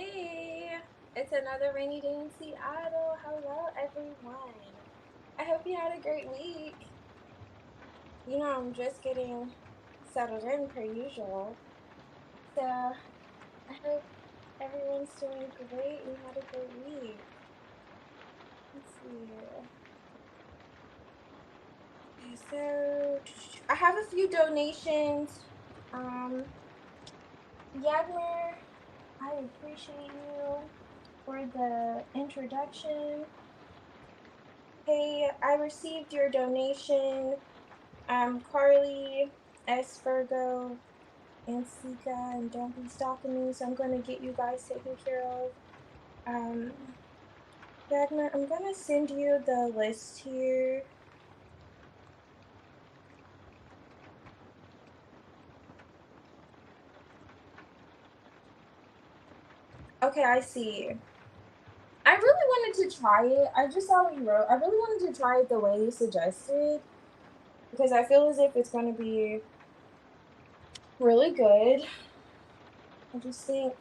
Hey, it's another rainy day in Seattle. Hello, everyone. I hope you had a great week. You know, I'm just getting settled in per usual. So, I hope everyone's doing great and had a great week. Let's see. Okay, so I have a few donations. Yagmer, I appreciate you for the introduction. Hey, I received your donation. Carly, 𝙿𝚛𝚒𝚑𝚗𝚒, and Sika, and Don't Be Stalking Me, so I'm going to get you guys taken care of. Dagmar, I'm going to send you the list here. Okay, I see. I really wanted to try it. I just saw what you wrote. I really wanted to try it the way you suggested because I feel as if it's going to be really good. I just think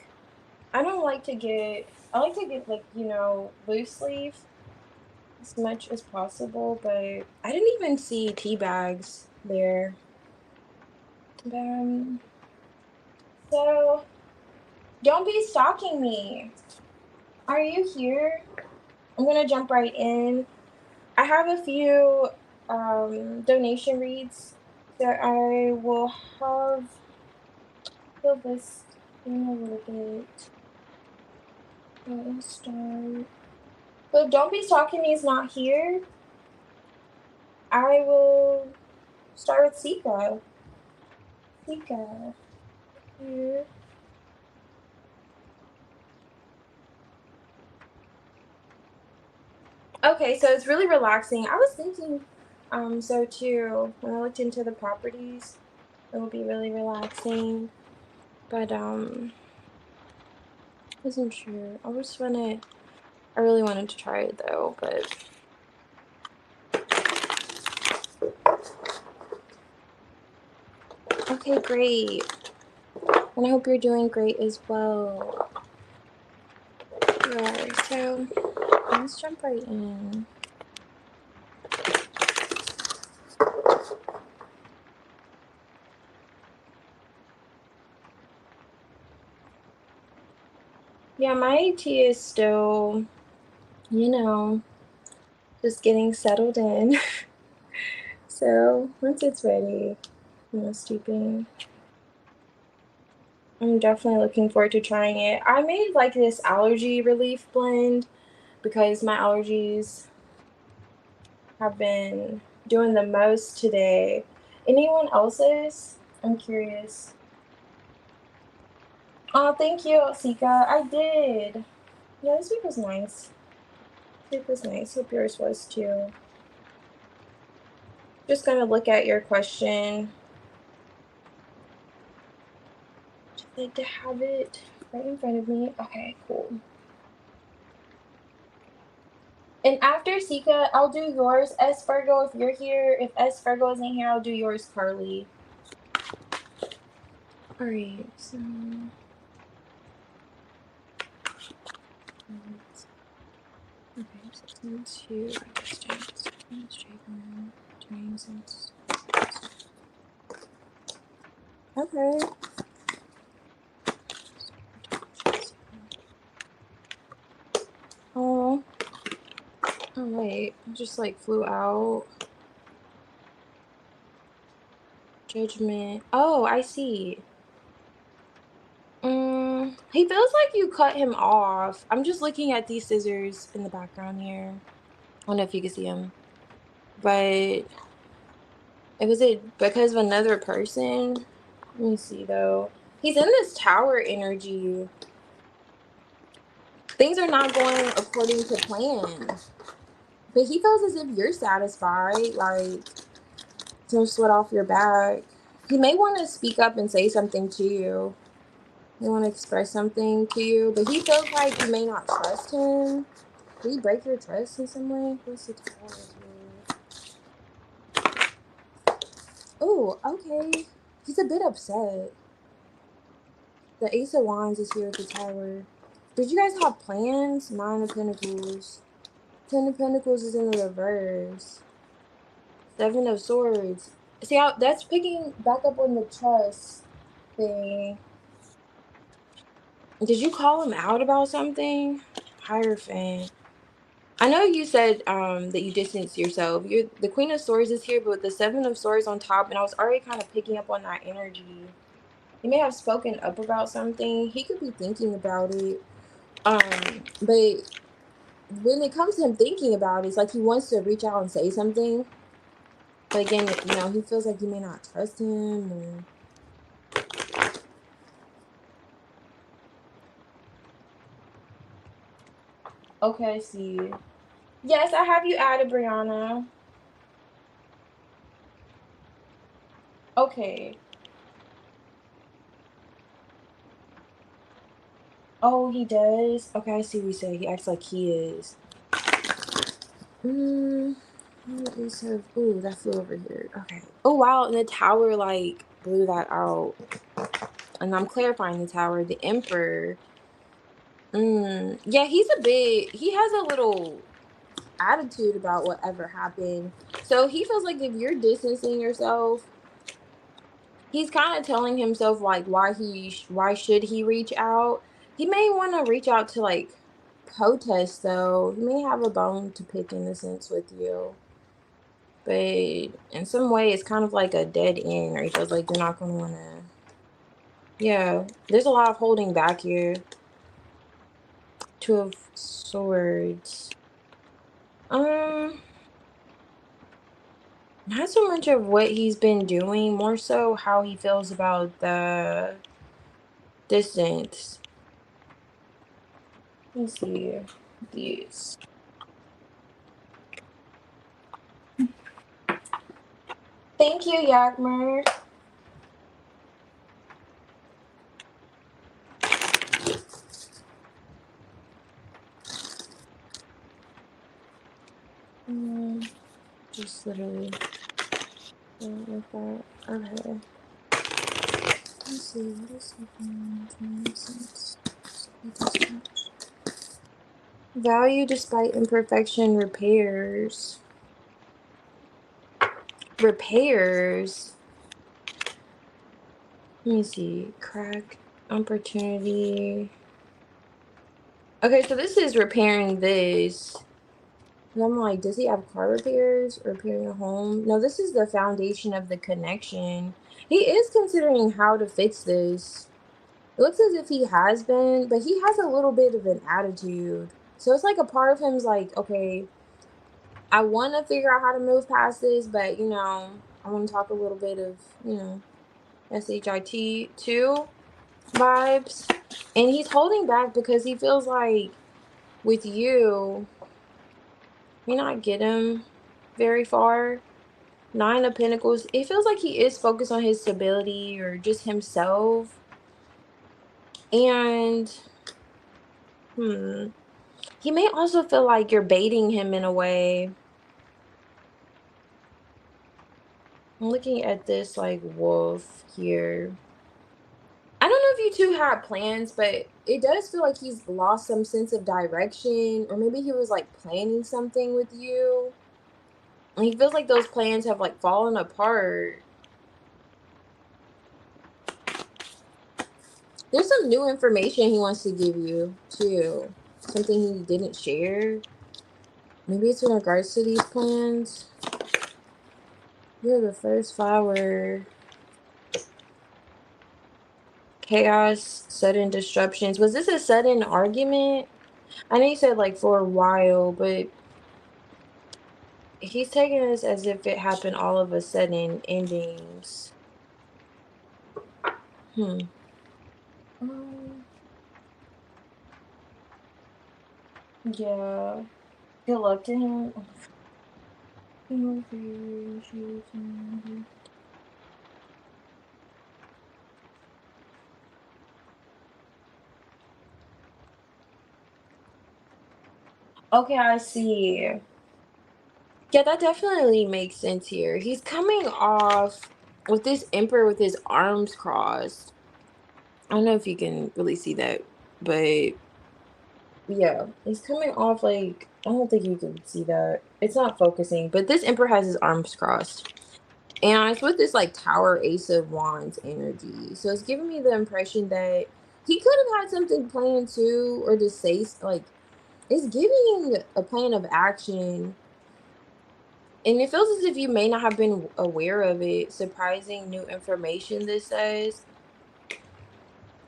I like to get like, loose leaf as much as possible, but I didn't even see tea bags there. So don't be stalking me. Are you here? I'm gonna jump right in. I have a few donation reads that I will have the list in a little bit. Let's start. But Don't Be Stalking Me is not here. I will start with Sika. Sika. Here. Okay, so it's really relaxing. I was thinking so too. When I looked into the properties, it will be really relaxing. But wasn't sure. I really wanted to try it though, but okay, great. And I hope you're doing great as well. Yeah, so let's jump right in. Yeah, my tea is still, just getting settled in. So once it's ready, steeping. I'm definitely looking forward to trying it. I made like this allergy relief blend because my allergies have been doing the most today. Anyone else's? I'm curious. Oh, thank you, Sika. I did. Yeah, this week was nice. This week was nice. Hope yours was too. Just gonna look at your question. Just like to have it right in front of me. Okay, cool. And after Sika, I'll do yours, 𝙿𝚛𝚒𝚑𝚗, if you're here. If 𝙿𝚛𝚒𝚑𝚗 isn't here, I'll do yours, Carly. Alright, so... Okay, so since you okay. Oh, alright. Just like flew out. Judgment. Oh, I see. He feels like you cut him off. I'm just looking at these scissors in the background here. I don't know if you can see them, but was it because of another person? Let me see though. He's in this tower energy. Things are not going according to plan. But he feels as if you're satisfied, like no sweat off your back. He may want to speak up and say something to you. He want to express something to you, but he feels like you may not trust him. Did he break your trust in some way? What's the tower here? Oh, okay. He's a bit upset. The Ace of Wands is here at the tower. Did you guys have plans? 9 of Pentacles. 10 of Pentacles is in the reverse. 7 of Swords. See how that's picking back up on the trust thing. Did you call him out about something? Hierophant. I know you said that you distance yourself. You're the Queen of Swords is here, but with the 7 of Swords on top, and I was already kind of picking up on that energy. He may have spoken up about something. He could be thinking about it. But when it comes to him thinking about it, it's like he wants to reach out and say something. But again, you know, he feels like you may not trust him or... Okay, I see. Yes, I have you added, Brianna. Okay. Oh, he does? Okay, I see what you say. He acts like he is. Ooh, that flew over here. Okay. Oh, wow, and the tower, like, blew that out. And I'm clarifying the tower. The Emperor. Yeah, he has a little attitude about whatever happened. So he feels like if you're distancing yourself, he's kind of telling himself like why should he reach out. He may want to reach out to like protest though. He may have a bone to pick in a sense with you, but in some way it's kind of like a dead end, or he feels like you're not going to want to. Yeah, there's a lot of holding back here. 2 of Swords. Not so much of what he's been doing, more so how he feels about the distance. Let me see these. Thank you, Yakmer. Just literally like that. Okay. Let's see. What is nonsense? Value despite imperfection. Repairs. Repairs. Let me see. Crack. Opportunity. Okay, so this is repairing this. And I'm like, does he have car repairs or repairing a home? No, this is the foundation of the connection. He is considering how to fix this. It looks as if he has been, but he has a little bit of an attitude. So it's like a part of him's like, okay, I want to figure out how to move past this, but, you know, I want to talk a little bit of, you know, SHIT too vibes. And he's holding back because he feels like with you, may not get him very far. 9 of Pentacles. It feels like he is focused on his stability or just himself. And he may also feel like you're baiting him in a way. I'm looking at this like wolf here. I don't know if you two had plans, but it does feel like he's lost some sense of direction, or maybe he was like planning something with you. And he feels like those plans have like fallen apart. There's some new information he wants to give you too. Something he didn't share. Maybe it's in regards to these plans. You're the first flower. Chaos, sudden disruptions. Was this a sudden argument? I know you said like for a while, but he's taking this as if it happened all of a sudden. Endings. Yeah. Good luck to him. Okay, I see. Yeah, that definitely makes sense here. He's coming off with this Emperor with his arms crossed. I don't know if you can really see that, but Yeah, he's coming off like, I don't think you can see that. It's not focusing, but this emperor has his arms crossed. And it's with this like Tower Ace of Wands energy. So it's giving me the impression that he could have had something planned too, or to say like it's giving a plan of action. And it feels as if you may not have been aware of it. Surprising new information, this says.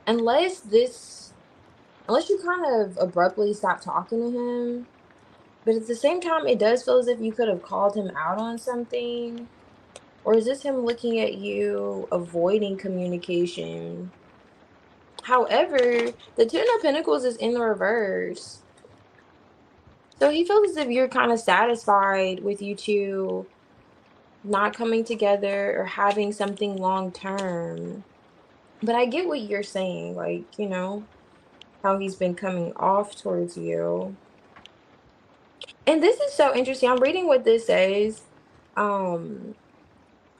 Unless this, unless you kind of abruptly stop talking to him. But at the same time, it does feel as if you could have called him out on something. Or is this him looking at you, avoiding communication? However, the Ten of Pentacles is in the reverse. So he feels as if you're kind of satisfied with you two not coming together or having something long term. But I get what you're saying, like, you know, how he's been coming off towards you. And this is so interesting. I'm reading what this says. Um,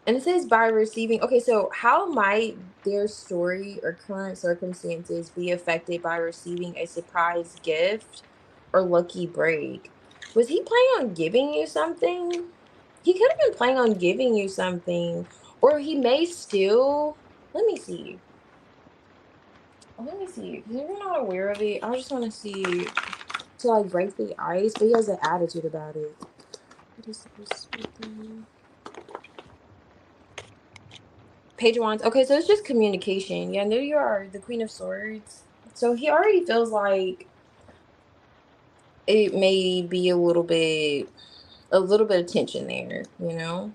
And it says by receiving, okay, so how might their story or current circumstances be affected by receiving a surprise gift or lucky break? Was he planning on giving you something? He could have been planning on giving you something, or he may still. Let me see. Let me see. Because if you're not aware of it, I just want to see to like break the ice, but he has an attitude about it. What is this? Page of Wands. Okay, so it's just communication. Yeah, and there you are, the Queen of Swords. So he already feels like it may be a little bit of tension there, you know?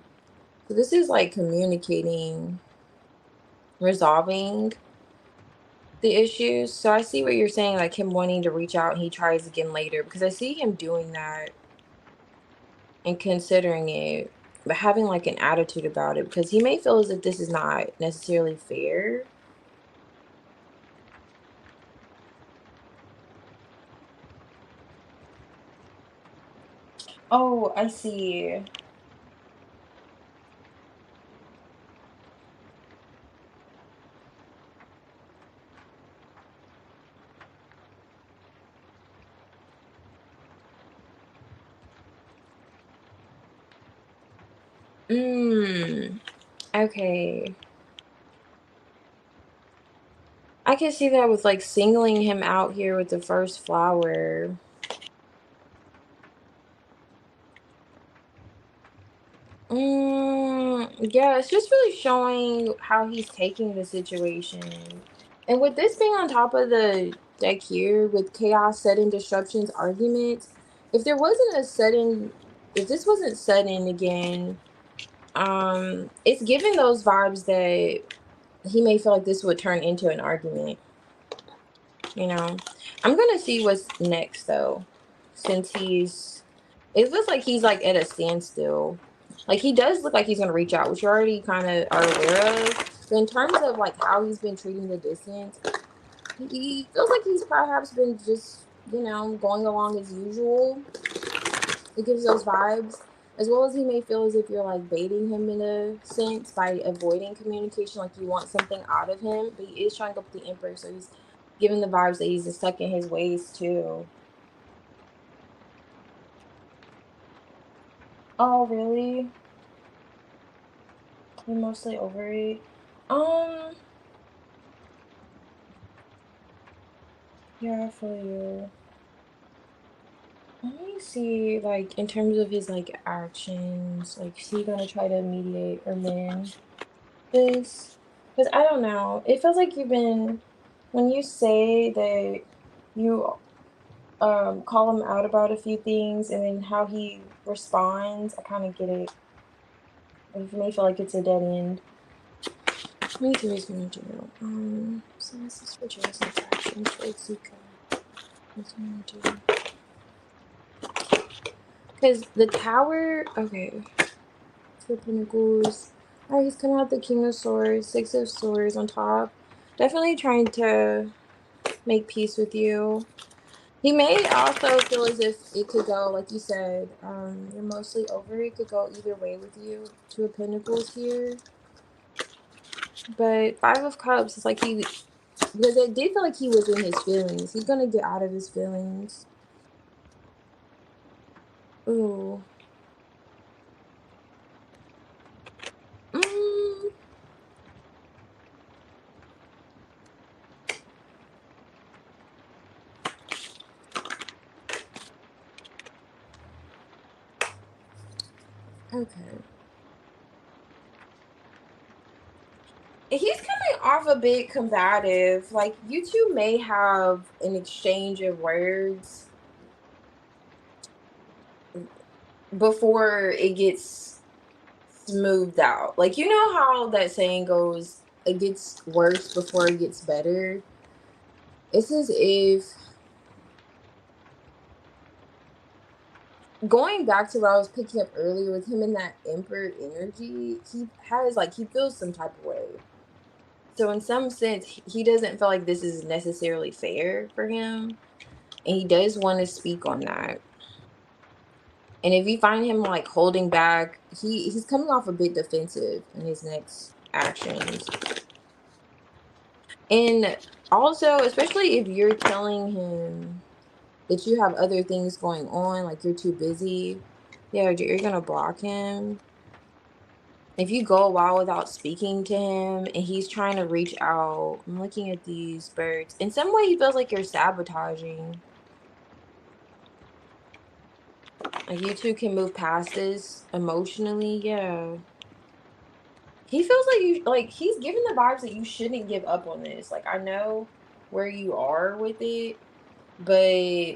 So this is like communicating, resolving the issues. So I see what you're saying, like him wanting to reach out and he tries again later, because I see him doing that and considering it, but having like an attitude about it, because he may feel as if this is not necessarily fair. Oh, I see. Mm. Okay. I can see that with like singling him out here with the first flower. Yeah, it's just really showing how he's taking the situation. And with this being on top of the deck here, with chaos, sudden disruptions, arguments, if there wasn't a sudden, if this wasn't sudden again, it's giving those vibes that he may feel like this would turn into an argument. You know, I'm gonna see what's next though, since it looks like he's like at a standstill. Like he does look like he's gonna reach out, which you already kind of are aware of. But in terms of like how he's been treating the distance, he feels like he's perhaps been just, you know, going along as usual. It gives those vibes, as well as he may feel as if you're like baiting him in a sense by avoiding communication, like you want something out of him. But he is trying to go with the Emperor, so he's giving the vibes that he's just stuck in his ways too. Oh, really? You're mostly over it. Um, yeah, I feel you. Let me see, like, in terms of his like actions, like, is he gonna try to mediate or mend this? Because I don't know. It feels like you've been, when you say that you call him out about a few things and then how he responds, I kind of get it. It may feel like it's a dead end. Let me see what he's gonna do. So this is for Jason's action towards Zuko. What's he gonna do? Because the tower, okay, Two of Pentacles. Alright, he's coming out the King of Swords, Six of Swords on top. Definitely trying to make peace with you. He may also feel as if it could go, like you said, you're mostly over it. It could go either way with you. Two of Pentacles here. But Five of Cups is like Because it did feel like he was in his feelings. He's gonna get out of his feelings. Ooh. Mm. Okay. He's coming off a bit combative. Like, you two may have an exchange of words before it gets smoothed out. Like, you know how that saying goes, it gets worse before it gets better? It's as if, going back to what I was picking up earlier with him in that Emperor energy, he feels some type of way. So in some sense, he doesn't feel like this is necessarily fair for him, and he does want to speak on that. And if you find him like holding back, he's coming off a bit defensive in his next actions. And also, especially if you're telling him that you have other things going on, like you're too busy, yeah, you're gonna block him. If you go a while without speaking to him and he's trying to reach out, I'm looking at these birds. In some way, he feels like you're sabotaging. Like, you two can move past this emotionally, yeah. He feels like he's giving the vibes that you shouldn't give up on this. Like, I know where you are with it, but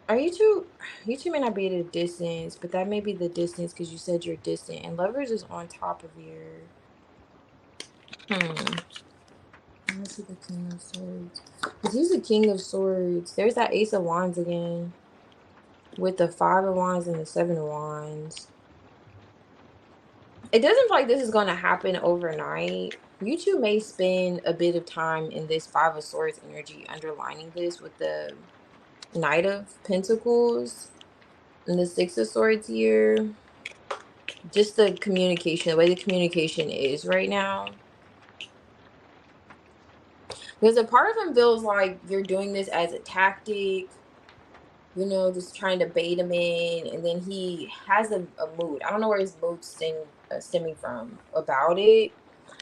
are you two may not be at a distance, but that may be the distance because you said you're distant, and lovers is on top of your hmm. Let's see the King of Swords. Because he's the King of Swords. There's that Ace of Wands again. With the Five of Wands and the Seven of Wands. It doesn't feel like this is going to happen overnight. You two may spend a bit of time in this Five of Swords energy underlining this with the Knight of Pentacles and the Six of Swords here. Just the communication, the way the communication is right now. Because a part of him feels like you're doing this as a tactic, you know, just trying to bait him in. And then he has a mood. I don't know where his mood's stemming from about it.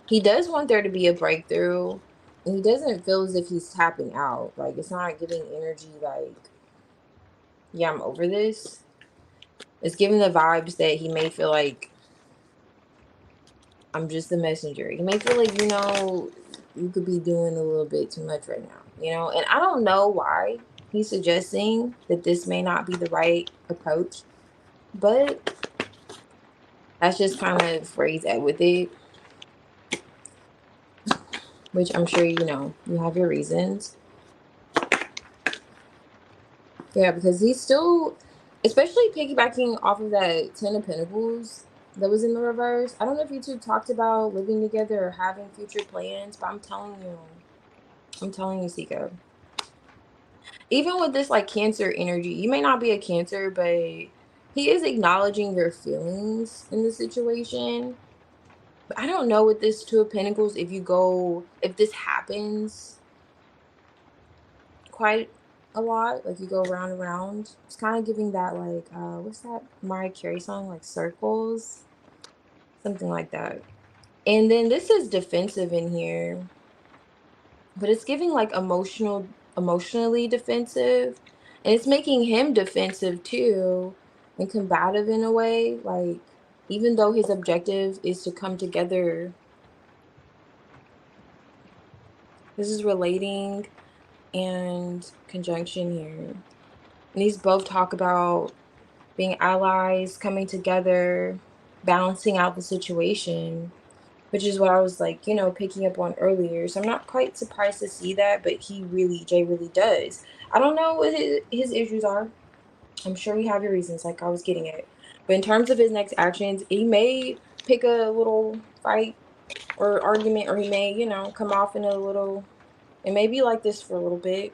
He does want there to be a breakthrough. And he doesn't feel as if he's tapping out. Like, it's not giving energy like, yeah, I'm over this. It's giving the vibes that he may feel like I'm just the messenger. He may feel like, you know, you could be doing a little bit too much right now, you know? And I don't know why he's suggesting that this may not be the right approach, but that's just kind of where he's at with it, which I'm sure, you know, you have your reasons. Yeah, because he's still, especially piggybacking off of that Ten of Pentacles that was in the reverse. I don't know if you two talked about living together or having future plans, but I'm telling you, Sika. Even with this like Cancer energy, you may not be a Cancer, but he is acknowledging your feelings in the situation. But I don't know with this Two of Pentacles if this happens quite a lot, like you go round and round. It's kind of giving that like what's that Mariah Carey song, like Circles, something like that. And then this is defensive in here, but it's giving like emotionally defensive, and it's making him defensive too and combative in a way. Like, even though his objective is to come together, this is relating and conjunction here, and these both talk about being allies, coming together, balancing out the situation, which is what I was like, you know, picking up on earlier. So I'm not quite surprised to see that, but Jay really does. I don't know what his issues are. I'm sure you have your reasons, like I was getting at. But in terms of his next actions, he may pick a little fight or argument, or he may, you know, come off in a little, it may be like this for a little bit.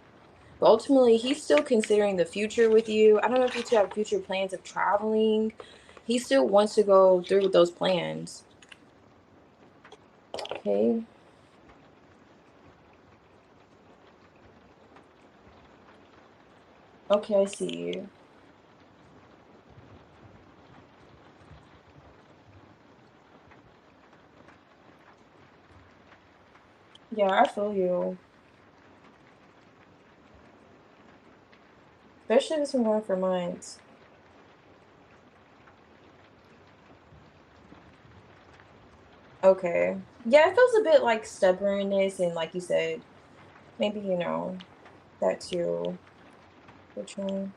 But ultimately, he's still considering the future with you. I don't know if you two have future plans of traveling. he still wants to go through with those plans. Okay. Okay, I see. Yeah, I feel you. Especially if it's been going for months. Okay. Yeah, it feels a bit like stubbornness and like you said, maybe, that too. Which one?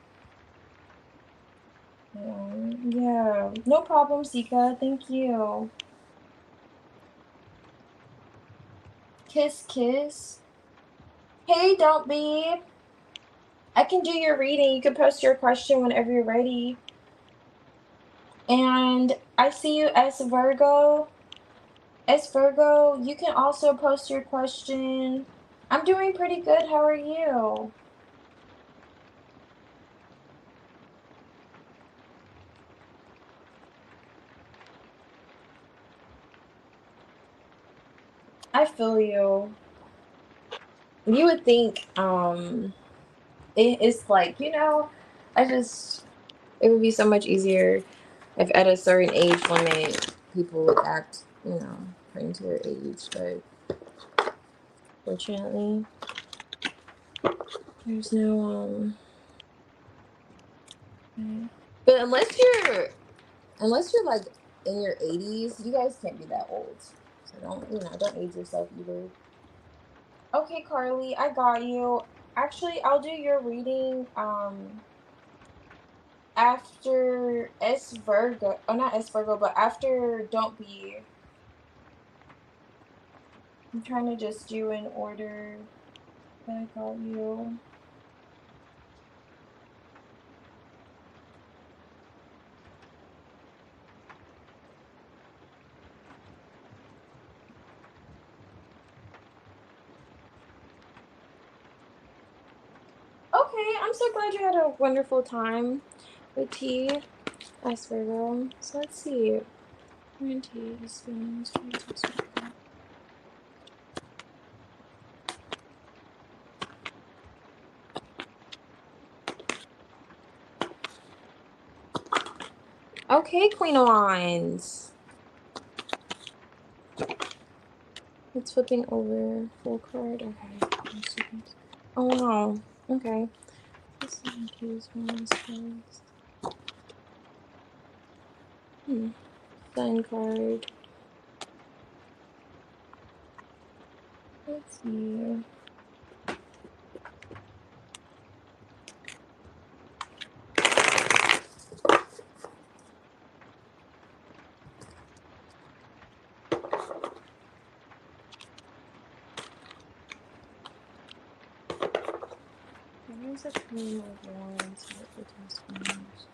Yeah. No problem, Sika. Thank you. Kiss, kiss. Hey, don't be. I can do your reading. You can post your question whenever you're ready. And I see you as Virgo. As Virgo, you can also post your question. I'm doing pretty good. How are you? I feel you. You would think it's like, I just it would be so much easier if at a certain age limit people would act, according to their age, but fortunately there's no but unless you're like in your 80s, you guys can't be that old. So don't age yourself either. Okay, Carly, I got you. Actually, I'll do your reading after S Virgo. Oh, not S Virgo, but after Don't Be. I'm trying to just do in order that I got you. Okay, I'm so glad you had a wonderful time with T. S Virgo. So let's see. Guarantee his feelings towards S Virgo. Okay, Queen of Wands. It's flipping over full card. Okay. Oh wow. Okay. Sun card. Let's see. Where's the Queen of Wands? Where is the Queen of Wands?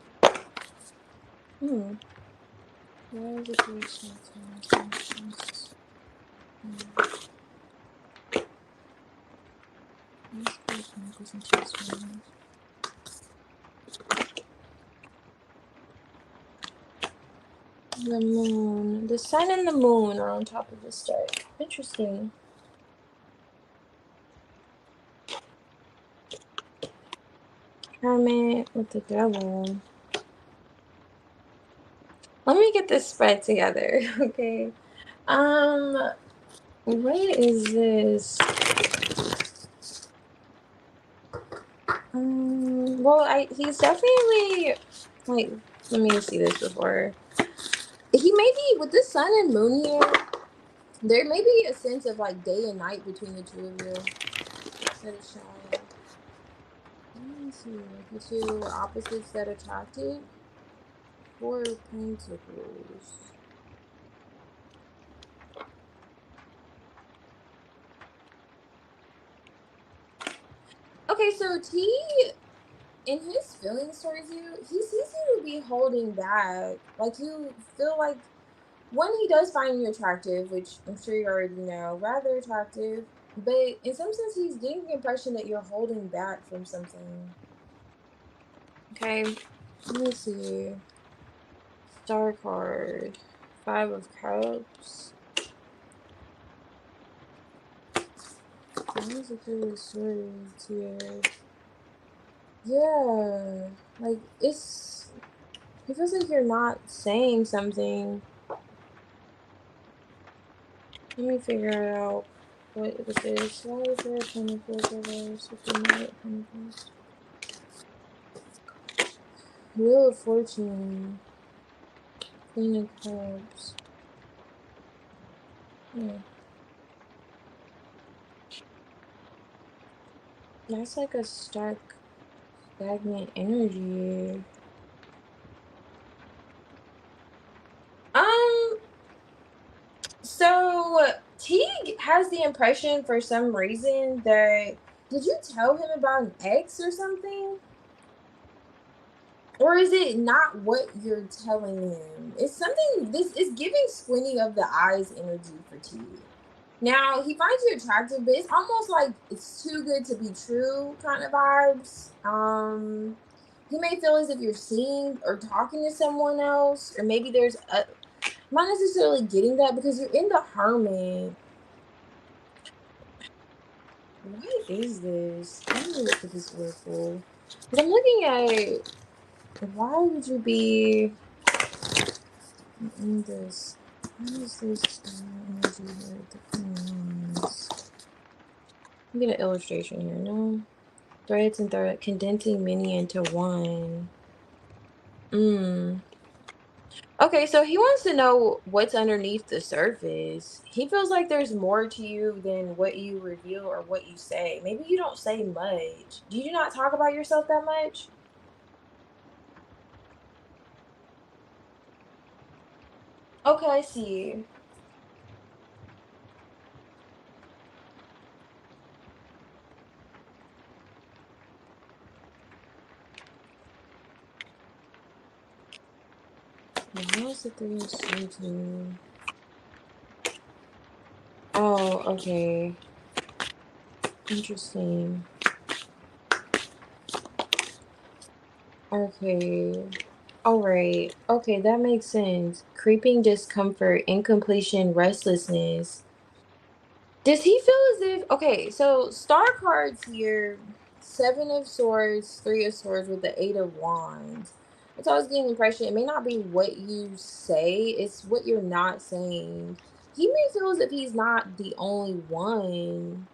The moon. The sun and the moon are on top of this deck. Interesting. Hermit with the devil. Let me get this spread together, okay? What is this? Well, he's definitely like. Let me see this before. He may be with the sun and moon here. There may be a sense of like day and night between the two of you. That is showing. Let me see. The two opposites that attracted. Four of Pentacles. Okay, so T, in his feelings towards you, he sees you to be holding back. Like you feel like one, he does find you attractive, which I'm sure you already know, rather attractive. But in some sense, he's getting the impression that you're holding back from something. Okay, let me see. Star card. 5 of Cups. Why is the 3 of Swords here? Yeah. Like, it feels like you're not saying something. Let me figure out what with this. Why is there a Pentacles reverse with the Knight of Pentacles? Wheel of Fortune. Queen of Cups. That's like a stark, stagnant energy. So Teague has the impression for some reason that, did you tell him about an ex or something? Or is it not what you're telling him? It's something, this is giving squinting of the eyes energy for Teague. Now he finds you attractive, but it's almost like it's too good to be true kind of vibes. He may feel as if you're seeing or talking to someone else, or maybe there's a, I'm not necessarily getting that because you're in the Hermit. What is this? Let me look at this oracle. Because I'm looking at, why would you be in this? What is this energy here? The Queens. Let me get an illustration here. No. Threads and condensing many into one. Okay, so he wants to know what's underneath the surface. He feels like there's more to you than what you reveal or what you say. Maybe you don't say much. Do you not talk about yourself that much? Okay, I see. How's the 3 of Swords here? Oh, okay. Interesting. Okay. All right. Okay, that makes sense. Creeping discomfort, incompletion, restlessness. Does he feel as if, okay, so star cards here, 7 of Swords, 3 of Swords with the 8 of Wands. It's always getting the impression it may not be what you say, it's what you're not saying. He may feel as if he's not the only one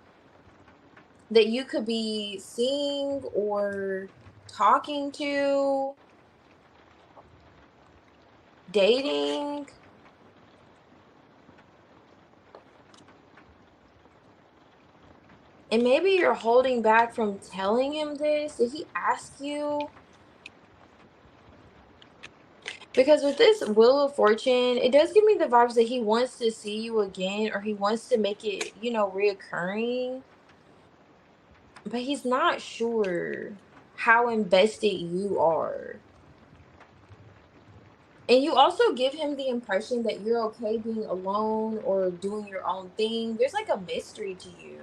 that you could be seeing or talking to, dating. And maybe you're holding back from telling him this. Did he ask you? Because with this Wheel of Fortune, it does give me the vibes that he wants to see you again, or he wants to make it, reoccurring. But he's not sure how invested you are. And you also give him the impression that you're okay being alone or doing your own thing. There's like a mystery to you,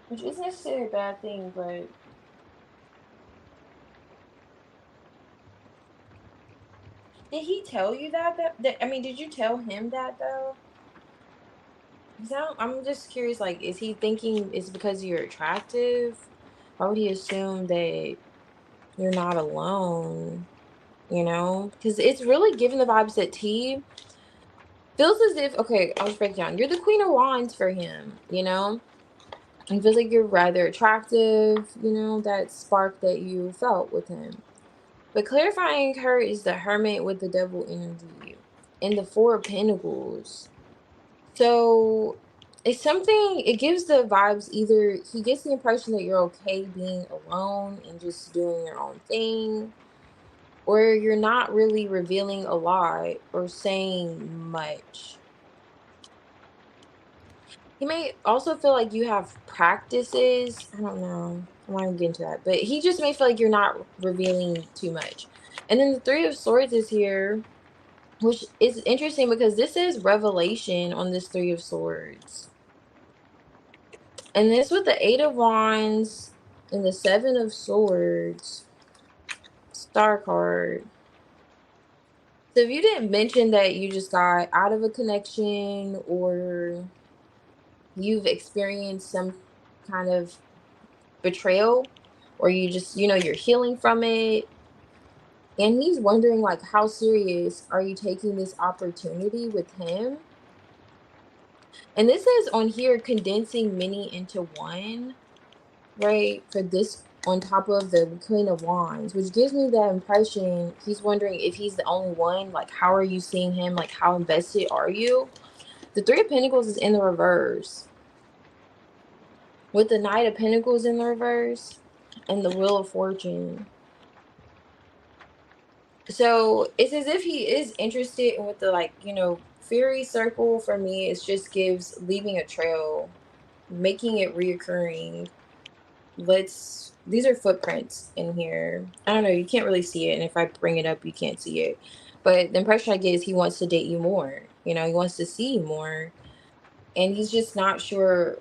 which isn't necessarily a bad thing, but did he tell you that I mean, did you tell him that though? 'Cause I'm just curious, like, is he thinking it's because you're attractive? Why would he assume that you're not alone? Because it's really giving the vibes that T feels as if, okay, I'll just break it down. You're the Queen of Wands for him, He feels like you're rather attractive, that spark that you felt with him. But clarifying her is the Hermit with the Devil energy and the 4 of Pentacles. So it's something, it gives the vibes either he gets the impression that you're okay being alone and just doing your own thing, or you're not really revealing a lot or saying much. He may also feel like you have practices. I don't know. I'm not gonna get into that. But he just may feel like you're not revealing too much. And then the 3 of Swords is here, which is interesting because this is revelation on this 3 of Swords. And this with the 8 of Wands and the 7 of Swords, star card. So if you didn't mention that you just got out of a connection or you've experienced some kind of betrayal or you just, you're healing from it, and he's wondering like how serious are you taking this opportunity with him? And this is on here condensing many into one, right? For this on top of the Queen of Wands, which gives me that impression he's wondering if he's the only one. Like, how are you seeing him? Like, how invested are you? The Three of Pentacles is in the reverse, with the Knight of Pentacles in the reverse, and the Wheel of Fortune. So it's as if he is interested in with the, like, fairy circle. For me, it just gives leaving a trail, making it reoccurring. These are footprints in here. I don't know, you can't really see it, and if I bring it up you can't see it, but the impression I get is he wants to date you more. He wants to see you more, and he's just not sure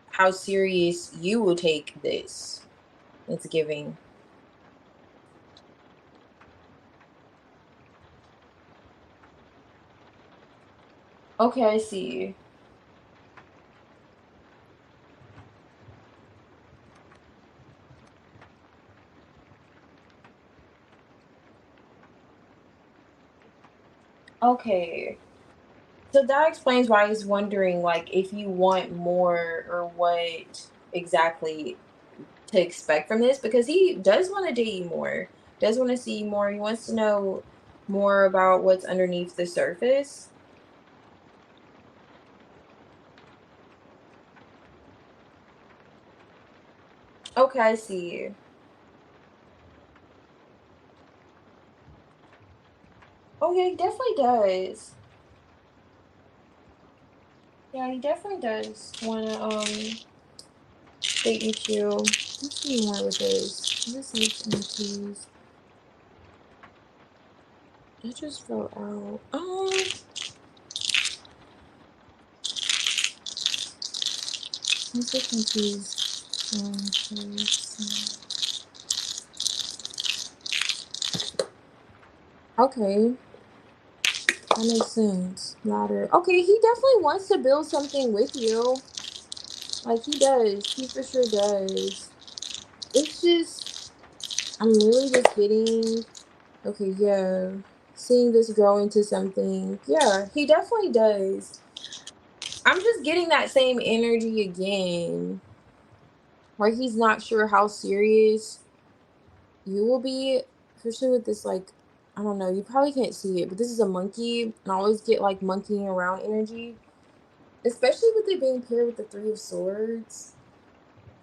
how serious you will take this. It's giving. Okay, I see. Okay, so that explains why he's wondering, like, if you want more or what exactly to expect from this, because he does want to date you more, does want to see you more. He wants to know more about what's underneath the surface. Okay, I see. Oh yeah, he definitely does. Yeah, he definitely does want to date you too. Let's see more with this. This is keys. It just fell out. I'm so confused. Okay, that makes sense. Ladder. Okay, he definitely wants to build something with you. Like, he does. He for sure does. It's just, I'm really just getting, okay, yeah. Seeing this grow into something. Yeah, he definitely does. I'm just getting that same energy again, where he's not sure how serious you will be, especially with this, like, I don't know, you probably can't see it, but this is a monkey, and I always get like monkeying around energy, especially with it being paired with the Three of Swords.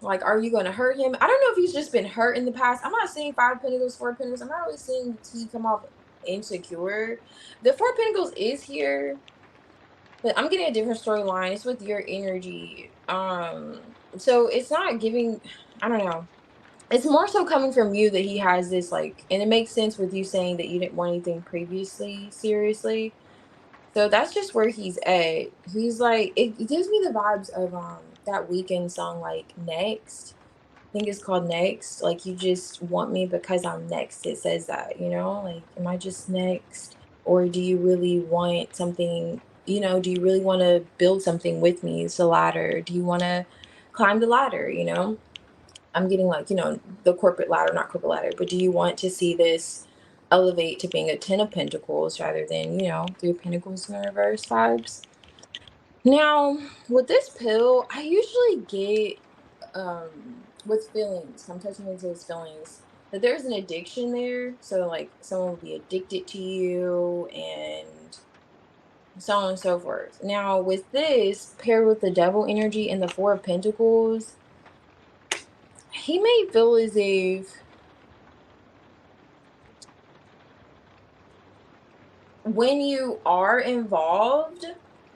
Like, are you going to hurt him? I don't know if he's just been hurt in the past. I'm not seeing Five of Pentacles, Four of Pentacles. I'm not really seeing T come off insecure. The Four of Pentacles is here, but I'm getting a different storyline. It's with your energy. So it's not giving, I don't know. It's more so coming from you that he has this, like, and it makes sense with you saying that you didn't want anything previously, seriously. So that's just where he's at. He's like, it gives me the vibes of that Weekend song, like Next. I think it's called Next. Like, you just want me because I'm next. It says that, like, am I just next? Or do you really want something, do you really want to build something with me? It's a ladder. Do you want to climb the ladder? I'm getting, like, the corporate ladder, not corporate ladder, but do you want to see this elevate to being a 10 of Pentacles rather than, Three of Pentacles in the reverse vibes? Now, with this pill, I usually get with feelings, I'm touching into his feelings, that there's an addiction there. So, like, someone will be addicted to you and so on and so forth. Now, with this paired with the Devil energy and the Four of Pentacles, he may feel as if when you are involved,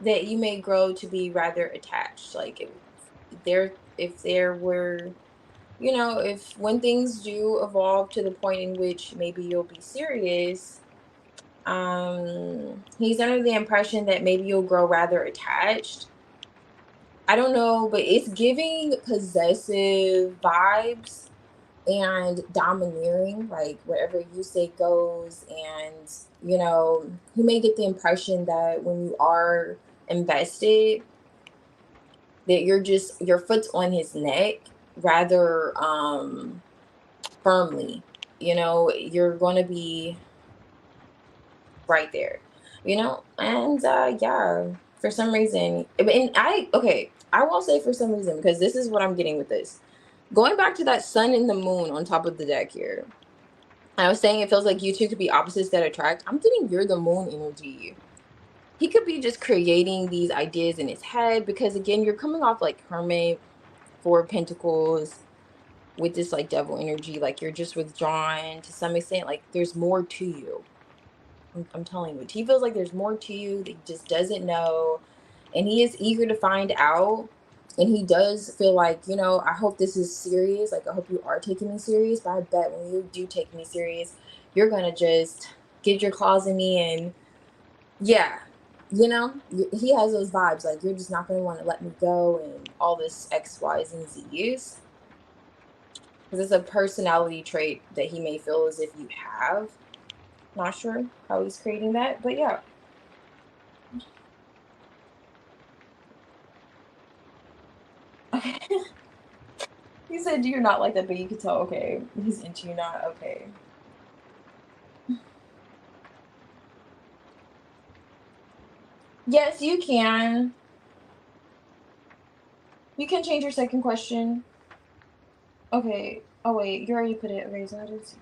that you may grow to be rather attached. Like, if there were, if when things do evolve to the point in which maybe you'll be serious, he's under the impression that maybe you'll grow rather attached. I don't know, but it's giving possessive vibes. and domineering, like wherever you say goes. And, you know, he may get the impression that when you are invested, that you're just your foot's on his neck rather firmly. You know, you're going to be right there, you know? And yeah, for some reason, and I, okay, I will say for some reason, because this is what I'm getting with this. Going back to that sun and the moon on top of the deck here, I was saying it feels like you two could be opposites that attract. I'm getting you're the moon energy. He could be just creating these ideas in his head because, again, you're coming off like Hermit, Four of Pentacles, with this like devil energy. Like you're just withdrawn to some extent. Like there's more to you. I'm telling you, he feels like there's more to you that he just doesn't know, and he is eager to find out. And he does feel like, you know, I hope this is serious. Like, I hope you are taking me serious. But I bet when you do take me serious, you're gonna just get your claws in me. And yeah, you know, he has those vibes. Like, you're just not gonna want to let me go, and all this X, Y's, and Z's. Because it's a personality trait that he may feel as if you have. Not sure how he's creating that, but yeah. He said you're not like that, but you could tell, okay, he's into you, not okay. Yes, you can. You can change your second question. Okay. Oh wait, you already put it. Okay, so that is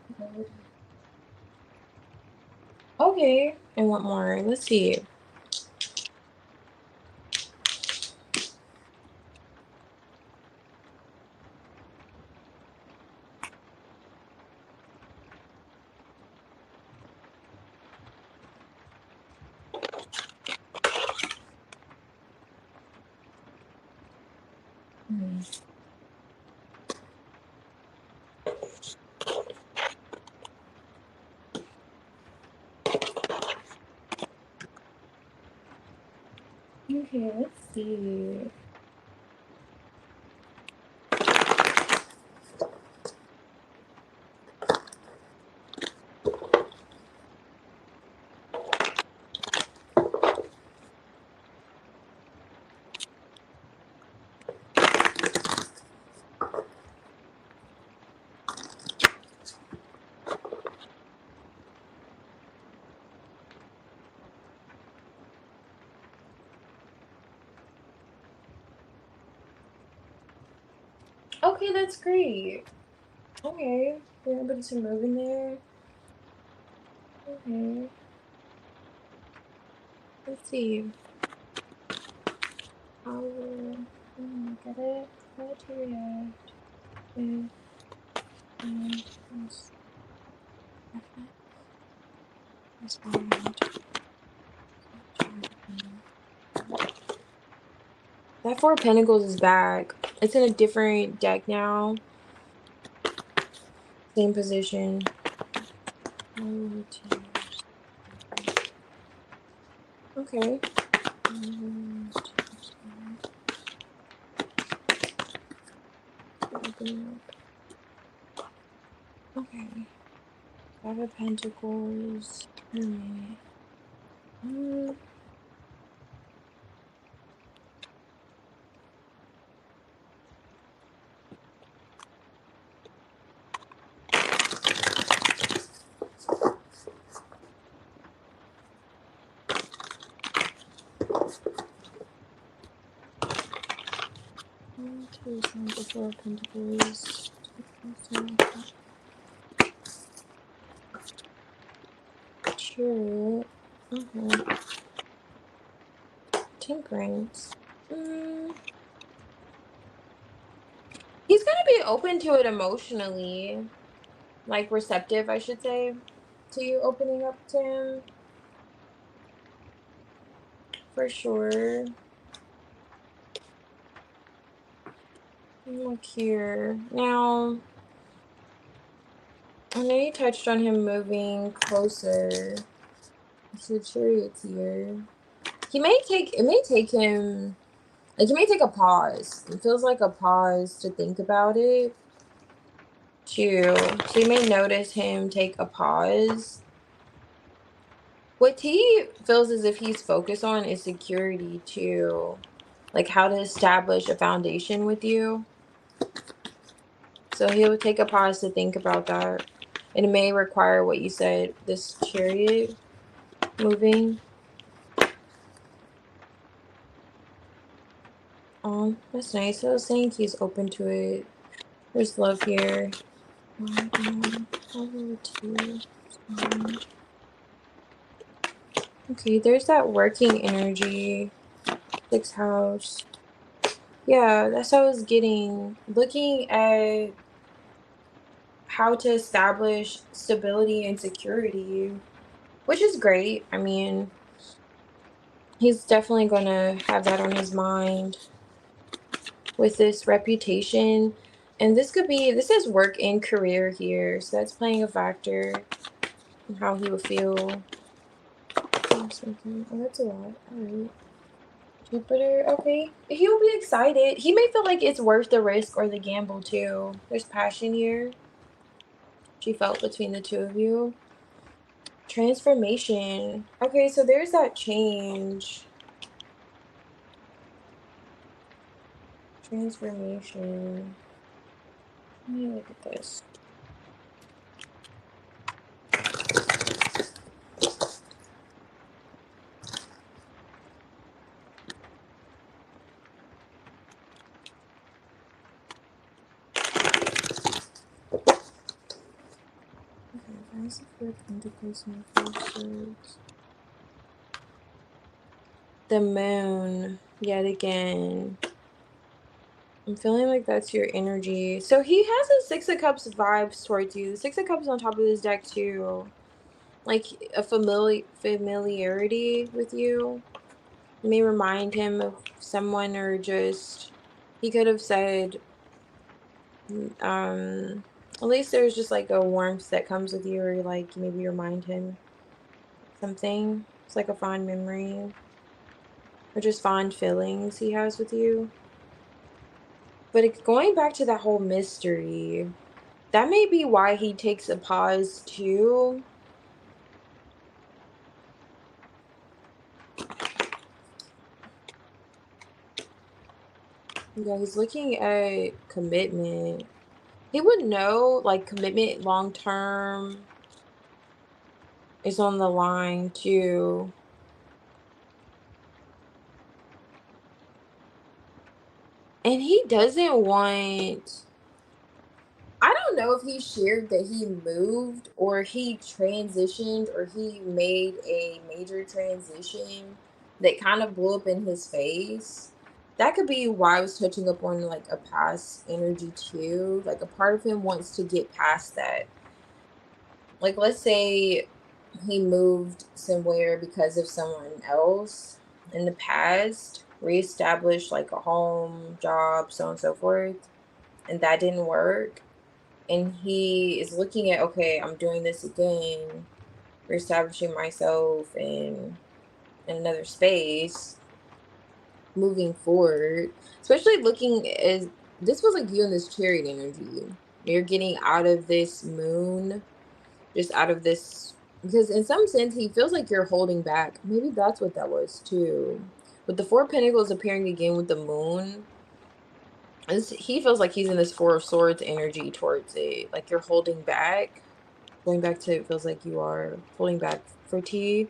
okay. And what more? Let's see. Okay, let's see. Okay, that's great. Okay, you're able to move in there. Okay. Let's see. How will get it? Criteria. That Four of Pentacles is back. It's in a different deck now. Same position. Okay. Okay. Five of Pentacles. The Four of Pentacles. Chariot. Temperance. He's gonna be open to it emotionally, like receptive, I should say, to you opening up to him, for sure. Look here. Now, I know you touched on him moving closer to Chariot here. It may take him, like, it may take a pause. It feels like a pause to think about it. too. So you may notice him take a pause. What T feels as if he's focused on is security too. Like how to establish a foundation with you. So he'll take a pause to think about that. And it may require what you said, this chariot moving. Oh, that's nice. I was saying he's open to it. There's love here. Okay, there's that working energy. 6th house. Yeah, that's what I was getting. Looking at how to establish stability and security, which is great. I mean, he's definitely going to have that on his mind with this reputation. And this could be, this is work and career here. So that's playing a factor in how he would feel. Oh, that's a lot. All right. Jupiter, okay. He'll be excited. He may feel like it's worth the risk or the gamble too. There's passion here. She felt between the two of you. Transformation. Okay, so there's that change. Transformation. Let me look at this. The moon, yet again. I'm feeling like that's your energy. So he has a 6 of Cups vibes towards you. The 6 of Cups on top of this deck too. Like a familiarity with you. It may remind him of someone, or just, he could have said, at least there's just like a warmth that comes with you, or like maybe remind him something. It's like a fond memory, or just fond feelings he has with you. But it's going back to that whole mystery. That may be why he takes a pause too. Yeah, he's looking at commitment. He would know, like, commitment long term is on the line too. And he doesn't want, I don't know if he shared that he moved, or he transitioned, or he made a major transition that kind of blew up in his face. That could be why I was touching up on like a past energy too. Like a part of him wants to get past that. Like let's say he moved somewhere because of someone else in the past, reestablished like a home, job, so on and so forth, and that didn't work. And he is looking at, okay, I'm doing this again, reestablishing myself in another space, moving forward, especially looking as this was like you and this chariot energy. You're getting out of this moon, just out of this, because in some sense he feels like you're holding back. Maybe that's what that was too. With the 4 of Pentacles appearing again with the moon, he feels like he's in this 4 of Swords energy towards it. Like you're holding back. Going back to, it feels like you are holding back for T.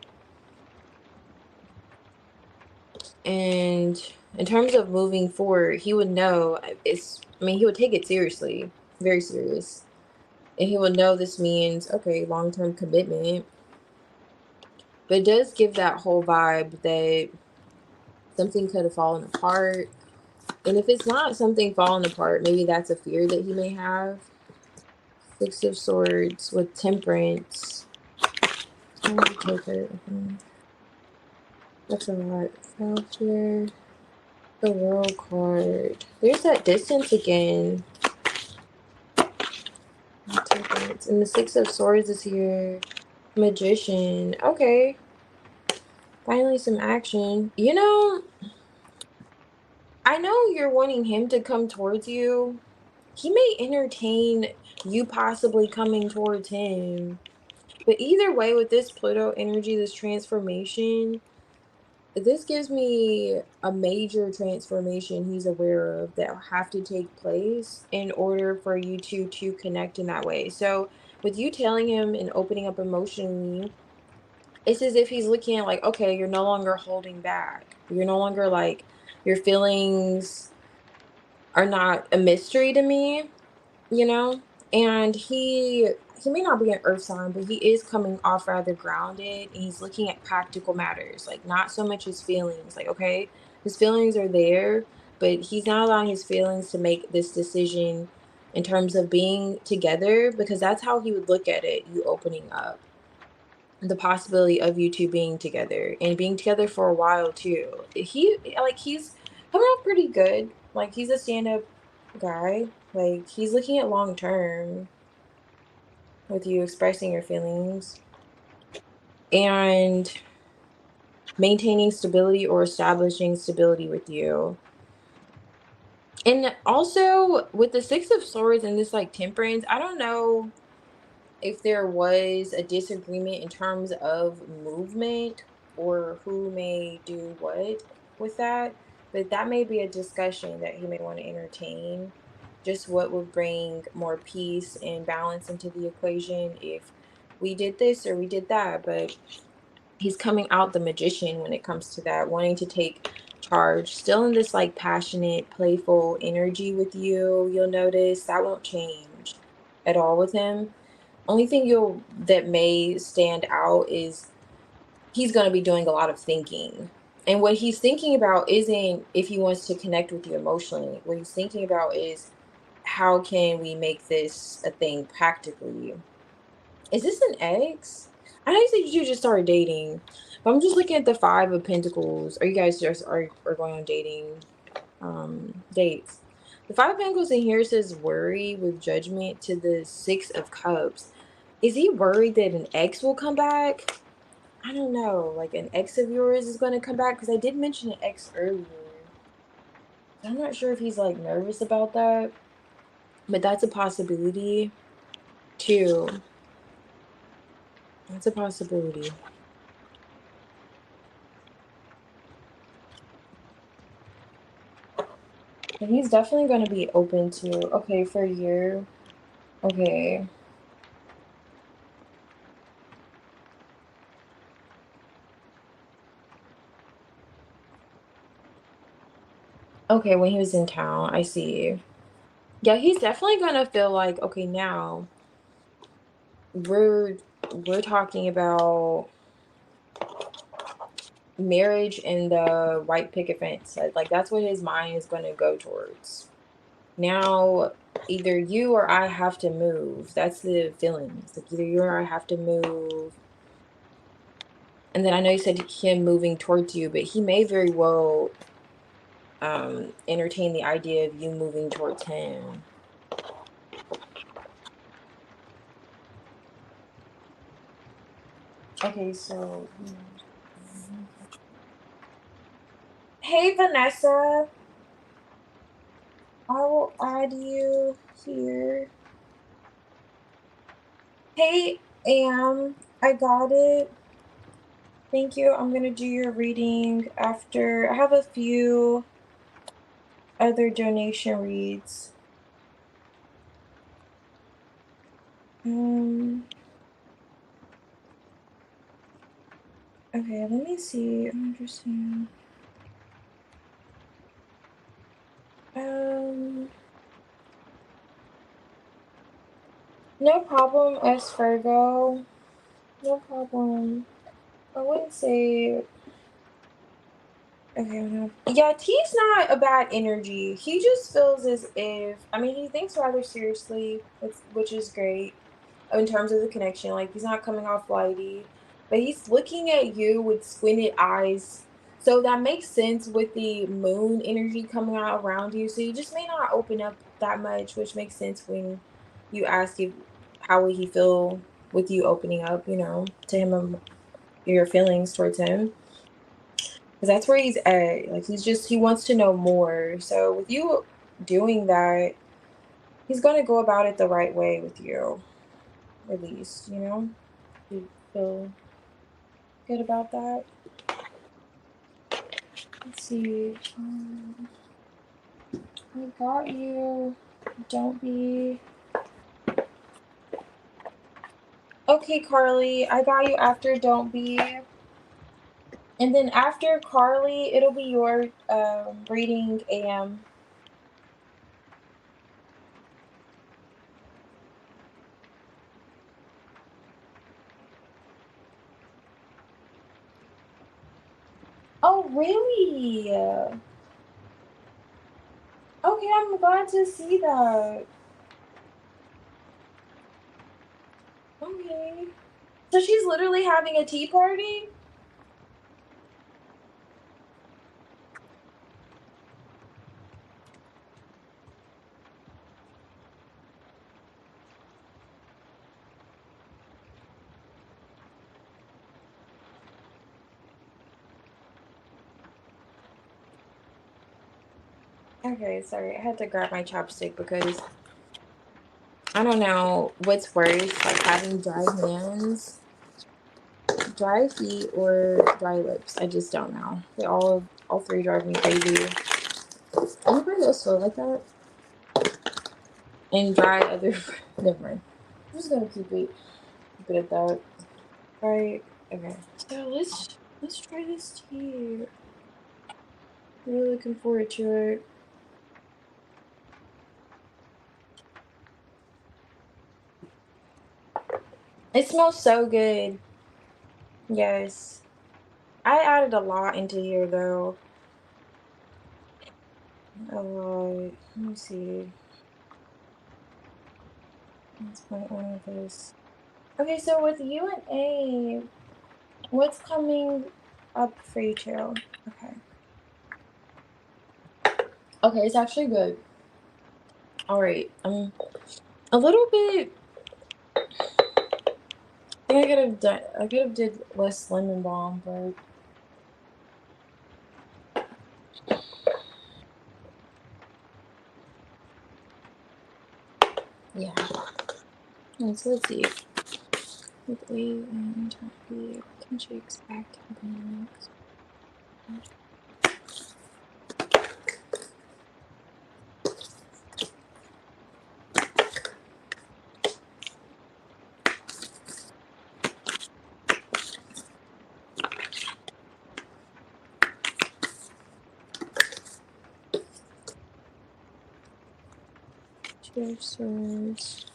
And in terms of moving forward, he would know he would take it seriously, very serious. And he would know this means, okay, long-term commitment. But it does give that whole vibe that something could have fallen apart. And if it's not something falling apart, maybe that's a fear that he may have. 6 of Swords with Temperance. I'm going to take it. That's a lot. Out here. The World card. There's that distance again. And the 6 of Swords is here. Magician. Okay. Finally some action. You know, I know you're wanting him to come towards you. he may entertain you possibly coming towards him. But either way, with this Pluto energy, this transformation, this gives me a major transformation he's aware of that will have to take place in order for you two to connect in that way. So with you telling him and opening up emotionally, it's as if he's looking at like, okay, you're no longer holding back. You're no longer like, your feelings are not a mystery to me, you know. And he may not be an earth sign, but he is coming off rather grounded, and he's looking at practical matters, like not so much his feelings. Like, okay, his feelings are there, but he's not allowing his feelings to make this decision in terms of being together, because that's how he would look at it, you opening up the possibility of you two being together and being together for a while too. He's coming off pretty good. Like, he's a stand-up guy. Like, he's looking at long term with you expressing your feelings and maintaining stability or establishing stability with you. And also with the Six of Swords and this like temperance, I don't know if there was a disagreement in terms of movement or who may do what with that, but that may be a discussion that he may want to entertain. Just what would bring more peace and balance into the equation if we did this or we did that. But he's coming out the magician when it comes to that, wanting to take charge, still in this like passionate, playful energy with you. You'll notice that won't change at all with him. Only thing you'll that may stand out is he's going to be doing a lot of thinking. And what he's thinking about isn't if he wants to connect with you emotionally. What he's thinking about is, how can we make this a thing practically? Is this an ex? I know you said you just started dating, but I'm just looking at the Five of Pentacles. Are you guys just are going on dating dates? The Five of Pentacles in here says worry with judgment to the Six of Cups. Is he worried that an ex will come back? I don't know. Like, an ex of yours is going to come back? Because I did mention an ex earlier. I'm not sure if he's like nervous about that, but that's a possibility too. That's a possibility. And he's definitely going to be open to, okay, for you. Okay. Okay, when he was in town, I see. Yeah, he's definitely going to feel like, okay, now we're talking about marriage and the white picket fence. Like, that's what his mind is going to go towards. Now, either you or I have to move. That's the feelings. Like, either you or I have to move. And then I know you said him moving towards you, but he may very well entertain the idea of you moving towards him. Okay, so hey Vanessa, I will add you here. Hey I got it. Thank you. I'm gonna do your reading after. I have a few other donation reads. Okay, let me see. I understand. No problem, S Virgo. No problem. I wouldn't say. Okay, yeah, T's not a bad energy. He just feels as if, I mean, he thinks rather seriously, which is great in terms of the connection. Like, he's not coming off flighty, but he's looking at you with squinted eyes. So that makes sense with the moon energy coming out around you. So you just may not open up that much, which makes sense when you ask if how would he feel with you opening up, to him, your feelings towards him. Because that's where he's at. Like, he wants to know more. So with you doing that, He's gonna go about it the right way with you, at least, you know? You feel good about that? Let's see. I got you. Don't be. Okay, Carly, I got you after Don't Be. And then after Carly, it'll be your reading AM. Oh, really? Okay, I'm glad to see that. Okay. So she's literally having a tea party? Okay, sorry. I had to grab my chopstick because I don't know what's worse, like having dry hands, dry feet, or dry lips. I just don't know. They all three drive me crazy. Anybody else feel like that? And dry other never mind. I'm just gonna keep it at that. Right. Okay. So let's try this tea. Really looking forward to it. It smells so good. Yes. I added a lot into here though. A lot. Let me see. Let's point one of this. Okay, so with you and A, what's coming up for you two? Okay. Okay, it's actually good. All right. A little bit. I think I could have done. I could have did less lemon balm, but yeah. Okay, so let's see. With A and B, what can she expect happening next? Two of Swords.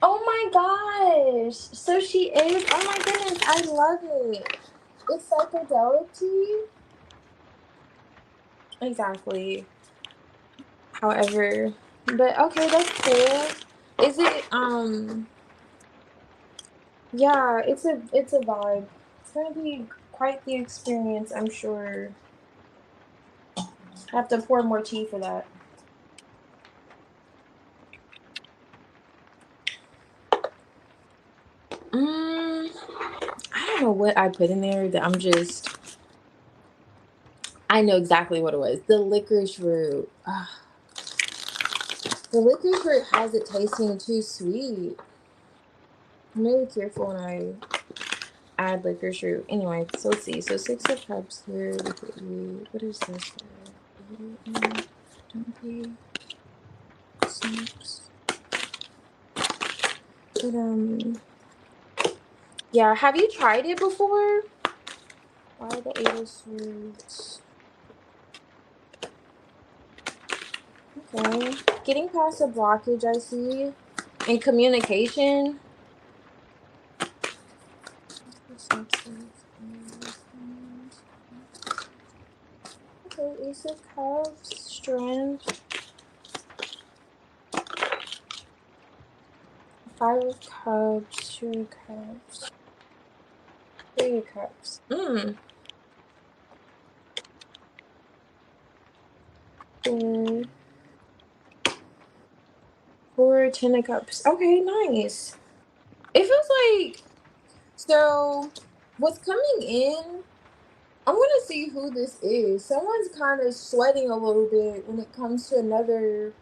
Oh my gosh! So she is. Oh my goodness! I love it. It's psychedelic tea. Exactly. However, but okay, that's cool. Is it yeah, it's a vibe. It's gonna be quite the experience, I'm sure. I have to pour more tea for that. I don't know what I put in there that I know exactly what it was. The licorice root. The licorice root has it tasting too sweet. I'm really careful when I add licorice root. Anyway, so let's see. So 6 of Cups here with the E. What is this? Don't be 6. But yeah. Have you tried it before? Why the 8 of Swords? Okay. Getting past a blockage, I see. In communication. Okay, Ace of Cups, Strength. 5 of Cups, 2 of Cups, 3 of Cups. 4, another 10 of cups. Okay, nice. It feels like, so what's coming in, I'm gonna see who this is. Someone's kind of sweating a little bit when it comes to another.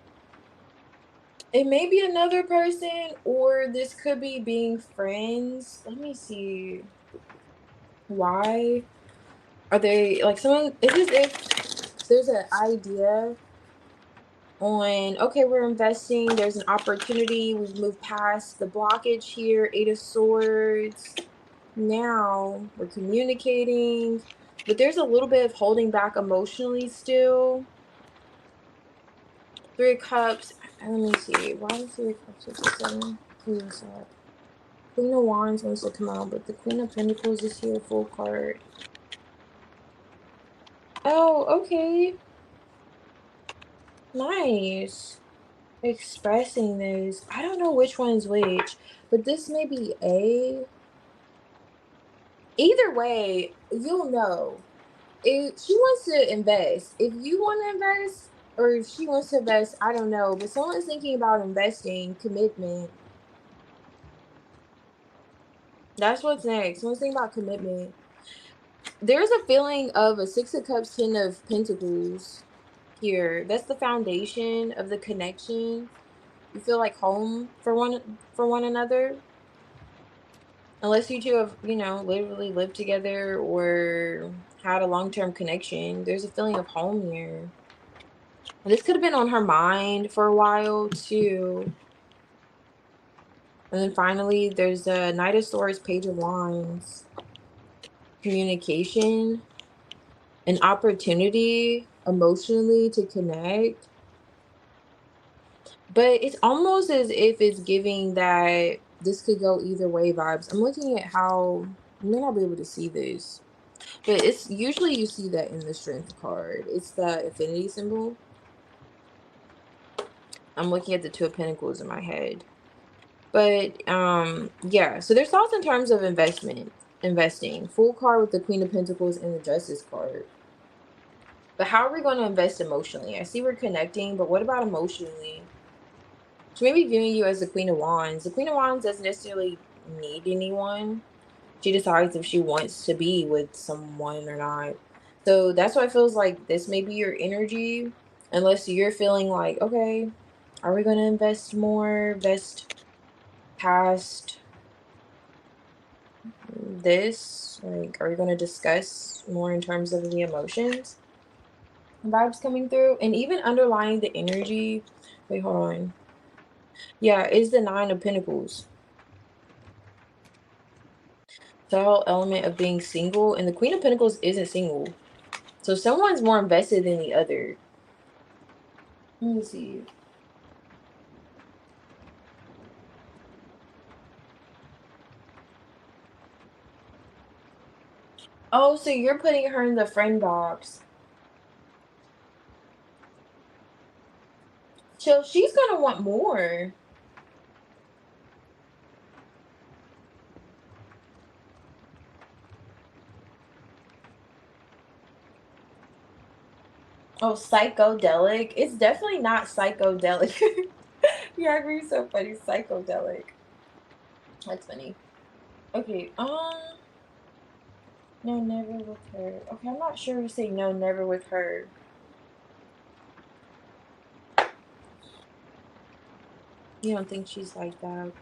It may be another person, or this could be being friends. Let me see. Why are they like someone? It's as if there's an idea on, okay, we're investing, there's an opportunity, we've moved past the blockage here, 8 of Swords. Now we're communicating, but there's a little bit of holding back emotionally still. 3 of Cups. Let me see. Why is 3 of Cups at the 7? Please stop. Queen of Wands wants to come out, but the Queen of Pentacles is here, full card. Oh, okay. Nice. Expressing this. I don't know which one's which, but this may be A. Either way, you'll know. If she wants to invest, if you want to invest, or if she wants to invest, I don't know. But someone's thinking about investing, commitment. That's what's next. Someone's thinking about commitment. There's a feeling of a 6 of Cups, 10 of Pentacles here. That's the foundation of the connection. You feel like home for one another. Unless you two have, literally lived together or had a long-term connection, there's a feeling of home here. This could have been on her mind for a while too. And then finally, there's a Knight of Swords, Page of Wands. Communication, an opportunity emotionally to connect. But it's almost as if it's giving that this could go either way vibes. I'm looking at how, you may not be able to see this, but it's usually you see that in the Strength card. It's the infinity symbol. I'm looking at the 2 of Pentacles in my head. But yeah, so there's thoughts in terms of investing. Full card with the Queen of Pentacles and the Justice card. But how are we going to invest emotionally? I see we're connecting, but what about emotionally? She may be viewing you as the Queen of Wands. The Queen of Wands doesn't necessarily need anyone. She decides if she wants to be with someone or not. So that's why it feels like this may be your energy. Unless you're feeling like, okay, are we going to invest more? Invest past this? Like, are we going to discuss more in terms of the emotions? Vibes coming through. And even underlying the energy. Wait, hold on. Yeah, is the 9 of Pentacles. The whole element of being single, and the Queen of Pentacles isn't single. So someone's more invested than the other. Let me see. Oh, so you're putting her in the friend box. So she's gonna want more. Oh, psychedelic. It's definitely not psychedelic. Yeah, I agree. So funny. Psychedelic. That's funny. Okay. No, never with her. Okay, I'm not sure we say no, never with her. You don't think she's like that?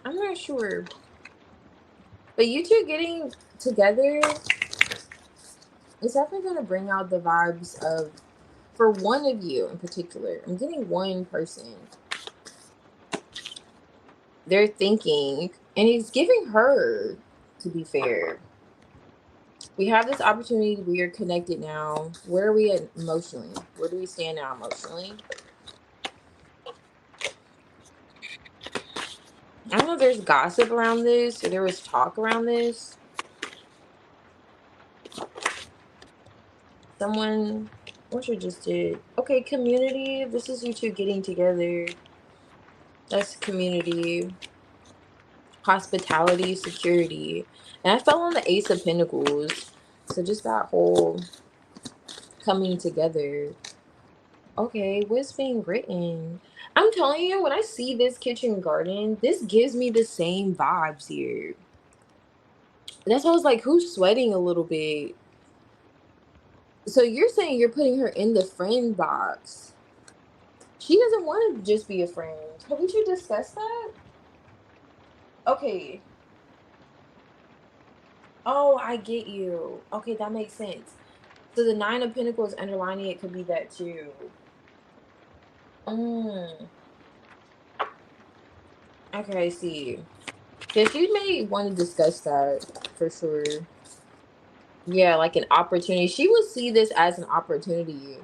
I'm not sure. But you two getting together, it's definitely going to bring out the vibes of, for one of you in particular, I'm getting one person. They're thinking, and he's giving her, to be fair. We have this opportunity. We are connected now. Where are we at emotionally? Where do we stand now emotionally? I don't know if there's gossip around this, or there was talk around this. Someone, what you just did. Okay, community. This is you two getting together. That's community. Hospitality, security. And I fell on the Ace of Pentacles. So just that whole coming together. Okay, what's being written? I'm telling you, when I see this kitchen garden, this gives me the same vibes here. That's why I was like, who's sweating a little bit? So you're saying you're putting her in the friend box. She doesn't want to just be a friend. Haven't you discussed that? Okay. Oh, I get you. Okay, that makes sense. So the Nine of Pentacles underlining it could be that too. Mm. Okay, I see. Yeah, she may want to discuss that for sure. Yeah, like an opportunity. She will see this as an opportunity.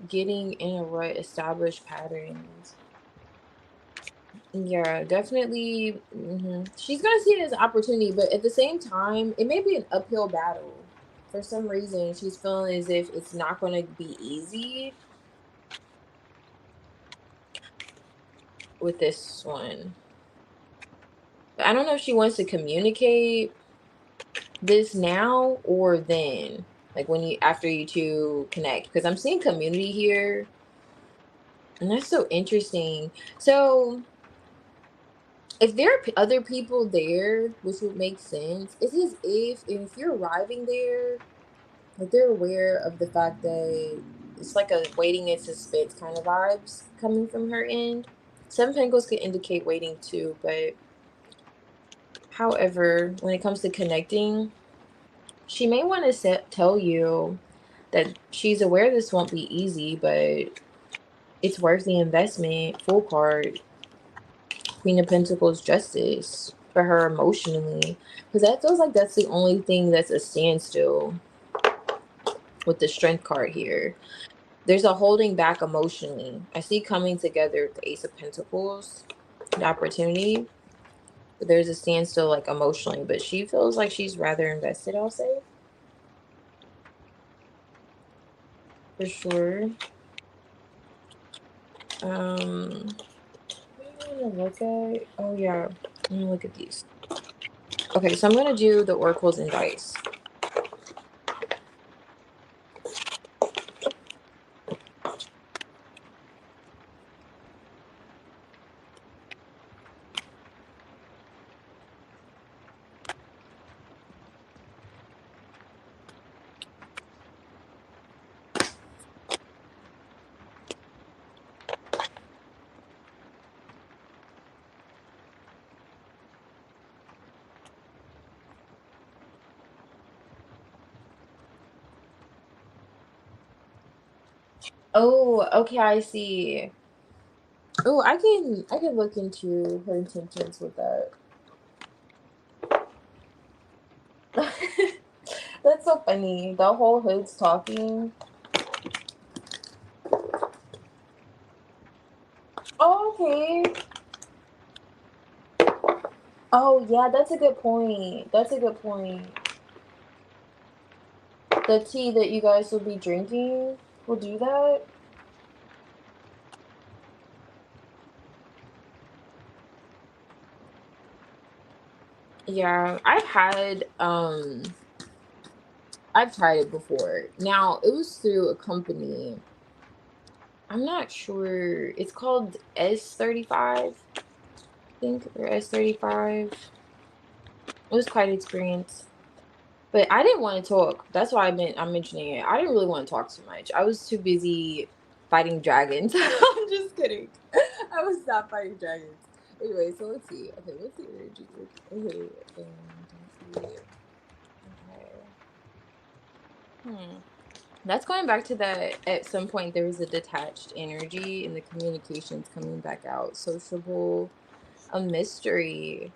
Getting in a rut, established patterns. Yeah, definitely. She's gonna see it as an opportunity, but at the same time, it may be an uphill battle. For some reason, she's feeling as if it's not gonna be easy with this one. But I don't know if she wants to communicate this now or then, like when you after you two connect, because I'm seeing community here, and that's so interesting. So if there are other people there, which would make sense, it's as if you're arriving there, like they're aware of the fact that it's like a waiting in suspense kind of vibes coming from her end. Some Pentacles could indicate waiting too, but however, when it comes to connecting, she may want to tell you that she's aware this won't be easy, but it's worth the investment. Full card. Queen of Pentacles, Justice for her emotionally. Because that feels like that's the only thing that's a standstill with the Strength card here. There's a holding back emotionally. I see coming together with the Ace of Pentacles, the opportunity. But there's a standstill like emotionally, but she feels like she's rather invested, I'll say. For sure. What do I want to look at? Oh yeah, let me look at these. Okay, so I'm gonna do the oracles and dice. Oh, okay, I see. Oh, I can look into her intentions with that. That's so funny. The whole hood's talking. Oh, okay. Oh, yeah, that's a good point. That's a good point. The tea that you guys will be drinking will do that. Yeah, I've tried it before. Now, it was through a company. I'm not sure. It's called S35, I think, or S35. It was quite an experience. But I didn't want to talk. That's why I'm mentioning it. I didn't really want to talk too much. I was too busy fighting dragons. I'm just kidding. I was not fighting dragons. Anyway, so let's see. Okay, what's the energy? Okay, and okay. That's going back to that. At some point, there was a detached energy, and the communications coming back out. Sociable, a mystery.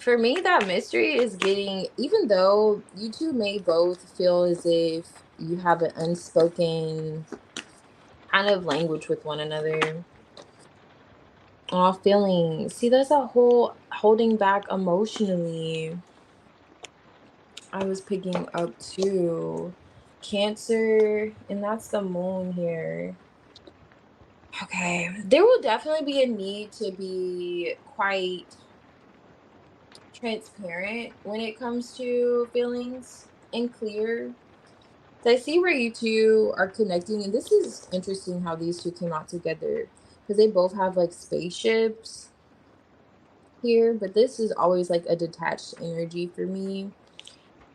For me, that mystery is getting, even though you two may both feel as if you have an unspoken kind of language with one another. Oh, feeling. See, that's that whole holding back emotionally. I was picking up too. Cancer, and that's the moon here. Okay, there will definitely be a need to be quite transparent when it comes to feelings. and clear. So I see where you two are connecting, and this is interesting how these two came out together because they both have like spaceships here, but this is always like a detached energy for me.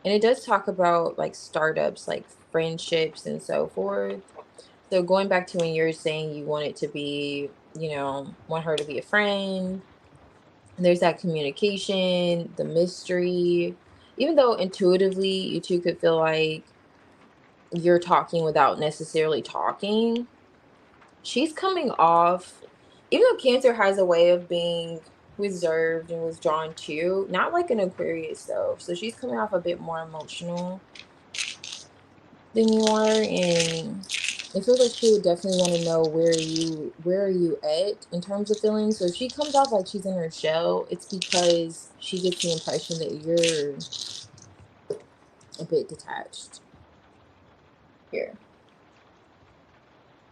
And it does talk about like startups, like friendships and so forth. So going back to when you're saying you want it to be, want her to be a friend, there's that communication, the mystery. Even though intuitively you two could feel like you're talking without necessarily talking, she's coming off, even though Cancer has a way of being reserved and withdrawn too, not like an Aquarius though. So she's coming off a bit more emotional than you are, and it feels like she would definitely want to know where are you at in terms of feelings. So if she comes off like she's in her shell, it's because she gets the impression that you're a bit detached here.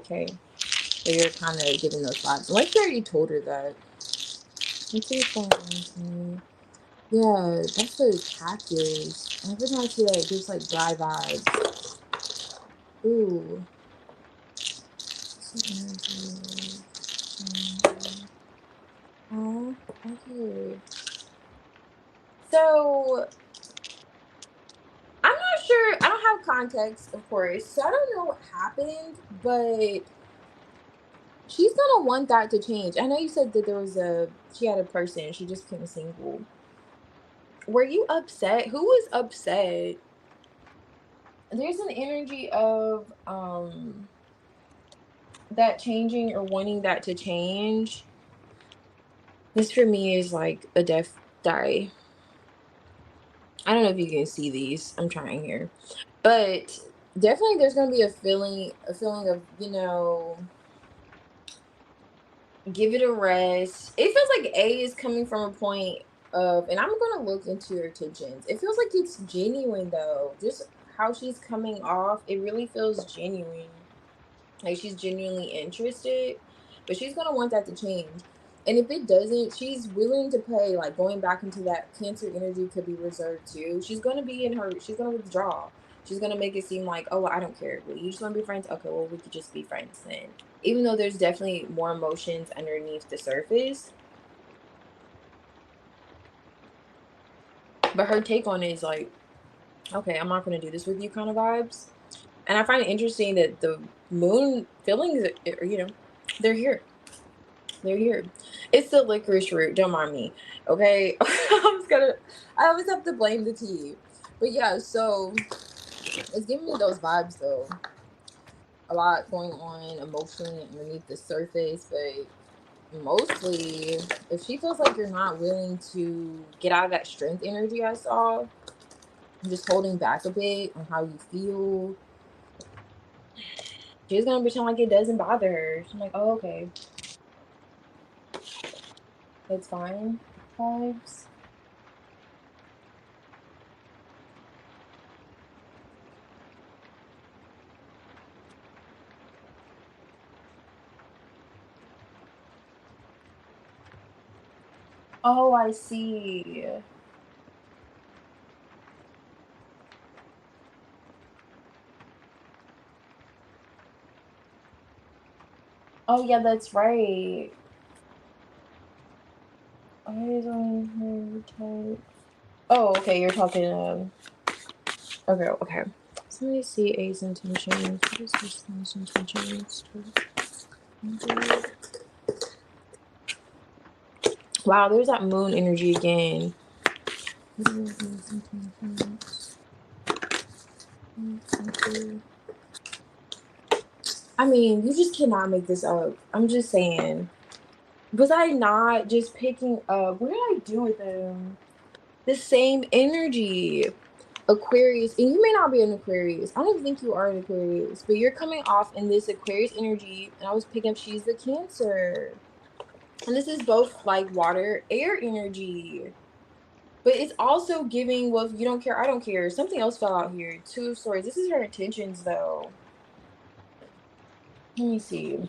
Okay. So you're kind of giving those vibes. Like you already told her that. Let's see what's going on with me. Yeah, that's the cactus. Every time I see that, it gives like dry vibes. Ooh. Oh, okay. So I'm not sure. I don't have context, of course. So I don't know what happened, but she's gonna want that to change. I know you said that she had a person, she just became single. Were you upset? Who was upset? There's an energy of that changing or wanting that to change. This for me is like a death die. I don't know if you can see these. I'm trying here. But definitely there's gonna be a feeling of, give it a rest. It feels like A is coming from a point of, and I'm gonna look into your intentions. It feels like it's genuine though. Just how she's coming off, it really feels genuine. Like she's genuinely interested, but she's gonna want that to change. And if it doesn't, she's willing to pay. Like going back into that Cancer energy could be reserved too. She's gonna withdraw. She's gonna make it seem like, oh, well, I don't care. Well, you just wanna be friends? Okay, well, we could just be friends then. Even though there's definitely more emotions underneath the surface. But her take on it is like, okay, I'm not gonna do this with you kind of vibes. And I find it interesting that the moon feelings, they're here. They're here. It's the licorice root. Don't mind me. Okay. I always have to blame the tea. But yeah, so it's giving me those vibes though. A lot going on emotionally underneath the surface, but mostly if she feels like you're not willing to get out of that strength energy I saw, just holding back a bit on how you feel, she's gonna pretend like it doesn't bother her. She's like, oh, okay. It's fine. Vibes. Oh, I see. Oh, yeah, that's right. Eyes on her type. Oh, okay, you're talking, okay, okay. So let me see A's intentions. What is this one's intentions? Wow, there's that moon energy again. I mean, you just cannot make this up. I'm just saying. Was I not just picking up? What did I do with them? The same energy. Aquarius, and you may not be an Aquarius. I don't even think you are an Aquarius, but you're coming off in this Aquarius energy, and I was picking up she's the Cancer. And this is both like water, air energy. But it's also giving, well, if you don't care, I don't care. Something else fell out here. Two of Swords. This is her intentions, though. Let me see.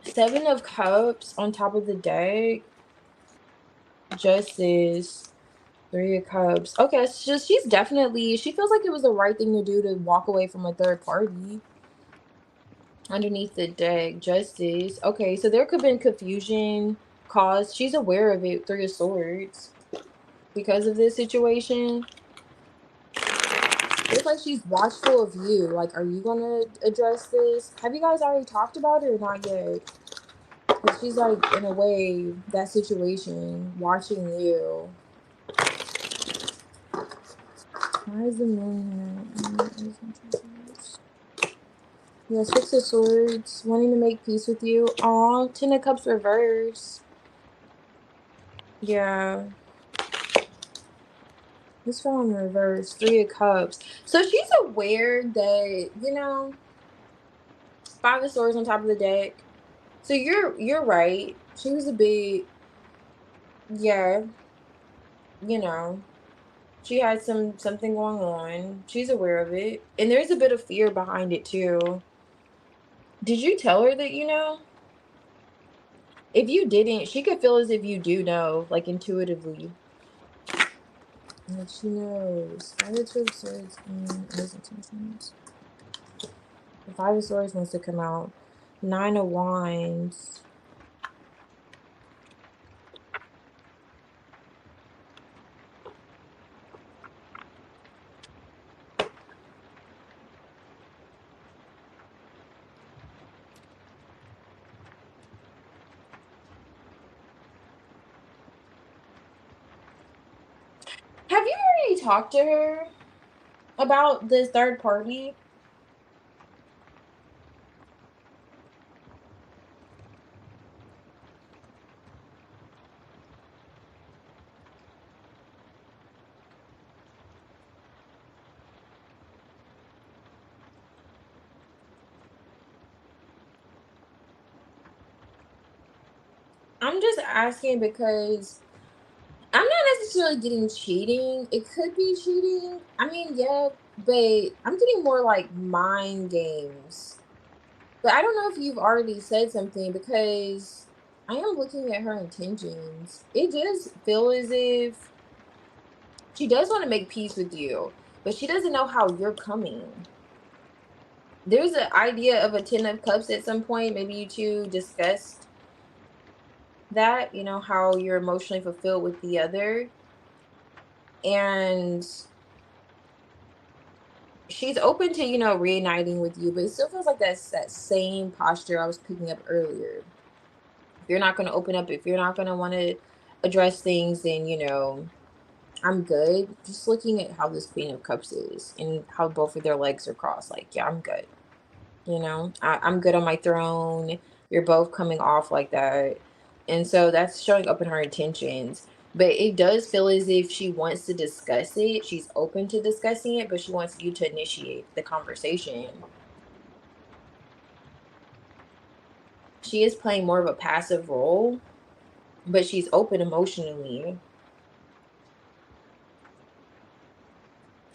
Seven of Cups on top of the deck. Justice. Three of Cups. Okay, so she's definitely, she feels like it was the right thing to do to walk away from a third party. Underneath the deck, Justice. Okay, so there could have been confusion caused. She's aware of it, Three of Swords. Because of this situation. It's like she's watchful of you. Like, are you gonna address this? Have you guys already talked about it or not yet? Because she's like, in a way, that situation, watching you. Why is the moon here? Yeah, Six of Swords, wanting to make peace with you. Aw, Ten of Cups reverse. Yeah. This fell in reverse. Three of Cups. So she's aware that, you know, Five of Swords on top of the deck. So you're right. She was a bit, yeah, you know, she had something going on. She's aware of it. And there's a bit of fear behind it too. Did you tell her that you know? If you didn't, she could feel as if you do know, like intuitively. Like she knows. Five of Swords and Ace of Tensions. The Five of Swords wants to come out. Nine of Wands. Have you already talked to her about this third party? I'm just asking because I'm not necessarily getting cheating. It could be cheating. I mean, yeah, but I'm getting more like mind games. But I don't know if you've already said something because I am looking at her intentions. It does feel as if she does want to make peace with you, but she doesn't know how you're coming. There's an idea of a Ten of Cups at some point. Maybe you two discussed that, you know, how you're emotionally fulfilled with the other. And she's open to, you know, reuniting with you, but it still feels like that's that same posture I was picking up earlier. If you're not going to open up, if you're not going to want to address things, then, you know, I'm good. Just looking at how this Queen of Cups is and how both of their legs are crossed. Like, yeah, I'm good. You know, I'm good on my throne. You're both coming off like that. And so that's showing up in her intentions. But it does feel as if she wants to discuss it. She's open to discussing it, but she wants you to initiate the conversation. She is playing more of a passive role, but she's open emotionally.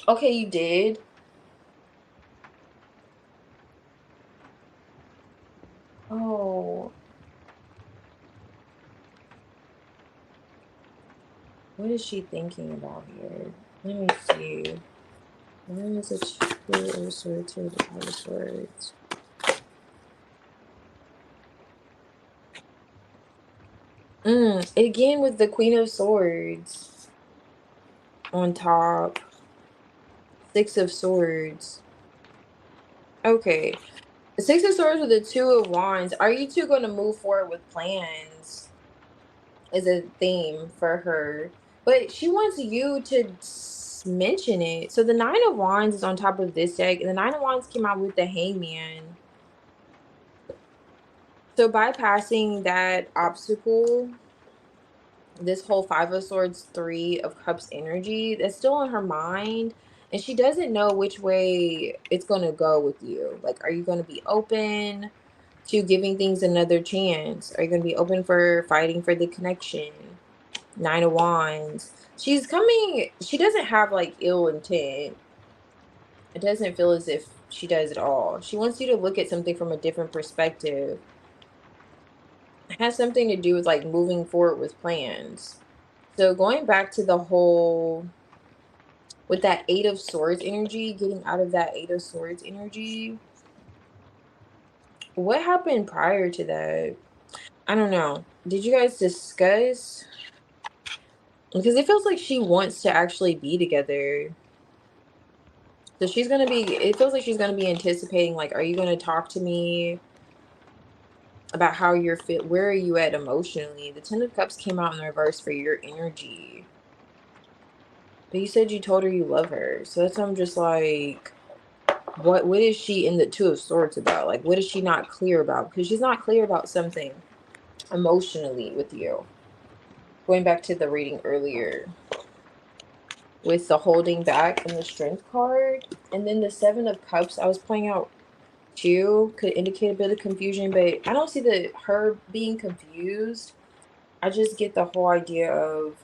Okay, you did. Oh, what is she thinking about here? Let me see. When is it Two of Swords or the Five of Swords? Again with the Queen of Swords on top. Six of Swords. Okay. The Six of Swords with the Two of Wands. Are you two going to move forward with plans? Is a theme for her. But she wants you to mention it. So the Nine of Wands is on top of this deck. And the Nine of Wands came out with the Hangman. So bypassing that obstacle, this whole Five of Swords, Three of Cups energy, that's still in her mind. And she doesn't know which way it's going to go with you. Like, are you going to be open to giving things another chance? Are you going to be open for fighting for the connection? Nine of Wands. She's coming, she doesn't have like ill intent. It doesn't feel as if she does at all. She wants you to look at something from a different perspective. It has something to do with like moving forward with plans. So going back to the whole with that Eight of Swords energy, getting out of that Eight of Swords energy, what happened prior to that? I don't know. Did you guys discuss? Because it feels like she wants to actually be together. So she's gonna be, it feels like she's gonna be anticipating, like, are you gonna talk to me about how you're fit? Where are you at emotionally? The Ten of Cups came out in reverse for your energy. But you said you told her you love her. So that's why I'm just like, what is she in the Two of Swords about? Like, what is she not clear about? Because she's not clear about something emotionally with you. Going back to the reading earlier with the holding back and the Strength card. And then the Seven of Cups I was pointing out too could indicate a bit of confusion, but I don't see her being confused. I just get the whole idea of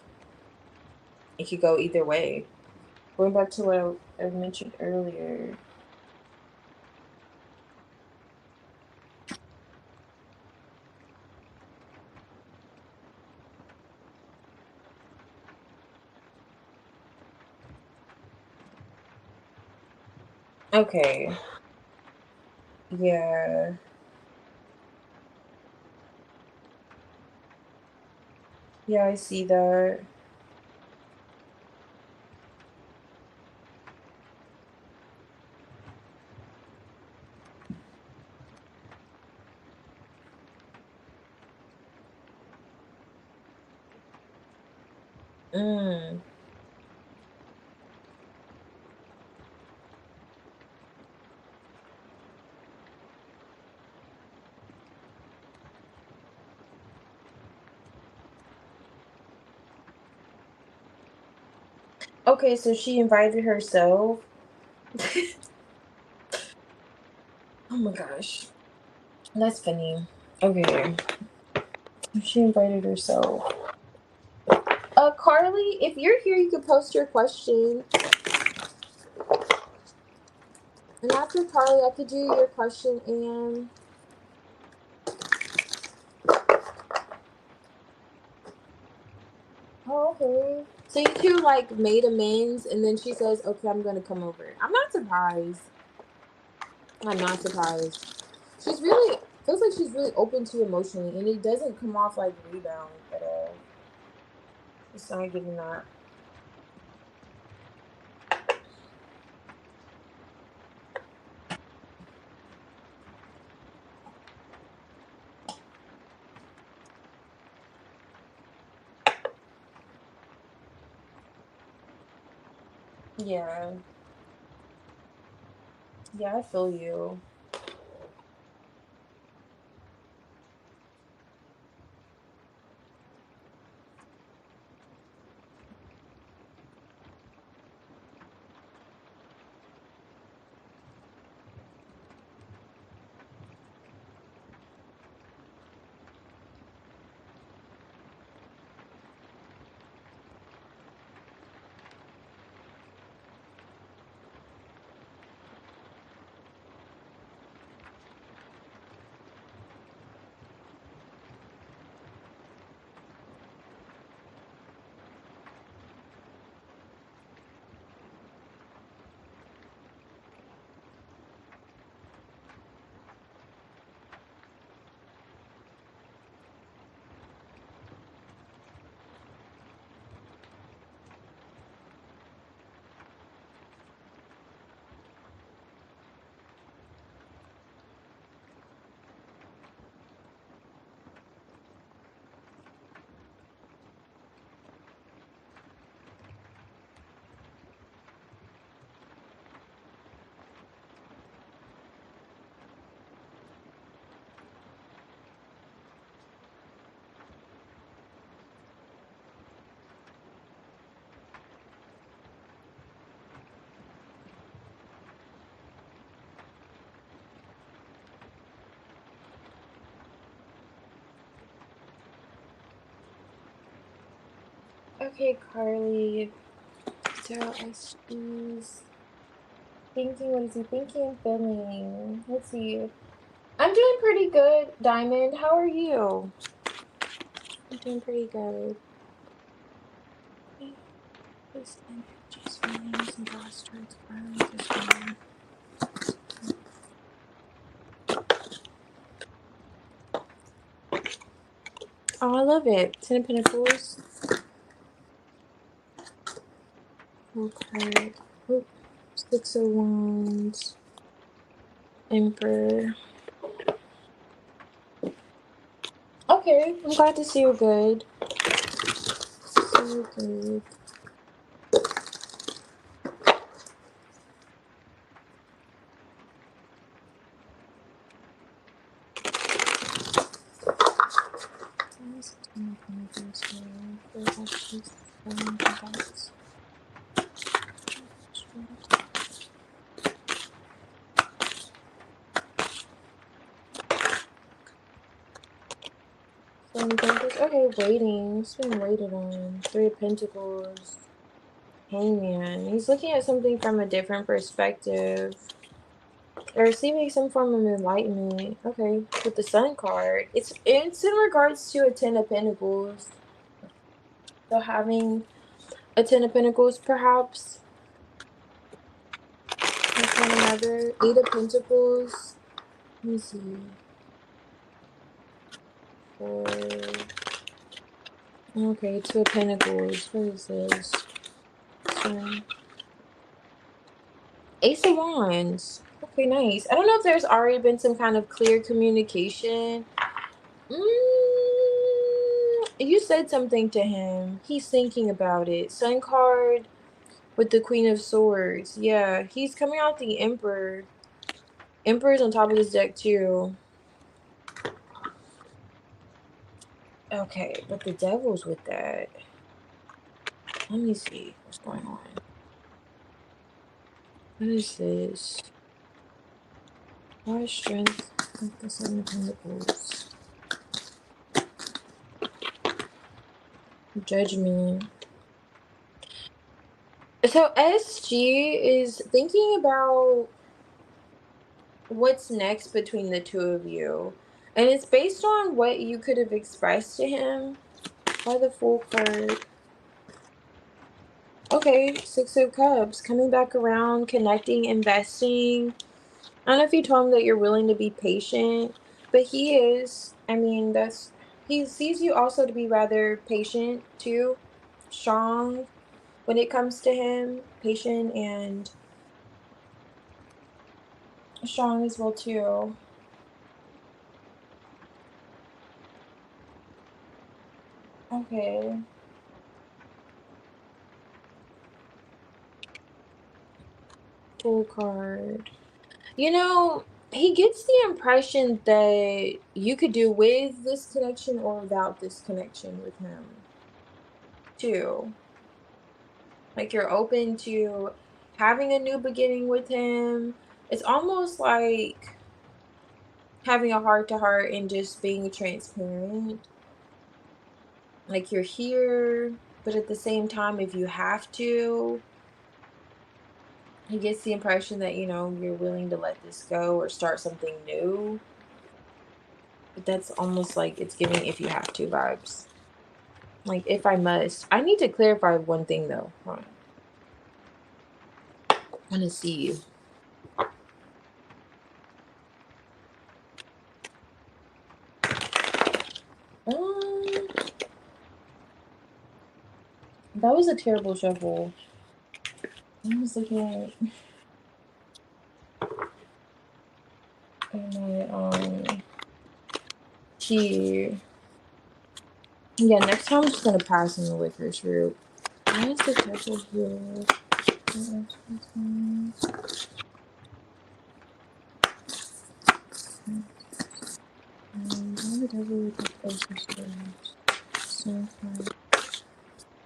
it could go either way. Going back to what I mentioned earlier. Okay. Yeah. Yeah, I see that. Mm. Okay, so she invited herself. Oh my gosh. That's funny. Okay. She invited herself. Carly, if you're here, you can post your question. And after Carly, I could do your question and oh, okay. So you two like made amends and then she says, okay, I'm gonna come over. I'm not surprised. I'm not surprised. She's really feels like she's really open to emotionally and it doesn't come off like rebound at all. It's not giving that. Yeah. Yeah, I feel you. Okay, Carly. So she's thinking, what is he thinking and feeling? Let's see. I'm doing pretty good, Diamond. How are you? I'm doing pretty good. This energy's feelings and bastards violence is wrong. Oh, I love it. Ten of Pentacles. Okay. Oop. Six of Wands. Emperor. Okay, I'm glad to see you're good. So good. Okay, waiting. It's been waited on. Three of Pentacles. Hangman. He's looking at something from a different perspective. They're receiving some form of enlightenment. Okay, with the Sun card. It's in regards to a Ten of Pentacles. So having a Ten of Pentacles, perhaps. With one another. Eight of Pentacles. Let me see. Four. Okay, Two of Pentacles. What is this? Ace of Wands. Okay, nice. I don't know if there's already been some kind of clear communication. You said something to him. He's thinking about it. Sun card with the Queen of Swords. Yeah, he's coming out the Emperor. Emperor's on top of this deck too. Okay, but the Devil's with that. Let me see what's going on. What is this? Why strength with the Seven of Pentacles? Judgment. So SG is thinking about what's next between the two of you. And it's based on what you could have expressed to him by the Fool card. Okay, Six of Cups. Coming back around, connecting, investing. I don't know if you told him that you're willing to be patient, but he is. I mean, he sees you also to be rather patient too. Strong when it comes to him. Patient and strong as well too. Okay. Full card. You know, he gets the impression that you could do with this connection or without this connection with him too. Like you're open to having a new beginning with him. It's almost like having a heart to heart and just being transparent. Like you're here, but at the same time, if you have to, he gets the impression that, you're willing to let this go or start something new. But that's almost like it's giving if you have to vibes. Like if I must. I need to clarify one thing though. Hold on. I want to see you. Um, that was a terrible shuffle. I was looking at my tea. Yeah, next time I'm just gonna pass on the licorice root. Why is the devil here?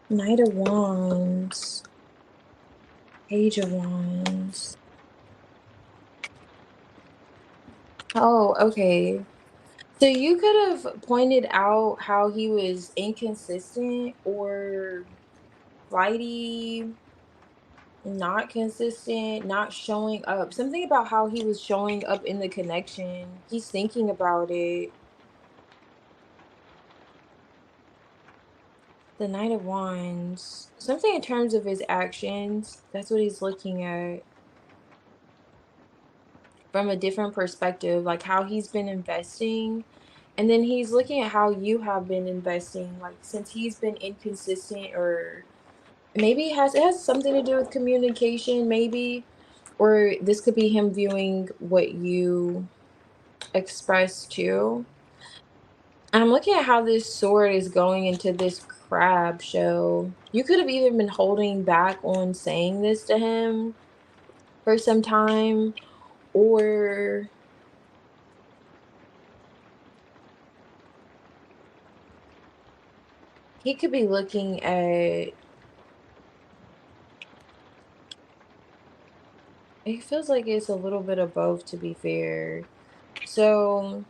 Knight of Wands. Page of Wands. Oh, okay. So you could have pointed out how he was inconsistent or flighty, not consistent, not showing up. Something about how he was showing up in the connection. He's thinking about it. The Knight of Wands. Something in terms of his actions. That's what he's looking at from a different perspective, like how he's been investing. And then he's looking at how you have been investing, like since he's been inconsistent, or maybe it has something to do with communication, maybe. Or this could be him viewing what you express too. And I'm looking at how this sword is going into this crab show. You could have either been holding back on saying this to him for some time, or he could be looking at, it feels like it's a little bit of both, to be fair. So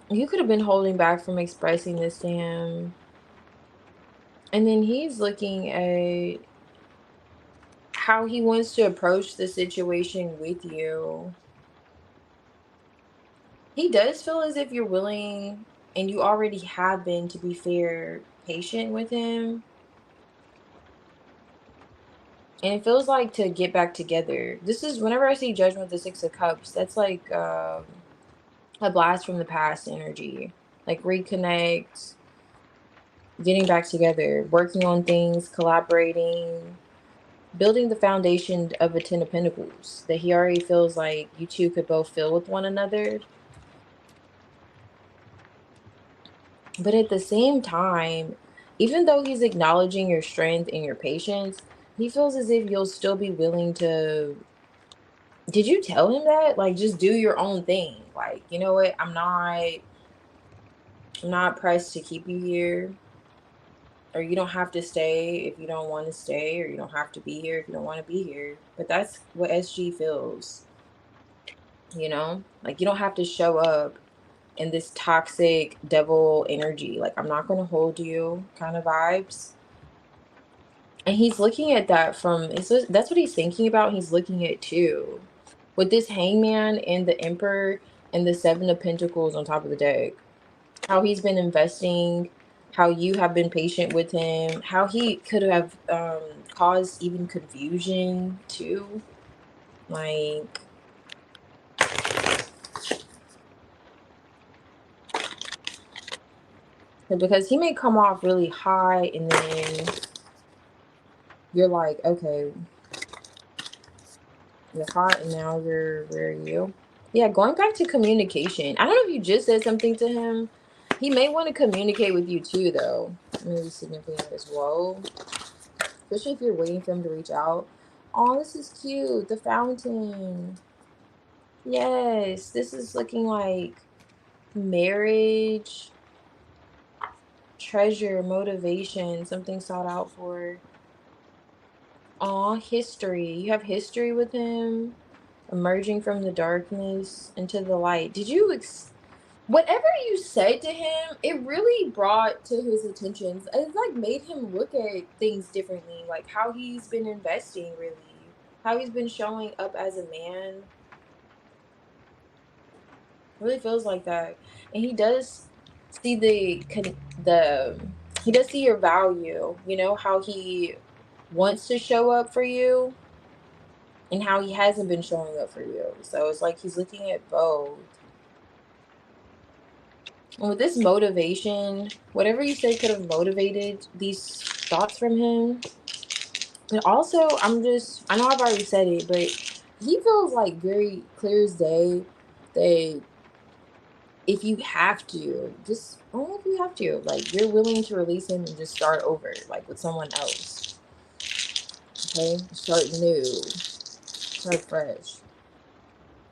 you could have been holding back from expressing this to him. And then he's looking at how he wants to approach the situation with you. He does feel as if you're willing, and you already have been, to be fair, patient with him. And it feels like to get back together. This is, whenever I see Judgment with the Six of Cups, that's like a blast from the past energy. Like reconnect, getting back together, working on things, collaborating, building the foundation of a Ten of Pentacles that he already feels like you two could both fill with one another. But at the same time, even though he's acknowledging your strength and your patience, he feels as if you'll still be willing to. Did you tell him that? Like, just do your own thing. Like, you know what? I'm not pressed to keep you here. Or you don't have to stay if you don't want to stay, or you don't have to be here if you don't want to be here. But that's what SG feels. Like you don't have to show up in this toxic devil energy. Like, I'm not going to hold you kind of vibes. And he's looking at that that's what he's thinking about. He's looking at too. With this Hangman and the Emperor and the Seven of Pentacles on top of the deck. How he's been investing, how you have been patient with him, how he could have caused even confusion too. Like, because he may come off really high and then you're like, okay, you're hot and now where are you? Yeah, going back to communication. I don't know if you just said something to him. He may want to communicate with you too, though. Maybe significant as well. Especially if you're waiting for him to reach out. Oh, this is cute. The fountain. Yes, this is looking like marriage, treasure, motivation, something sought out for. Aw, history. You have history with him, emerging from the darkness into the light. Did you whatever you said to him, it really brought to his attention. It like made him look at things differently, like how he's been investing, really, how he's been showing up as a man. It really feels like that, and he does see the he does see your value. You know how he wants to show up for you, and how he hasn't been showing up for you. So it's like he's looking at both. And with this motivation, whatever you said could have motivated these thoughts from him. And also, I know I've already said it, but he feels like very clear as day that if you have to, just only if you have to, like you're willing to release him and just start over, like with someone else. Okay? Start new. Start fresh.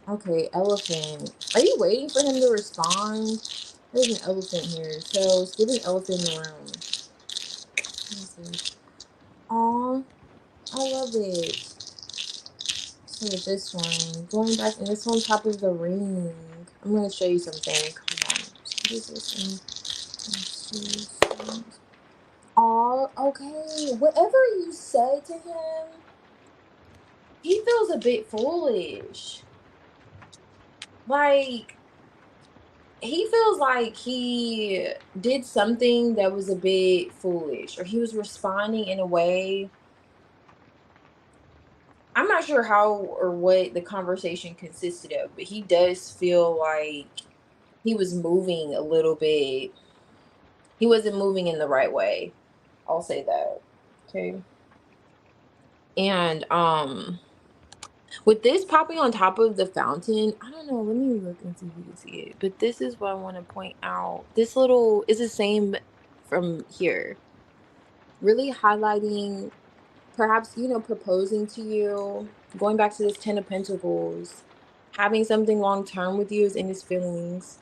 Okay, elephant. Are you waiting for him to respond? There's an elephant here, so let's give an elephant around. Aw, I love it. So with this one, going back, and this on top of the ring. I'm gonna show you something. Come on. What is this one? Aw, okay. Whatever you said to him, he feels a bit foolish. Like, he feels like he did something that was a bit foolish, or he was responding in a way. I'm not sure how or what the conversation consisted of, but he does feel like he was moving a little bit. He wasn't moving in the right way. I'll say that. Okay. And with this popping on top of the fountain, I don't know. Let me look and see if you can see it. But this is what I want to point out. This little is the same from here. Really highlighting, perhaps, proposing to you, going back to this Ten of Pentacles, having something long term with you is in his feelings,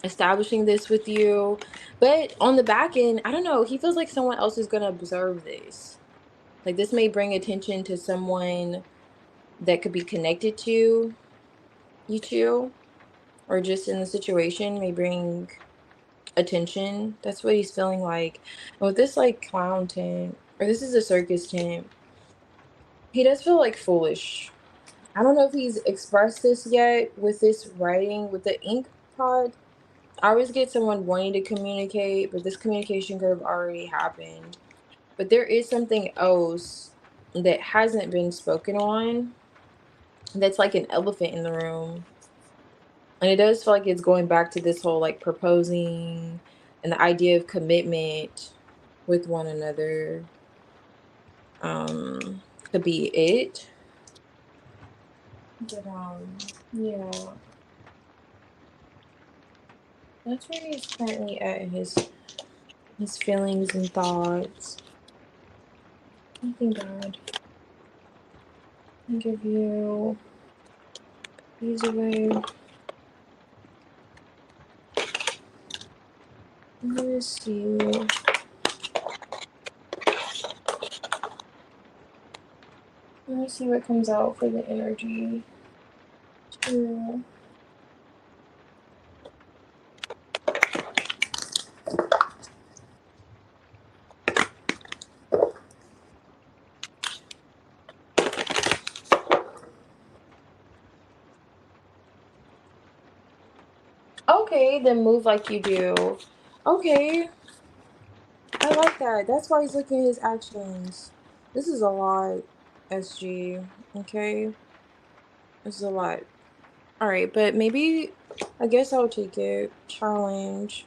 establishing this with you. But on the back end, I don't know. He feels like someone else is going to observe this. Like this may bring attention to someone that could be connected to you two, or just in the situation may bring attention. That's what he's feeling like. And with this like clown tent, or this is a circus tent, he does feel like foolish. I don't know if he's expressed this yet with this writing, with the ink pod. I always get someone wanting to communicate, but this communication could have already happened. But there is something else that hasn't been spoken on, that's like an elephant in the room. And it does feel like it's going back to this whole like proposing and the idea of commitment with one another. Could be it. But yeah. That's where he's currently at in his feelings and thoughts. Nothing bad. I'll give you these away. Let's see. Let's see what comes out for the energy. Two. Okay, then move like you do. Okay, I like that. That's why he's looking at his actions. This is a lot, SG. Okay, this is a lot. All right, but maybe I guess I'll take it. Challenge.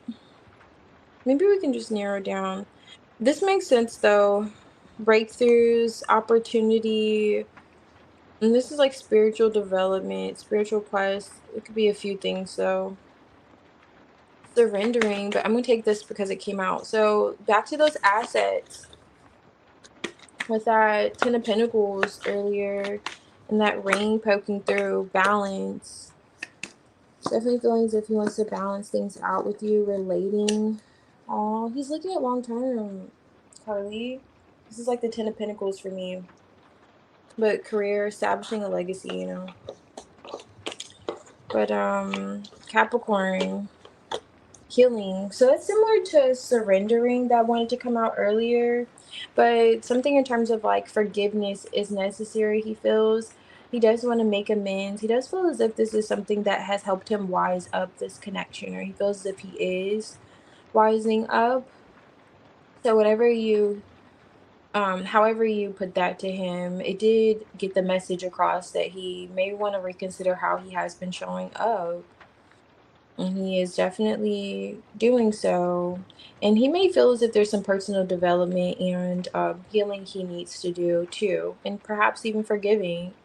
Maybe we can just narrow down. This makes sense though. Breakthroughs, opportunity, and this is like spiritual development, spiritual quest. It could be a few things though. Surrendering, but I'm gonna take this because it came out. So back to those assets with that Ten of Pentacles earlier and that ring poking through, balance. Definitely feeling as if he wants to balance things out with you, relating. Oh, he's looking at long term, Carly. This is like the Ten of Pentacles for me. But career, establishing a legacy. But Capricorn, healing. So it's similar to surrendering that wanted to come out earlier, but something in terms of like forgiveness is necessary. He feels he does want to make amends. He does feel as if this is something that has helped him wise up this connection, or he feels as if he is wising up. So whatever you however you put that to him, it did get the message across that he may want to reconsider how he has been showing up. And he is definitely doing so. And he may feel as if there's some personal development and healing he needs to do too. And perhaps even forgiving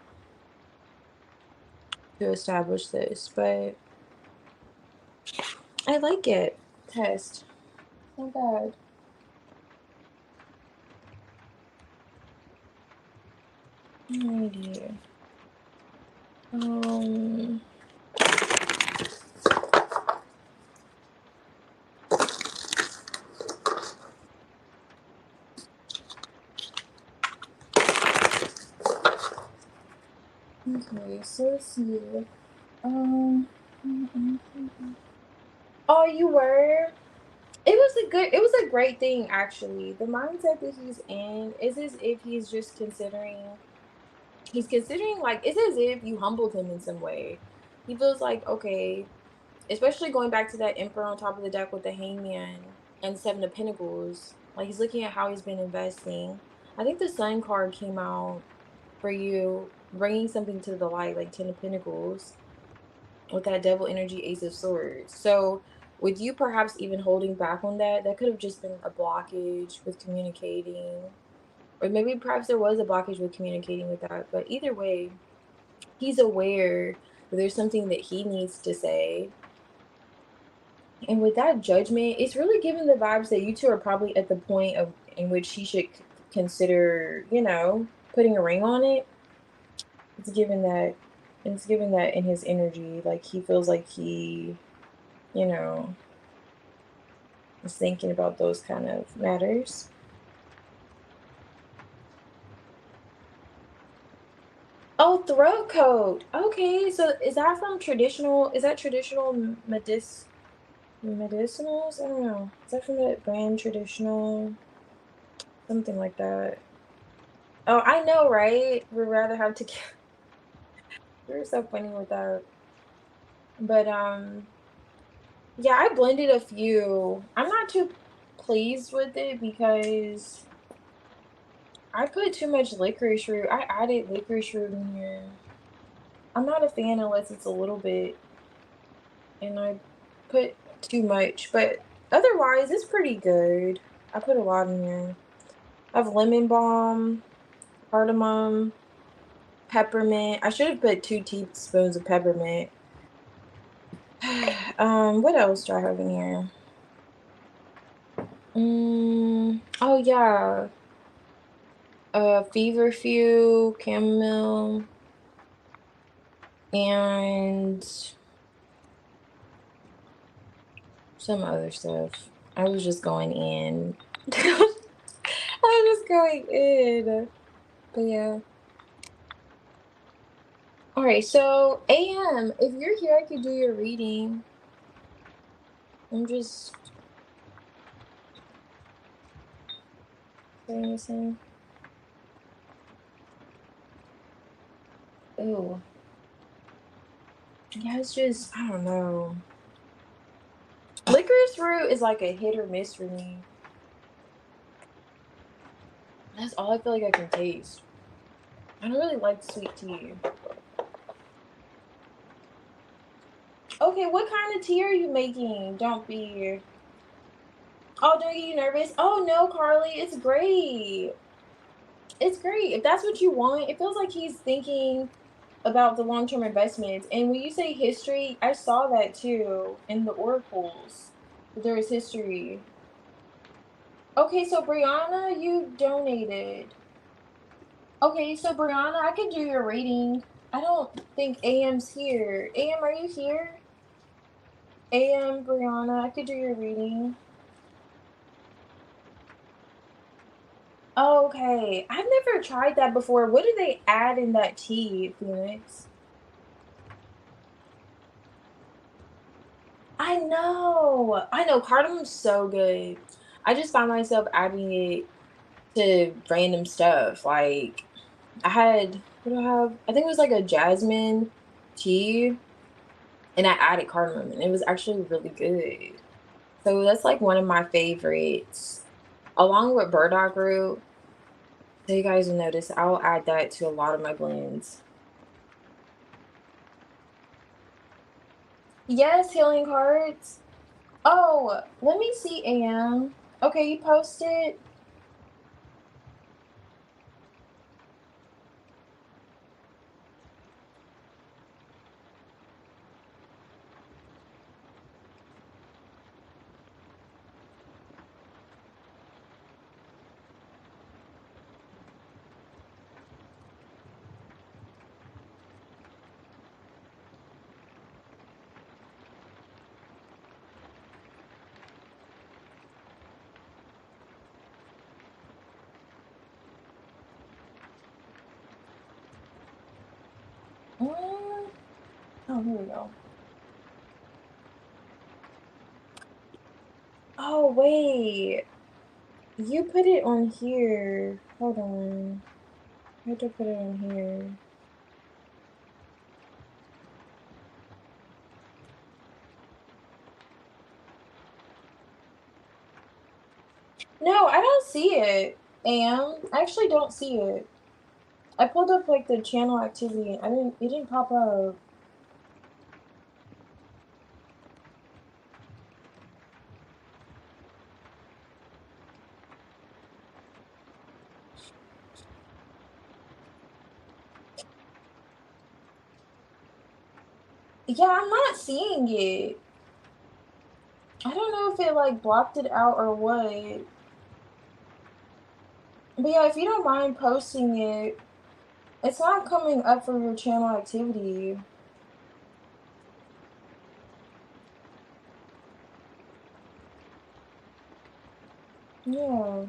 to establish this. But I like it. Test. Not bad. Alrighty. Okay, so let's see. Oh, you were? It was a great thing actually. The mindset that he's in is as if he's considering like, it's as if you humbled him in some way. He feels like, okay, especially going back to that Emperor on top of the deck with the Hangman and Seven of Pentacles. Like he's looking at how he's been investing. I think the Sun card came out for you, bringing something to the light, like Ten of Pentacles with that Devil energy, Ace of Swords. So with you perhaps even holding back on that, that could have just been a blockage with communicating. Or maybe perhaps there was a blockage with communicating with that. But either way, he's aware that there's something that he needs to say. And with that Judgment, it's really giving the vibes that you two are probably at the point of in which he should consider, you know, putting a ring on it. It's given that, it's given that in his energy, like he feels like he, you know, is thinking about those kind of matters. Oh, throat coat. Okay, so is that from traditional? Is that traditional medicinals? I don't know. Is that from the brand traditional? Something like that. Oh, I know, right? We'd rather have to. You're so funny with that. But yeah, I blended a few. I'm not too pleased with it because I put too much licorice root. I added licorice root in here. I'm not a fan unless it's a little bit, and I put too much, but otherwise it's pretty good. I put a lot in here. I have lemon balm, cardamom, peppermint. I should have put 2 teaspoons of peppermint. What else do I have in here? Oh yeah. Feverfew, chamomile, and some other stuff. I was just going in. I was just going in. But yeah. All right, so AM, if you're here, I could do your reading. I'm just saying the same. Ew. Yeah, it's just, I don't know. Licorice root is like a hit or miss for me. That's all I feel like I can taste. I don't really like sweet tea. Okay, what kind of tea are you making? Don't be. Oh, do I get you nervous? Oh no, Carly, it's great. It's great. If that's what you want, it feels like he's thinking about the long-term investments. And when you say history, I saw that too in the oracles. There is history. Okay, so Brianna, you donated. Okay, so Brianna, I could do your reading. I don't think AM's here. AM, are you here? AM, Brianna, I could do your reading. Okay, I've never tried that before. What do they add in that tea, Phoenix? I know, cardamon's so good. I just found myself adding it to random stuff. Like, I had, what do I have? I think it was like a jasmine tea, and I added cardamom, and it was actually really good. So that's like one of my favorites, along with burdock root. So you guys will notice, I'll add that to a lot of my blends. Yes, healing cards. Oh, let me see, AM. Okay, you posted. Mm, oh, here we go. Oh, wait. You put it on here. Hold on. I have to put it on here. No, I don't see it. I actually don't see it. I pulled up like the channel activity. It didn't pop up. Yeah, I'm not seeing it. I don't know if it like blocked it out or what. But yeah, if you don't mind posting it, it's not coming up for your channel activity. Yeah.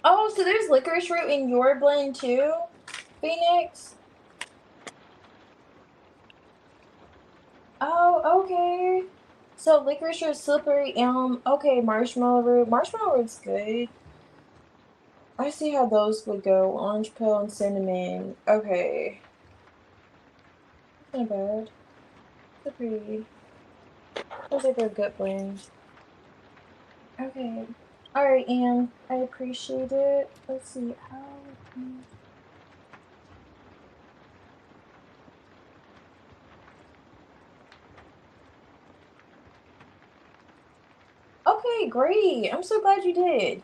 Oh, so there's licorice root in your blend too, Phoenix? Oh, okay. So licorice root, slippery elm. Okay, marshmallow root. Marshmallow root's good. I see how those would go. Orange peel and cinnamon. Okay. Not bad. They're pretty. Those are good blends. Okay. Alright, Anne. I appreciate it. Let's see. How. Okay, great. I'm so glad you did.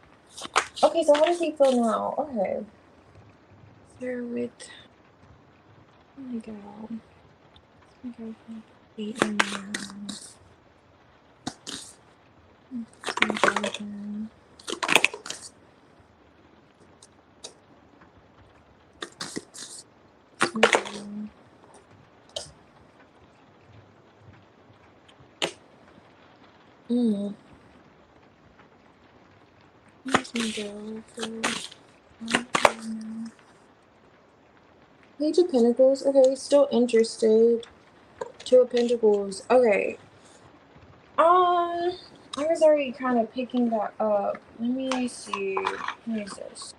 Okay, so how does he feel now? Okay. Start with. Oh my god. Okay. 8 and 9. Mm. Page of Pentacles. Okay, still interested. Two of Pentacles. Okay. I was already kind of picking that up. Let me see. What is this?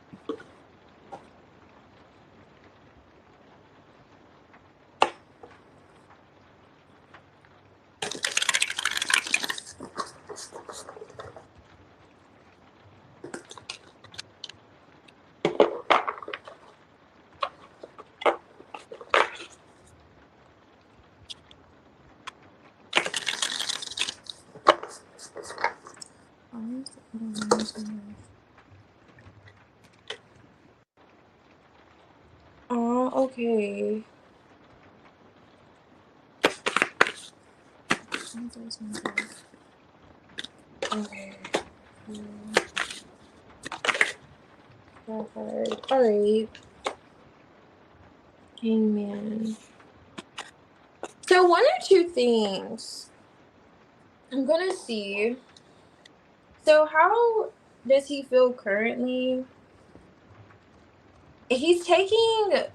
Okay. Okay. Alright. Hangman. So one or two things. I'm gonna see. So how does he feel currently? He's taking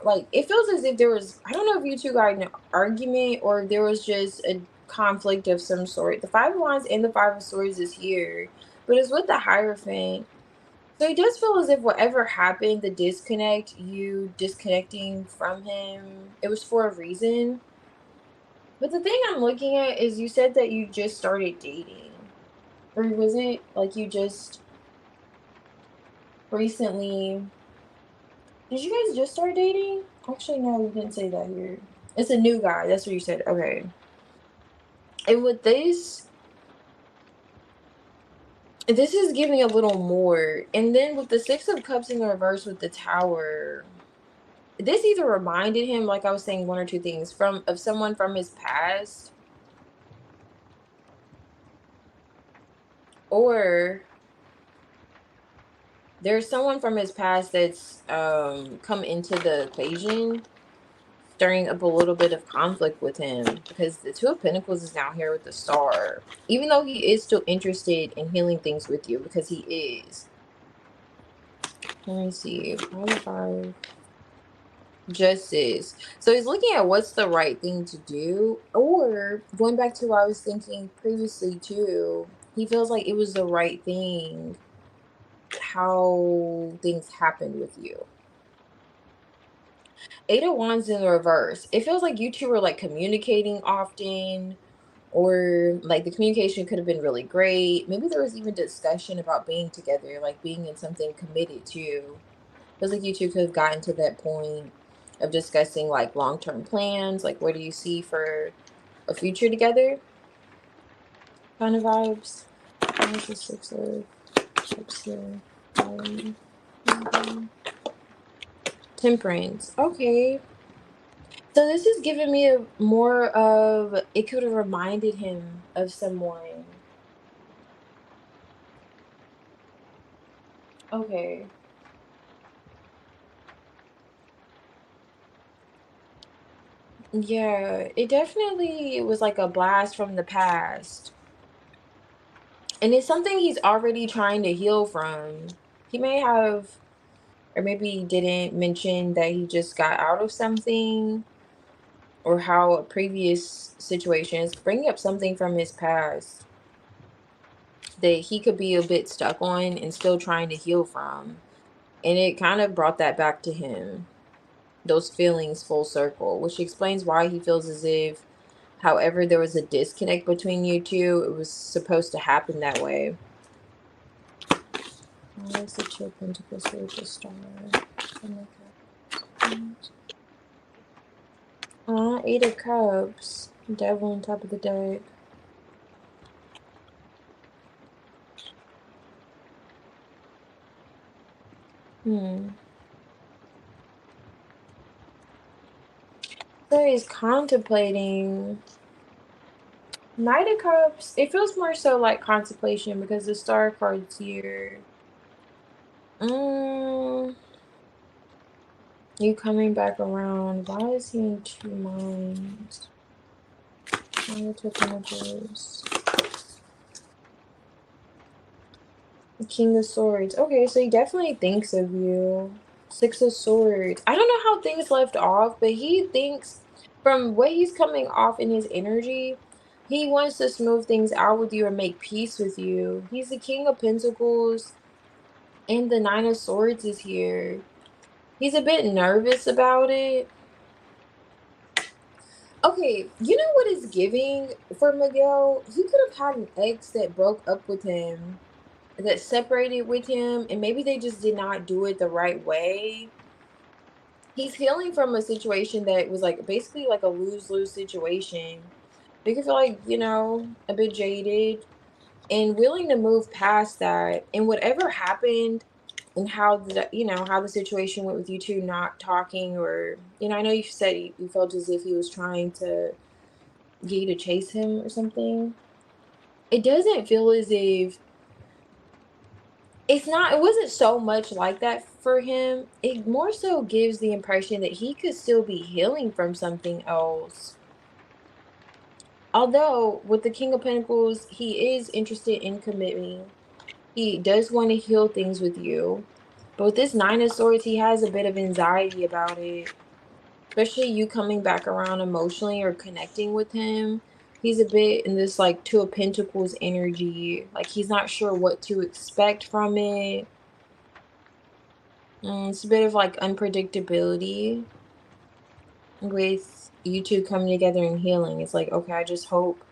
like it feels as if there was, I don't know if you two got in an argument or if there was just a conflict of some sort. The Five of Wands and the Five of Swords is here, but it's with the Hierophant. So he does feel as if whatever happened, the disconnect, you disconnecting from him, it was for a reason. But the thing I'm looking at is you said that you just started dating. Or was it like you just recently, did you guys just start dating? Actually, no, you didn't say that here. It's a new guy. That's what you said. Okay. And with this is giving a little more. And then with the Six of Cups in reverse with the Tower, this either reminded him, like I was saying, one or two things of someone from his past, or there's someone from his past that's come into the equation, stirring up a little bit of conflict with him, because the Two of Pentacles is now here with the Star. Even though he is still interested in healing things with you, because he is. Let me see. 5. justice. So he's looking at what's the right thing to do, or going back to what I was thinking previously too, he feels like it was the right thing how things happened with you. 8 of Wands in the reverse. It feels like you two were like communicating often, or like the communication could have been really great. Maybe there was even discussion about being together, like being in something committed to. Feels like you two could have gotten to that point of discussing like long-term plans, like what do you see for a future together kind of vibes. Where's the 6 of Cups here? Temperance. Okay. So this is giving me a more of, it could have reminded him of someone. Okay. Yeah, it definitely was like a blast from the past. And it's something he's already trying to heal from. He may have, or maybe he didn't mention that he just got out of something, or how a previous situation is bringing up something from his past that he could be a bit stuck on and still trying to heal from. And it kind of brought that back to him, those feelings full circle, which explains why he feels as if, however, there was a disconnect between you two, it was supposed to happen that way. Why is the Two of Pentacles here with the Star? Aw, 8 of Cups. Devil on top of the deck. So he's contemplating. Knight of Cups, it feels more so like contemplation because the Star card's here. You coming back around. Why is he in 2 minds? Knight of Pentacles. The King of Swords. Okay, so he definitely thinks of you. 6 of Swords. I don't know how things left off, but he thinks, from what he's coming off in his energy, he wants to smooth things out with you or make peace with you. He's the King of Pentacles, and the 9 of Swords is here. He's a bit nervous about it. Okay, you know what is giving for Miguel? He could have had an ex that broke up with him, that separated with him, and maybe they just did not do it the right way. He's healing from a situation that was like basically like a lose-lose situation. They could feel like, you know, a bit jaded and willing to move past that. And whatever happened and how the, you know, how the situation went with you two not talking, or, you know, I know you said you felt as if he was trying to get you to chase him or something. It doesn't feel as if, it wasn't so much like that for him. It more so gives the impression that he could still be healing from something else. Although with the King of Pentacles, he is interested in committing. He does want to heal things with you. But with this 9 of Swords, he has a bit of anxiety about it. Especially you coming back around emotionally or connecting with him. He's a bit in this like 2 of Pentacles energy. Like he's not sure what to expect from it. It's a bit of like unpredictability with you two coming together and healing. It's like, okay, I just hope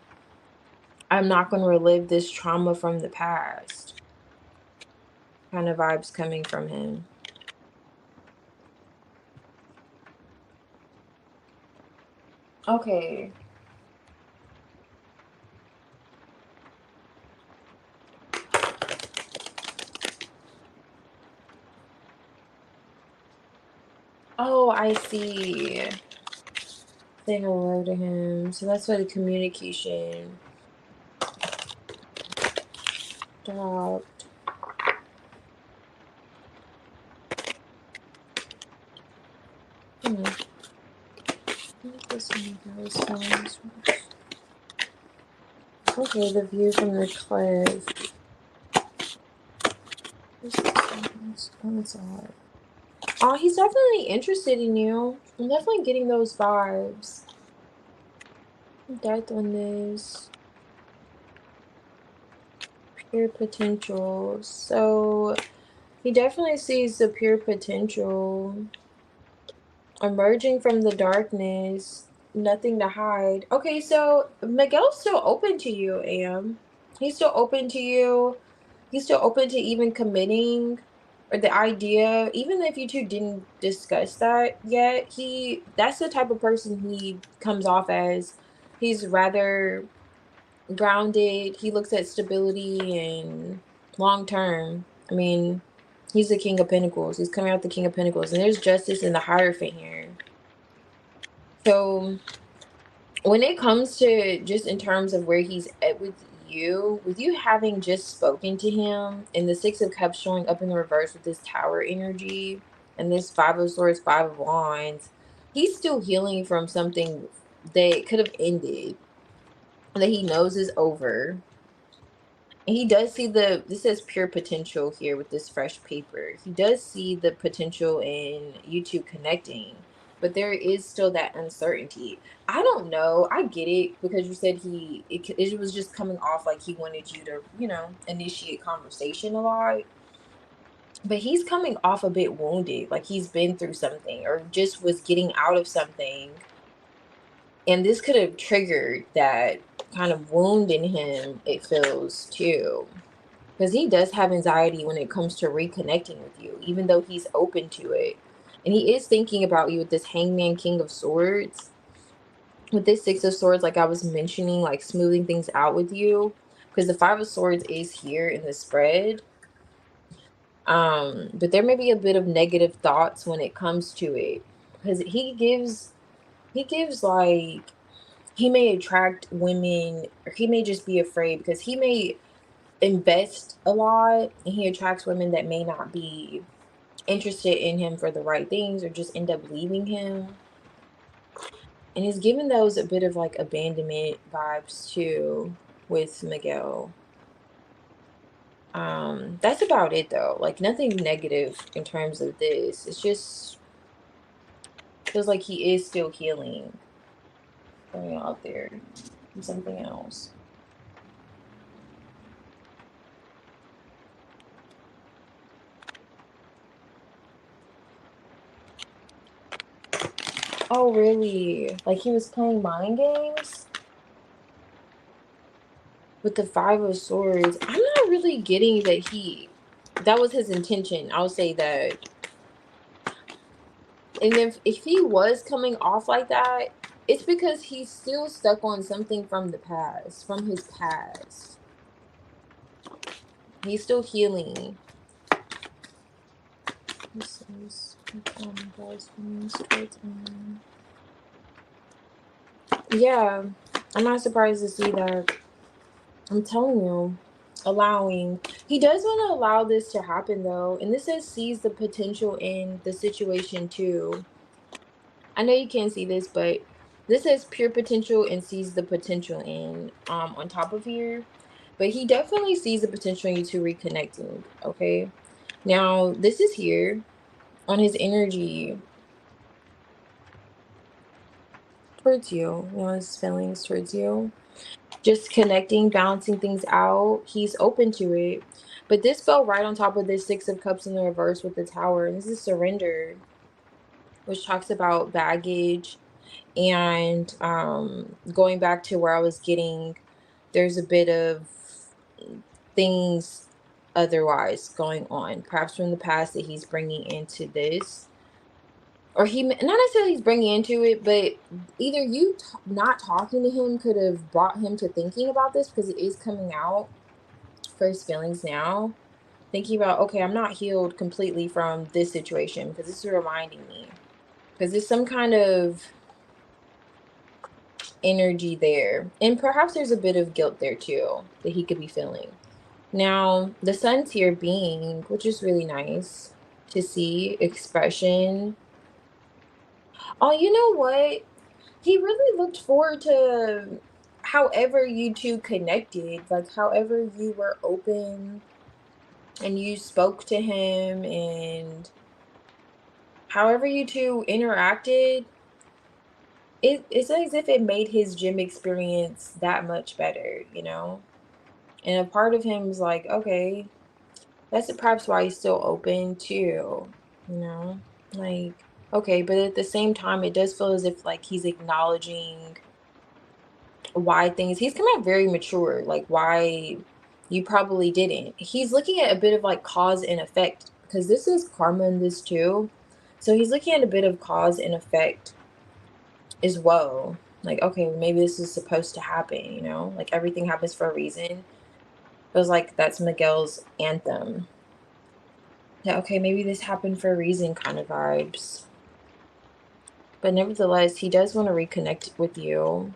I'm not going to relive this trauma from the past. Kind of vibes coming from him. Okay. Oh, I see. Say hello to him. So that's why the communication stopped. Okay, the view from the cliff. Oh, that's odd. Oh, he's definitely interested in you. I'm definitely getting those vibes. Death on this. Pure potential. So he definitely sees the pure potential. Emerging from the darkness. Nothing to hide. Okay, so Miguel's still open to you, Am. He's still open to you. He's still open to even committing, or the idea, even if you two didn't discuss that yet, that's the type of person he comes off as. He's rather grounded. He looks at stability and long term. I mean, he's the King of Pentacles. He's coming out the King of Pentacles, and there's justice in the Hierophant here. So when it comes to just in terms of where he's at with you having just spoken to him, and the Six of Cups showing up in the reverse with this Tower energy, and this Five of Swords, Five of Wands, he's still healing from something that could have ended, that he knows is over. And he does see this says pure potential here with this fresh paper. He does see the potential in you two connecting, but there is still that uncertainty. I don't know. I get it, because you said it was just coming off like he wanted you to, initiate conversation a lot. But he's coming off a bit wounded, like he's been through something or just was getting out of something. And this could have triggered that kind of wound in him, it feels too. Because he does have anxiety when it comes to reconnecting with you, even though he's open to it. And he is thinking about you with this Hangman, King of Swords. With this Six of Swords, like I was mentioning, like smoothing things out with you. Because the Five of Swords is here in the spread. But there may be a bit of negative thoughts when it comes to it. Because he gives like, he may attract women, or he may just be afraid, because he may invest a lot and he attracts women that may not be interested in him for the right things, or just end up leaving him. And he's given those a bit of like abandonment vibes too with Miguel. That's about it though. Like nothing negative in terms of this. It's just feels like he is still healing, going out there from something else. Oh really? Like he was playing mind games? With the Five of Swords, I'm not really getting that was his intention. I'll say that. And if he was coming off like that, it's because he's still stuck on something from the past, from his past. He's still healing. This is yeah, I'm not surprised to see that. I'm telling you, allowing. He does want to allow this to happen though. And this says sees the potential in the situation too. I know you can't see this, but this says pure potential and sees the potential in on top of here. But he definitely sees the potential in you two reconnecting. Okay. Now this is here on his energy towards you, his feelings towards you. Just connecting, balancing things out. He's open to it. But this fell right on top of this Six of Cups in the reverse with the Tower. And this is surrender, which talks about baggage. And going back to where I was getting, there's a bit of things otherwise going on, perhaps from the past, that he's bringing into this. Or he, not necessarily he's bringing into it, but either you not talking to him could have brought him to thinking about this, because it is coming out for his feelings now. Thinking about, okay, I'm not healed completely from this situation, because this is reminding me. Because there's some kind of energy there. And perhaps there's a bit of guilt there too that he could be feeling. Now, the sun's here being, which is really nice to see expression. Oh, you know what? He really looked forward to however you two connected, like however you were open and you spoke to him, and however you two interacted, it's as if it made his gym experience that much better, you know? And a part of him is like, okay, that's perhaps why he's still open too, you know? Like, okay, but at the same time, it does feel as if like he's acknowledging why things he's come out very mature, like why you probably didn't. He's looking at a bit of like cause and effect because this is karma in this too. So he's looking at a bit of cause and effect as well. Like, okay, maybe this is supposed to happen, you know? Like everything happens for a reason. Feels like that's Miguel's anthem. Yeah, okay, maybe this happened for a reason kind of vibes. But nevertheless, he does want to reconnect with you.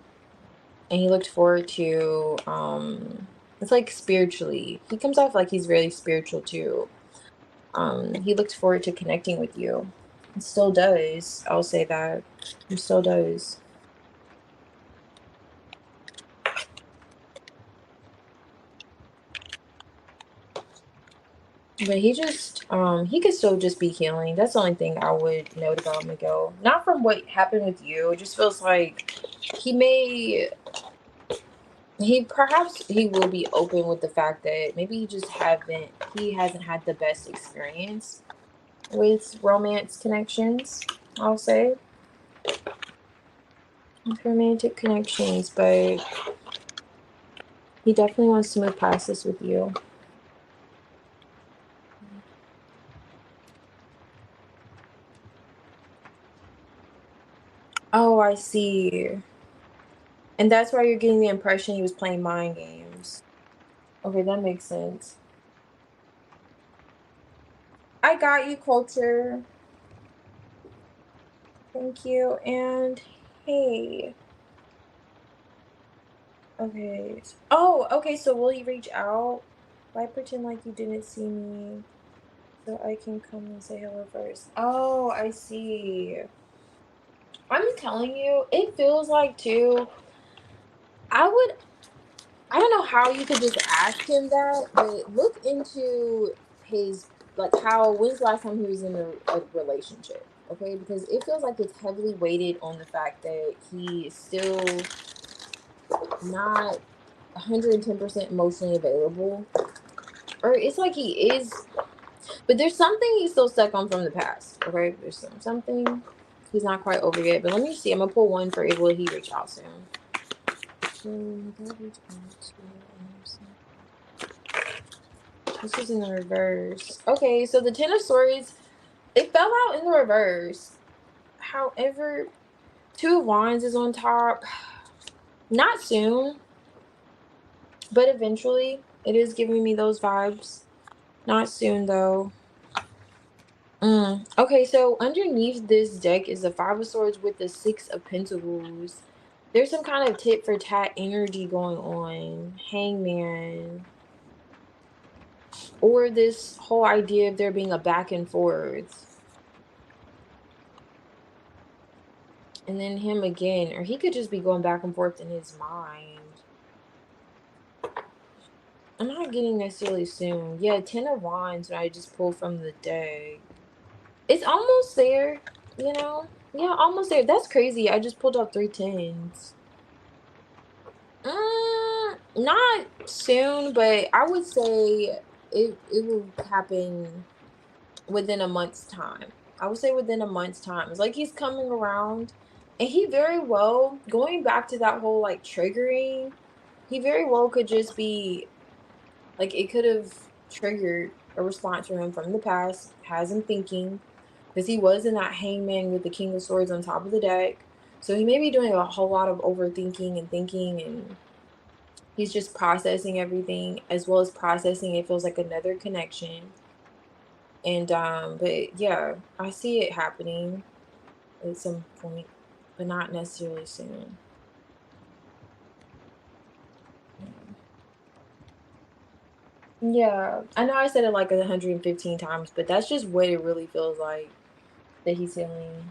And he looked forward to it's like spiritually. He comes off like he's really spiritual too. He looked forward to connecting with you. He still does. I'll say that. He still does. But he just he could still just be healing. That's the only thing I would note about Miguel. Not from what happened with you. It just feels like he may he perhaps he will be open with the fact that maybe he hasn't had the best experience with romance connections, I'll say. With romantic connections, but he definitely wants to move past this with you. Oh, I see. And that's why you're getting the impression he was playing mind games. Okay, that makes sense. I got you, culture. Thank you. And hey. Okay. Oh, okay, so will he reach out? Why pretend like you didn't see me so I can come and say hello first? Oh, I see. I'm telling you, it feels like too. I would, I don't know how you could just ask him that, but look into his, like, when's the last time he was in a relationship? Okay, because it feels like it's heavily weighted on the fact that he is still not 110% emotionally available. Or it's like he is, but there's something he's still stuck on from the past. Okay, there's something he's not quite over yet. But let me see. I'm gonna pull one for will he reach out soon. This is in the reverse. Okay, so the Ten of Swords, it fell out in the reverse. However, Two of Wands is on top. Not soon, but eventually. It is giving me those vibes. Not soon though. Okay, so underneath this deck is the Five of Swords with the Six of Pentacles. There's some kind of tit for tat energy going on. Hangman. Or this whole idea of there being a back and forth. And then him again. Or he could just be going back and forth in his mind. I'm not getting necessarily soon. Yeah, Ten of Wands when I just pulled from the deck. It's almost there, you know? Yeah, almost there. That's crazy. I just pulled up three tens. Not soon, but I would say it will happen within a month's time. I would say within a month's time. It's like he's coming around, and he very well going back to that whole like triggering. He very well could just be like it could have triggered a response from him from the past, has him thinking, because he was in that hangman with the King of Swords on top of the deck. So he may be doing a whole lot of overthinking and thinking, and he's just processing everything as well as processing it feels like another connection. And but yeah, I see it happening at some point, but not necessarily soon. Yeah, I know I said it like 115 times, but that's just what it really feels like that he's healing.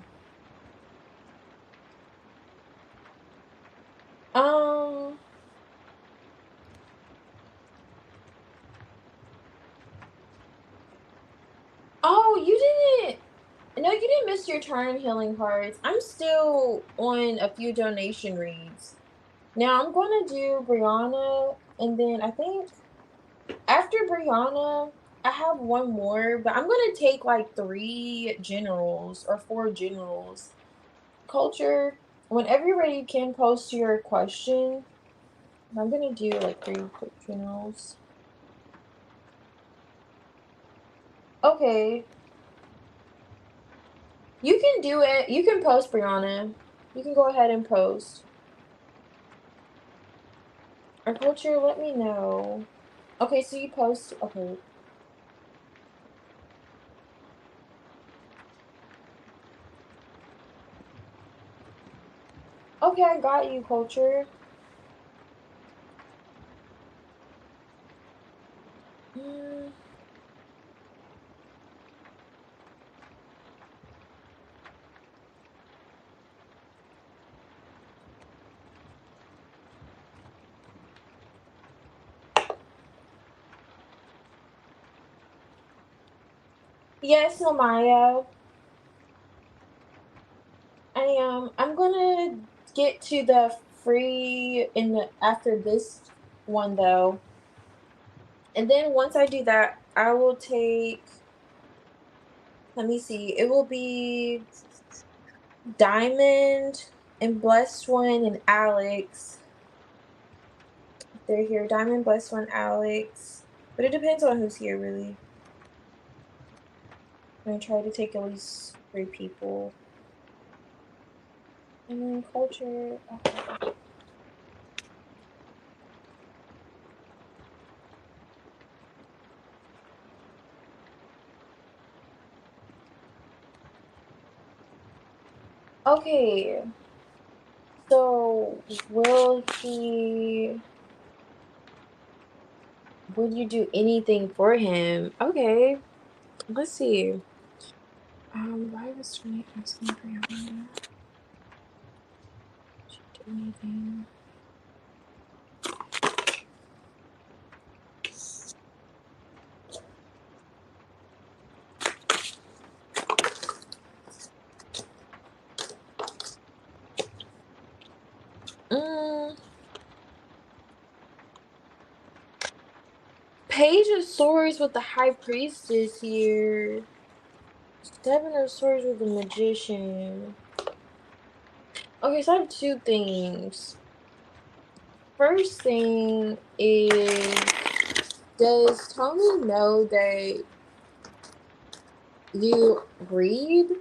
Um, oh, you didn't. No, you didn't miss your turn, Healing Hearts. I'm still on a few donation reads. Now I'm gonna do Brianna, and then I think after Brianna, I have one more, but I'm gonna take like 3 generals or 4 generals. Culture, whenever you're ready, you can post your question. I'm gonna do like 3 quick generals. Okay. You can do it. You can post, Brianna. You can go ahead and post. Or culture, let me know. Okay, so you post. Okay. Okay, I got you, culture. Mm. Yes, Amaya. I'm gonna get to the free in the after this one though. And then once I do that, I will take, let me see, it will be Diamond and Blessed One and Alex. They're here. Diamond, Blessed One, Alex. But it depends on who's here really. I'm gonna try to take at least 3 people. And then culture. Okay. Okay. So will he, would you do anything for him? Okay. Let's see. Why was Tony asking for your money? Should do anything. Page of Swords with the High Priestess here. 7 of Swords with the Magician. Okay, so I have 2 things. First thing is, does Tony know that you read?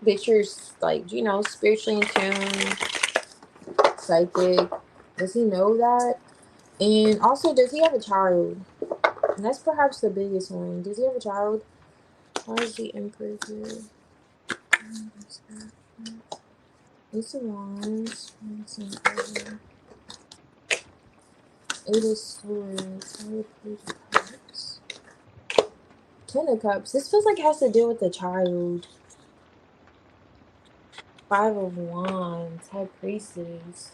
That you're like, you know, spiritually in tune, psychic? Does he know that? And also, does he have a child? And that's perhaps the biggest one. Does he have a child? Why is the Emperor here? Ace of Wands. 8 of Swords. 8 of Cups. 10 of Cups. This feels like it has to deal with the child. 5 of Wands. High Priestess.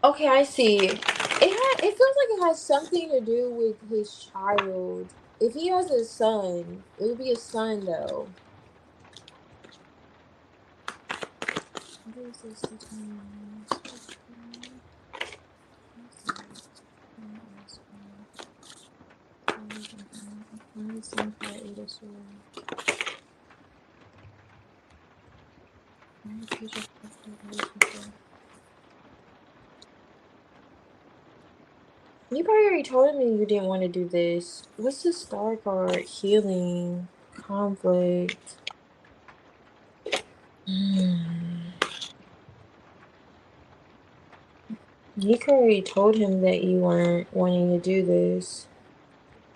Okay, I see. It feels like it has something to do with his child. If he has a son, it would be a son though. What is this between? You probably already told me you didn't want to do this. What's the star card? Healing. Conflict. You already told him that you weren't wanting to do this.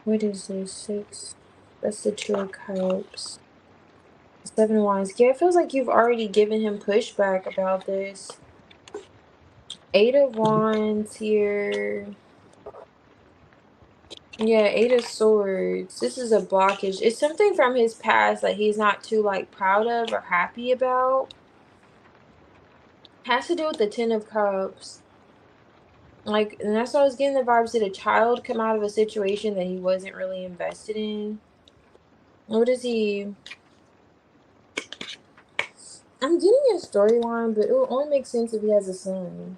What is this? 6. That's the 2 of Cups. 7 of Wands. Yeah, it feels like you've already given him pushback about this. 8 of Wands here. Yeah, Eight of Swords. This is a blockage. It's something from his past that he's not too, like, proud of or happy about. Has to do with the Ten of Cups. Like, and that's why I was getting the vibes. Did a child come out of a situation that he wasn't really invested in? What is he? I'm getting a storyline, but it will only make sense if he has a son.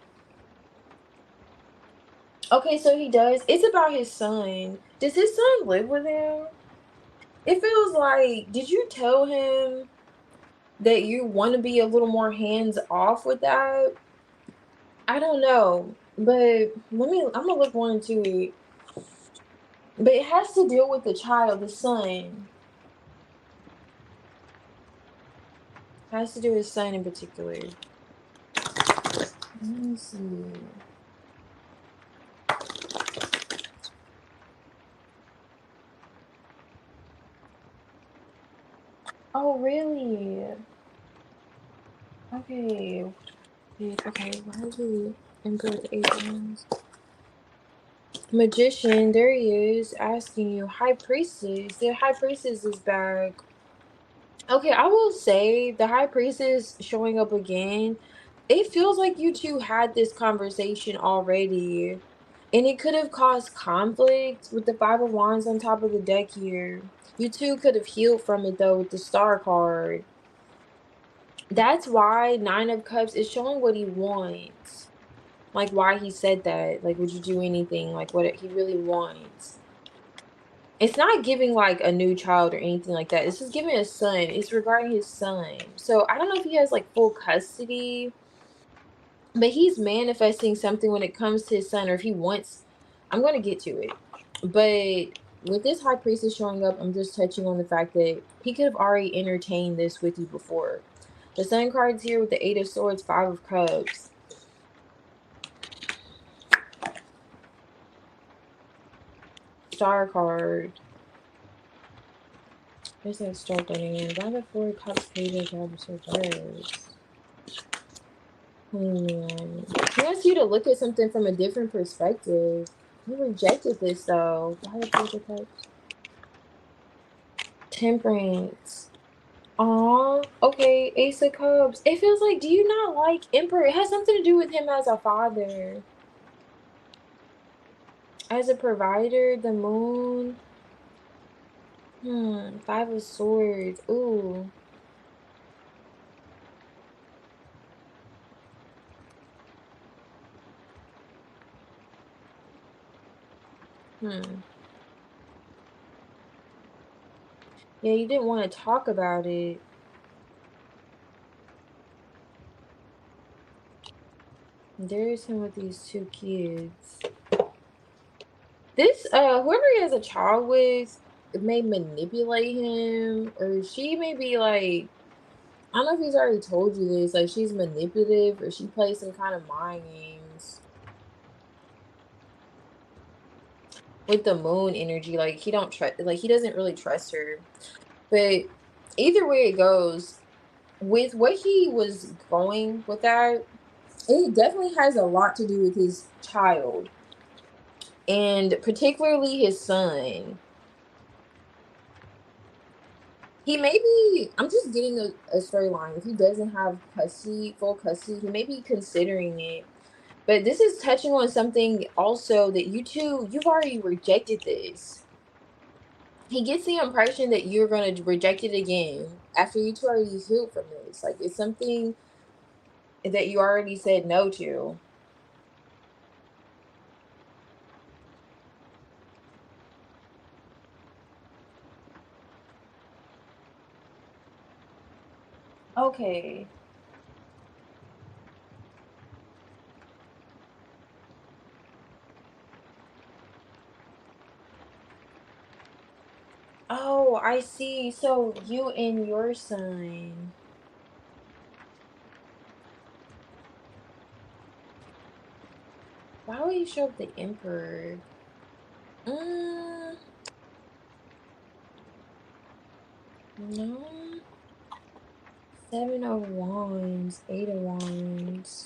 Okay, so he does. It's about his son. Does his son live with him? It feels like, did you tell him that you want to be a little more hands off with that? I don't know, but I'm gonna look more into it. But it has to deal with the child, the son. Has to do with his son in particular. Let me see. Oh, really? Okay. Okay, why is he Emperor with the 8 wands? Magician, there he is, asking you. High Priestess. The High Priestess is back. Okay, I will say the High Priestess showing up again. It feels like you two had this conversation already. And it could have caused conflict with the Five of Wands on top of the deck here. You two could have healed from it though with the Star card. That's why Nine of Cups is showing what he wants. Like why he said that. Like, would you do anything? Like what he really wants. It's not giving like a new child or anything like that. This is giving a son. It's regarding his son. So I don't know if he has like full custody, but he's manifesting something when it comes to his son, or if he wants. I'm going to get to it. But with this High Priestess showing up, I'm just touching on the fact that he could have already entertained this with you before. The Sun card's here with the Eight of Swords, Five of Cups. Star card. There's that star running in. Why the Four of Cups, Page of Cups, reversed? He wants you to look at something from a different perspective. You rejected this though. Why the Page of Cups? Temperance. Aw, okay, Ace of Cups. It feels like, do you not like Emperor? It has something to do with him as a father. As a provider, the Moon. Five of Swords. Ooh. Yeah, you didn't want to talk about it. There's him with these two kids. This, whoever he has a child with may manipulate him, or she may be like, I don't know if he's already told you this, like she's manipulative, or she plays some kind of mind games. With the Moon energy, like he doesn't really trust her. But either way it goes, with what he was going with that, it definitely has a lot to do with his child. And particularly his son. He may be, I'm just getting a storyline. If he doesn't have full custody, he may be considering it. But this is touching on something also that you've already rejected this. He gets the impression that you're going to reject it again after you two already healed from this. Like, it's something that you already said no to. Okay. Oh, I see. So you and your son. Why would you show up the Emperor? Mm, no. Seven of Wands, Eight of Wands.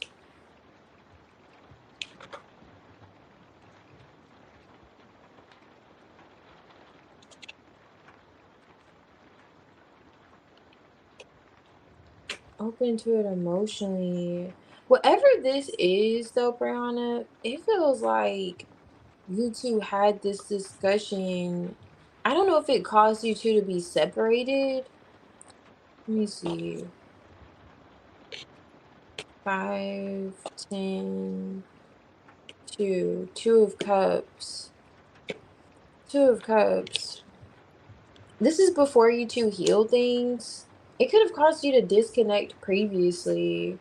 open to it emotionally. Whatever this is, though, Brianna, it feels like you two had this discussion. I don't know if it caused you two to be separated. Let me see. 5, 10, 2, 2 of cups. 2 of cups. This is before you two heal things. It could have caused you to disconnect previously.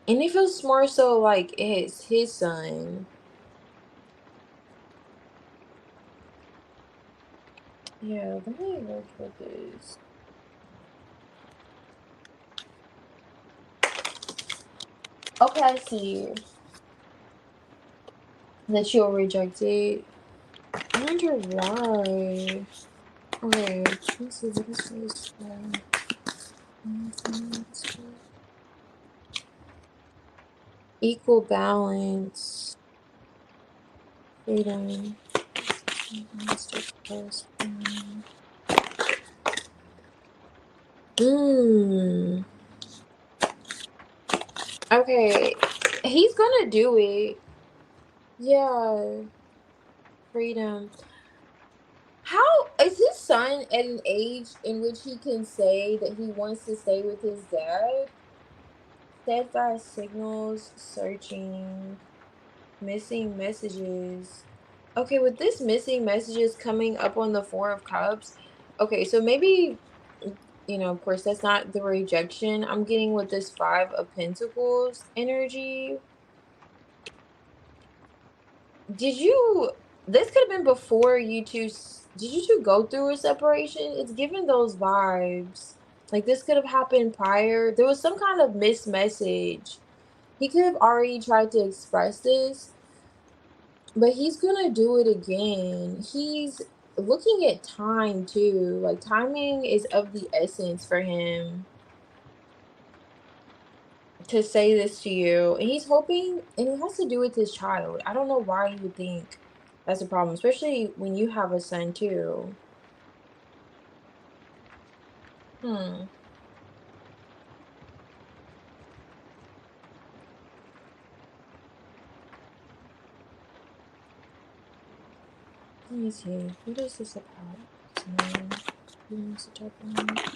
And it feels more so like it's his son. Yeah, let me look at this. Okay, I see that you'll reject it. I wonder why. Okay, let's see what is this. Equal balance. Freedom. Hmm. Okay. He's gonna do it. Yeah. Freedom. How is his son at an age in which he can say that he wants to stay with his dad? Steadfast signals, searching, missing messages. Okay, with this missing messages coming up on the 4 of cups. Okay, so maybe, of course, that's not the rejection I'm getting with this 5 of pentacles energy. Did you this could have been before you two did you two go through a separation? It's giving those vibes. Like this could have happened prior. There was some kind of missed message. He could have already tried to express this, but he's gonna do it again. He's looking at time too. Like timing is of the essence for him to say this to you. And he's hoping, and it has to do with his child. I don't know why you would think that's a problem, especially when you have a son too. Hmm. Let me see. What is this about? What's the type of one?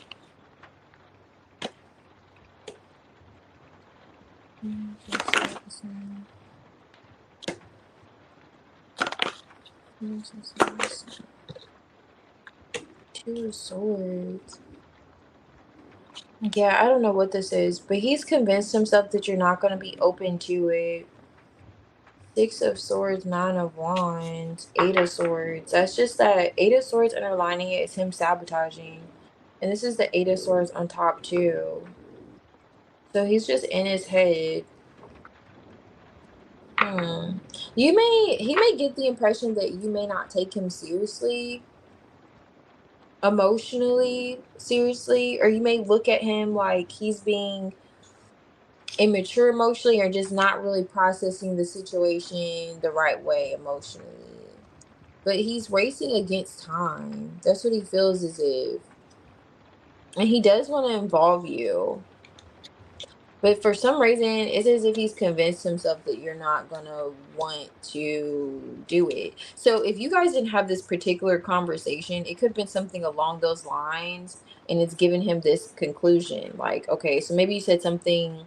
Two of swords. Yeah, I don't know what this is, but he's convinced himself that you're not going to be open to it. 6 of swords, 9 of wands, 8 of swords. That's just that 8 of swords underlining it is him sabotaging. And this is the 8 of swords on top too. So he's just in his head. Hmm. He may get the impression that you may not take him seriously, emotionally seriously, or you may look at him like he's being immature emotionally or just not really processing the situation the right way emotionally. But he's racing against time. That's what he feels as if. And he does want to involve you. But for some reason, it's as if he's convinced himself that you're not going to want to do it. So if you guys didn't have this particular conversation, it could have been something along those lines. And it's given him this conclusion. Like, okay, so maybe you said something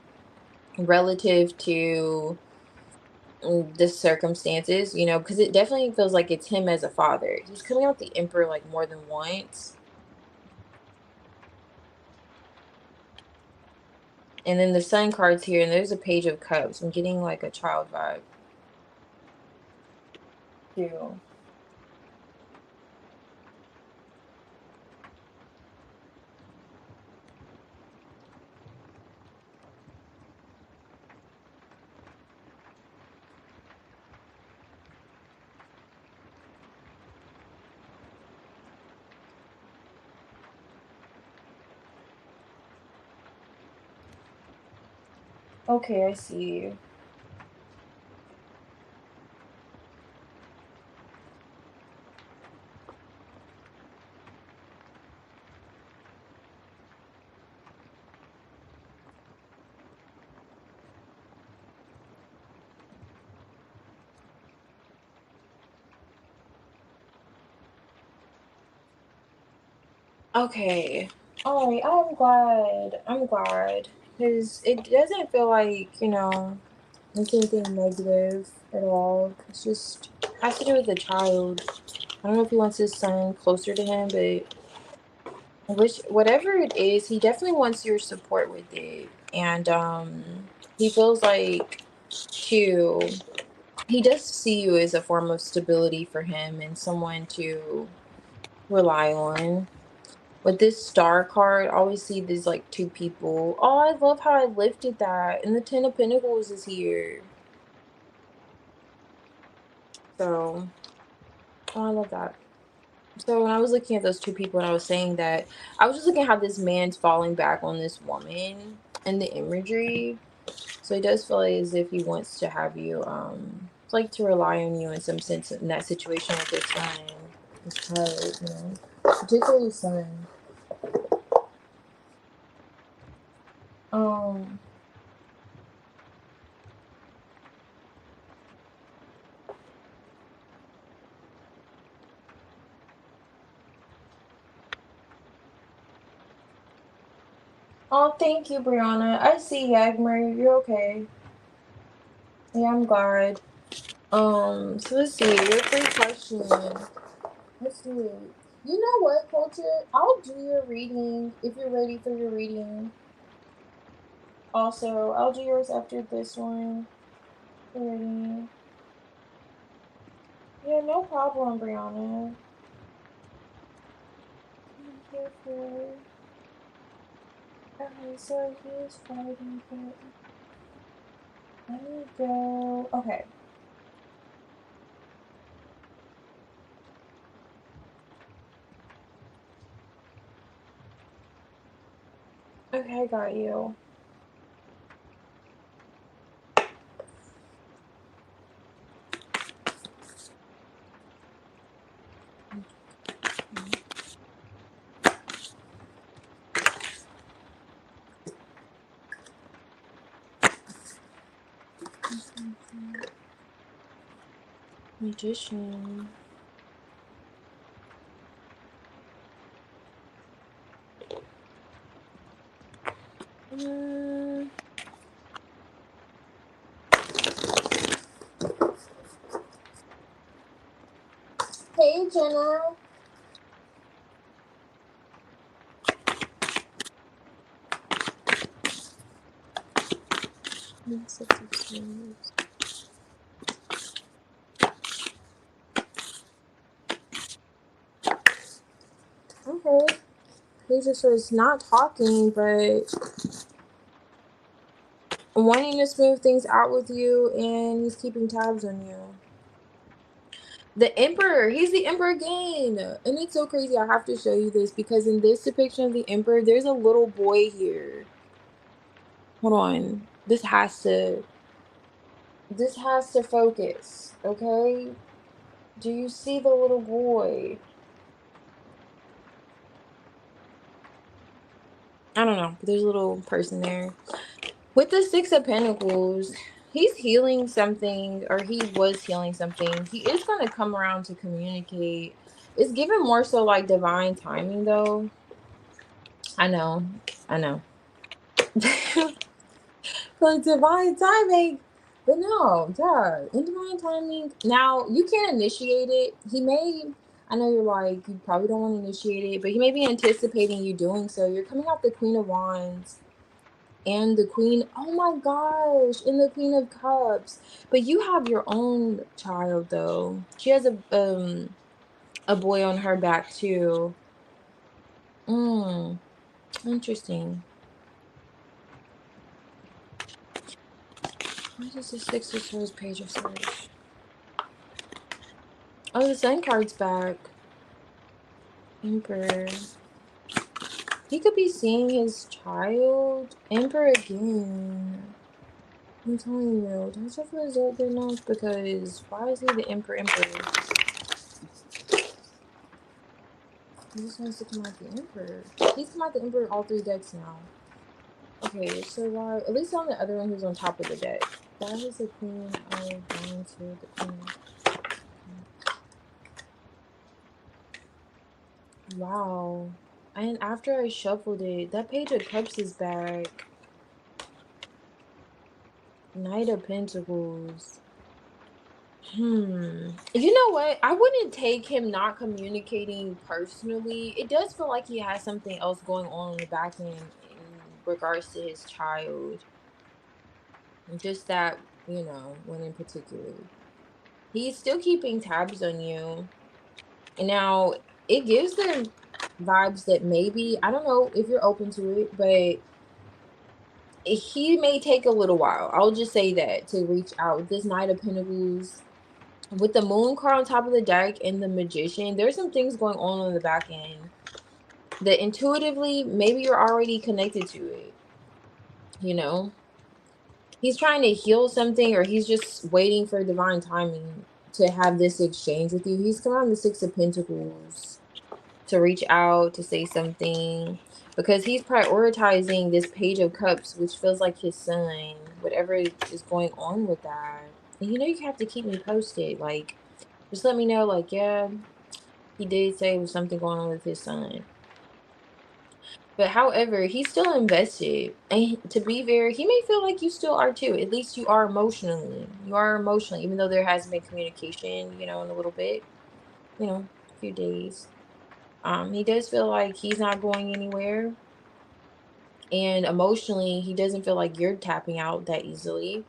relative to the circumstances, because it definitely feels like it's him as a father. He's coming out the emperor like more than once. And then the sun card's here, and there's a page of cups. I'm getting like a child vibe too. Okay, I see. Okay. All right. I'm glad. I'm glad. Because it doesn't feel like, it's anything negative at all. It's just has to do with the child. I don't know if he wants his son closer to him, but whatever it is, he definitely wants your support with it. And he feels like too he does see you as a form of stability for him and someone to rely on. With this star card, I always see these like two people. Oh, I love how I lifted that. And the Ten of Pentacles is here. So, oh, I love that. So when I was looking at those two people and I was saying that, I was just looking at how this man's falling back on this woman and the imagery. So he does feel as if he wants to have you, like to rely on you in some sense in that situation with his son, his child, particularly his son. Um, oh, thank you, Brianna. I see, Yagmer. You're okay. Yeah, I'm glad. So let's see. Your first question. Let's do it. You know what, Culture? I'll do your reading if you're ready for your reading. Also, I'll do yours after this one. Ready? Yeah, no problem, Brianna. I'm here for. Okay, so he is fighting for. Let me go. Okay. Okay, I got you. Magician. Mm. Hey, Jenna. Okay. He just was not talking, but wanting to smooth things out with you, and he's keeping tabs on you. The Emperor, he's the Emperor again. And it's so crazy. I have to show you this because in this depiction of the Emperor, there's a little boy here. Hold on. This has to focus, okay? Do you see the little boy? I don't know, but there's a little person there. With the Six of Pentacles, he's healing something, or he was healing something. He is going to come around to communicate. It's given more so like divine timing, though. I know. I know. Like divine timing. But no, yeah, in divine timing. Now, you can't initiate it. I know you're like, you probably don't want to initiate it, but he may be anticipating you doing so. You're coming out the Queen of Wands and the Queen, oh my gosh, and the Queen of Cups. But you have your own child, though. She has a boy on her back, too. Interesting. Why does the Six of Swords page of Swords? Oh, the Sun card's back. Emperor. He could be seeing his child. Emperor again. I'm telling you, don't you feel that enough? Because why is he the Emperor? He just wants to come out the Emperor. He's come out the Emperor all three decks now. Okay, so why? At least on the other one, who's on top of the deck. Why is the Queen of Wands here? The Queen. Wow. And after I shuffled it, that Page of Cups is back. Knight of Pentacles. You know what? I wouldn't take him not communicating personally. It does feel like he has something else going on in the back end in regards to his child. Just that, one in particular. He's still keeping tabs on you. Now, it gives them vibes that maybe, I don't know if you're open to it, but he may take a little while. I'll just say that to reach out. This Knight of Pentacles with the Moon card on top of the deck and the Magician, there's some things going on the back end that intuitively maybe you're already connected to it. He's trying to heal something, or he's just waiting for divine timing to have this exchange with you. He's come on the Six of Pentacles to reach out, to say something, because he's prioritizing this Page of Cups, which feels like his son, whatever is going on with that. And you have to keep me posted. Like, just let me know, like, yeah, he did say there was something going on with his son. But however, he's still invested. And to be fair, he may feel like you still are too. At least you are emotionally. You are emotionally, even though there hasn't been communication, in a little bit, a few days. He does feel like he's not going anywhere. And emotionally, he doesn't feel like you're tapping out that easily.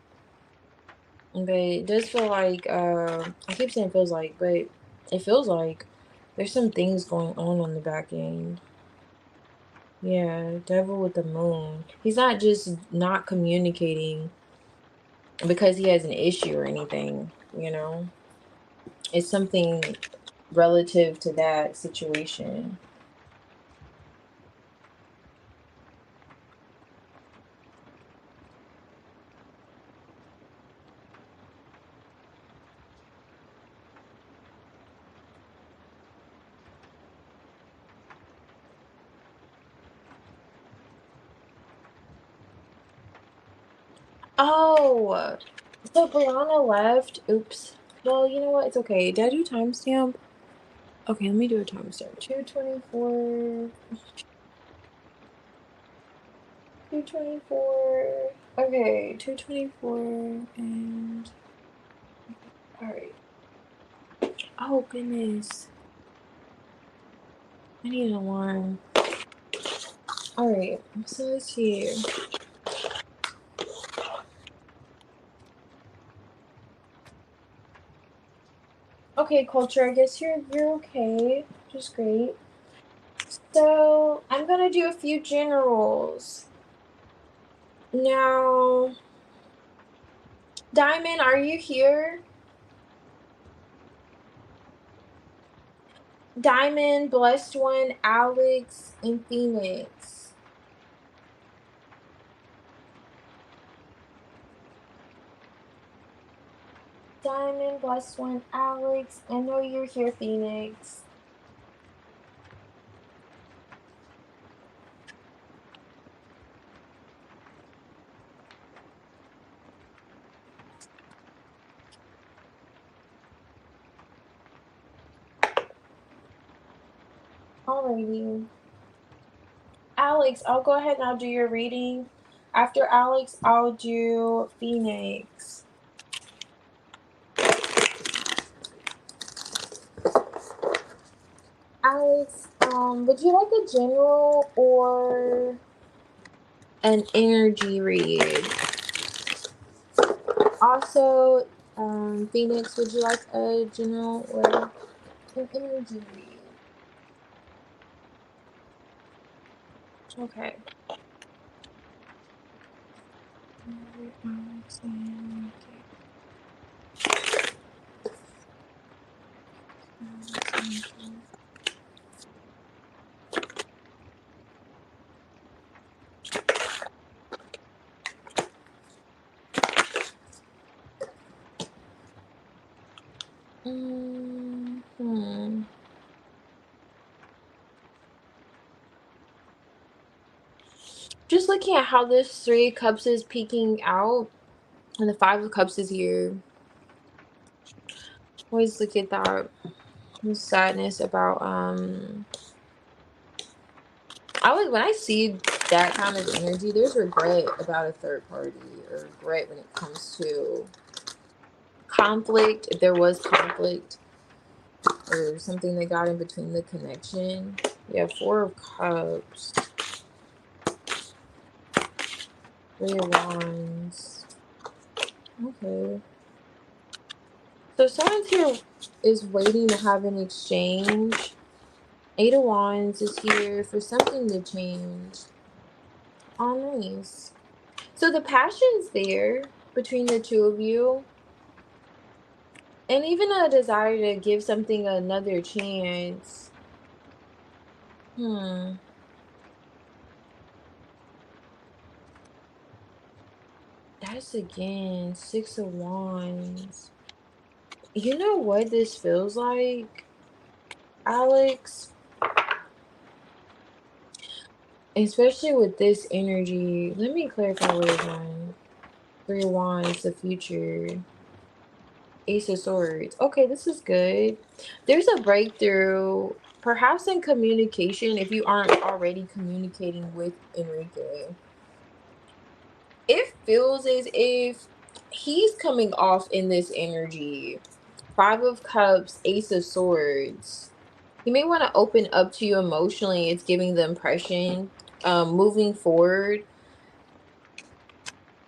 But it does feel like, I keep saying feels like, but it feels like there's some things going on the back end. Yeah, Devil with the Moon. He's not just not communicating because he has an issue or anything, It's something relative to that situation. Oh, so Brianna left. Oops. Well, you know what? It's okay. Did I do timestamp? Okay, let me do a timestamp. 224. 224. Okay, 224 and alright. Oh goodness. I need an alarm. Alright, so let's see. Okay, culture, I guess you're okay. Just great. So I'm gonna do a few generals. Now, Diamond, are you here? Diamond, Blessed One, Alex, and Phoenix. Diamond, Blessed One, Alex. I know you're here, Phoenix. Alrighty. Alex, I'll go ahead and I'll do your reading. After Alex, I'll do Phoenix. Alex, would you like a general or an energy read? Also, Phoenix, would you like a general or an energy read? Okay. Alex and Just looking at how this Three of Cups is peeking out, and the Five of Cups is here. Always look at that sadness about When I see that kind of energy, there's regret about a third party, or regret when it comes to conflict, if there was conflict or something that got in between the connection. Yeah, Four of Cups, Three of Wands. Okay. So someone here is waiting to have an exchange. Eight of Wands is here for something to change. Oh, nice. So the passion's there between the two of you. And even a desire to give something another chance. That's again Six of Wands. You know what this feels like, Alex? Especially with this energy. Let me clarify what it's on. Three of Wands, the future. Ace of Swords. Okay, this is good. There's a breakthrough, perhaps in communication, if you aren't already communicating with Enrique. It feels as if he's coming off in this energy. Five of Cups, Ace of Swords. He may want to open up to you emotionally. It's giving the impression, moving forward.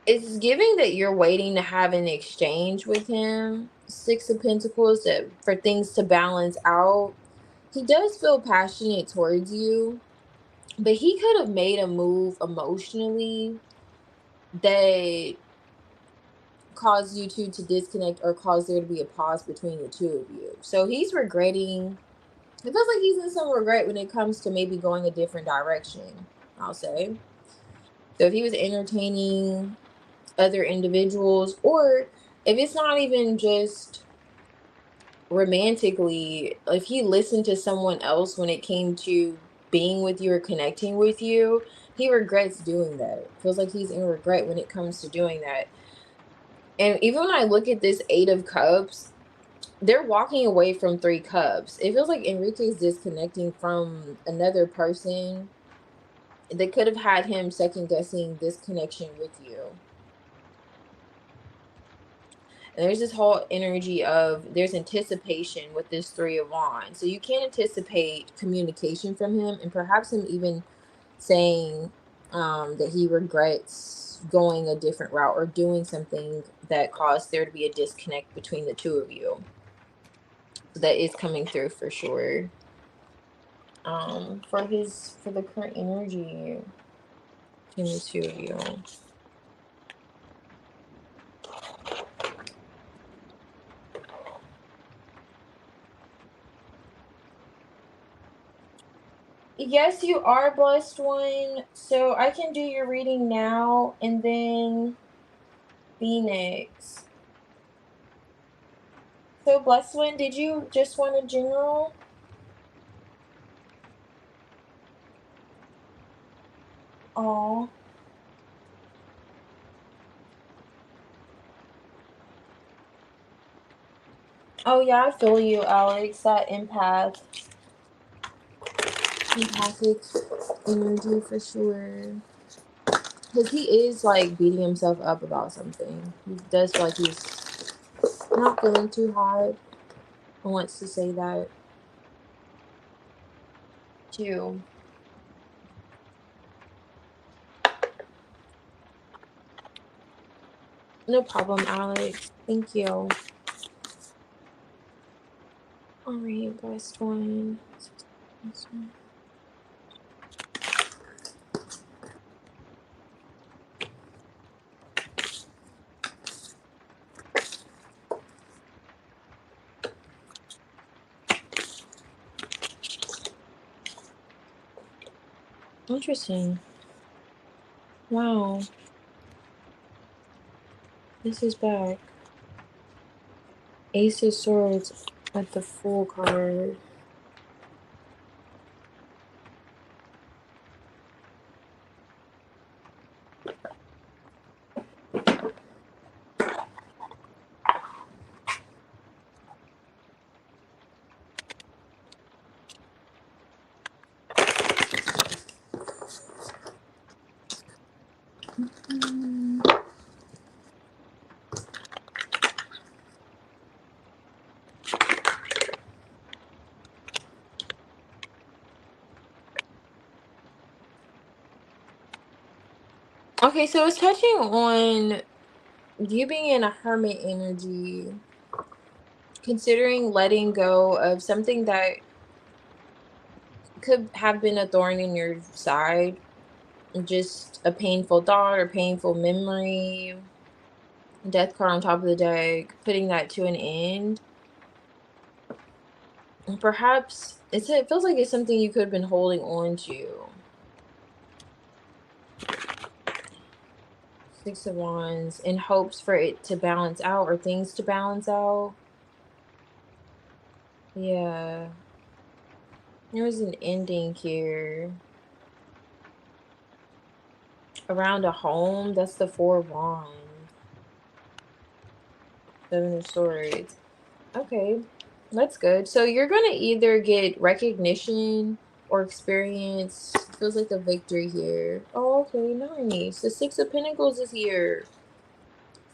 It's giving that you're waiting to have an exchange with him. Six of Pentacles, for things to balance out. He does feel passionate towards you, but he could have made a move emotionally that caused you two to disconnect, or caused there to be a pause between the two of you. So he's regretting. It feels like he's in some regret when it comes to maybe going a different direction, I'll say. So if he was entertaining other individuals, or if it's not even just romantically, if he listened to someone else when it came to being with you or connecting with you, he regrets doing that. Feels like he's in regret when it comes to doing that. And even when I look at this Eight of Cups, they're walking away from Three Cups. It feels like Enrique's disconnecting from another person that could have had him second guessing this connection with you. And there's this whole energy of there's anticipation with this Three of Wands. So you can anticipate communication from him, and perhaps him even saying that he regrets going a different route or doing something that caused there to be a disconnect between the two of you. So that is coming through for sure. For the current energy between the two of you. Yes, you are, blessed one. So I can do your reading now, and then Phoenix. So blessed one, did you just want a general? Oh. Oh yeah, I feel you, Alex. That empathic energy for sure. Because he is like beating himself up about something. He does feel like he's not feeling too hard. I wants to say that too. No problem, Alex. Thank you. Alright, blessed one. Interesting. Wow. This is back. Ace of Swords at the Fool card. Okay, so it's touching on you being in a hermit energy, considering letting go of something that could have been a thorn in your side, just a painful thought or painful memory, death card on top of the deck, putting that to an end. And perhaps it feels like it's something you could have been holding on to. Six of Wands, in hopes for it to balance out or things to balance out. Yeah. There was an ending here. Around a home, that's the Four of Wands. Seven of Swords. Okay, that's good. So you're gonna either get recognition or experience. Feels like a victory here. Oh, okay, nice. The Six of Pentacles is here.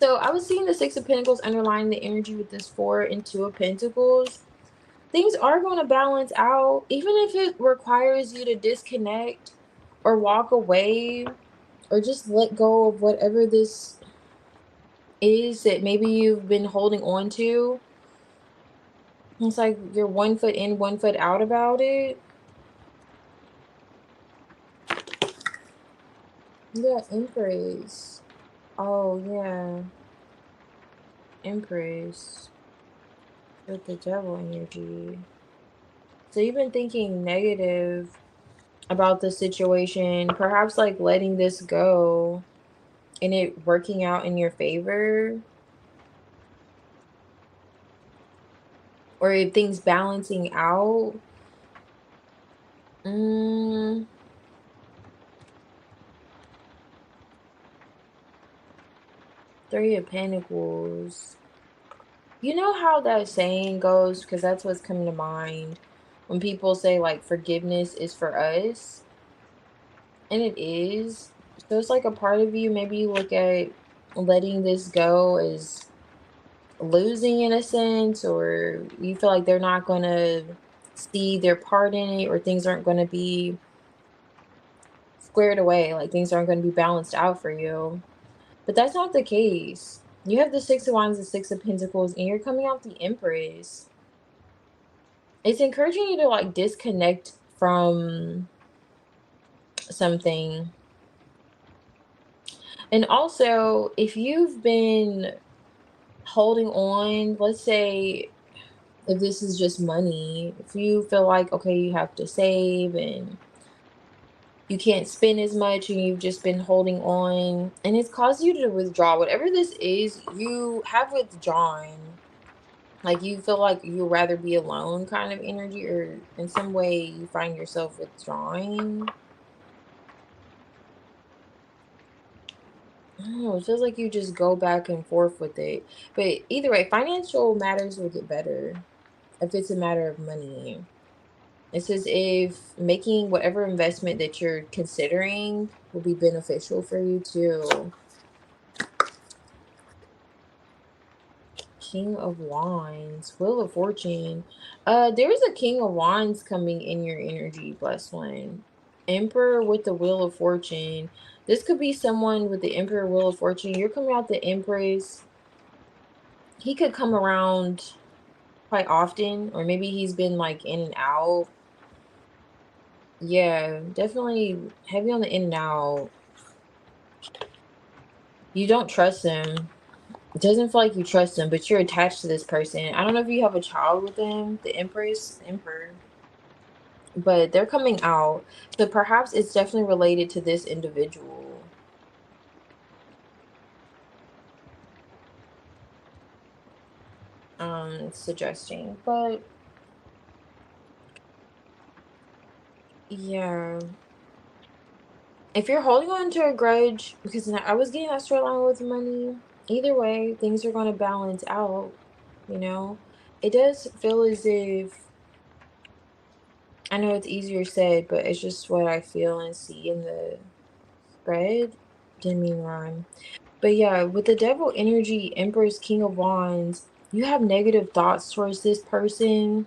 So I was seeing the Six of Pentacles underlying the energy with this Four and Two of Pentacles. Things are going to balance out, even if it requires you to disconnect or walk away or just let go of whatever this is that maybe you've been holding on to. It's like you're 1 foot in, 1 foot out about it. Yeah, Empress. Oh, yeah. Empress with the devil energy. So you've been thinking negative about the situation, perhaps like letting this go and it working out in your favor, or if things balancing out. Mm, Three of Pentacles. You know how that saying goes, because that's what's coming to mind when people say like forgiveness is for us, and it is. So it's like a part of you, maybe you look at letting this go as losing in a sense, or you feel like they're not going to see their part in it, or things aren't going to be squared away, like things aren't going to be balanced out for you. But that's not the case. You have the Six of Wands, the Six of Pentacles, and you're coming out the Empress. It's encouraging you to like disconnect from something. And also, if you've been holding on, let's say if this is just money, if you feel like, okay, you have to save and you can't spend as much and you've just been holding on and it's caused you to withdraw, whatever this is, you have withdrawn. Like you feel like you'd rather be alone kind of energy, or in some way you find yourself withdrawing. I don't know, it feels like you just go back and forth with it. But either way, financial matters will get better if it's a matter of money. It's as if making whatever investment that you're considering will be beneficial for you too. King of Wands, Wheel of Fortune. There's a King of Wands coming in your energy, blessed one. Emperor with the Wheel of Fortune. This could be someone with the Emperor Wheel of Fortune. You're coming out the Empress. He could come around quite often, or maybe he's been like in and out. Yeah, definitely heavy on the in and out. You don't trust him. It doesn't feel like you trust him, but you're attached to this person. I don't know if you have a child with them, the Empress, Emperor, but they're coming out. So perhaps it's definitely related to this individual. It's suggesting. But yeah. If you're holding on to a grudge, because I was getting that storyline with money, either way, things are gonna balance out, you know? It does feel as if, I know it's easier said, but it's just what I feel and see in the spread. Didn't mean rhyme. But yeah, with the devil energy, Empress, King of Wands, you have negative thoughts towards this person.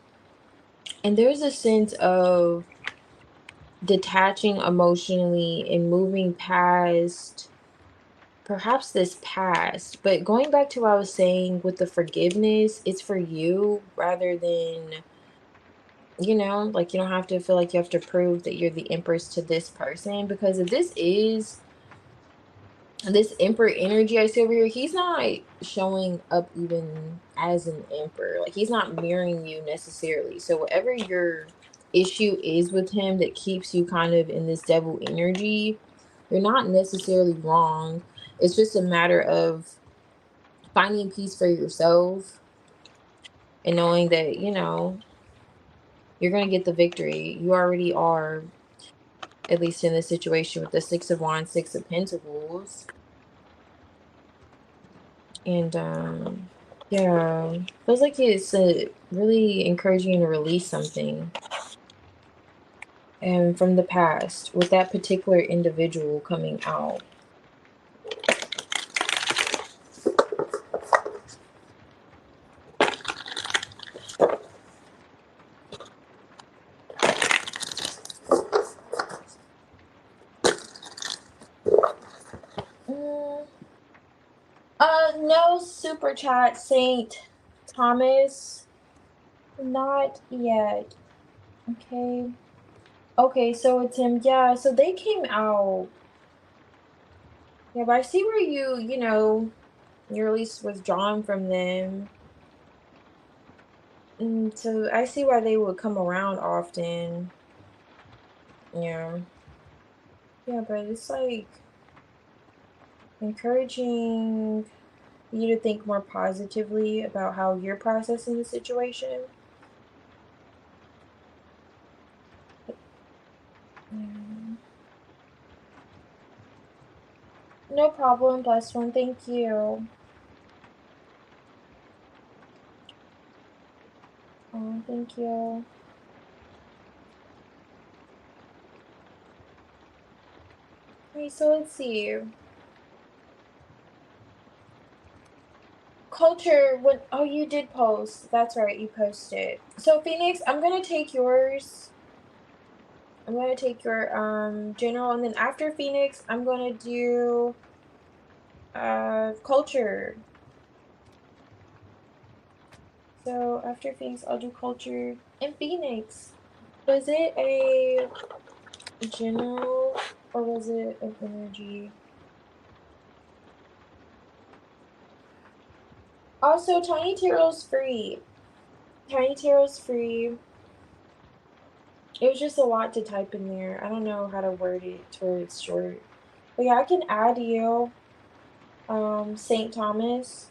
And there's a sense of detaching emotionally and moving past perhaps this past. But going back to what I was saying with the forgiveness, it's for you rather than, like you don't have to feel like you have to prove that you're the empress to this person. Because if this is this emperor energy I see over here, he's not showing up even as an emperor. Like he's not mirroring you necessarily. So whatever your issue is with him that keeps you kind of in this devil energy, you're not necessarily wrong. It's just a matter of finding peace for yourself and knowing that, you're going to get the victory. You already are, at least in this situation with the Six of Wands, Six of Pentacles. And yeah, feels like it's really encouraging you to release something and from the past with that particular individual coming out. No super chat, Saint Thomas. Not yet. Okay, so it's him. Yeah, so they came out. Yeah, but I see where you're at least withdrawn from them. And so I see why they would come around often. Yeah. Yeah, but it's like encouraging you to think more positively about how you're processing the situation. Yeah. No problem, blessed one. Thank you. Oh, thank you. Okay, so let's see. Culture, when oh you did post. That's right, you posted. So Phoenix, I'm gonna take yours. I'm gonna take your general, and then after Phoenix, I'm gonna do culture. So after Phoenix, I'll do culture and Phoenix. Was it a general or was it an energy? Also, Tiny Tarot's free. Tiny Tarot's free. It was just a lot to type in there. I don't know how to word it to where it's short. But yeah, I can add you, St. Thomas.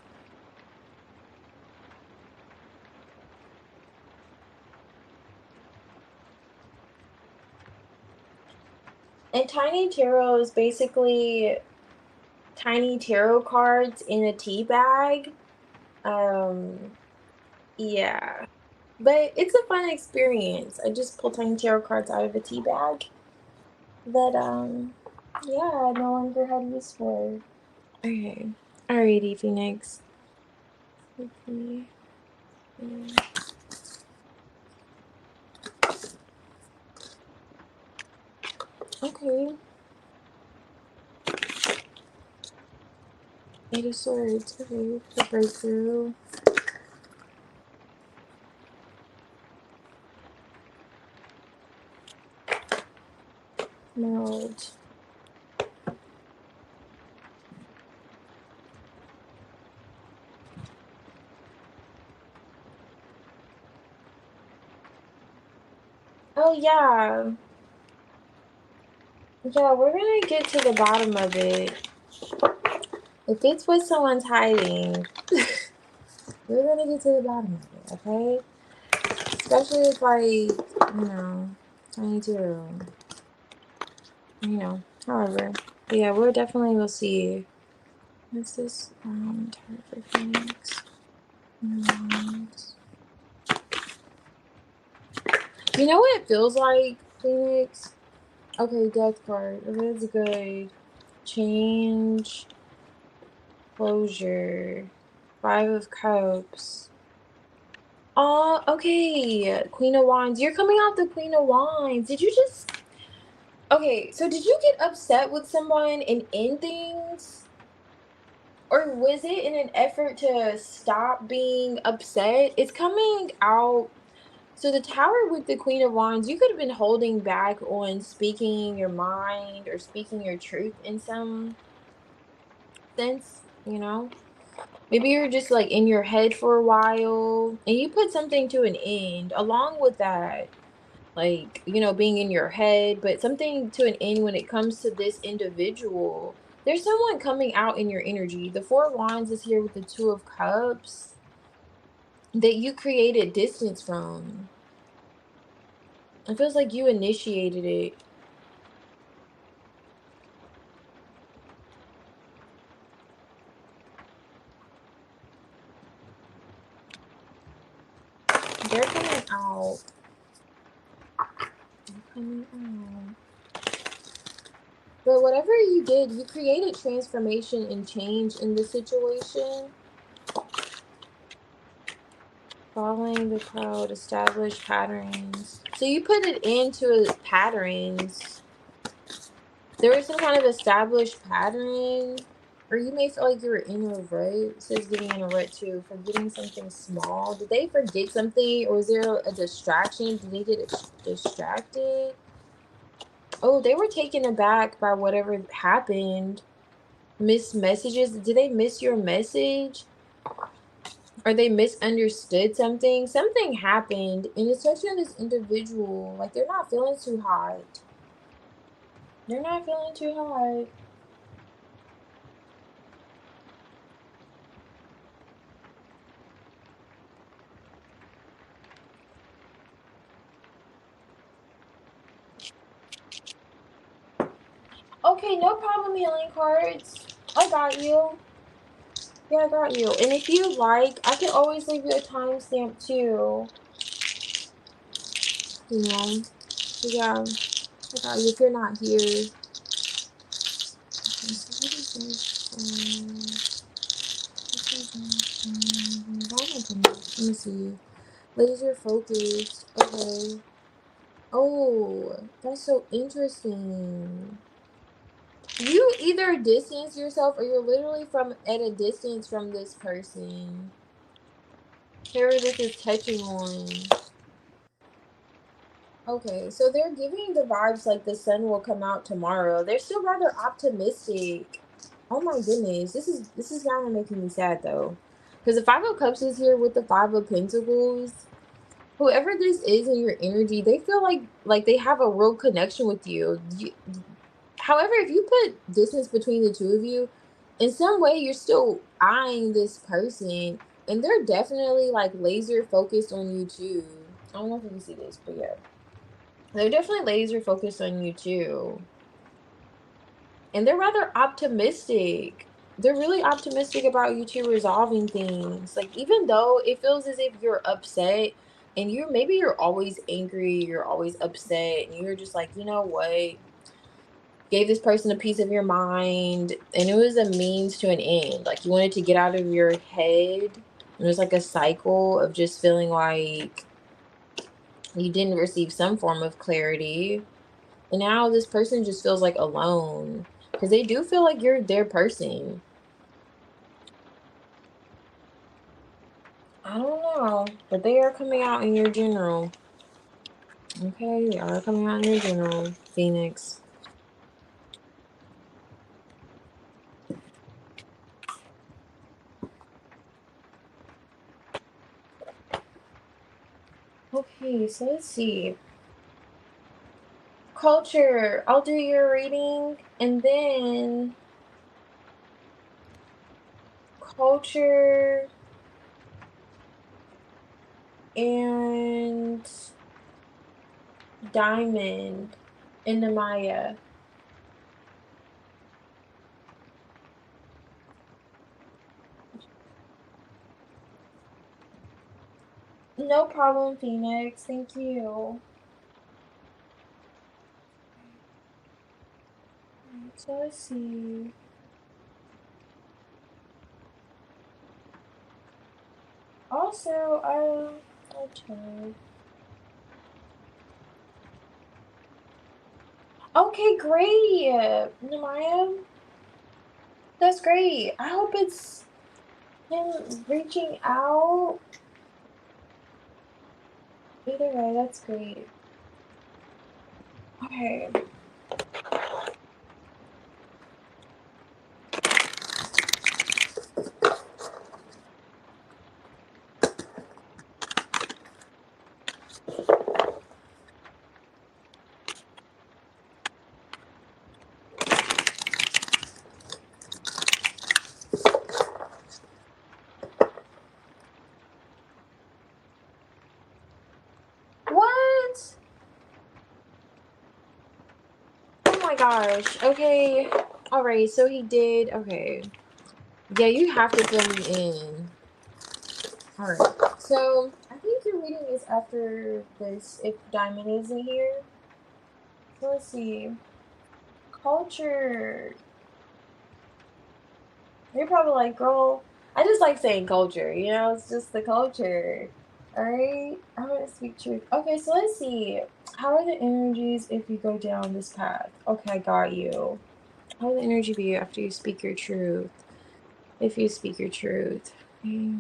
And Tiny Tarot is basically tiny tarot cards in a tea bag. Yeah. But it's a fun experience. I just pull tiny tarot cards out of a tea bag that, yeah, I no longer had use for. Okay. Alrighty, Phoenix. Okay. Okay. Eight of Swords. Okay. The breakthrough. Emerald. Oh, yeah. Yeah, we're gonna get to the bottom of it. If it's what someone's hiding, we're gonna get to the bottom of it, okay? Especially if, like, tiny tarot. However. But yeah, we'll see. What's this? Tarot for Phoenix. You know what it feels like, Phoenix? Okay, death card. That's good. Change. Closure. Five of Cups. Oh, okay. Queen of Wands. You're coming off the Queen of Wands. Did you just... Okay, so did you get upset with someone and end things? Or was it in an effort to stop being upset? It's coming out. So the Tower with the Queen of Wands, you could have been holding back on speaking your mind or speaking your truth in some sense, you know? Maybe you're just like in your head for a while and you put something to an end along with that, like, being in your head, but something to an end when it comes to this individual. There's someone coming out in your energy. The Four of Wands is here with the Two of Cups that you created distance from. It feels like you initiated it. They're coming out. They're coming out. But whatever you did, you created transformation and change in the situation. Following the crowd, establish patterns. So you put it into patterns. There was some kind of established pattern, or you may feel like you were in a rut. It says getting in a rut too, forgetting something small. Did they forget something, or was there a distraction? Did they get distracted? Oh, they were taken aback by whatever happened. Missed messages. Did they miss your message? Or they misunderstood something? Something happened, and it's touching on this individual. Like, they're not feeling too hot. They're not feeling too hot. Okay, no problem, healing cards. I got you. Yeah, I got you. And if you like, I can always leave you a timestamp too. So yeah, I got you if you're not here. Okay, so what is this? Let me see. Laser focused. Okay. Oh, that's so interesting. You either distance yourself or you're literally from at a distance from this person. Whoever this is touching on. Okay, so they're giving the vibes like the sun will come out tomorrow. They're still rather optimistic. Oh my goodness, this is kind of making me sad though, because the Five of Cups is here with the Five of Pentacles. Whoever this is in your energy, they feel like they have a real connection with you. However, if you put distance between the two of you, in some way you're still eyeing this person, and they're definitely like laser focused on you too. I don't know if you can see this, but yeah, they're definitely laser focused on you too, and they're rather optimistic. They're really optimistic about you two resolving things. Like, even though it feels as if you're upset and you're always angry, you're always upset, and you're just like, you know what? Gave this person a piece of your mind, and it was a means to an end. Like, you wanted to get out of your head. It was like a cycle of just feeling like you didn't receive some form of clarity. And now this person just feels like alone because they do feel like you're their person. I don't know, but they are coming out in your general. Okay, they are coming out in your general, Phoenix. Okay, so let's see. Culture. I'll do your reading, and then culture and diamond in the Maya. No problem, Phoenix. Thank you. So let's see. Also, okay. Okay, great. Namaya. That's great. I hope it's him reaching out. Either way, that's great. Okay. What? Oh my gosh. Okay. Alright, so he did. Okay. Yeah, you have to fill me in. Alright. So, I think your reading is after this if Diamond isn't here. So, let's see. Culture. You're probably like, girl, I just like saying culture, you know, it's just the culture. Alright, I'm gonna speak truth. Okay, so let's see. How are the energies if you go down this path? Okay, I got you. How will the energy be after you speak your truth? If you speak your truth. Okay.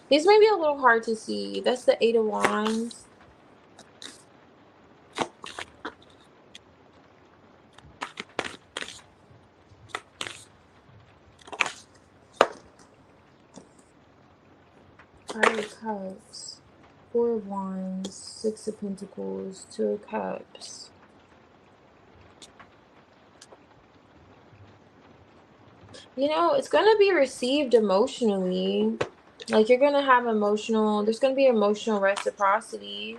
These may be a little hard to see. That's the Eight of Wands. Five of Cups. Four of Wands. Six of Pentacles. Two of Cups. You know, it's going to be received emotionally. Like, you're going to have emotional, there's going to be emotional reciprocity.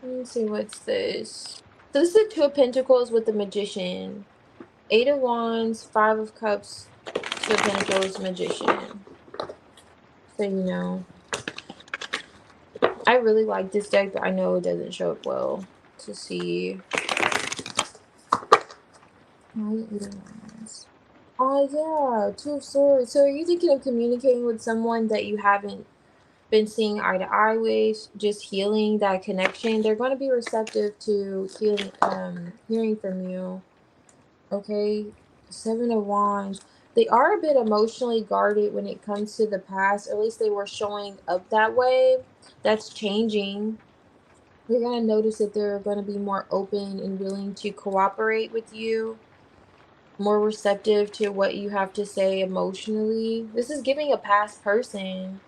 Let me see, what's this? So this is the Two of Pentacles with the Magician. Eight of Wands, Five of Cups, Two of Pentacles, Magician. So, you know. I really like this deck, but I know it doesn't show up well to see. Oh, yeah, Two of Swords. So are you thinking of communicating with someone that you haven't been seeing eye to eye with, just healing that connection? They're going to be receptive to hearing from you. Okay, Seven of Wands. They are a bit emotionally guarded when it comes to the past. At least they were showing up that way. That's changing. You're going to notice that they're going to be more open and willing to cooperate with you, more receptive to what you have to say emotionally. This is giving a past person,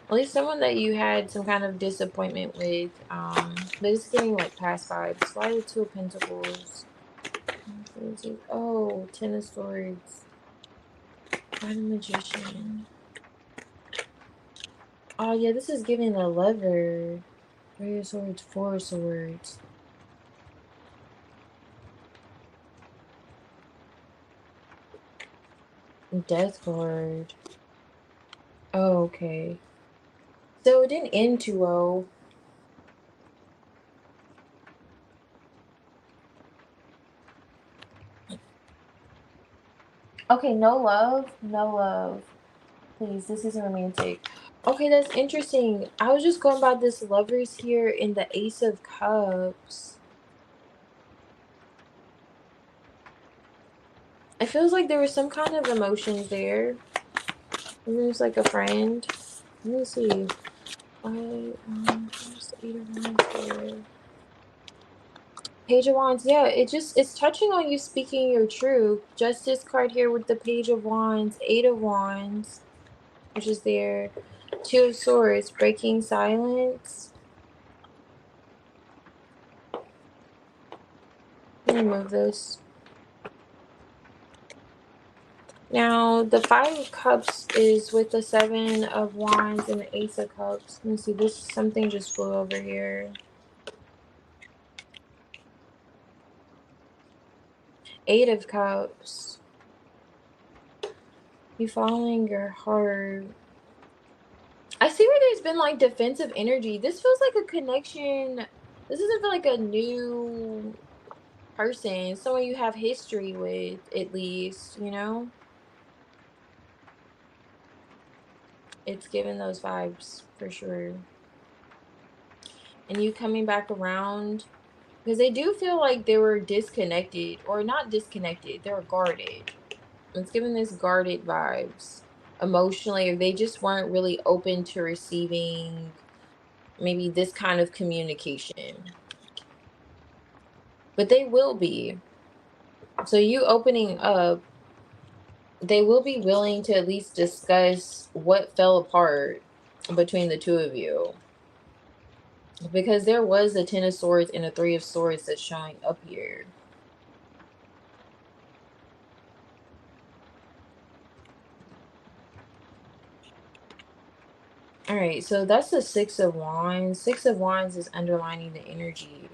at least someone that you had some kind of disappointment with. But it's giving like past vibes. Why the Two of Pentacles? Oh, Ten of Swords. Why the Magician? Oh yeah, this is giving the Lover. Three of Swords, Four of Swords. Death card. Oh, okay. So it didn't end too well. Okay, no love, no love. Please, this isn't romantic. Okay, that's interesting. I was just going by this Lovers here in the Ace of Cups. It feels like there was some kind of emotions there. Maybe it's like a friend. Let me see. Where's the Eight of Wands here? Page of Wands. Yeah, it's touching on you speaking your truth. Justice card here with the Page of Wands, Eight of Wands, which is there. Two of Swords, breaking silence. Let me move this. Now, the Five of Cups is with the Seven of Wands and the Ace of Cups. Let me see, this something just flew over here. Eight of Cups. You following your heart. I see where there's been like defensive energy. This feels like a connection. This doesn't feel like a new person, someone you have history with, at least, you know? It's giving those vibes for sure. And you coming back around, because they do feel like they were disconnected, or not disconnected, they were guarded. It's giving this guarded vibes emotionally. They just weren't really open to receiving maybe this kind of communication, but they will be. So you opening up, they will be willing to at least discuss what fell apart between the two of you, because there was a Ten of Swords and a Three of Swords that's showing up here. All right, so that's the Six of Wands. Six of Wands is underlining the energy.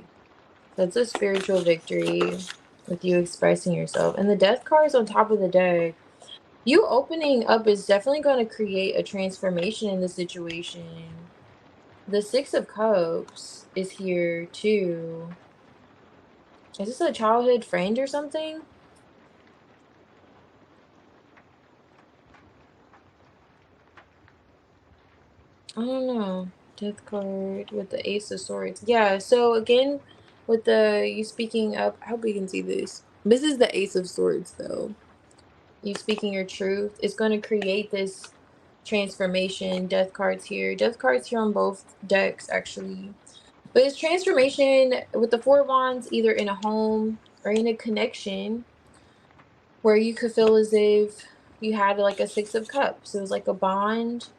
So it's a spiritual victory with you expressing yourself. And the Death card is on top of the deck. You opening up is definitely going to create a transformation in the situation. The Six of Cups is here too. Is this a childhood friend or something? I don't know. Death card with the Ace of Swords. Yeah, so again, with the you speaking up, I hope you can see this. This is the Ace of Swords though. You speaking your truth. It's going to create this transformation. Death cards here. Death cards here on both decks actually. But it's transformation with the Four of Wands, either in a home or in a connection where you could feel as if you had like a Six of Cups. It was like a bond.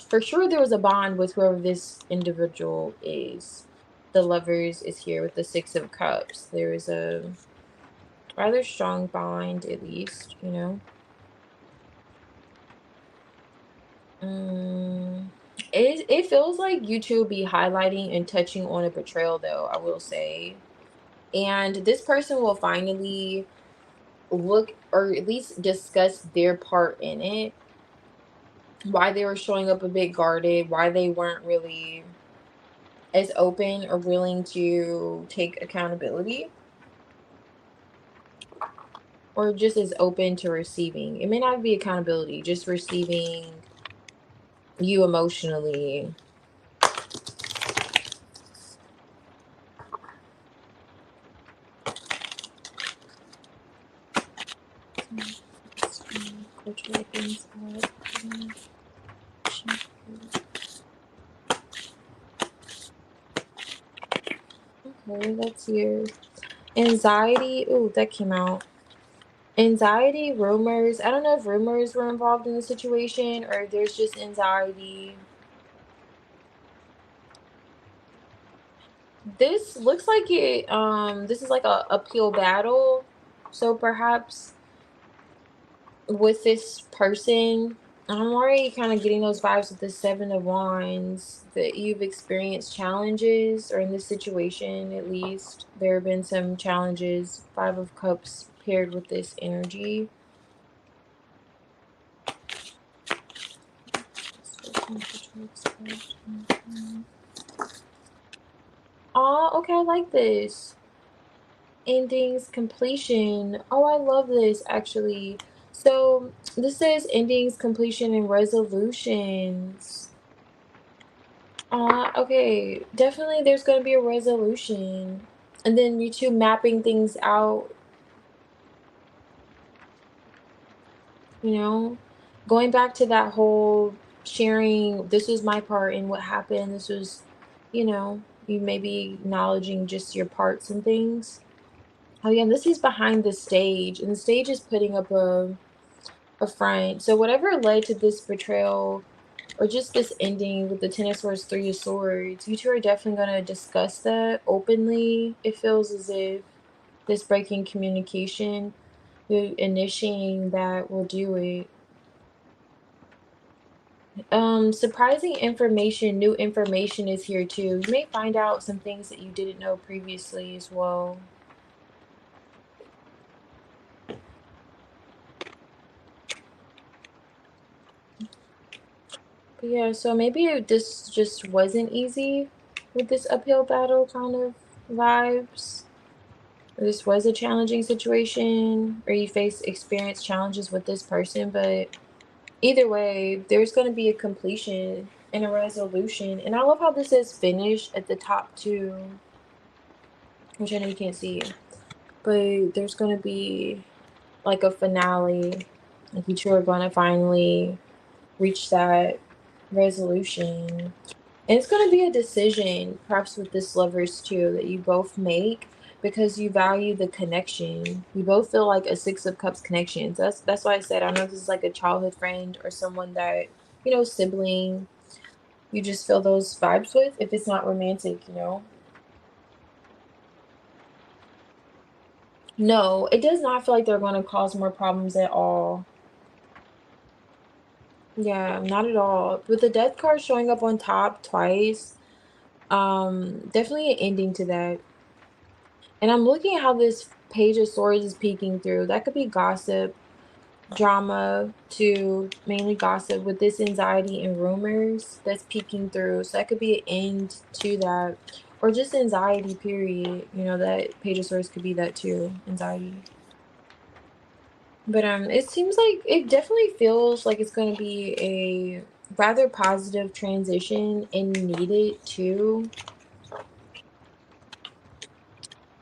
For sure there was a bond with whoever this individual is. The Lovers is here with the Six of Cups. There is a rather strong bond, at least, you know. It feels like you two will be highlighting and touching on a betrayal though, I will say. And this person will finally look, or at least discuss their part in it. Why they were showing up a bit guarded, why they weren't really as open or willing to take accountability, or just as open to receiving. It may not be accountability, just receiving you emotionally. Okay, that's your anxiety. Ooh, that came out. Anxiety, rumors. I don't know if rumors were involved in the situation or if there's just anxiety. This looks like it, this is like a uphill battle. So perhaps with this person, I'm already kind of getting those vibes with the Seven of Wands that you've experienced challenges, or in this situation at least, there have been some challenges. Five of Cups paired with this energy. Oh, okay, I like this. Endings, completion. Oh, I love this actually. So this says endings, completion, and resolutions. Okay, definitely there's going to be a resolution. And then you two mapping things out, you know, going back to that whole sharing, this was my part in what happened. This was, you know, you maybe acknowledging just your parts and things. Oh yeah, and this is behind the stage, and the stage is putting up a front. So whatever led to this betrayal, or just this ending with the Ten of Swords, Three of Swords, you two are definitely going to discuss that openly. It feels as if this breaking communication, the initiating that will do it. Surprising information, new information is here too. You may find out some things that you didn't know previously as well. But yeah, so maybe this just wasn't easy with this uphill battle kind of vibes. this was a challenging situation, or you experience challenges with this person, but either way, there's going to be a completion and a resolution. And I love how this says finish at the top too, which I know you can't see, but there's going to be like a finale. Like you two are going to finally reach that resolution. And it's going to be a decision, perhaps with this lovers too, that you both make because you value the connection. You both feel like a Six of Cups connection. So that's why I said I don't know if this is like a childhood friend or someone that, sibling, you just feel those vibes with if it's not romantic. No, it does not feel like they're going to cause more problems at all. Yeah, not at all. With the death card showing up on top twice, definitely an ending to that. And I'm looking at how this Page of Swords is peeking through. That could be gossip, drama, to mainly gossip with this anxiety and rumors that's peeking through. So that could be an end to that. Or just anxiety, period. That Page of Swords could be that too. Anxiety. But it seems like it definitely feels like it's gonna be a rather positive transition and needed too.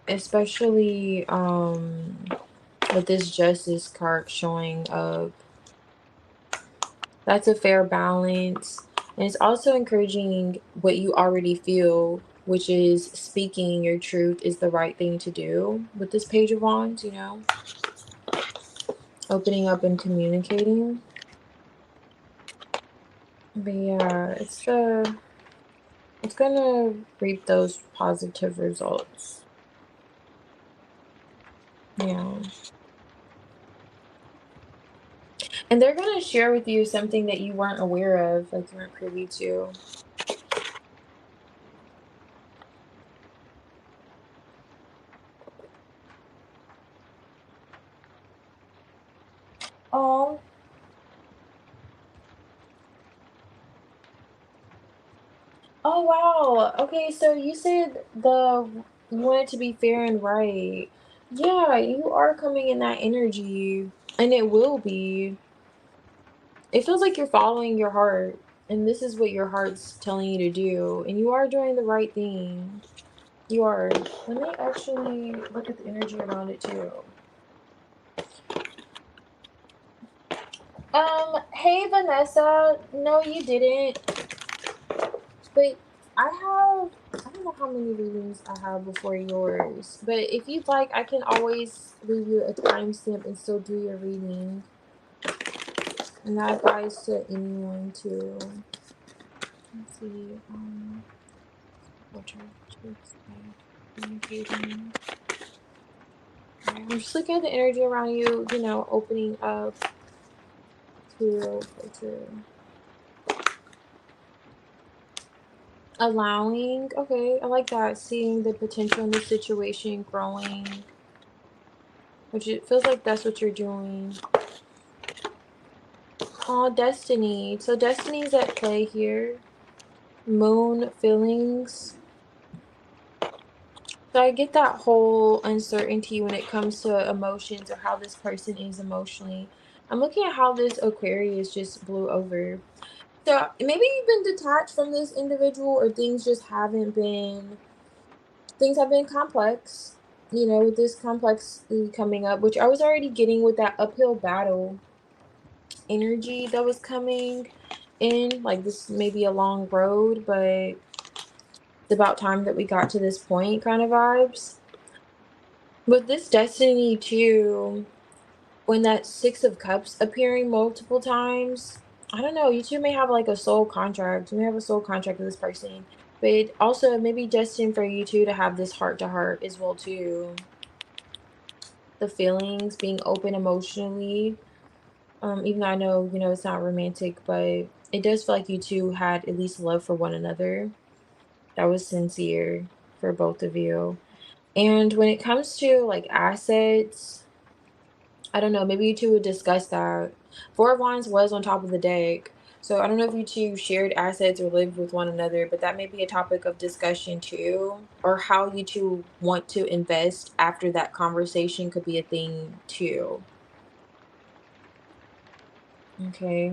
Especially with this justice card showing up. That's a fair balance. And it's also encouraging what you already feel, which is speaking your truth is the right thing to do with this Page of Wands. Opening up and communicating. But yeah, it's gonna reap those positive results. Yeah. And they're gonna share with you something that you weren't aware of, like you weren't privy to. Oh, oh wow. Okay, so you said you want it to be fair and right. Yeah, you are coming in that energy, and it will be. It feels like you're following your heart, and this is what your heart's telling you to do, and you are doing the right thing. You are. Let me actually look at the energy around it too. Hey Vanessa. No, you didn't. But I don't know how many readings I have before yours. But if you'd like, I can always leave you a timestamp and still do your reading. And that applies to anyone too. Let's see. What to explain. Communicating. I'm just looking at the energy around you, opening up to allowing. Okay, I like that. Seeing the potential in the situation growing, which it feels like that's what you're doing. Oh, destiny. So destiny's at play here. Moon feelings. So I get that whole uncertainty when it comes to emotions or how this person is emotionally. I'm looking at how this Aquarius just blew over. So maybe you've been detached from this individual, or things have been complex, with this complexity coming up, which I was already getting with that uphill battle energy that was coming in. Like this may be a long road, but it's about time that we got to this point kind of vibes. With this destiny too, when that Six of Cups appearing multiple times, I don't know, you two may have like a soul contract. You may have a soul contract with this person. But it also may be destined for you two to have this heart to heart as well too. The feelings, being open emotionally. Even though I know, it's not romantic, but it does feel like you two had at least love for one another. That was sincere for both of you. And when it comes to like assets, I don't know, maybe you two would discuss that. Four of Wands was on top of the deck. So I don't know if you two shared assets or lived with one another, but that may be a topic of discussion too, or how you two want to invest after that conversation could be a thing too. Okay.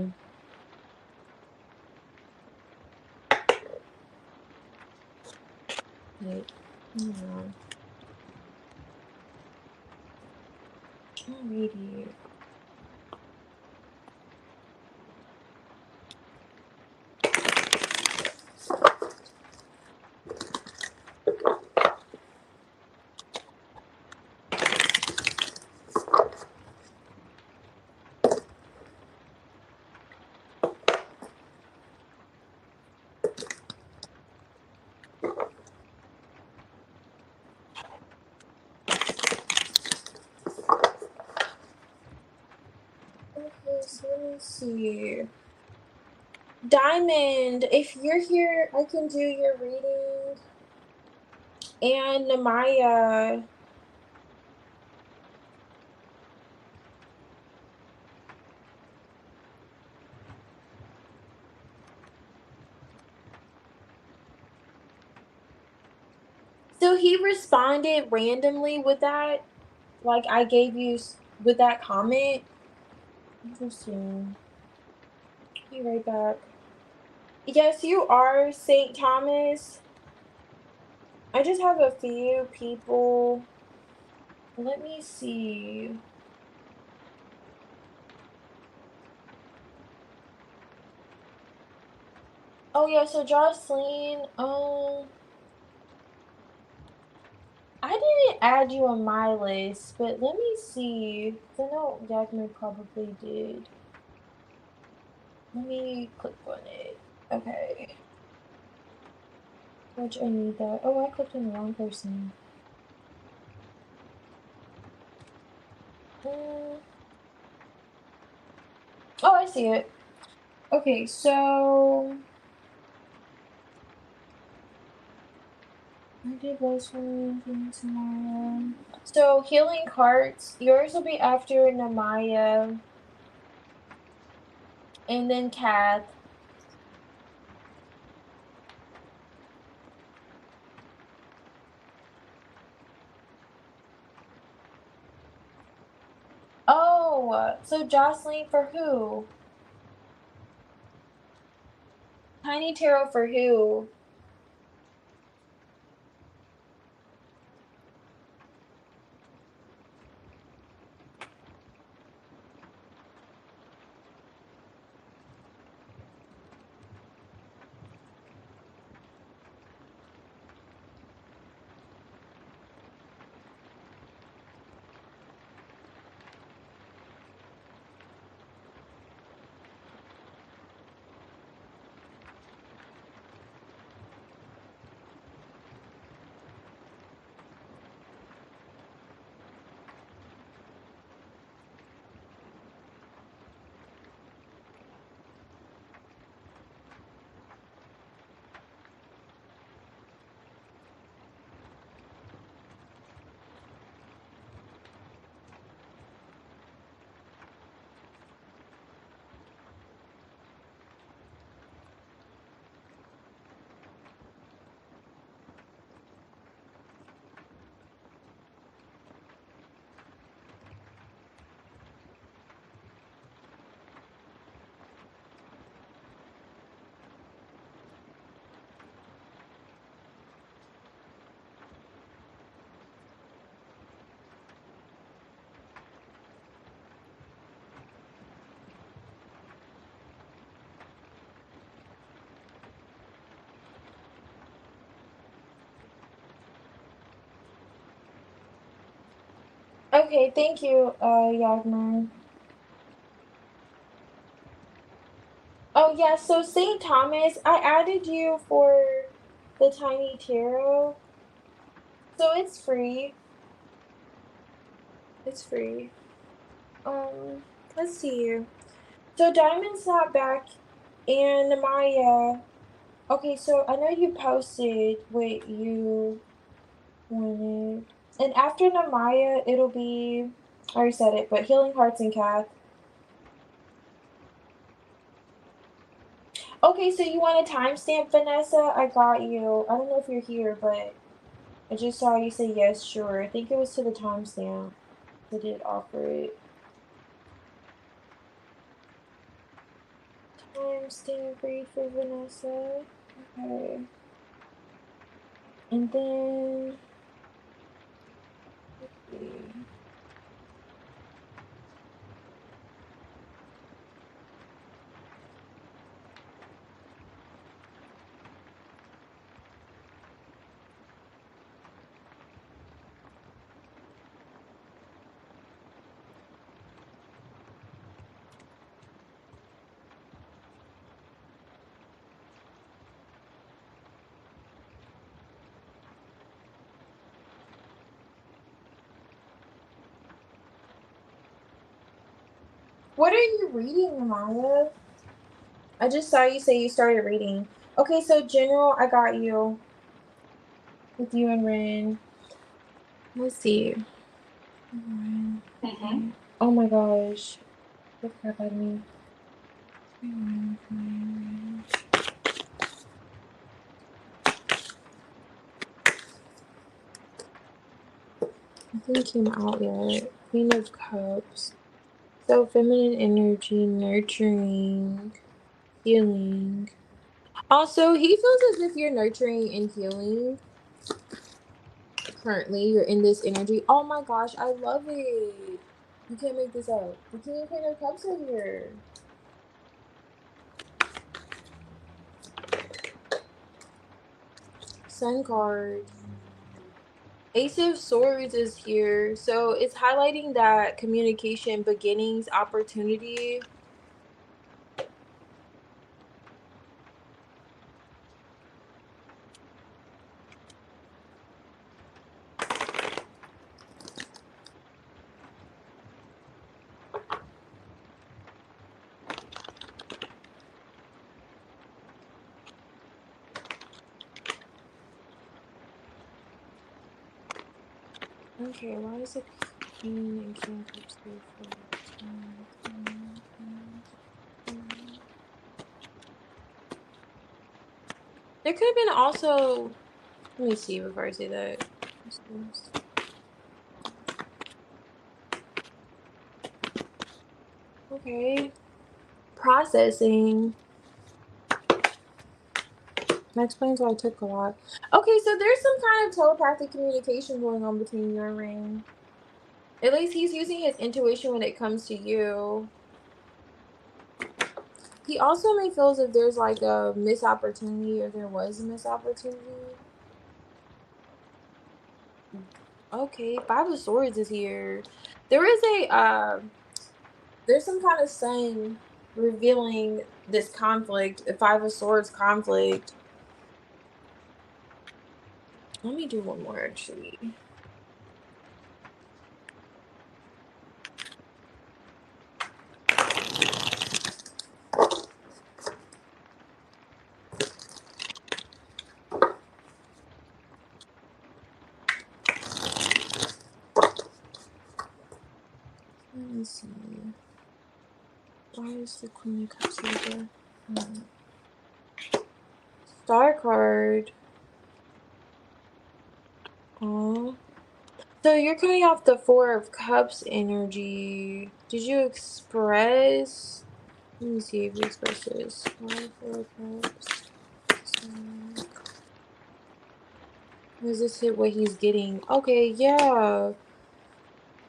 Wait. Yeah. Alrighty. Okay, so let me see. Diamond, if you're here, I can do your reading. And Namaya. So he responded randomly with that. Like I gave you with that comment. Interesting. Be right back. Yes, you are St. Thomas. I just have a few people. Let me see. Oh yeah, so Jocelyn, I didn't add you on my list, but let me see. 'Cause I know Yagman probably did. Let me click on it. Okay. Which I need that. Oh, I clicked on the wrong person. Mm. Oh, I see it. Okay, so I did those one tomorrow. So healing hearts, yours will be after Namaya and then Kath. Oh, so Jocelyn for who? Tiny Tarot for who? Okay, thank you, Yagman. Oh yeah, so St. Thomas, I added you for the Tiny Tarot. So it's free. It's free. Let's see. So Diamond's not back and Maya. Okay, so I know you posted what you wanted. And after Namaya, it'll be, I already said it, but Healing Hearts and Kath. Okay, so you want a timestamp, Vanessa? I got you. I don't know if you're here, but I just saw you say yes, sure. I think it was to the timestamp. I did offer it. Timestamp read for Vanessa. Okay. And then let's see. What are you reading, Amaya? I just saw you say you started reading. Okay, so general, I got you. With you and Ren. Let's see. Oh my gosh. Get the crap out of me. Nothing came out yet. Queen of Cups. So feminine energy, nurturing, healing. Also, he feels as if you're nurturing and healing. Currently, you're in this energy. Oh my gosh, I love it. You can't make this up. The King and Queen of Cups are here. Sun card. Ace of Swords is here. So it's highlighting that communication, beginnings, opportunity. Okay, why is it Queen and King of Cups here for There could have been also, let me see before I say that. Okay. Processing. That explains why I took a lot. Okay, so there's some kind of telepathic communication going on between you and Rain. At least he's using his intuition when it comes to you. He also may feel as if there's like a missed opportunity, or there was a missed opportunity. Okay, Five of Swords is here. There is a there's some kind of sign revealing this conflict, the Five of Swords conflict. Let me do one more actually. Let me see. Why is the Queen of Cups here? Star card. Oh. So you're coming off the Four of Cups energy. Did you express? Let me see if you express this. Four of Cups. Does this hit what he's getting? Okay, yeah.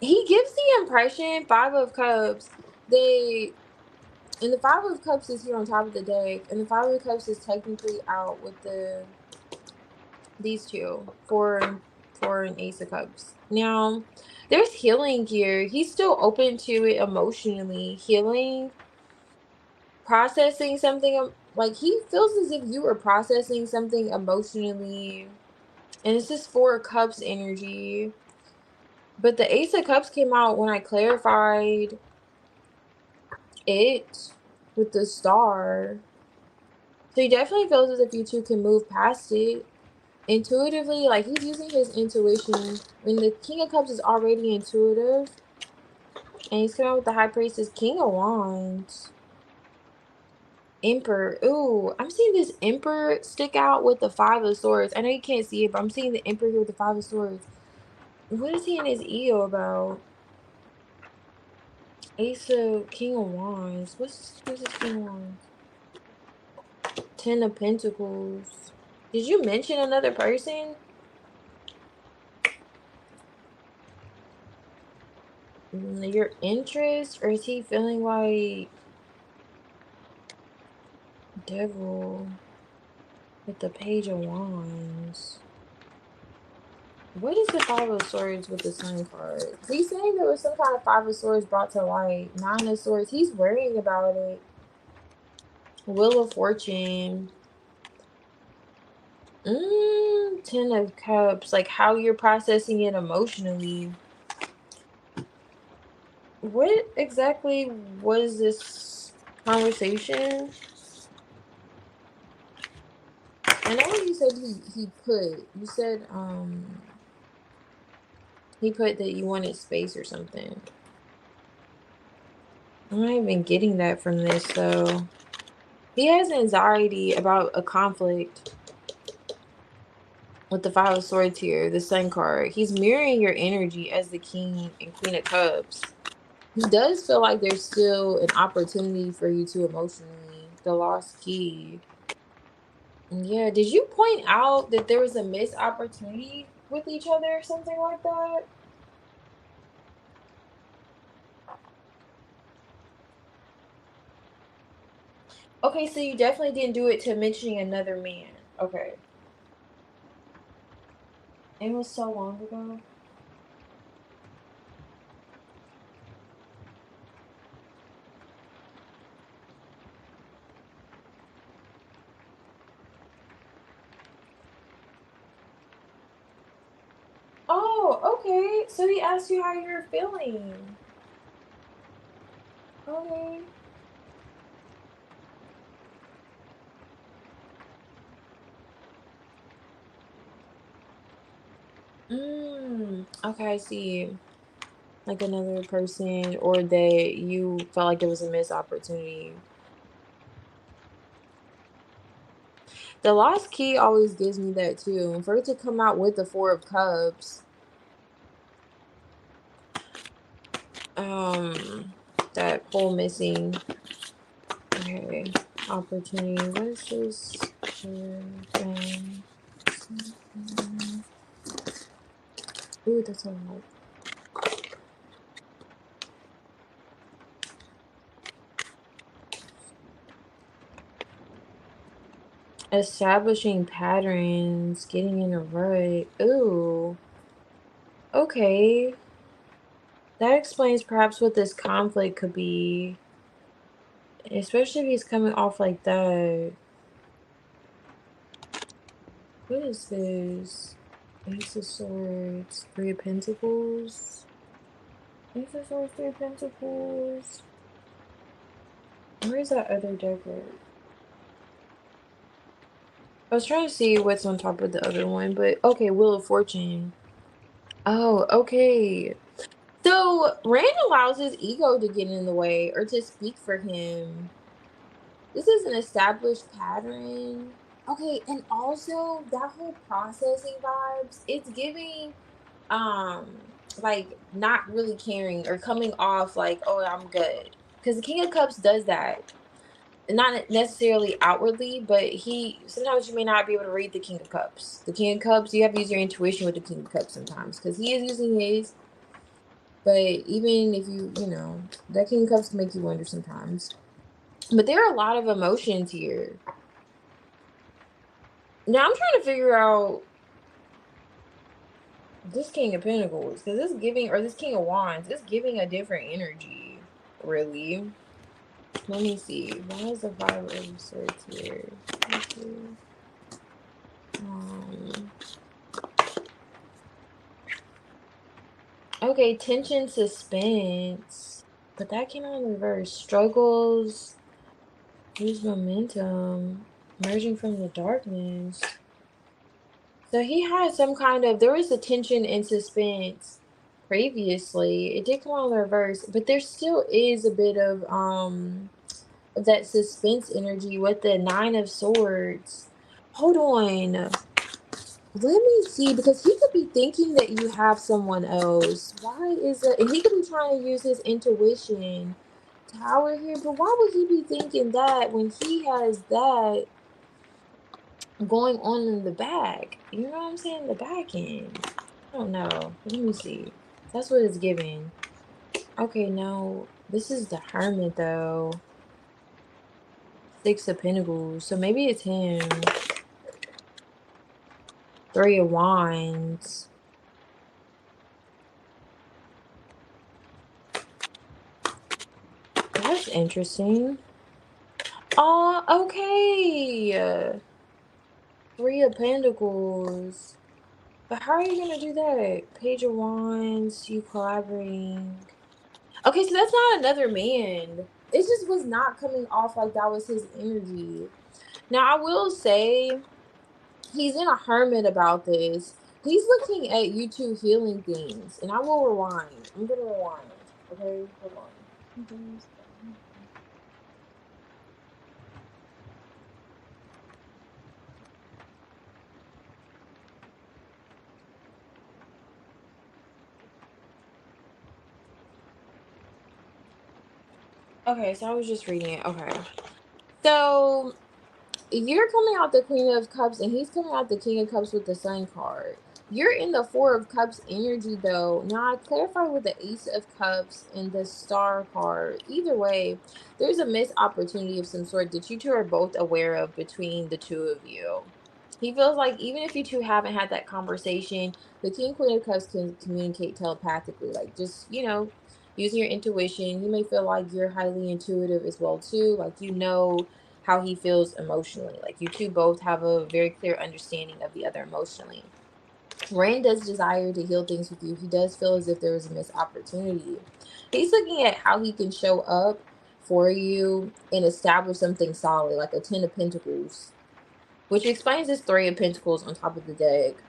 He gives the impression, Five of Cups, and the Five of Cups is here on top of the deck, and the Five of Cups is technically out with these two for an Ace of Cups. Now, there's healing here. He's still open to it emotionally. Healing, processing something, like he feels as if you were processing something emotionally. And it's just Four of Cups energy. But the Ace of Cups came out when I clarified it with the star. So he definitely feels as if you two can move past it. Intuitively, like he's using his intuition. When the King of Cups is already intuitive, and he's coming out with the High Priestess, King of Wands. Emperor. Ooh, I'm seeing this Emperor stick out with the Five of Swords. I know you can't see it, but I'm seeing the Emperor here with the Five of Swords. What is he in his ego about? King of Wands. What's this King of Wands? Ten of Pentacles. Did you mention another person? Your interest, or is he feeling like Devil with the Page of Wands? What is the Five of Swords with the Sun card? He's saying there was some kind of Five of Swords brought to light. Nine of Swords. He's worrying about it. Wheel of Fortune. Ten of Cups. Like how you're processing it emotionally. What exactly was this conversation? I know what you said he put. You said he put that you wanted space or something. I'm not even getting that from this, so he has anxiety about a conflict with the Five of Swords here, the Sun card. He's mirroring your energy as the King and Queen of Cups. He does feel like there's still an opportunity for you to emotionally. The Lost Key. Yeah, did you point out that there was a missed opportunity with each other or something like that? Okay, so you definitely didn't do it to mentioning another man. Okay. It was so long ago. Oh, okay. So he asked you how you're feeling. Okay. Okay, I see. Like another person, or that you felt like there was a missed opportunity. The Lost Key always gives me that too. And for it to come out with the Four of Cups, that whole missing. Okay, opportunity. What is this? Ooh, that's a lot. Establishing patterns, getting in a rut. Ooh. Okay. That explains perhaps what this conflict could be. Especially if he's coming off like that. What is this? Ace of Swords, Three of Pentacles. Ace of Swords, Three of Pentacles. Where's that other deck at? I was trying to see what's on top of the other one, but okay, Wheel of Fortune. Oh, okay. So Rand allows his ego to get in the way or to speak for him. This is an established pattern. Okay, and also that whole processing vibes, it's giving like not really caring or coming off like, oh, I'm good. Because the King of Cups does that. Not necessarily outwardly, but he sometimes you may not be able to read the King of Cups. The King of Cups, you have to use your intuition with the King of Cups sometimes because he is using his. But even if you know, that King of Cups can make you wonder sometimes. But there are a lot of emotions here. Now I'm trying to figure out this King of Pentacles because this giving, or this King of Wands, it's giving a different energy. Really. Let me see. Why is the Five of Swords here? Um, okay, tension, suspense. But that came out in reverse. Struggles, lose momentum, emerging from the darkness. So he had some kind of, there was a tension and suspense previously. It did come out in reverse, but there still is a bit of that suspense energy with the 9 of Swords. Hold on. Let me see, because he could be thinking that you have someone else. Why is it? And he could be trying to use his intuition. Tower here, but why would he be thinking that when he has that going on in the back? You know what I'm saying? The back end. I don't know. Let me see. That's what it's giving. Okay, no. This is the Hermit, though. 6 of Pentacles. So maybe it's him. 3 of Wands. That's interesting. Oh, okay. 3 of Pentacles. But how are you gonna do that? Page of Wands, you collaborating. Okay, so that's not another man. It just was not coming off like that was his energy. Now, I will say, he's in a hermit about this. He's looking at you two healing things. And I will rewind. I'm gonna rewind. Okay, hold on. Okay, so I was just reading it. Okay. So you're coming out the Queen of Cups and he's coming out the King of Cups with the Sun card. You're in the 4 of Cups energy though. Now I clarify with the Ace of Cups and the Star card. Either way, there's a missed opportunity of some sort that you two are both aware of between the two of you. He feels like even if you two haven't had that conversation, the King Queen of Cups can communicate telepathically. Like just, using your intuition. You may feel like you're highly intuitive as well too. Like how he feels emotionally. Like you two both have a very clear understanding of the other emotionally. Rain does desire to heal things with you. He does feel as if there was a missed opportunity. He's looking at how he can show up for you and establish something solid, like a 10 of Pentacles, which explains this 3 of Pentacles on top of the deck.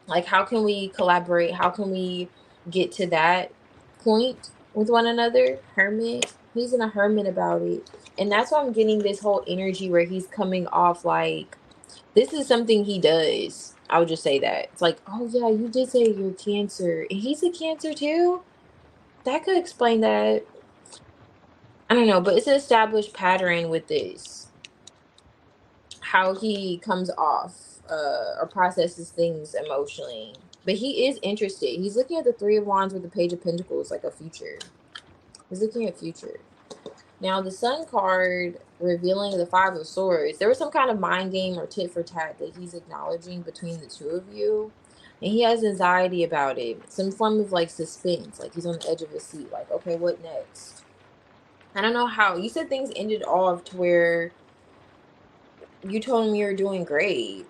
Like, how can we collaborate? How can we get to that point with one another? Hermit. He's in a hermit about it. And that's why I'm getting this whole energy where he's coming off like, this is something he does. I would just say that. It's like, oh yeah, you did say you're Cancer. And he's a Cancer too? That could explain that. I don't know, but it's an established pattern with this. How he comes off or processes things emotionally. But he is interested. He's looking at the 3 of Wands with the Page of Pentacles like a future. He's looking at future. Now, the Sun card revealing the 5 of Swords. There was some kind of mind game or tit for tat that he's acknowledging between the two of you. And he has anxiety about it. Some form of like suspense. Like he's on the edge of his seat. Like, okay, what next? I don't know how. You said things ended off to where you told him you were doing great.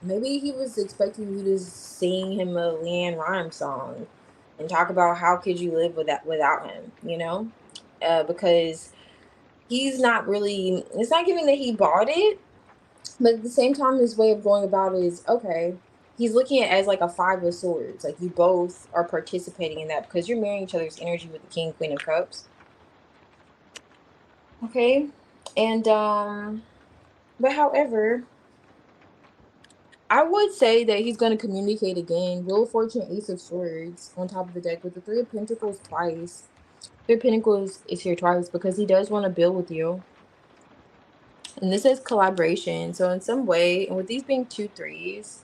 Maybe he was expecting you to sing him a Leanne Rhymes song and talk about how could you live without him, because he's not really, it's not giving that he bought it, but at the same time, his way of going about it is, okay, he's looking at it as like a 5 of Swords. Like you both are participating in that because you're marrying each other's energy with the King, Queen of Cups. Okay. And, but however, I would say that he's going to communicate again. Wheel of Fortune, Ace of Swords on top of the deck with the 3 of Pentacles twice. 3 of Pentacles is here twice because he does want to build with you. And this is collaboration. So in some way, and with these being 2 3s,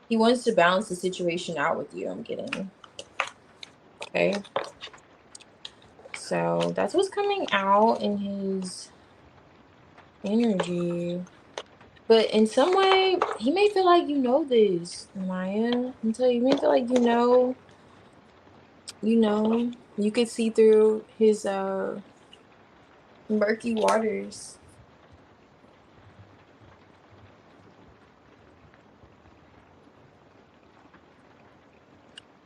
he wants to balance the situation out with you, I'm getting. Okay. So that's what's coming out in his energy. But in some way, he may feel like you know this, Maya. I'm telling you, he may feel like you could see through his murky waters.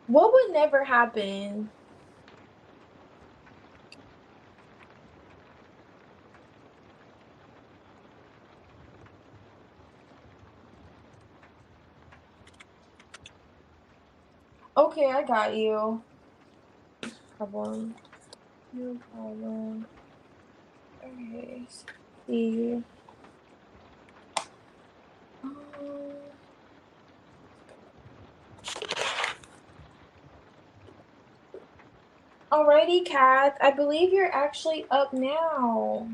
What would never happen? Okay, I got you. Problem. No problem. Okay. See. Alrighty, Kath. I believe you're actually up now.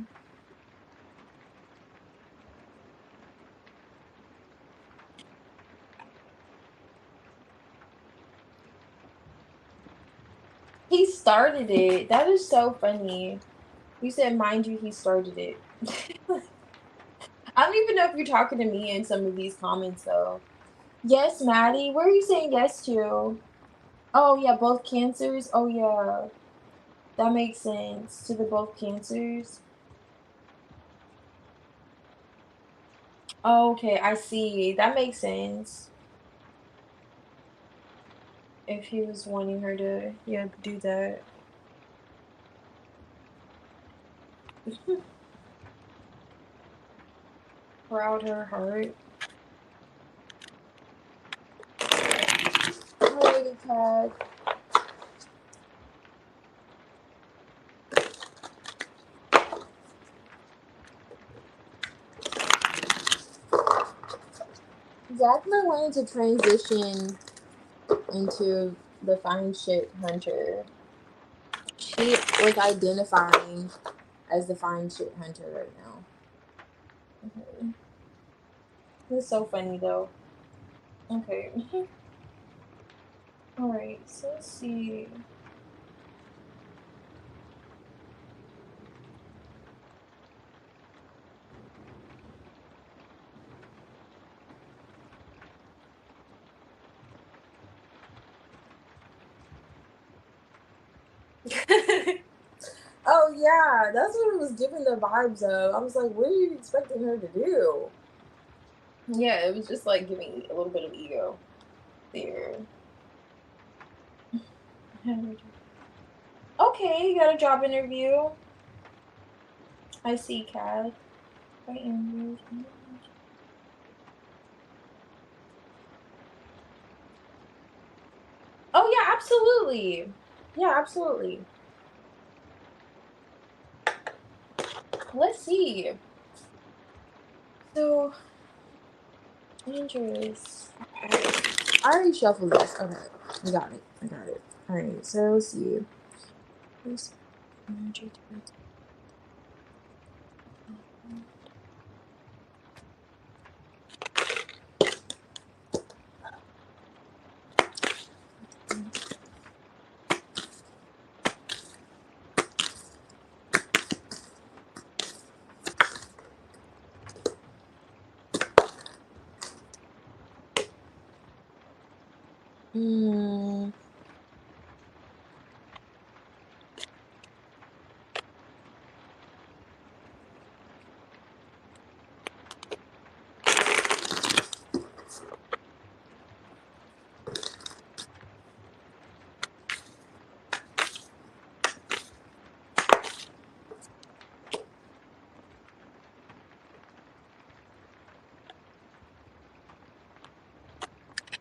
He started it. That is so funny. You said, mind you, he started it. I don't even know if you're talking to me in some of these comments, though. Yes, Maddie. Where are you saying yes to? Oh, yeah, both cancers. Oh, yeah. That makes sense. To the both cancers. Oh, okay, I see. That makes sense. If he was wanting her to, yeah, do that. Proud her heart. Alrighty, Kat. Zachman wanted to transition into the fine shit hunter. She was identifying as the fine shit hunter right now. Okay. It's so funny though. Okay. Alright, so let's see. Oh yeah, that's what it was giving the vibes of. I was like, what are you expecting her to do? Yeah, it was just like giving a little bit of ego there. Okay, you got a job interview. I see, Kat. I interviewed. Oh yeah, absolutely. Yeah, absolutely. Let's see. So dangerous. I already shuffled this. Okay, I got it. I got it. All right. So let's see. This energy. Hmm.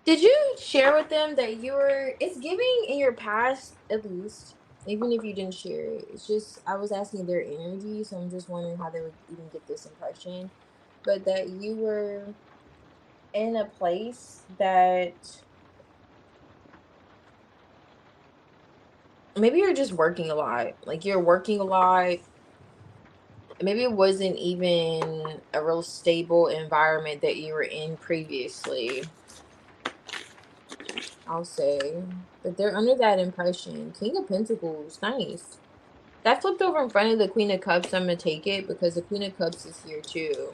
Did you share with them that you were? It's giving in your past, at least, even if you didn't share it. It's just I was asking their energy, so I'm just wondering how they would even get this impression. But that you were in a place that maybe you're just working a lot. Like you're working a lot. Maybe it wasn't even a real stable environment that you were in previously, I'll say. But they're under that impression. King of Pentacles, nice. That flipped over in front of the Queen of Cups. I'm going to take it because the Queen of Cups is here too.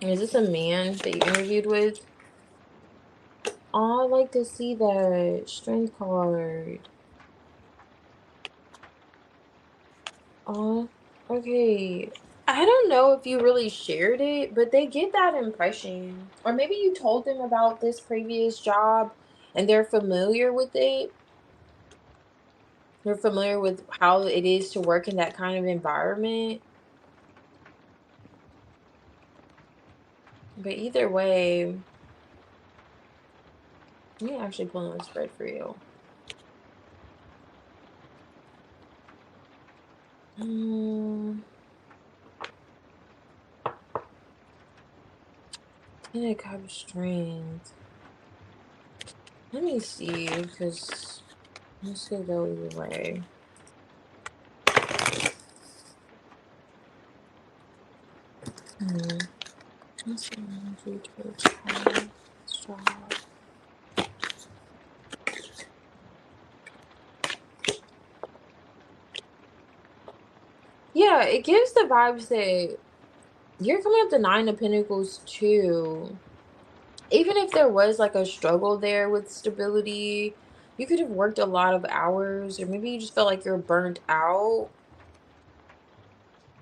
And is this a man that you interviewed with? Oh, I like to see that strength card. Oh, okay. I don't know if you really shared it, but they get that impression. Or maybe you told them about this previous job and they're familiar with it. They're familiar with how it is to work in that kind of environment. But either way, let me actually pull on a spread for you. Ten of Cups strength. Let me see, because this could go either way. What's the energy towards home? Job. Yeah, it gives the vibes that you're coming up the Nine of Pentacles too. Even if there was like a struggle there with stability, you could have worked a lot of hours, or maybe you just felt like you're burnt out.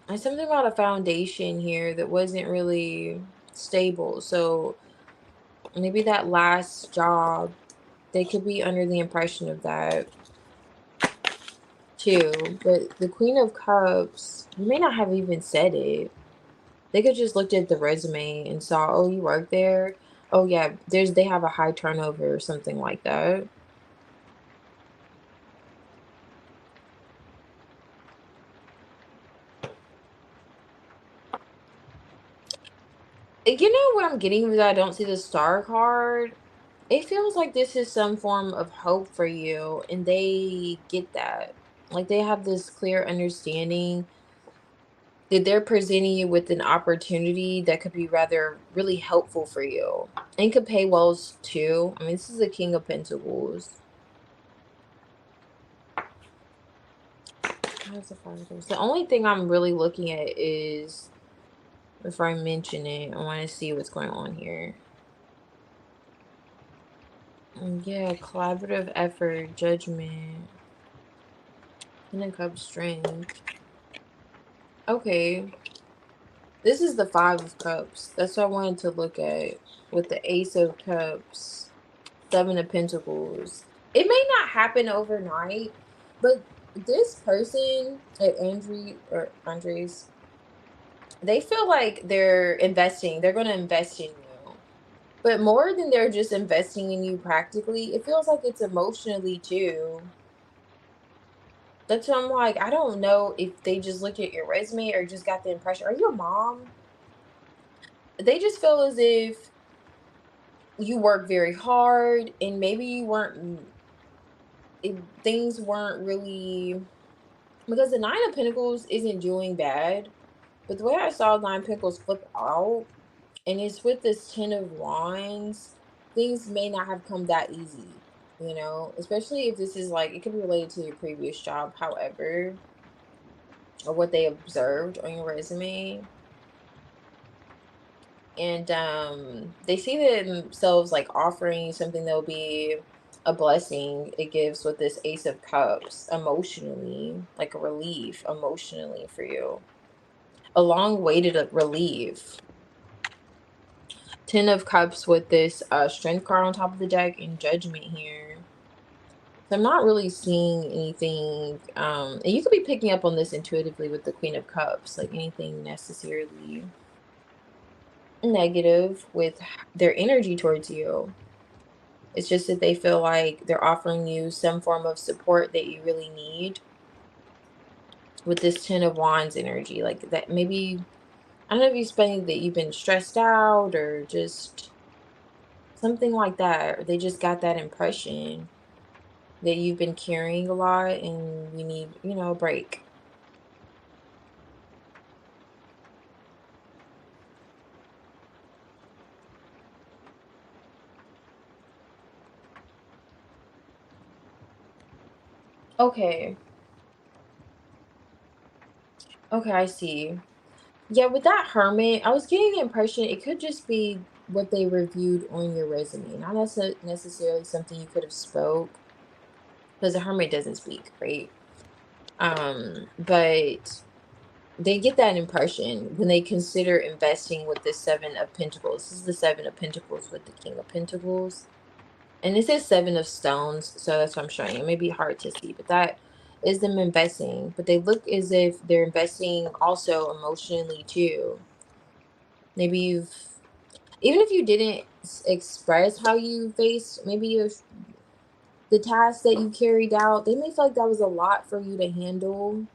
And something about a foundation here that wasn't really stable. So maybe that last job, they could be under the impression of that too. But the Queen of Cups, you may not have even said it. They could just looked at the resume and saw, oh, you work there. Oh yeah, they have a high turnover or something like that. You know what I'm getting with that? I don't see the star card. It feels like this is some form of hope for you, and they get that. Like they have this clear understanding that they're presenting you with an opportunity that could be rather really helpful for you and could pay well too. I mean, this is the King of Pentacles. How's the Five of Cups? The only thing I'm really looking at is, before I mention it, I want to see what's going on here. Yeah, collaborative effort, judgment, Ten of Cups, strength. Okay, this is the Five of Cups. That's what I wanted to look at with the Ace of Cups, Seven of Pentacles. It may not happen overnight, but this person at Andres, they feel like they're investing. They're going to invest in you. But more than they're just investing in you practically, it feels like it's emotionally too. That's why I'm like, I don't know if they just looked at your resume or just got the impression. Are you a mom? They just feel as if you work very hard and maybe you weren't, things weren't really, because the Nine of Pentacles isn't doing bad. But the way I saw Nine of Pentacles flip out, and it's with this Ten of Wands, things may not have come that easy, especially if this is like, it could be related to your previous job, however, or what they observed on your resume. And they see themselves like offering something that will be a blessing. It gives with this Ace of Cups, emotionally, like a relief emotionally for you, a long waited relief. Ten of Cups with this Strength card on top of the deck and Judgment here. So I'm not really seeing anything, and you could be picking up on this intuitively with the Queen of Cups, like anything necessarily negative with their energy towards you. It's just that they feel like they're offering you some form of support that you really need with this Ten of Wands energy. Like that, maybe, I don't know if you're explaining that you've been stressed out or just something like that. Or they just got that impression that you've been carrying a lot and you need, a break. Okay. Okay, I see. Yeah, with that Hermit, I was getting the impression it could just be what they reviewed on your resume, not necessarily something you could have spoke, because the Hermit doesn't speak, right? But they get that impression when they consider investing with the Seven of Pentacles. This is the Seven of Pentacles with the King of Pentacles. And it says Seven of Stones, so that's what I'm showing you. It may be hard to see, but that is them investing. But they look as if they're investing also emotionally too. Maybe even if you didn't express how you faced, maybe if the task that you carried out, they may feel like that was a lot for you to handle.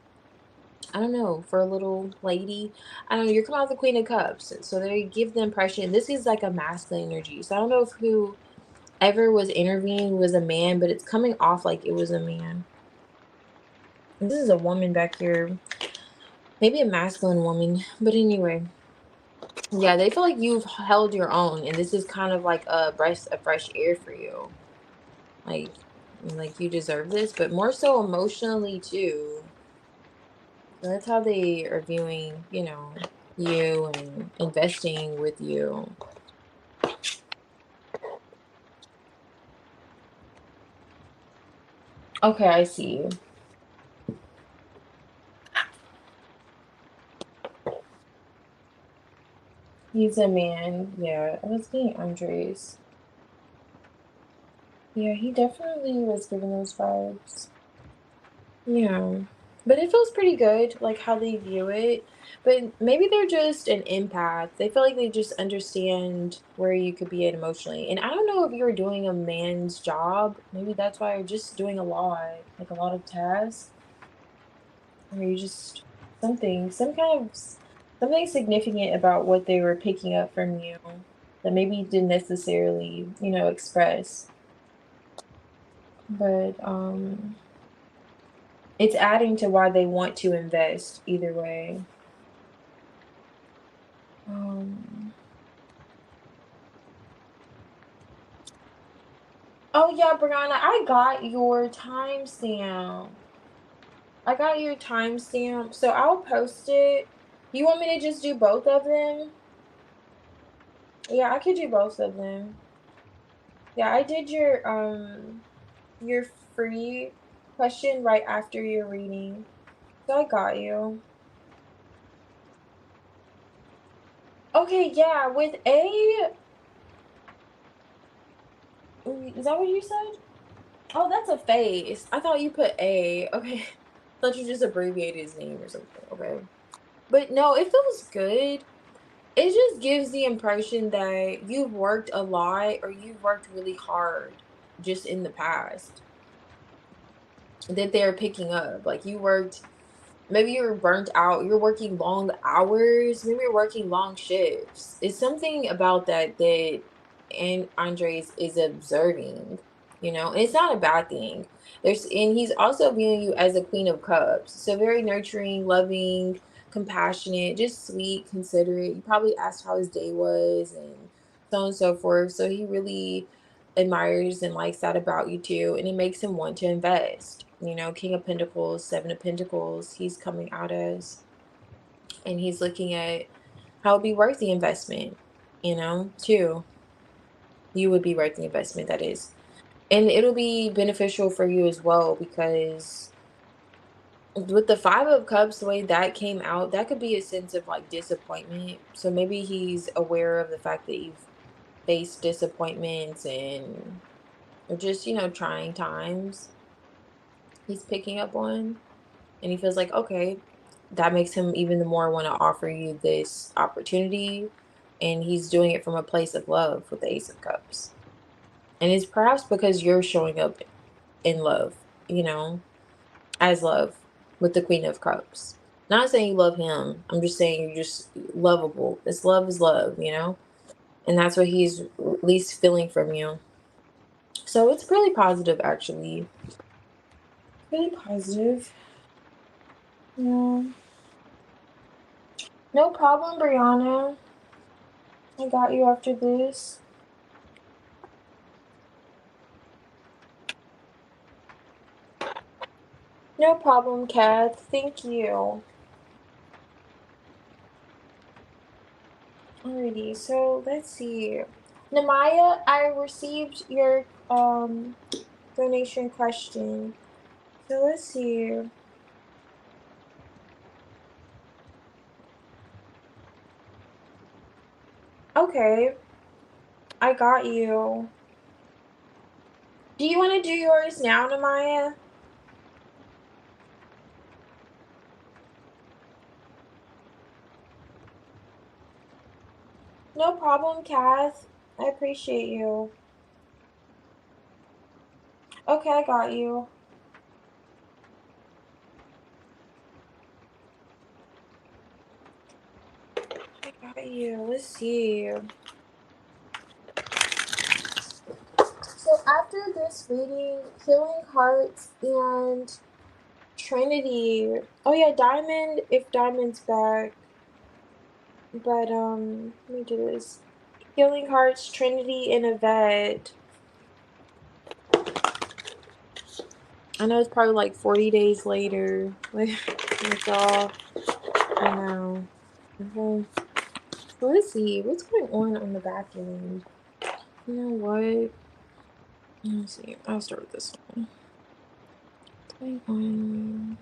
I don't know, for a little lady. I don't know, you're coming out the Queen of Cups, so they give the impression this is like a masculine energy. So I don't know if whoever was interviewing was a man, but it's coming off like it was a man. This is a woman back here. Maybe a masculine woman. But anyway. Yeah, they feel like you've held your own, and this is kind of like a breath of fresh air for you. Like, like you deserve this, but more so emotionally too. So that's how they are viewing, you and investing with you. Okay, I see. He's a man. Yeah, I was getting Andres. Yeah, he definitely was giving those vibes. Yeah. But it feels pretty good, like how they view it. But maybe they're just an empath. They feel like they just understand where you could be at emotionally. And I don't know if you're doing a man's job. Maybe that's why you're just doing a lot, like a lot of tasks. Or you just something significant about what they were picking up from you that maybe you didn't necessarily, express. But it's adding to why they want to invest either way. Um, oh yeah, Brianna, I got your timestamp. I got your timestamp, so I'll post it. You want me to just do both of them? Yeah, I could do both of them. Yeah, I did your free question right after your reading. So I got you. Okay, yeah, with A, is that what you said? Oh, that's a face. I thought you put A. Okay. Thought you just abbreviated his name or something. Okay. But no, it feels good. It just gives the impression that you've worked a lot or you've worked really hard just in the past that they're picking up. Like you worked, maybe you're burnt out, you're working long hours, maybe you're working long shifts. It's something about that and Andres is observing, and it's not a bad thing. And he's also viewing you as a Queen of Cups. So very nurturing, loving, compassionate, just sweet, considerate. You probably asked how his day was and so on and so forth. So he really admires and likes that about you too, and it makes him want to invest. King of Pentacles, Seven of Pentacles, he's coming out as, and he's looking at how it'd be worth the investment, too. You would be worth the investment, that is. And it'll be beneficial for you as well because with the Five of Cups, the way that came out, that could be a sense of like disappointment. So maybe he's aware of the fact that you've faced disappointments and or just, trying times he's picking up on. And he feels like, okay, that makes him even the more want to offer you this opportunity. And he's doing it from a place of love with the Ace of Cups. And it's perhaps because you're showing up in love, you know, as love with the Queen of Cups. Not saying you love him. I'm just saying you're just lovable. This love is love. And that's what he's at least feeling from you. So it's really positive, actually. Really positive. Yeah. No problem, Brianna. I got you after this. No problem, Kath. Thank you. Alrighty, so let's see. Namaya, I received your donation question. So let's see. Okay, I got you. Do you want to do yours now, Namaya? No problem, Kath. I appreciate you. Okay, I got you. Yeah, let's see. So after this reading, Healing Hearts and Trinity. Oh yeah, Diamond, if Diamond's back. But let me do this. Healing Hearts, Trinity, and Yvette. I know it's probably like 40 days later. Like, that's all. I know. Okay. So let's see. What's going on the back end? You know what? Let's see. I'll start with this one. 21.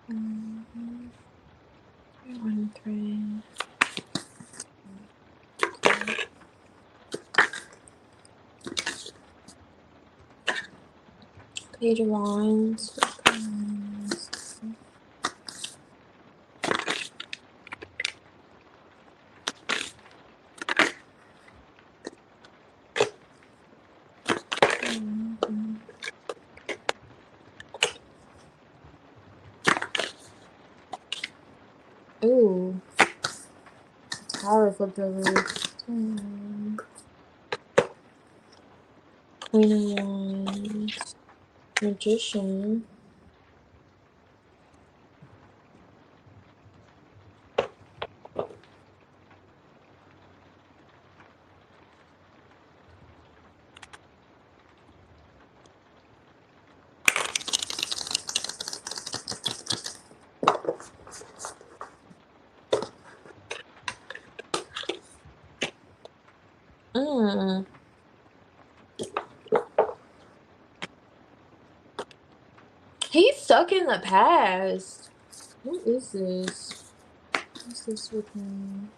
21 thread. Page of Wands. Ooh. Tower flipped over. Queen of Wands. Magician. He's stuck in the past. What is this? What's this with me?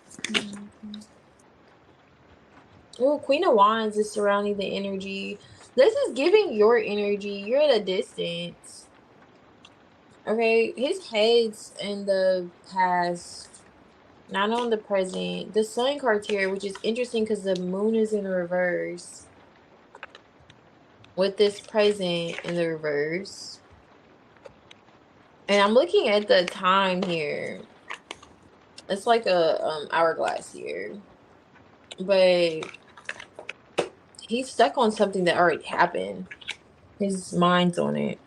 Oh, Queen of Wands is surrounding the energy. This is giving your energy. You're at a distance. Okay, his head's in the past, not on the present. The Sun card's here, which is interesting because the moon is in reverse. With this present in the reverse. And I'm looking at the time here. It's like a hourglass here. But he's stuck on something that already happened. His mind's on it.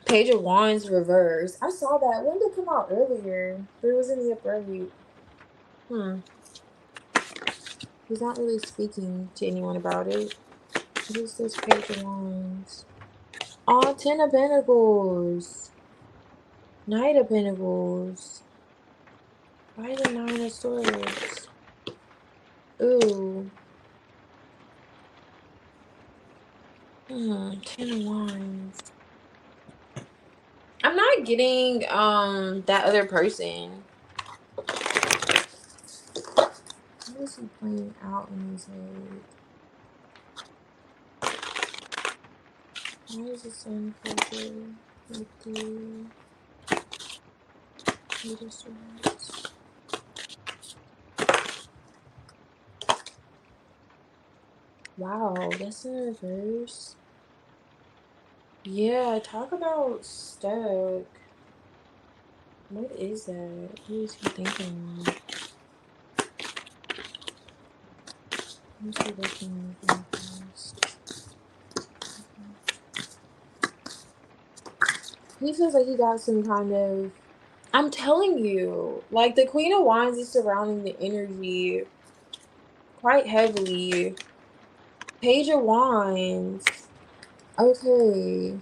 Page of Wands reverse. I saw that. When did it come out earlier? But it was in the upper right. He's not really speaking to anyone about it. What is this Page of Wands? Oh, 10 of Pentacles. Knight of Pentacles. Why the 9 of Swords? Ooh. 10 of Wands. I'm not getting that other person. What is he playing out in his head? Why is the Sun focused with the Eight of Swords? Wow, that's in reverse. Yeah, talk about stuck. What is that? What is he thinking of? Let me see if I can look first. He feels like he got some kind of... I'm telling you, like the Queen of Wands is surrounding the energy quite heavily. Page of Wands. Okay.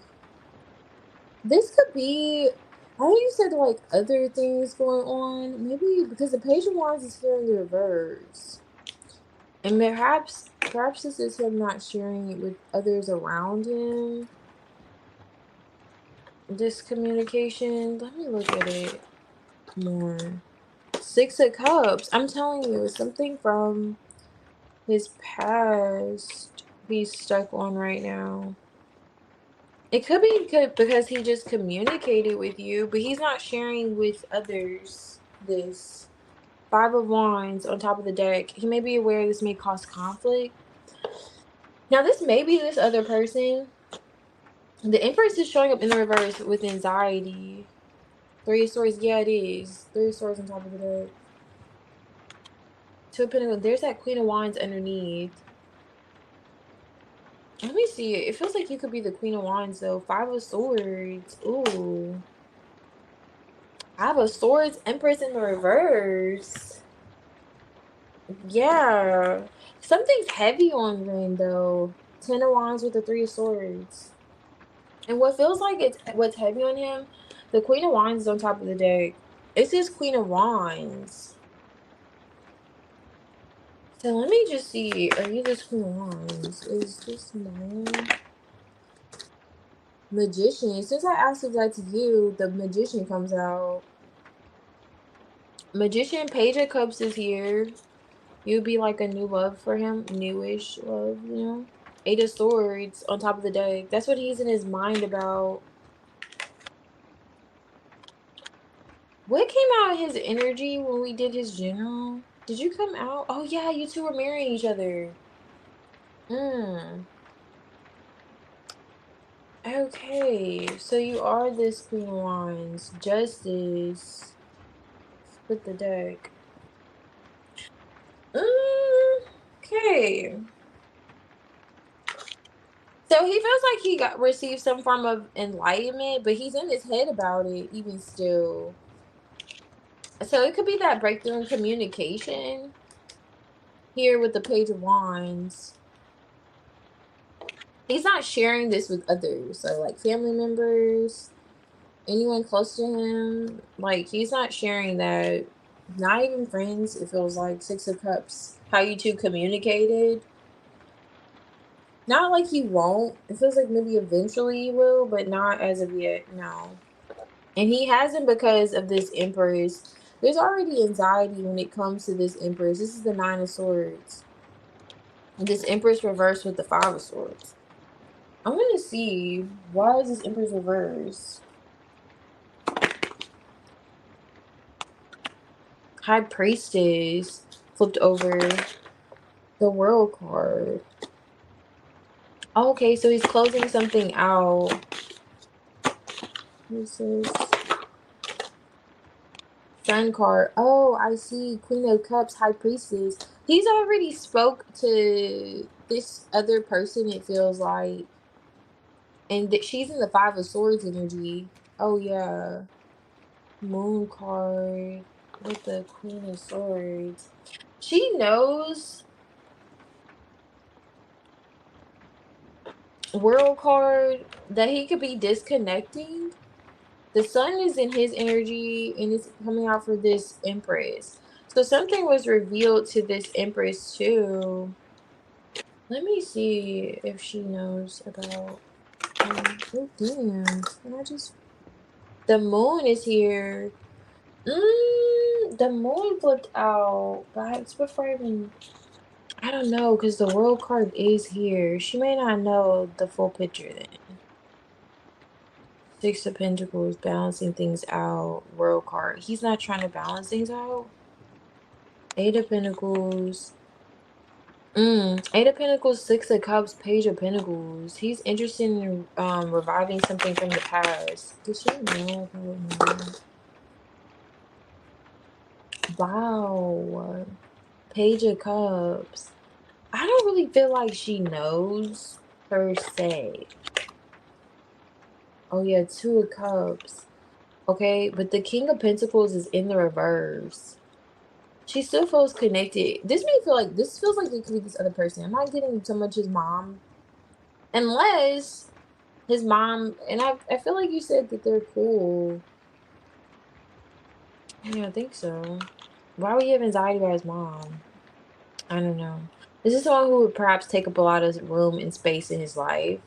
This could be... I think you said like other things going on. Maybe because the Page of Wands is here in the reverse. And perhaps this is him not sharing it with others around him. This communication. Let me look at it more. 6 of Cups. I'm telling you, it's something from his past he's stuck on right now. It could be because he just communicated with you, but he's not sharing with others this. 5 of Wands on top of the deck. He may be aware this may cause conflict. Now, this may be this other person The Empress is showing up in the reverse with anxiety. Three of Swords, yeah, it is. Three of Swords on top of the deck. Two of Pentacles, there's that Queen of Wands underneath. Let me see it. It feels like you could be the Queen of Wands, though. Five of Swords. Ooh. Five of Swords, Empress in the reverse. Yeah. Something's heavy on Ren, though. Ten of Wands with the Three of Swords. And what feels like what's heavy on him, the Queen of Wands is on top of the deck. It's his Queen of Wands. So let me just see. Are you this Queen of Wands? Is this mine? Magician. Since I asked if that's you, the Magician comes out. Magician, Page of Cups is here. You'd be like a new love for him. Newish love, you know? Eight of Swords on top of the deck. That's what he's in his mind about. What came out of his energy when we did his general? Did you come out? Oh, yeah, you two were marrying each other. Okay, so you are this Queen of Wands. Justice. Split the deck. Okay. So he feels like he received some form of enlightenment, but he's in his head about it even still. So it could be that breakthrough in communication here with the Page of Wands. He's not sharing this with others, so like family members, anyone close to him. Like he's not sharing that. Not even friends. It feels like Six of Cups. How you two communicated. Not like he won't. It feels like maybe eventually he will, but not as of yet. No. And he hasn't because of this Empress. There's already anxiety when it comes to this Empress. This is the Nine of Swords. And this Empress reversed with the Five of Swords. I'm going to see, why is this Empress reversed? High Priestess flipped over the World card. Okay, so he's closing something out. This is Sun card. Oh, I see. Queen of Cups, High Priestess. He's already spoke to this other person, it feels like. And she's in the Five of Swords energy. Oh, yeah. Moon card with the Queen of Swords. She knows. World card that he could be disconnecting. The sun is in his energy and it's coming out for this Empress. So something was revealed to this Empress too. Let me see if she knows about. Oh damn! Can I just? The moon is here. The moon flipped out. But it's before I even. I don't know because the world card is here. She may not know the full picture then. Six of Pentacles, balancing things out. World card. He's not trying to balance things out. Eight of Pentacles. Eight of Pentacles, Six of Cups, Page of Pentacles. He's interested in reviving something from the past. Does she know? Wow. Page of Cups. I don't really feel like she knows per se. Oh yeah, Two of Cups. Okay, but the King of Pentacles is in the reverse. She still feels connected. This feels like it could be this other person. I'm not getting so much his mom. Unless his mom, and I feel like you said that they're cool. Yeah, I think so. Why would he have anxiety about his mom? I don't know. This is someone who would perhaps take up a lot of room and space in his life.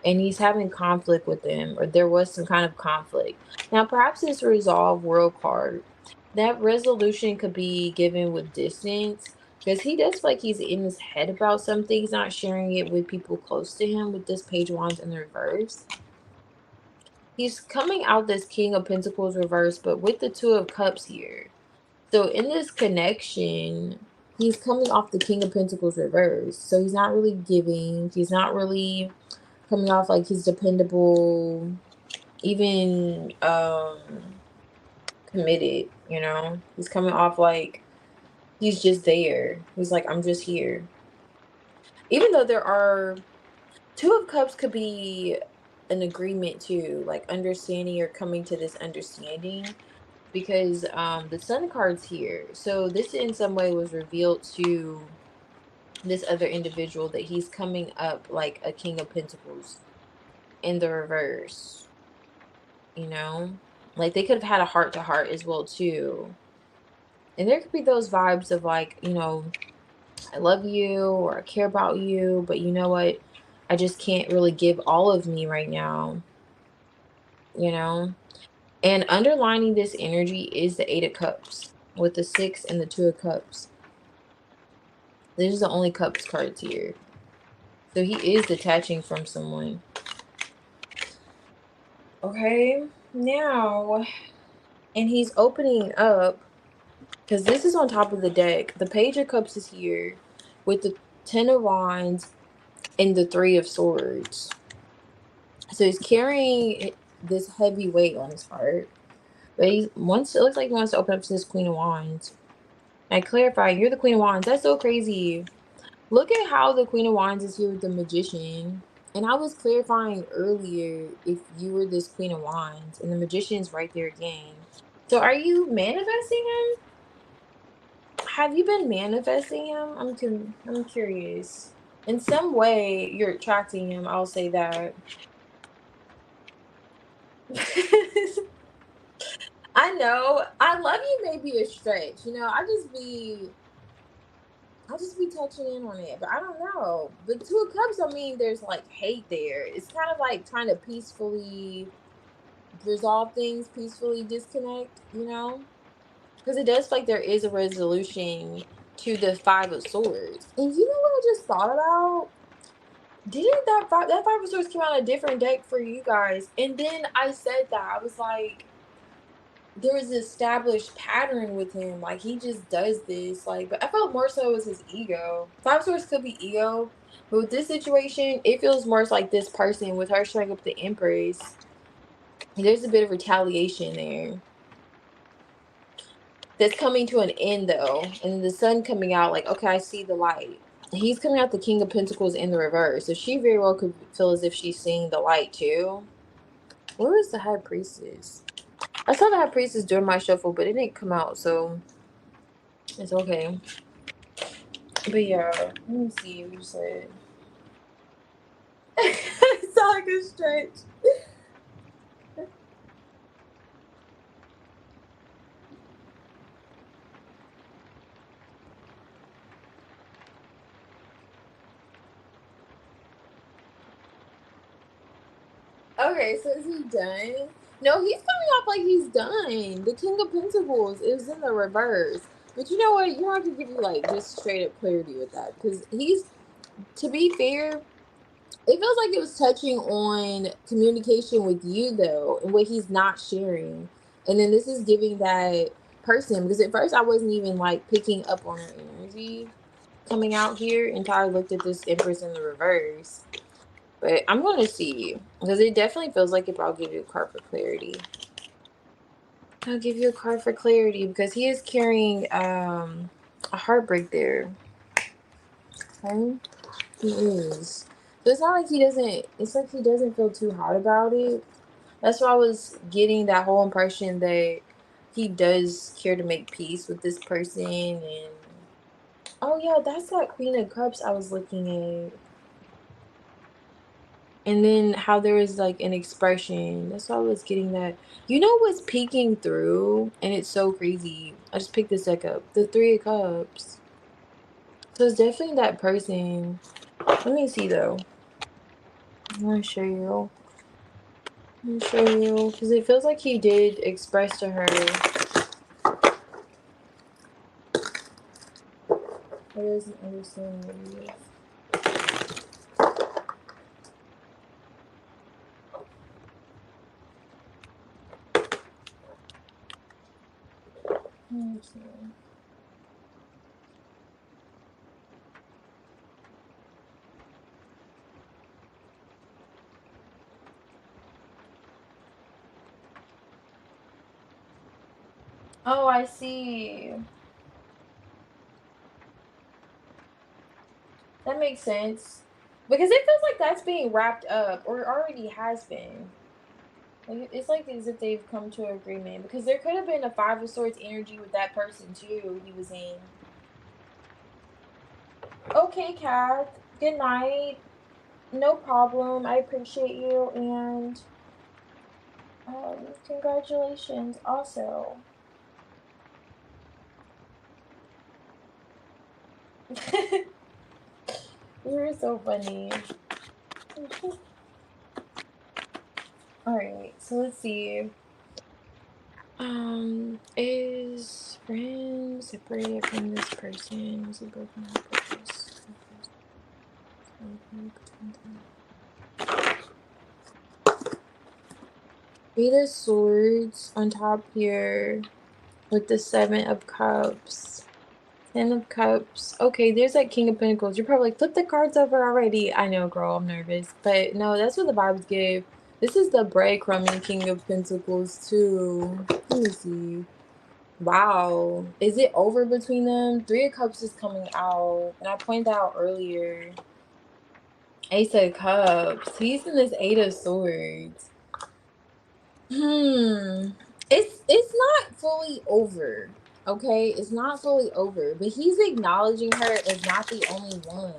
And he's having conflict with them, or there was some kind of conflict. Now, perhaps this resolve world card, that resolution could be given with distance, because he does feel like he's in his head about something. He's not sharing it with people close to him with this Page of Wands in the reverse. He's coming out this King of Pentacles reverse, but with the Two of Cups here. So in this connection, he's coming off the King of Pentacles reverse. So he's not really giving. He's not really coming off like he's dependable, even committed, you know? He's coming off like he's just there. He's like, I'm just here. Even though there are Two of Cups could be an agreement too, like understanding or coming to this understanding because the Sun card's here. So this in some way was revealed to this other individual that he's coming up like a King of Pentacles in the reverse, you know? Like they could have had a heart to heart as well too. And there could be those vibes of like, you know, I love you or I care about you, but you know what? I just can't really give all of me right now, you know? And underlining this energy is the Eight of Cups with the Six and the Two of Cups. This is the only Cups cards here. So he is detaching from someone. Okay, now, and he's opening up because this is on top of the deck. The Page of Cups is here with the Ten of Wands and the Three of Swords. So he's carrying this heavy weight on his heart. But he wants, it looks like he wants to open up to this Queen of Wands. I clarify, you're the Queen of Wands. That's so crazy. Look at how the Queen of Wands is here with the Magician. And I was clarifying earlier if you were this Queen of Wands. And the Magician's right there again. So are you manifesting him? Have you been manifesting him? I'm curious. In some way, you're attracting him. I'll say that. I know. I love you may be a stretch. You know, I'll just be touching in on it. But I don't know. The Two of Cups, I mean, there's like hate there. It's kind of like trying to peacefully resolve things, peacefully disconnect, you know? Because it does feel like there is a resolution to the Five of Swords. And you know what I just thought about? Didn't that Five of Swords came out a different deck for you guys? And then I said that. I was like, there was an established pattern with him. Like he just does this. Like, but I felt more so it was his ego. Five of Swords could be ego. But with this situation, it feels more like this person with her showing up the Empress. There's a bit of retaliation there. That's coming to an end though. And the Sun coming out like, okay, I see the light. He's coming out the King of Pentacles in the reverse. So she very well could feel as if she's seeing the light too. Where is the High Priestess? I saw the High Priestess during my shuffle, but it didn't come out, so it's okay. But yeah, let me see what you said. It's not like a stretch. Okay, so is he done? No, he's coming off like he's done. The King of Pentacles is in the reverse. But you know what? You don't have to give you like just straight up clarity with that. Because he's, to be fair, it feels like it was touching on communication with you though, and what he's not sharing. And then this is giving that person, because at first I wasn't even like picking up on her energy coming out here until I looked at this Empress in the reverse. But I'm going to see, because it definitely feels like if I'll give you a card for clarity. I'll give you a card for clarity because he is carrying a heartbreak there. Okay? He is. So it's not like he doesn't, it's like he doesn't feel too hot about it. That's why I was getting that whole impression that he does care to make peace with this person. And oh yeah, that's that Queen of Cups I was looking at. And then how there was like an expression. That's why I was getting that. You know what's peeking through? And it's so crazy. I just picked this deck up. The Three of Cups. So it's definitely that person. Let me see though. I'm gonna show you. I'm gonna show you. Because it feels like he did express to her. I doesn't understand what it is. Okay. Oh, I see. That makes sense. Because it feels like that's being wrapped up or already has been. Like it's like as if they've come to an agreement because there could have been a Five of Swords energy with that person too he was in. Okay, Kath. Good night. No problem. I appreciate you and congratulations also. You're so funny. Alright, so let's see. Is friend separated from this person? Was it broken up with this? Eight of Swords on top here with the Seven of Cups. 10 of Cups. Okay, there's that King of Pentacles. You're probably like, flip the cards over already. I know, girl, I'm nervous. But no, that's what the vibes give. This is the breadcrumbing King of Pentacles too. Let me see. Wow. Is it over between them? Three of Cups is coming out. And I pointed out earlier. Ace of Cups. He's in this Eight of Swords. It's not fully over. Okay, it's not fully over, but he's acknowledging her as not the only one.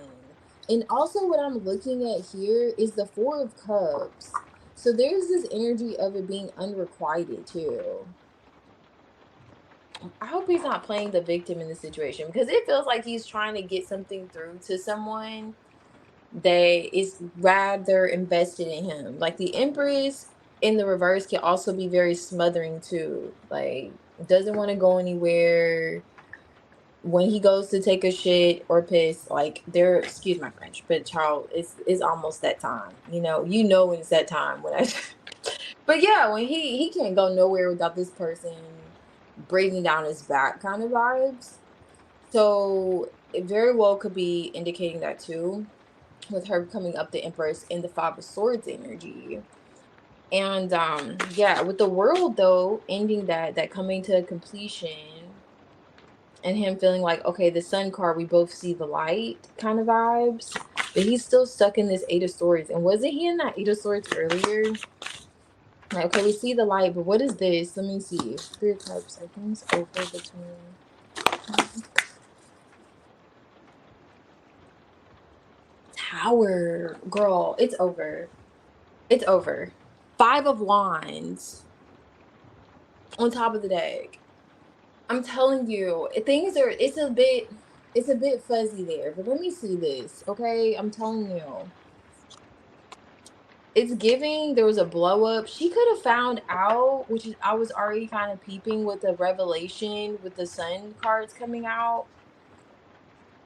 And also what I'm looking at here is the Four of Cups. So there's this energy of it being unrequited too. I hope he's not playing the victim in this situation because it feels like he's trying to get something through to someone that is rather invested in him. Like the Empress in the reverse can also be very smothering too. Like doesn't want to go anywhere. When he goes to take a shit or piss, like there, excuse my French, but Charles, it's almost that time. You know when it's that time when I but yeah, when he can't go nowhere without this person breathing down his back kind of vibes. So it very well could be indicating that too, with her coming up the Empress in the Five of Swords energy. And yeah, with the World though ending that coming to completion and him feeling like, okay, the Sun card, we both see the light kind of vibes, but he's still stuck in this Eight of Swords. And wasn't he in that Eight of Swords earlier? Like, okay, we see the light, but what is this? Let me see. Three of Cups. I think it's over between Tower. Girl, it's over. It's over. Five of Wands on top of the deck. I'm telling you, things are, it's a bit fuzzy there, but let me see this, okay? I'm telling you. It's giving there was a blow up. She could have found out, which is I was already kind of peeping with the revelation with the Sun cards coming out.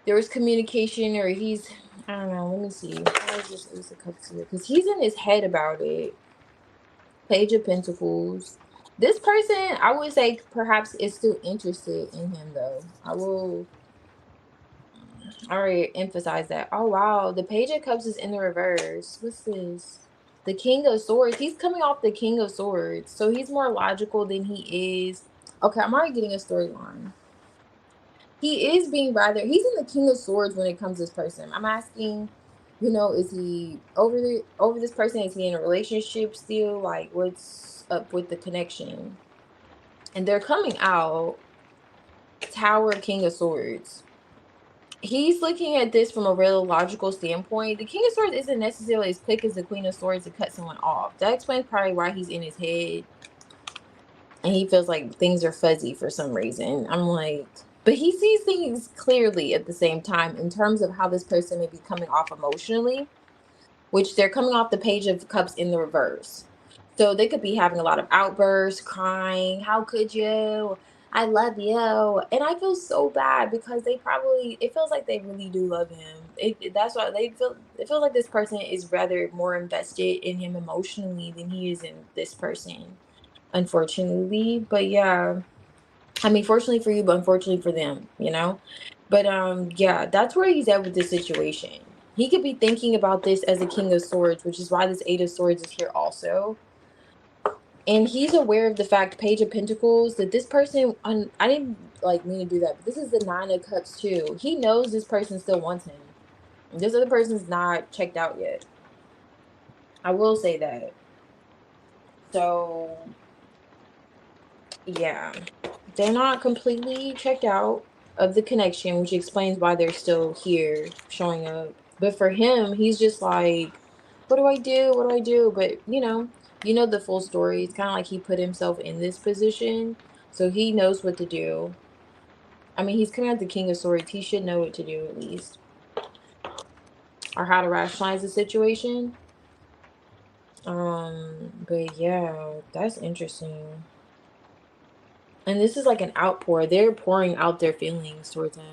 There was communication, or he's, I don't know, let me see. How is this Ace of Cups here? Because he's in his head about it. Page of Pentacles. This person, I would say, perhaps is still interested in him, though. I will already emphasize that. Oh, wow. The Page of Cups is in the reverse. What's this? The King of Swords. He's coming off the King of Swords. So he's more logical than he is. Okay, I'm already getting a storyline. He is being rather, he's in the King of Swords when it comes to this person. I'm asking, is he over this person? Is he in a relationship still? Like, what's up with the connection? And they're coming out Tower, King of Swords. He's looking at this from a real logical standpoint. The King of Swords isn't necessarily as quick as the Queen of Swords to cut someone off. That explains probably why he's in his head and he feels like things are fuzzy for some reason. I'm like, but he sees things clearly at the same time in terms of how this person may be coming off emotionally, which they're coming off the Page of Cups in the reverse. So they could be having a lot of outbursts, crying, how could you? I love you. And I feel so bad because it feels like they really do love him. That's why it feels like this person is rather more invested in him emotionally than he is in this person, unfortunately. But yeah, I mean, fortunately for you, but unfortunately for them. But yeah, that's where he's at with this situation. He could be thinking about this as a King of Swords, which is why this Eight of Swords is here also. And he's aware of the fact, Page of Pentacles, that this person, I didn't like mean to do that, but this is the Nine of Cups too. He knows this person still wants him. This other person's not checked out yet. I will say that. So yeah, they're not completely checked out of the connection, which explains why they're still here showing up. But for him, he's just like, what do I do? What do I do? But you know the full story. It's kind of like he put himself in this position, so he knows what to do. I mean, he's coming out the King of Swords. He should know what to do at least, or how to rationalize the situation. But yeah, that's interesting. And this is like an outpour. They're pouring out their feelings towards him.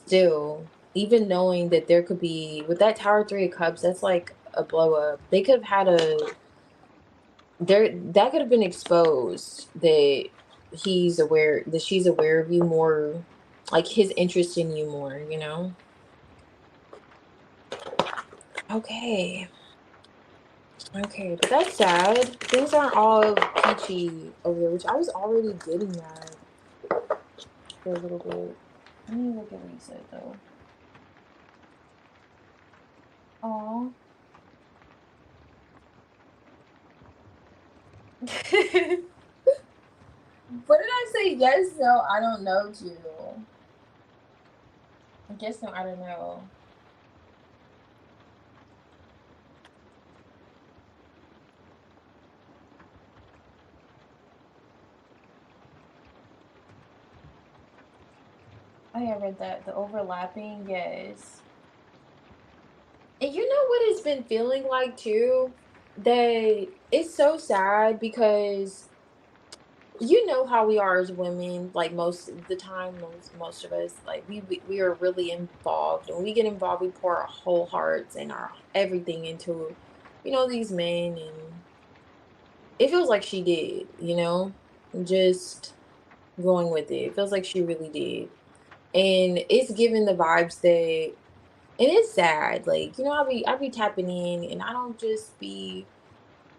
Still, even knowing that there could be, with that Tower 3 of Cups, that's like a blow up. They could have had that could have been exposed, that he's aware, that she's aware of you more, like his interest in you more, Okay. Okay, but that's sad. Things aren't all peachy over there, which I was already getting that for a little bit. Let me look at what he said though. Aw. What did I say? Yes, no, I don't know to. I guess no, I don't know. Oh yeah, I read that. The overlapping, yes. And you know what it's been feeling like too? That it's so sad because you know how we are as women, like most of the time, most of us, like we are really involved. And when we get involved, we pour our whole hearts and our everything into these men. And it feels like she did, just going with it. It feels like she really did. And it's giving the vibes that, and it's sad, like, I be tapping in, and I don't just be,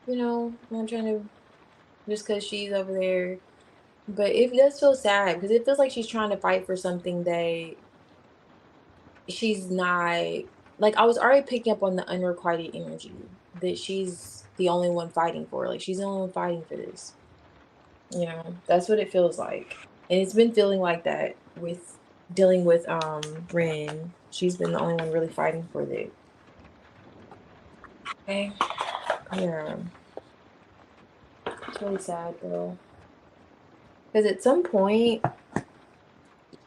I'm not trying to, just because she's over there. But it does feel sad because it feels like she's trying to fight for something that she's not. Like, I was already picking up on the unrequited energy, that she's the only one fighting for. Like, she's the only one fighting for this. That's what it feels like. And it's been feeling like that with dealing with Rin. She's been the only one really fighting for it. Okay. Yeah. It's really sad though. Because at some point,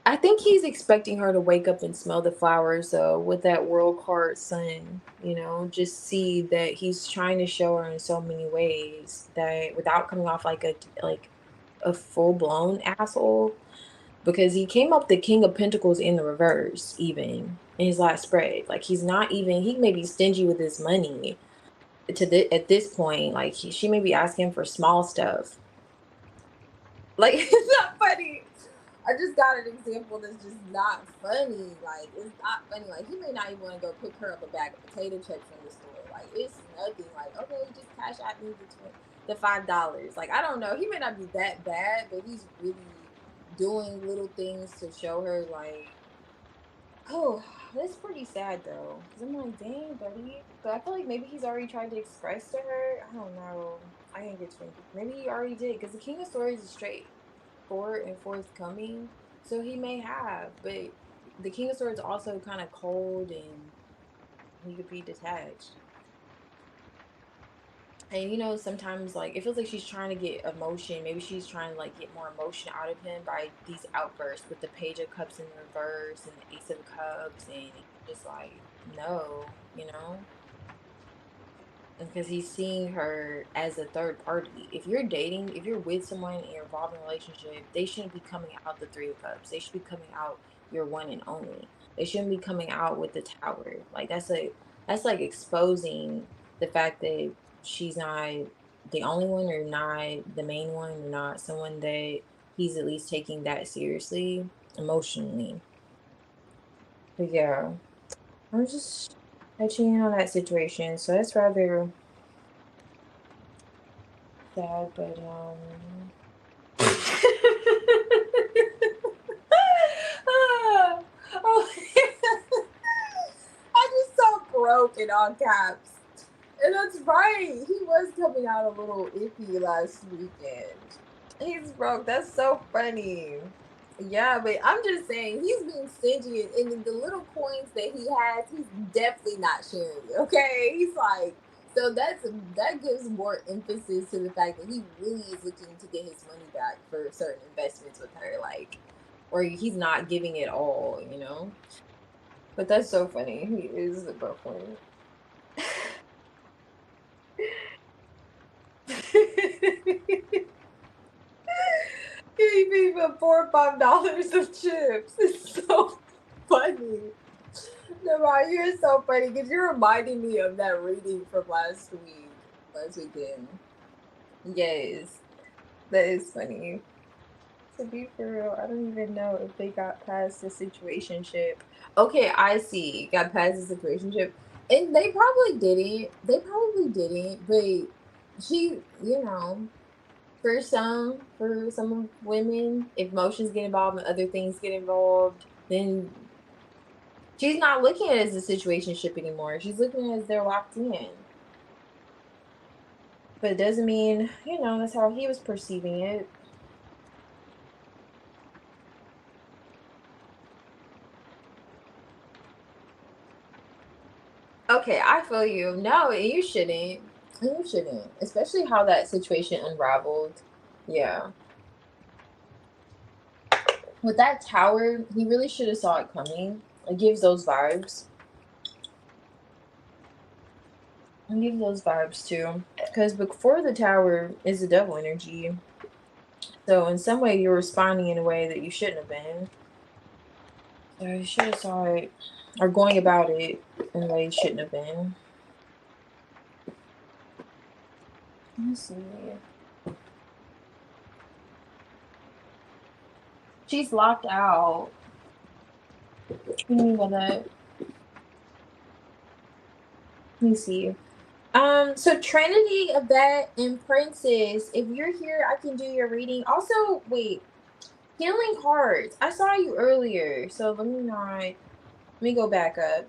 I think he's expecting her to wake up and smell the flowers, though, with that world card sun, just see that he's trying to show her in so many ways, that without coming off like a full blown asshole, because he came up the King of Pentacles in the reverse, even in his last spread. Like, he's not even, he may be stingy with his money at this point. Like, she may be asking for small stuff. Like, it's not funny. I just got an example that's just not funny. Like, it's not funny. Like, he may not even want to go pick her up a bag of potato chips from the store. Like, it's nothing. Like, okay, just cash out me the $5. Like, I don't know. He may not be that bad, but he's really doing little things to show her, like, oh, that's pretty sad though. Cause I'm like, dang, buddy. But I feel like maybe he's already tried to express to her. I don't know. I didn't get twenty. Maybe he already did. Cause the King of Swords is straight forward and forthcoming. So he may have. But the King of Swords also kind of cold, and he could be detached. And sometimes, like, it feels like she's trying to get emotion. Maybe she's trying to, like, get more emotion out of him by these outbursts with the Page of Cups in reverse and the Ace of Cups, and just like, no, because he's seeing her as a third party. If you're dating, if you're with someone and you're involved in a relationship, they shouldn't be coming out the Three of Cups. They should be coming out your one and only. They shouldn't be coming out with the Tower. Like, that's like exposing the fact that she's not the only one, or not the main one, or not someone that he's at least taking that seriously emotionally. But yeah, I'm just touching in on that situation. So that's rather sad, but oh, I just saw broke in all caps. And that's right. He was coming out a little iffy last weekend. He's broke. That's so funny. Yeah, but I'm just saying he's being stingy, and the little coins that he has, he's definitely not sharing it. Okay, he's like, so that gives more emphasis to the fact that he really is looking to get his money back for certain investments with her, like, or he's not giving it all, you know. But that's so funny. He is a broke one. He paid for $4 or $5 of chips. It's so funny. No, you're so funny because you're reminding me of that reading from last weekend. Yes, that is funny. To be for real, I don't even know if they got past the situationship. Okay, I see. Got past the situationship. And they probably didn't. They probably didn't. But she, for some women, if emotions get involved and other things get involved, then she's not looking at it as a situationship anymore. She's looking at it as they're locked in. But it doesn't mean, that's how he was perceiving it. Okay, I feel you. No, you shouldn't. You shouldn't. Especially how that situation unraveled. Yeah. With that tower, he really should have saw it coming. It gives those vibes. It gives those vibes too. Because before the tower is the devil energy. So in some way you're responding in a way that you shouldn't have been. So you should have saw it, or going about it in a way you shouldn't have been. Let me see. She's locked out. What do you mean by that? Let me see. So Trinity, Yvette, and Princess, if you're here, I can do your reading. Also, wait, Healing Hearts. I saw you earlier, so let me go back up.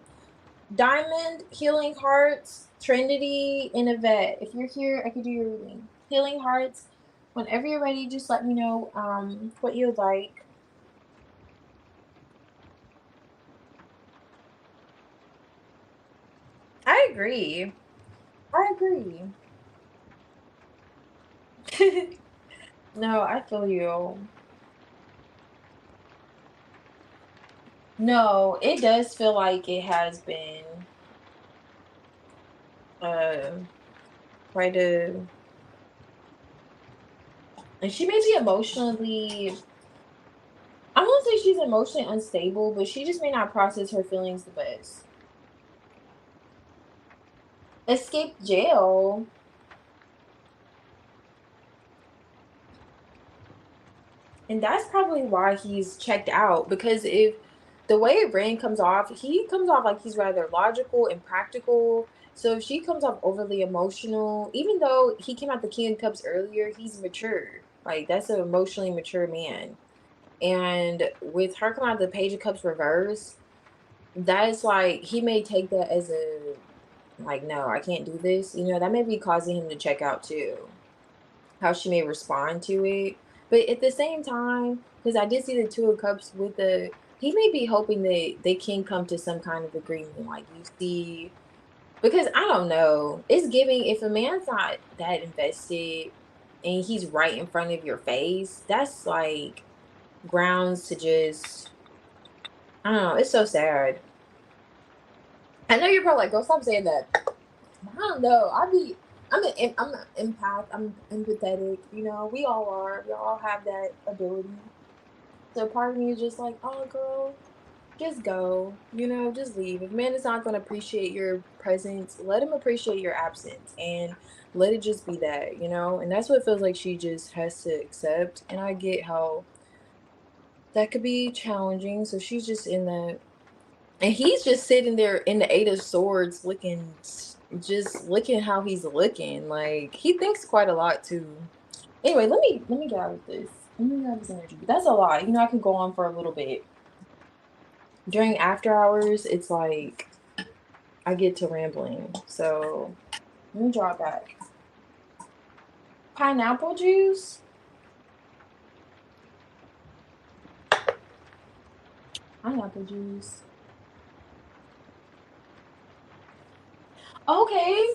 Diamond, Healing Hearts, Trinity, and Yvette. If you're here, I can do your reading. Healing Hearts. Whenever you're ready, just let me know what you'd like. I agree. I agree. No, I feel you. No, it does feel like it has been uh quite a, and she may be emotionally, I won't say she's emotionally unstable, but she just may not process her feelings the best. Escaped jail. And that's probably why he's checked out, because if the way Rain comes off, he comes off like he's rather logical and practical. So if she comes off overly emotional, even though he came out the King of Cups earlier, he's mature. Like, that's an emotionally mature man. And with her coming out the Page of Cups reverse, that's like, he may take that as a, like, no, I can't do this. That may be causing him to check out too. How she may respond to it. But at the same time, because I did see the Two of Cups with he may be hoping that they can come to some kind of agreement. Like, you see, because I don't know, it's giving, if a man's not that invested and he's right in front of your face, that's like grounds to just, I don't know, it's so sad. I know you're probably like, go stop saying that. I don't know. I'm an empath. I'm empathetic. We all are. We all have that ability. So part of me is just like, oh, girl, just go. Just leave. If a man is not going to appreciate your presence, let him appreciate your absence, and let it just be that. And that's what it feels like she just has to accept. And I get how that could be challenging. So she's just in that. And he's just sitting there in the Eight of Swords looking just looking how he's looking. Like, he thinks quite a lot too. Anyway, let me get out of this. Let me get out of this energy. That's a lot. You know, I can go on for a little bit. During after hours, it's like I get to rambling. So let me draw it back. Pineapple juice. Pineapple juice. Okay.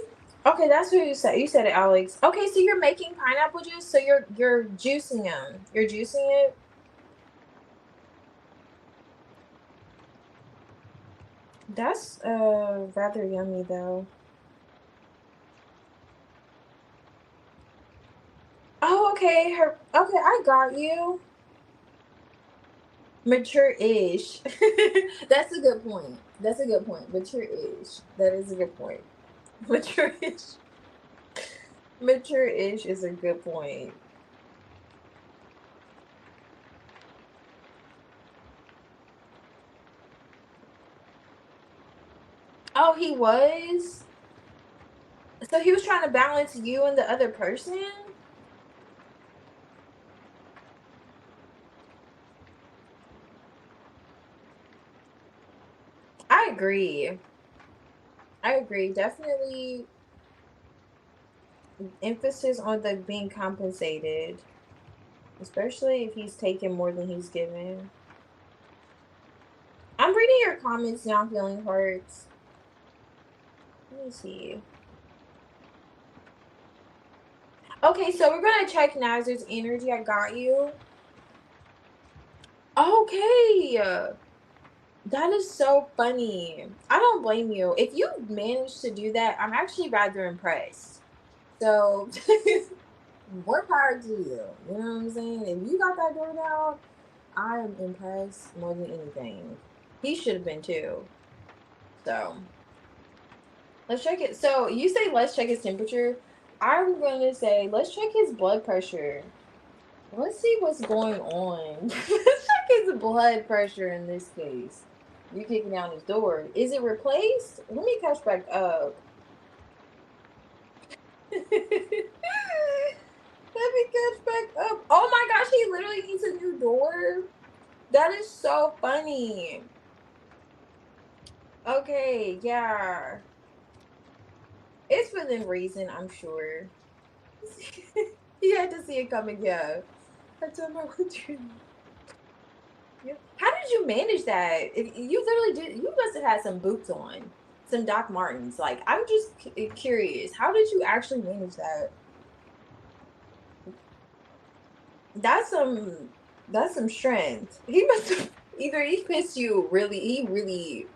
Okay, that's what you said. You said it, Alex. Okay, so you're making pineapple juice. So you're juicing them. You're juicing it. That's rather yummy though. Oh, okay. Okay, I got you. Mature-ish. That's a good point. That's a good point. Mature-ish. That is a good point. Mature-ish. Mature-ish is a good point. Oh, he was? So he was trying to balance you and the other person? I agree. I agree. Definitely emphasis on the being compensated, especially if he's taking more than he's given. I'm reading your comments now, feeling hurts. Let me see. Okay, so we're gonna check Nazar's energy. I got you. Okay. That is so funny. I don't blame you. If you managed to do that, I'm actually rather impressed. So more power to you. You know what I'm saying? If you got that door down, I am impressed more than anything. He should have been too. So let's check it. So you say let's check his temperature. I'm gonna say let's check his blood pressure. Let's see what's going on. Let's check his blood pressure in this case. You kicking down his door. Is it replaced? Let me catch back up. Let me catch back up. Oh my gosh, he literally needs a new door. That is so funny. Okay, yeah. It's within reason, I'm sure. You had to see it coming, yeah. I don't know what you. How did you manage that? If you literally did, you must have had some boots on, some Doc Martens. Like, I'm just curious. How did you actually manage that? That's some. That's some strength. He must have either he pissed you really. He really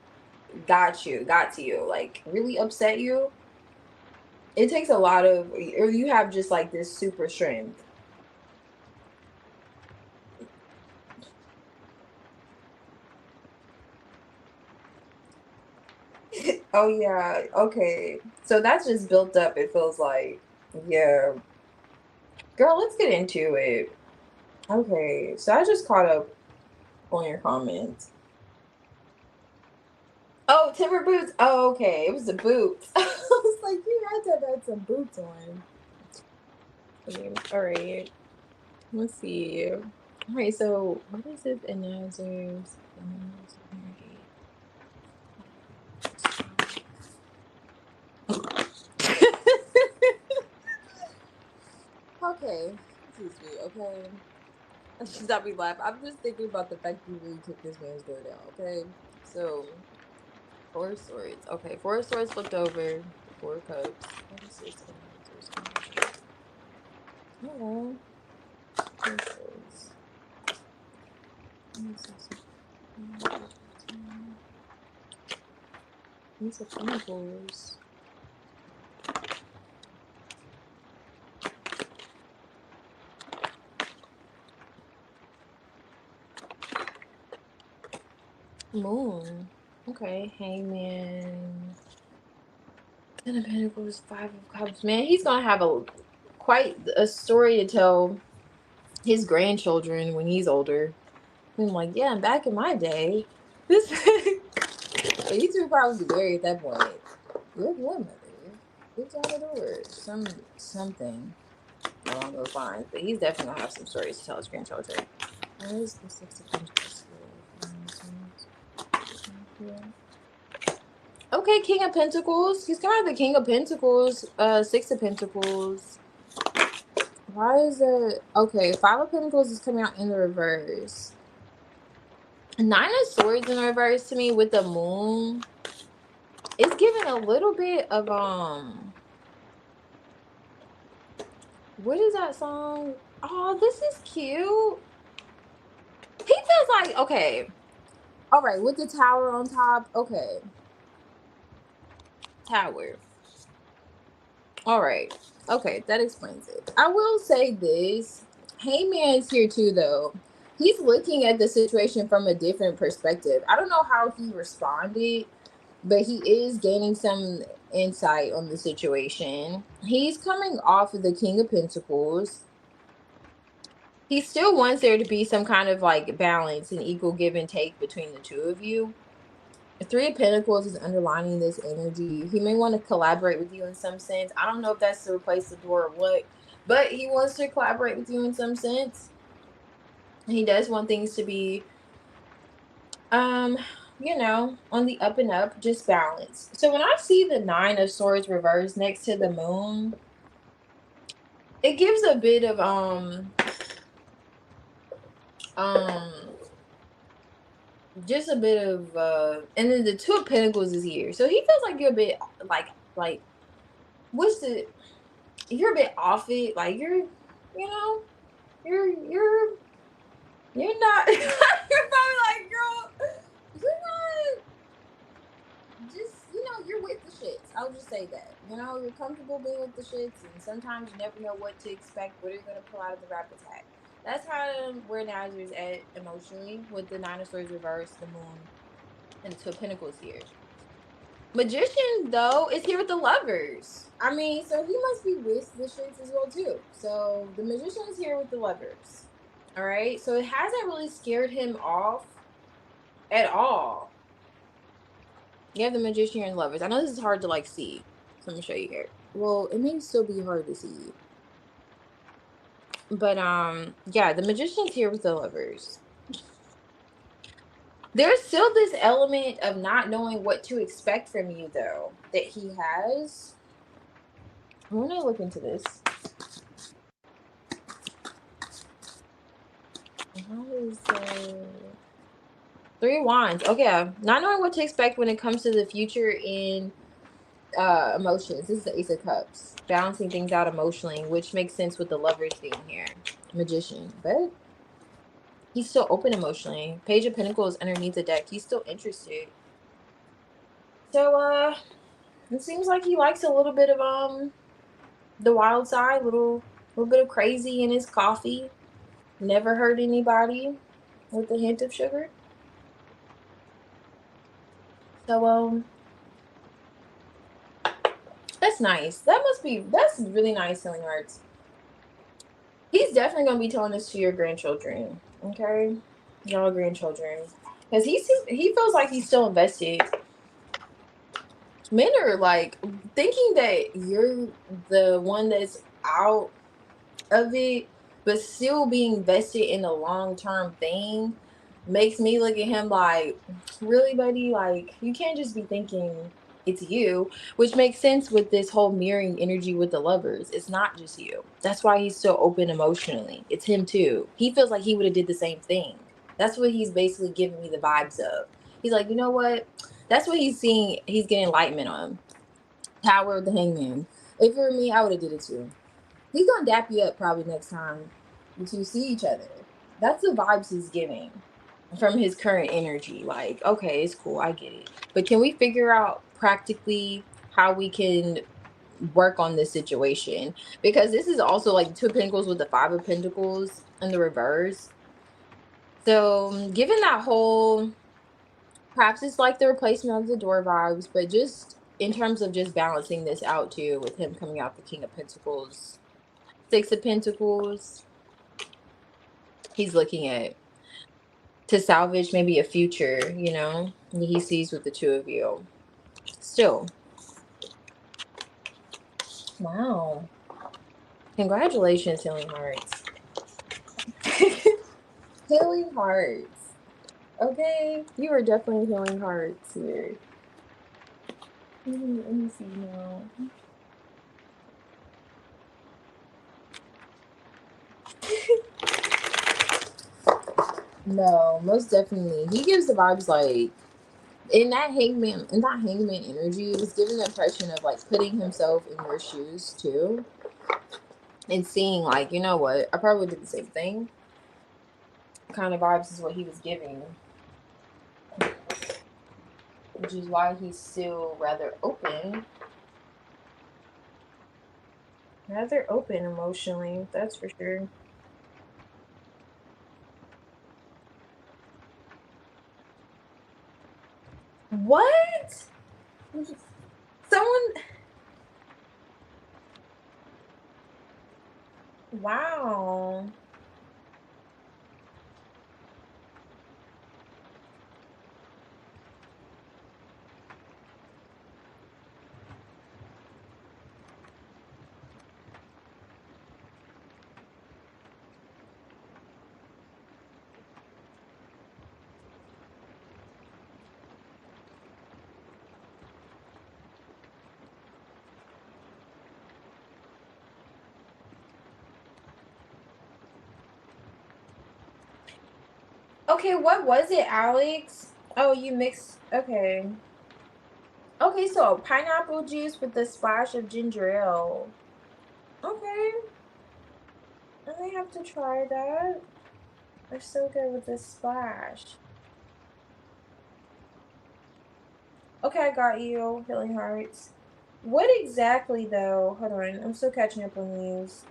got to you. Like, really upset you. It takes a lot of, or you have just like this super strength. Oh yeah, okay. So that's just built up, it feels like. Yeah. Girl, let's get into it. Okay, so I just caught up on your comments. Oh, timber boots. Oh, okay. It was the boots. I was like, you had to have had some boots on. Okay, all right. Let's see. All right, so what is this announcers? Okay, excuse me, okay? Stop me laugh. I'm just thinking about the fact you really took this man's door down, okay? So, four swords. Okay, four swords flipped over. Four cups. What is this? Hello. Four swords. These are pentacles. Moon. Okay, Hangman. Ten of Pentacles, Five of Cups. Man, he's gonna have quite a story to tell his grandchildren when he's older. I'm like, yeah, back in my day, this. You two probably be married at that point. Your grandmother. It's out the door. Something along those lines. But he's definitely gonna have some stories to tell his grandchildren. Where is the Six of Pentacles? Okay, King of Pentacles. He's coming out the King of Pentacles. Six of Pentacles. Why is it okay? Five of Pentacles is coming out in the reverse. Nine of Swords in the reverse to me with the moon. It's giving a little bit of what is that song? Oh, this is cute. He feels like okay. All right, with the tower on top. Okay. Tower. All right. Okay, that explains it. I will say this. Heyman's here too, though. He's looking at the situation from a different perspective. I don't know how he responded, but he is gaining some insight on the situation. He's coming off of the King of Pentacles. He still wants there to be some kind of like balance and equal give and take between the two of you. The Three of Pentacles is underlining this energy. He may want to collaborate with you in some sense. I don't know if that's to replace the door or what, but he wants to collaborate with you in some sense. He does want things to be, you know, on the up and up, just balance. So when I see the Nine of Swords reversed next to the moon, it gives a bit of, just a bit of and then the Two of Pentacles is here, so he feels like you're a bit like what's the you're a bit off it, like you're you know you're not you're probably like, girl, you're not just, you know, you're with the shits. I'll just say that, you know, you're comfortable being with the shits, and sometimes you never know what to expect, what are you gonna pull out of the rap attack. That's kind of where Nazar's at emotionally with the Nine of Swords reverse, the moon, and the Two of Pentacles here. Magician, though, is here with the Lovers. I mean, so he must be with the shits as well, too. So the Magician is here with the Lovers. All right? So it hasn't really scared him off at all. You have the Magician and Lovers. I know this is hard to, like, see. So let me show you here. Well, it may still be hard to see. But, yeah, the Magician's here with the Lovers. There's still this element of not knowing what to expect from you, though, that he has. I want to look into this. How is Three of Wands? Okay, not knowing what to expect when it comes to the future in emotions. This is the Ace of Cups, balancing things out emotionally, which makes sense with the Lovers being here. Magician, but he's still open emotionally. Page of Pentacles underneath the deck. He's still interested. So it seems like he likes a little bit of the wild side, little bit of crazy in his coffee. Never hurt anybody with a hint of sugar. So that's nice. That's really nice, Healing Hearts. He's definitely gonna be telling this to your grandchildren, okay? Y'all grandchildren. Because he feels like he's still invested. Men are like thinking that you're the one that's out of it, but still being vested in a long-term thing makes me look at him like, really, buddy? Like, you can't just be thinking it's you, which makes sense with this whole mirroring energy with the Lovers. It's not just you. That's why he's so open emotionally. It's him too. He feels like he would have did the same thing. That's what he's basically giving me the vibes of. He's like, you know what? That's what he's seeing. He's getting enlightenment on. Tower of the Hangman. If it were me, I would have did it too. He's gonna dap you up probably next time you see each other. That's the vibes he's giving from his current energy. Like, okay, it's cool, I get it. But can we figure out practically how we can work on this situation? Because this is also like Two of Pentacles with the Five of Pentacles in the reverse. So given that whole, perhaps it's like the replacement of the door vibes, but just in terms of just balancing this out too, with him coming out the King of Pentacles, Six of Pentacles, he's looking at to salvage maybe a future, you know, he sees with the two of you. Still, Wow. Congratulations, Healing Hearts. Healing Hearts. Okay, you are definitely healing hearts here. Let me see now. No, most definitely. He gives the vibes like in that hangman energy, it was giving the impression of like putting himself in your shoes too. And seeing like, you know what, I probably did the same thing. Kind of vibes is what he was giving. Which is why he's still rather open. Rather open emotionally, that's for sure. What? Someone. Wow. Okay, what was it, Alex? Oh, you mixed. Okay. Okay, so pineapple juice with a splash of ginger ale. Okay. I may have to try that. They're so good with this splash. Okay, I got you, Healing Hearts. What exactly, though? Hold on, I'm still catching up on these.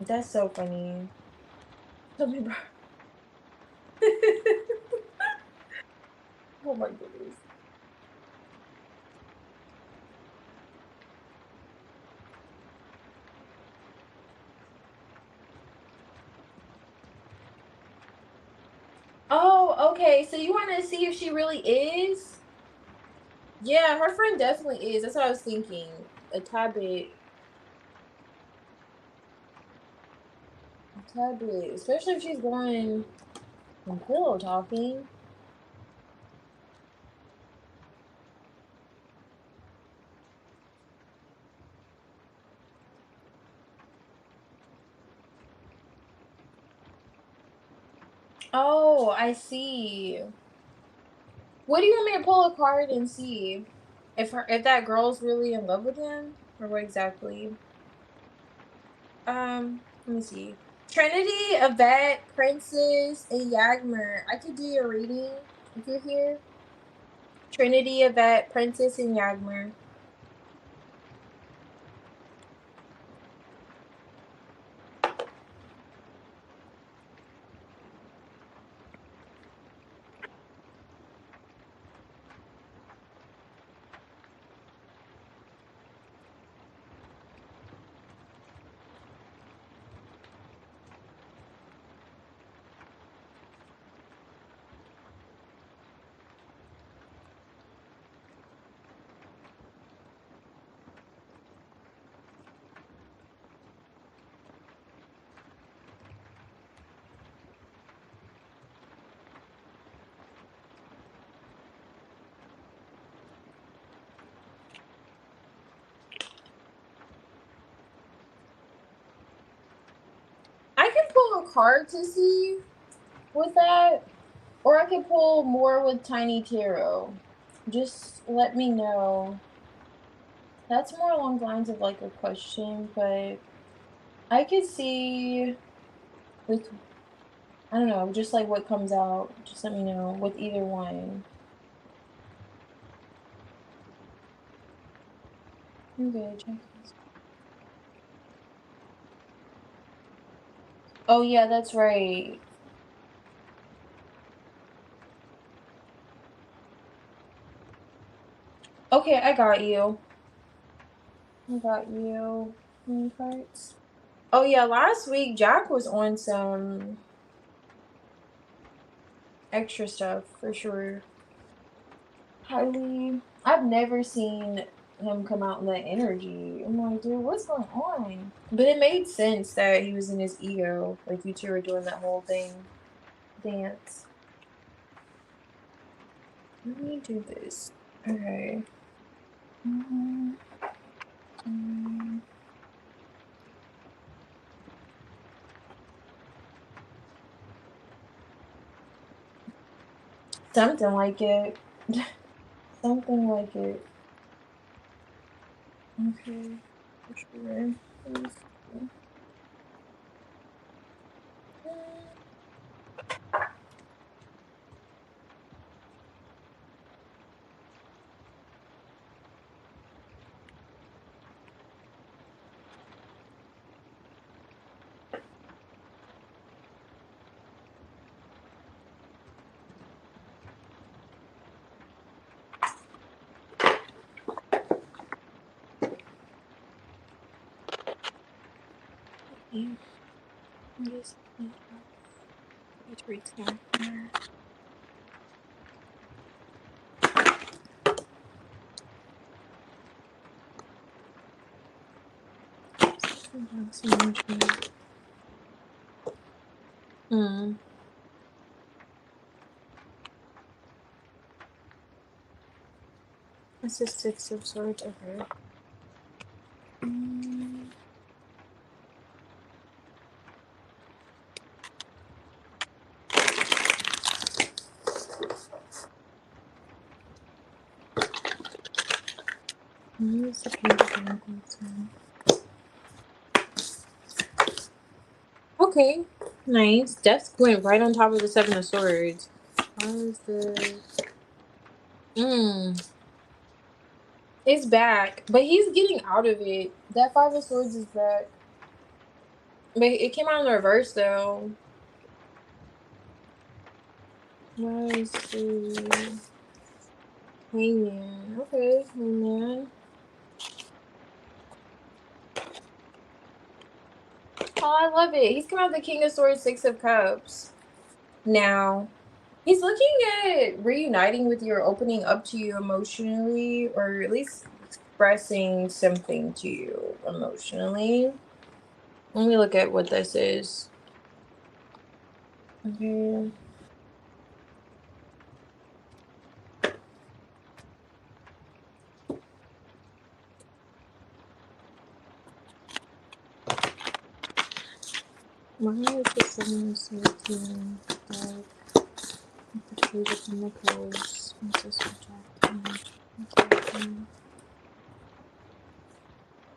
That's so funny. Tell me, bro. Oh my goodness. Oh, okay. So you want to see if she really is? Yeah, her friend definitely is. That's what I was thinking. A tad bit. A tad bit. Especially if she's going from pillow talking. Oh, I see. What do you want me to pull a card and see? If that girl's really in love with him? Or what exactly? Let me see. Trinity, Yvette, Princess, and Yagmer. I could do your reading if you're here. Trinity, Yvette, Princess, and Yagmer. I can pull a card to see with that, or I could pull more with Tiny Tarot. Just let me know. That's more along the lines of like a question, but I could see with, I don't know, just like what comes out. Just let me know with either one. Okay, check this. Oh yeah, that's right. Okay, I got you. I got you. Mini cards. Oh yeah, last week Jack was on some extra stuff for sure. highly. I've never seen him come out in that energy. I'm like, dude, what's going on? But it made sense that he was in his ego. Like you two were doing that whole thing, dance. Let me do this. Okay. Something like it. Something like it. Okay. For sure. Let me see. Yeah. Yes. Let's restart. It's a 6 of Swords. Okay. Okay, nice. Death went right on top of the 7 of Swords. How is the... It's back, but he's getting out of it. That 5 of Swords is back. But it came out in reverse, though. Why is the... Hangman. Okay, Hangman. Oh, I love it. He's come out the King of Swords, 6 of Cups. Now, he's looking at reuniting with you or opening up to you emotionally, or at least expressing something to you emotionally. Let me look at what this is. Okay. Why is the 7 of Swords here? The Page of Pentacles. What's this project?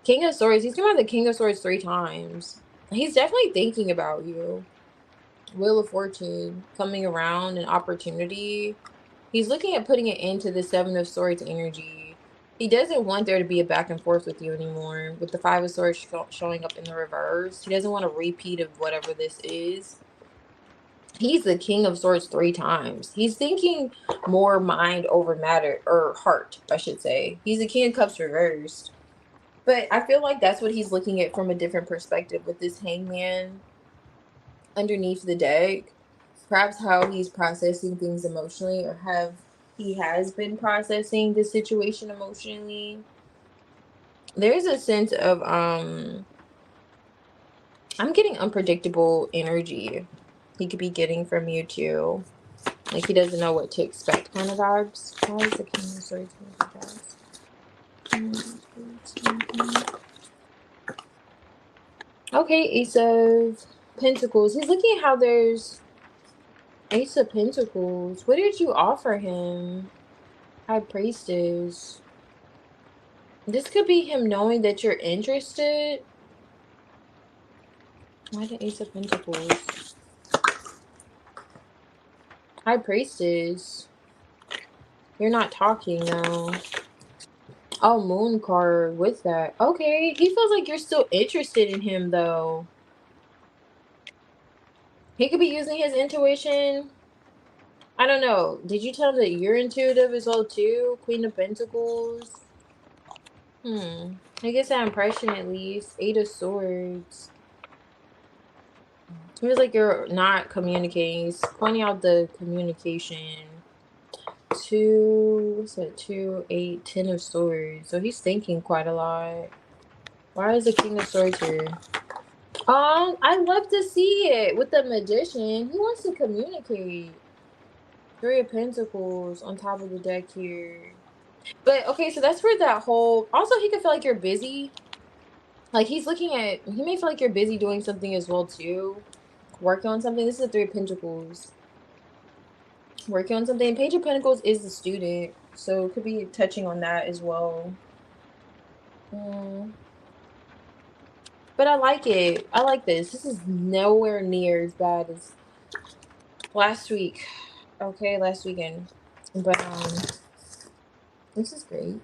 King of Swords. He's come out the King of Swords 3 times. He's definitely thinking about you. Wheel of Fortune coming around, an opportunity. He's looking at putting it into the 7 of Swords energy. He doesn't want there to be a back and forth with you anymore. With the 5 of Swords showing up in the reverse. He doesn't want a repeat of whatever this is. He's the King of Swords 3 times. He's thinking more mind over matter, or heart, I should say. He's the King of Cups reversed. But I feel like that's what he's looking at from a different perspective with this Hangman underneath the deck. Perhaps how he's processing things emotionally, or he has been processing the situation emotionally. There's a sense of I'm getting unpredictable energy he could be getting from you too. Like he doesn't know what to expect kind of vibes. Why is the King of Swords vibes? Okay, Ace of Pentacles. He's looking at how there's Ace of Pentacles. What did you offer him? High Priestess. This could be him knowing that you're interested. Why the Ace of Pentacles? High Priestess. You're not talking though. Oh, Moon card with that. Okay, he feels like you're still interested in him though. He could be using his intuition. I don't know. Did you tell him that you're intuitive as well too? Queen of Pentacles. I guess that impression at least. 8 of Swords. It feels like you're not communicating. He's pointing out the communication. 2, what's that? 2, 8, 10 of swords. So he's thinking quite a lot. Why is the king of swords here? I love to see it with the magician. He wants to communicate. 3 of Pentacles on top of the deck here. But okay, so that's where that whole, also he could feel like you're busy. Like he may feel like you're busy doing something as well too. Working on something. This is a 3 of Pentacles. Working on something. Page of Pentacles is the student. So it could be touching on that as well. But I like it. I like this. This is nowhere near as bad as last week. Okay, last weekend. But this is great.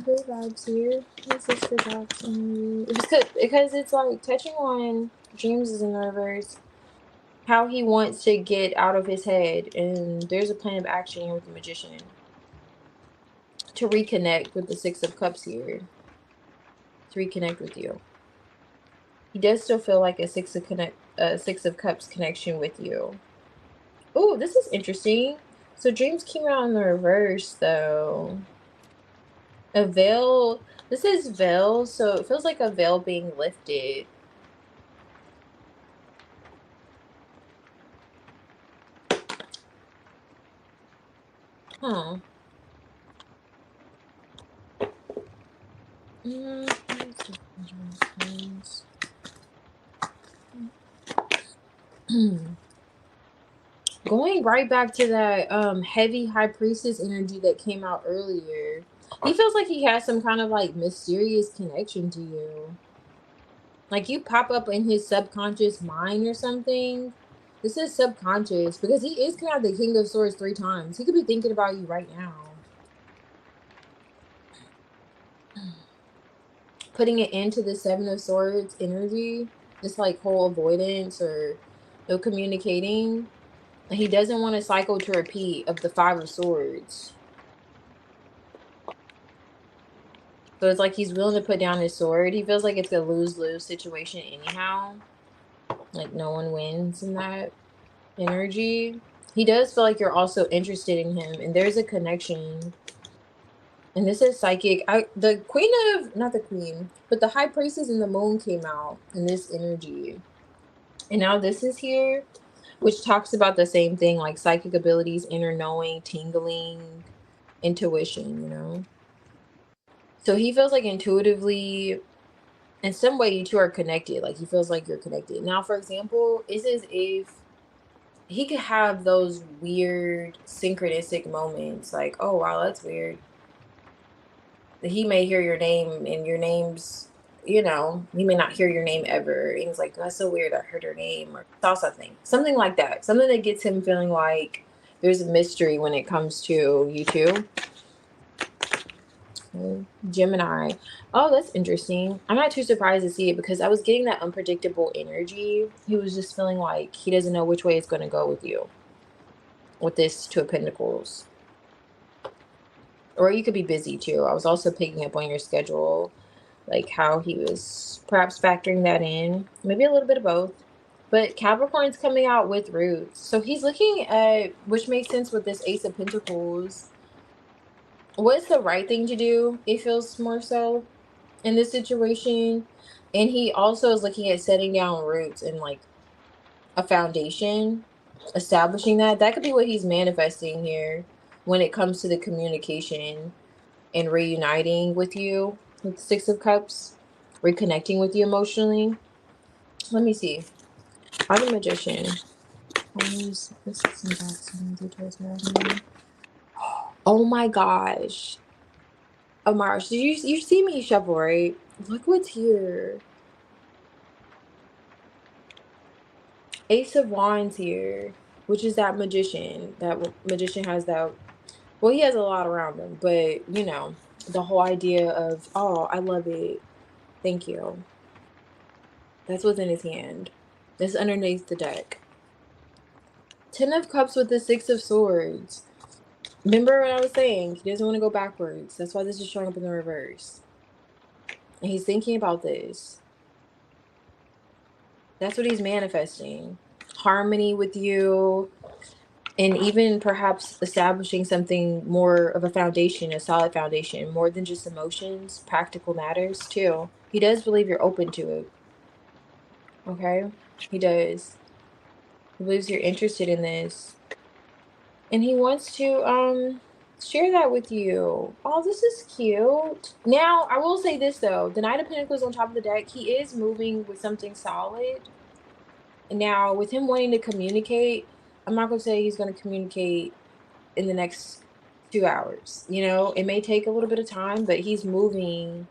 Good vibes here. This is good vibes. Because it's like touching on James is in the reverse. How he wants to get out of his head, and there's a plan of action here with the magician to reconnect with the 6 of Cups here. To reconnect with you. He does still feel like a 6 of Cups connection with you. Oh, this is interesting. So James came out in the reverse though. A veil. This is veil, so it feels like a veil being lifted. Huh. Going right back to that heavy high priestess energy that came out earlier. He feels like he has some kind of like mysterious connection to you. Like you pop up in his subconscious mind or something. This is subconscious because he is kind of the King of Swords 3 times. He could be thinking about you right now. Putting it into the 7 of Swords energy, this like whole avoidance or no communicating. And he doesn't want a cycle to repeat of the 5 of Swords. So it's like he's willing to put down his sword. He feels like it's a lose-lose situation anyhow. Like no one wins in that energy. He does feel like you're also interested in him, and there's a connection. And this is psychic. The queen of, not the queen, but the high priestess and the moon came out in this energy. And now this is here, which talks about the same thing, like psychic abilities, inner knowing, tingling, intuition, you know? So he feels like intuitively, in some way, you two are connected. Like he feels like you're connected. Now, for example, it's as if he could have those weird synchronistic moments. Like, oh, wow, that's weird. He may hear your name and your name's, you know, he may not hear your name ever. And he's like, that's so weird. I heard her name or saw something like that. Something that gets him feeling like there's a mystery when it comes to you two. Gemini. Oh, that's interesting. I'm not too surprised to see it because I was getting that unpredictable energy. He was just feeling like he doesn't know which way it's going to go with you. With this 2 of Pentacles. Or you could be busy too. I was also picking up on your schedule. Like how he was perhaps factoring that in. Maybe a little bit of both. But Capricorn's coming out with roots. So he's looking at, which makes sense with this Ace of Pentacles. What's the right thing to do? It feels more so in this situation. And he also is looking at setting down roots and like a foundation, establishing that. That could be what he's manifesting here when it comes to the communication and reuniting with you with the 6 of Cups, reconnecting with you emotionally. Let me see. I'm the Magician. Oh my gosh. Oh my gosh. Did you see me shuffle, right? Look what's here. Ace of Wands here, which is that magician. That magician has that, well, he has a lot around him, but you know, the whole idea of, oh, I love it. Thank you. That's what's in his hand. That's underneath the deck. 10 of Cups with the 6 of Swords. Remember what I was saying? He doesn't want to go backwards. That's why this is showing up in the reverse. And he's thinking about this. That's what he's manifesting. Harmony with you. And even perhaps establishing something more of a foundation, a solid foundation, more than just emotions, practical matters too. He does believe you're open to it. Okay? He does. He believes you're interested in this. And he wants to share that with you. Oh, this is cute. Now, I will say this though. The Knight of Pentacles on top of the deck, he is moving with something solid. Now, with him wanting to communicate, I'm not going to say he's going to communicate in the next 2 hours. You know, it may take a little bit of time, but he's moving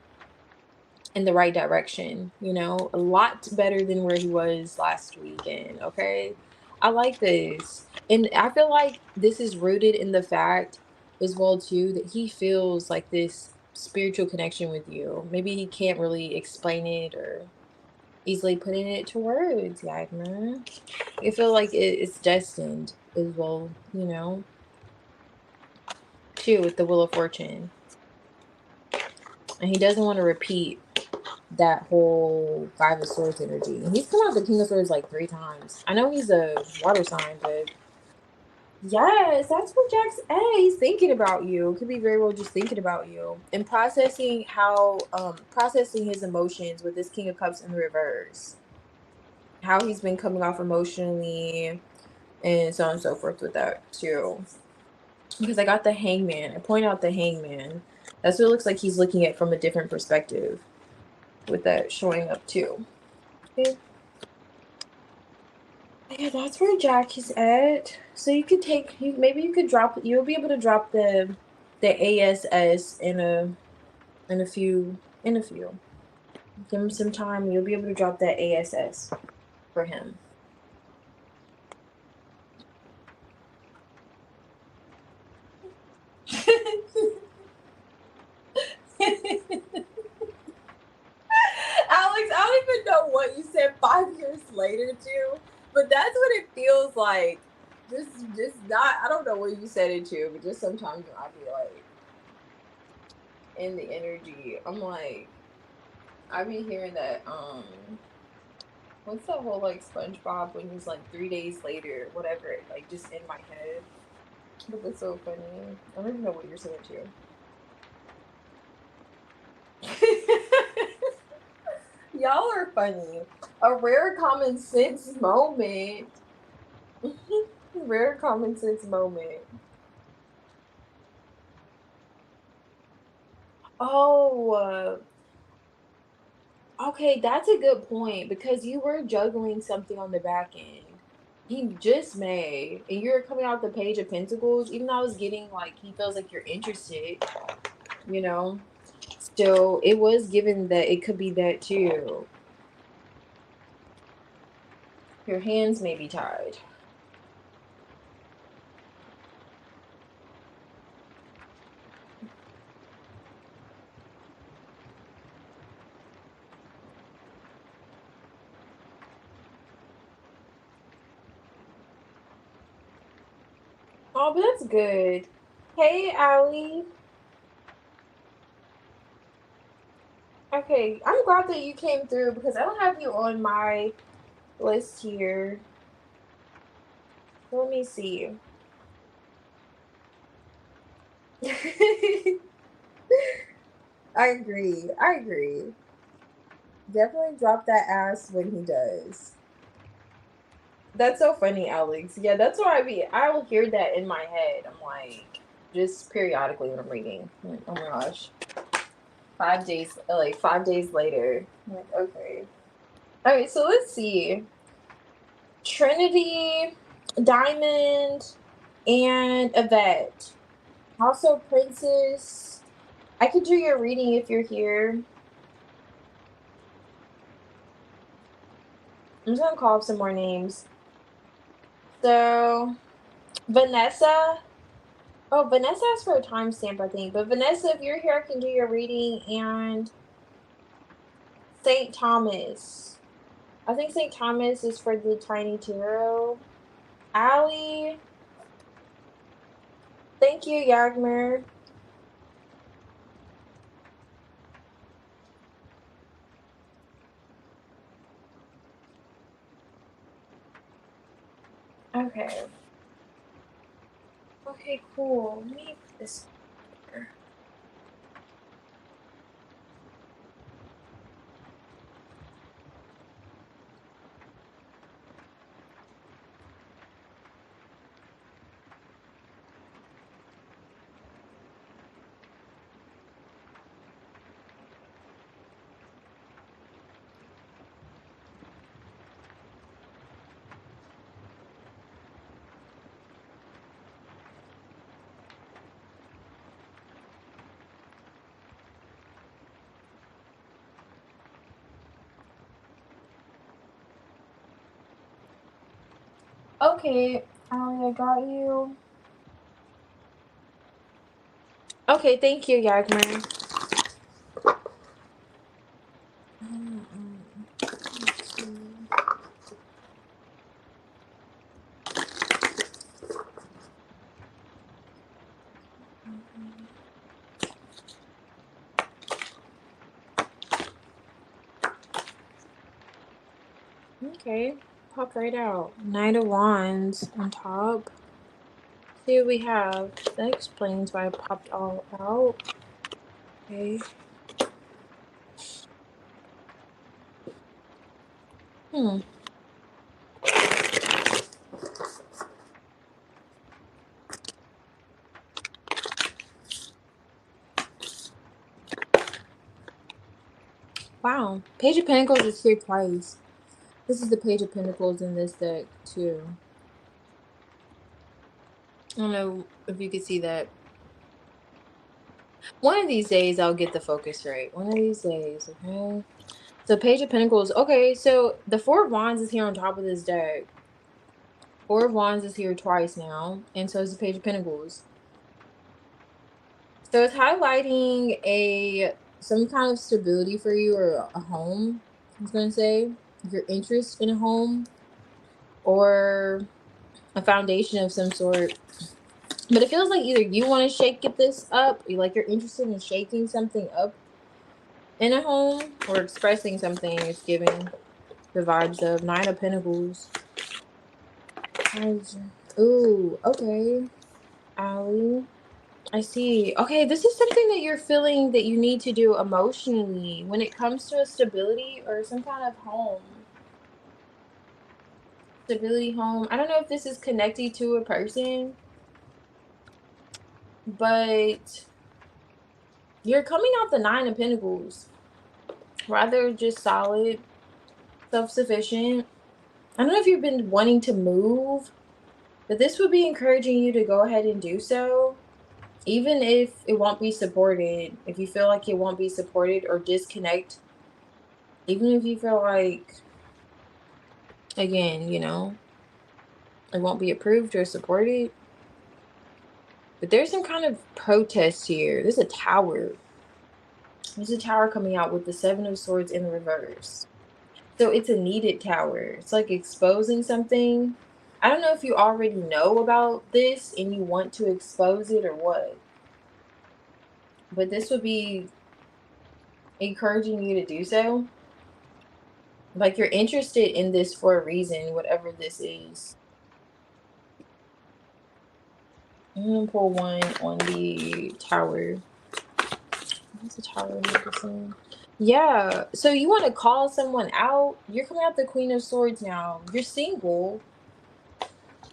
in the right direction, you know, a lot better than where he was last weekend. Okay. I like this. And I feel like this is rooted in the fact as well too that he feels like this spiritual connection with you. Maybe he can't really explain it or easily putting it to words, Yagna. I feel like it's destined as well, you know, too, with the Wheel of Fortune. And he doesn't want to repeat that whole Five of Swords energy. And he's come out the King of Swords like 3 times. I know he's a water sign, but yes, that's what Jack's He's thinking about you. Could be very well just thinking about you and processing processing his emotions with this King of Cups in the reverse. How he's been coming off emotionally and so on and so forth with that too. Because I got the Hangman. I point out the Hangman. That's what it looks like he's looking at from a different perspective with that showing up too. Okay. Yeah, that's where Jack is at. So you could take maybe you could drop you'll be able to drop the ASS in a few. Give him some time, you'll be able to drop that ASS for him. Alex, I don't even know what you said 5 years later too, but that's what it feels like. Just not. I don't know what you said it to, but just sometimes when I be like in the energy, I'm like, I be hearing that. What's that whole like SpongeBob when he's like 3 days later, whatever, like just in my head. But that's so funny. I don't even know what you're saying to. Y'all are funny. A rare common sense moment. Rare common sense moment. Oh, okay, that's a good point because you were juggling something on the back end. He just may, and you're coming out the Page of Pentacles. Even though I was getting like he feels like you're interested, you know. Still, it was given that it could be that too. Your hands may be tied. Oh, but that's good. Hey, Allie. Okay, I'm glad that you came through because I don't have you on my list here. Let me see. I agree. I agree. Definitely drop that ass when he does. That's so funny, Alex. Yeah, that's why I will hear that in my head. I'm like, just periodically when I'm reading. I'm like, oh my gosh. 5 days, like 5 days later. I'm like, okay. All right, so let's see. Trinity, Diamond, and Yvette. Also, Princess. I could do your reading if you're here. I'm just gonna call up some more names. So, Vanessa. Oh, Vanessa asked for a timestamp, I think. But Vanessa, if you're here, I can do your reading. And St. Thomas. I think St. Thomas is for the Tiny Tarot. Allie. Thank you, Yagmer. Okay. Okay, cool. Let me put this here. Okay, I got you. Okay, thank you, Yagmer. Let's see. Okay, pop right out. Knight of Wands on top. See what we have. That explains why I popped all out. Okay. Hmm. Wow. Page of Pentacles is here twice. This is the Page of Pentacles in this deck, too. I don't know if you could see that. One of these days, I'll get the focus right. One of these days, okay? So, Page of Pentacles. Okay, so the Four of Wands is here on top of this deck. Four of Wands is here twice now. And so is the Page of Pentacles. So, it's highlighting some kind of stability for you, or a home, I was going to say. Your interest in a home. Or a foundation of some sort. But it feels like either you want to get this up, like you're interested in shaking something up in a home, or expressing something. It's giving the vibes of Nine of Pentacles. Ooh, okay. Allie. I see. Okay, this is something that you're feeling that you need to do emotionally when it comes to a stability or some kind of home. Stability home. I don't know if this is connected to a person, but you're coming out the Nine of Pentacles. Rather just solid, self-sufficient. I don't know if you've been wanting to move, but this would be encouraging you to go ahead and do so. Even if it won't be supported, if you feel like it won't be supported or disconnect, even if you feel like, again, you know, it won't be approved or supported. But there's some kind of protest here. There's a tower. There's a tower coming out with the Seven of Swords in reverse. So it's a needed tower. It's like exposing something. I don't know if you already know about this and you want to expose it or what. But this would be encouraging you to do so. Like you're interested in this for a reason, whatever this is. I'm gonna pull one on the tower. What's the tower represent? Yeah. So you want to call someone out? You're coming out the Queen of Swords now. You're single.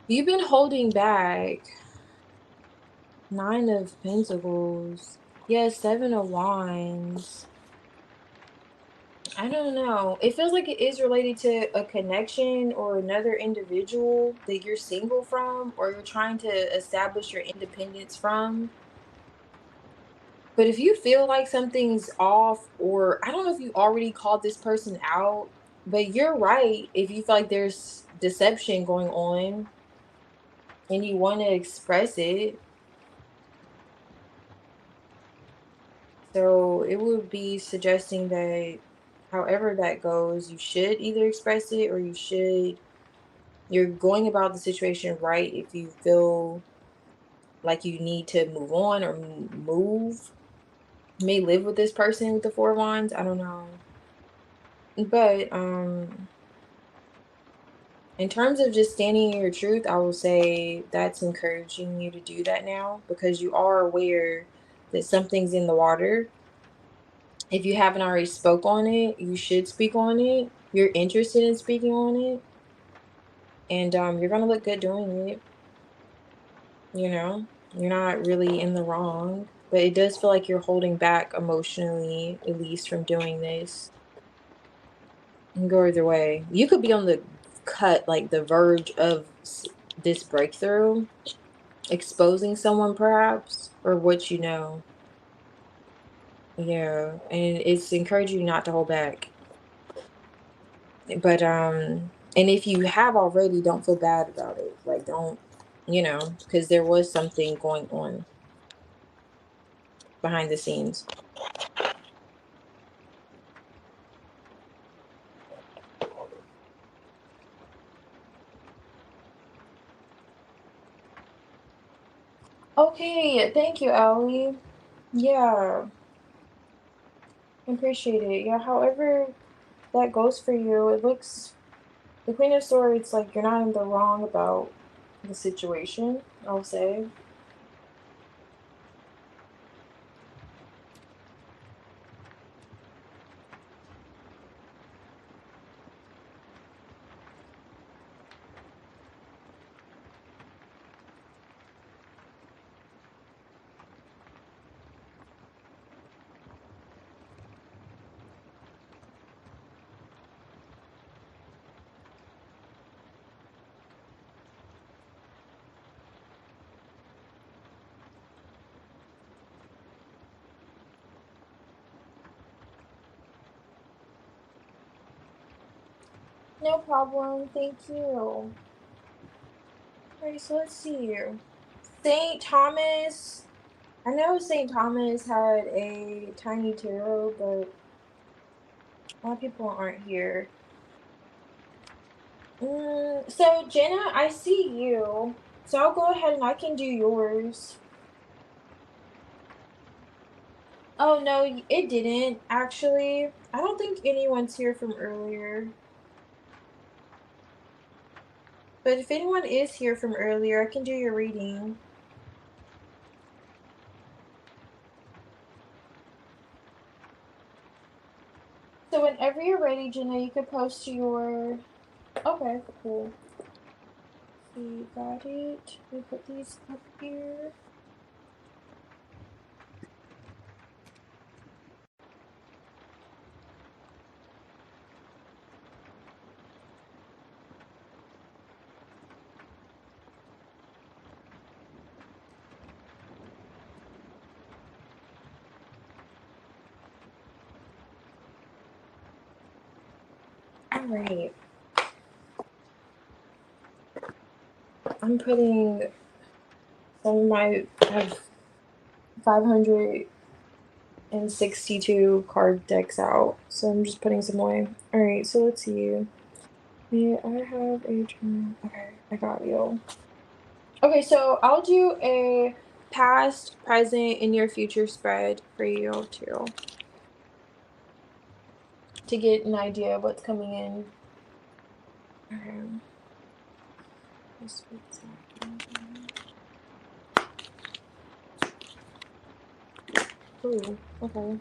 You've been holding back. Nine of Pentacles. Yeah, Seven of Wands. I don't know. It feels like it is related to a connection or another individual that you're single from, or you're trying to establish your independence from. But if you feel like something's off, or I don't know if you already called this person out, but you're right. If you feel like there's deception going on and you want to express it, so it would be suggesting that however that goes, you should either express it, or you're going about the situation right if you feel like you need to move on or move. You may live with this person with the Four of Wands. I don't know. But In terms of just standing in your truth, I will say that's encouraging you to do that now because you are aware that something's in the water. If you haven't already spoke on it, you should speak on it. You're interested in speaking on it, and you're gonna look good doing it. You know, you're not really in the wrong, but it does feel like you're holding back emotionally, at least from doing this. And go either way. You could be on the cut, like the verge of this breakthrough, exposing someone perhaps, or what you know. Yeah, and it's encouraging you not to hold back. But and if you have already, don't feel bad about it. Like don't, because there was something going on behind the scenes. Okay, thank you, Allie. Yeah, appreciate it. Yeah, however that goes for you, it looks the Queen of Swords, like you're not in the wrong about the situation, I'll say. No problem, thank you. Alright, so let's see. St. Thomas. I know St. Thomas had a tiny tarot, but a lot of people aren't here. So Jenna, I see you. So I'll go ahead and I can do yours. Oh no, it didn't actually. I don't think anyone's here from earlier. But if anyone is here from earlier, I can do your reading. So whenever you're ready, Jenna, you could post your. Okay, cool. See, got it. We put these up here. All right. I'm putting some of my I have 562 card decks out, so I'm just putting some away. All right, so let's see. May I have a turn? Okay, I got you. Okay, so I'll do a past, present, and near future spread for you too, to get an idea of what's coming in. Okay. Ooh, okay.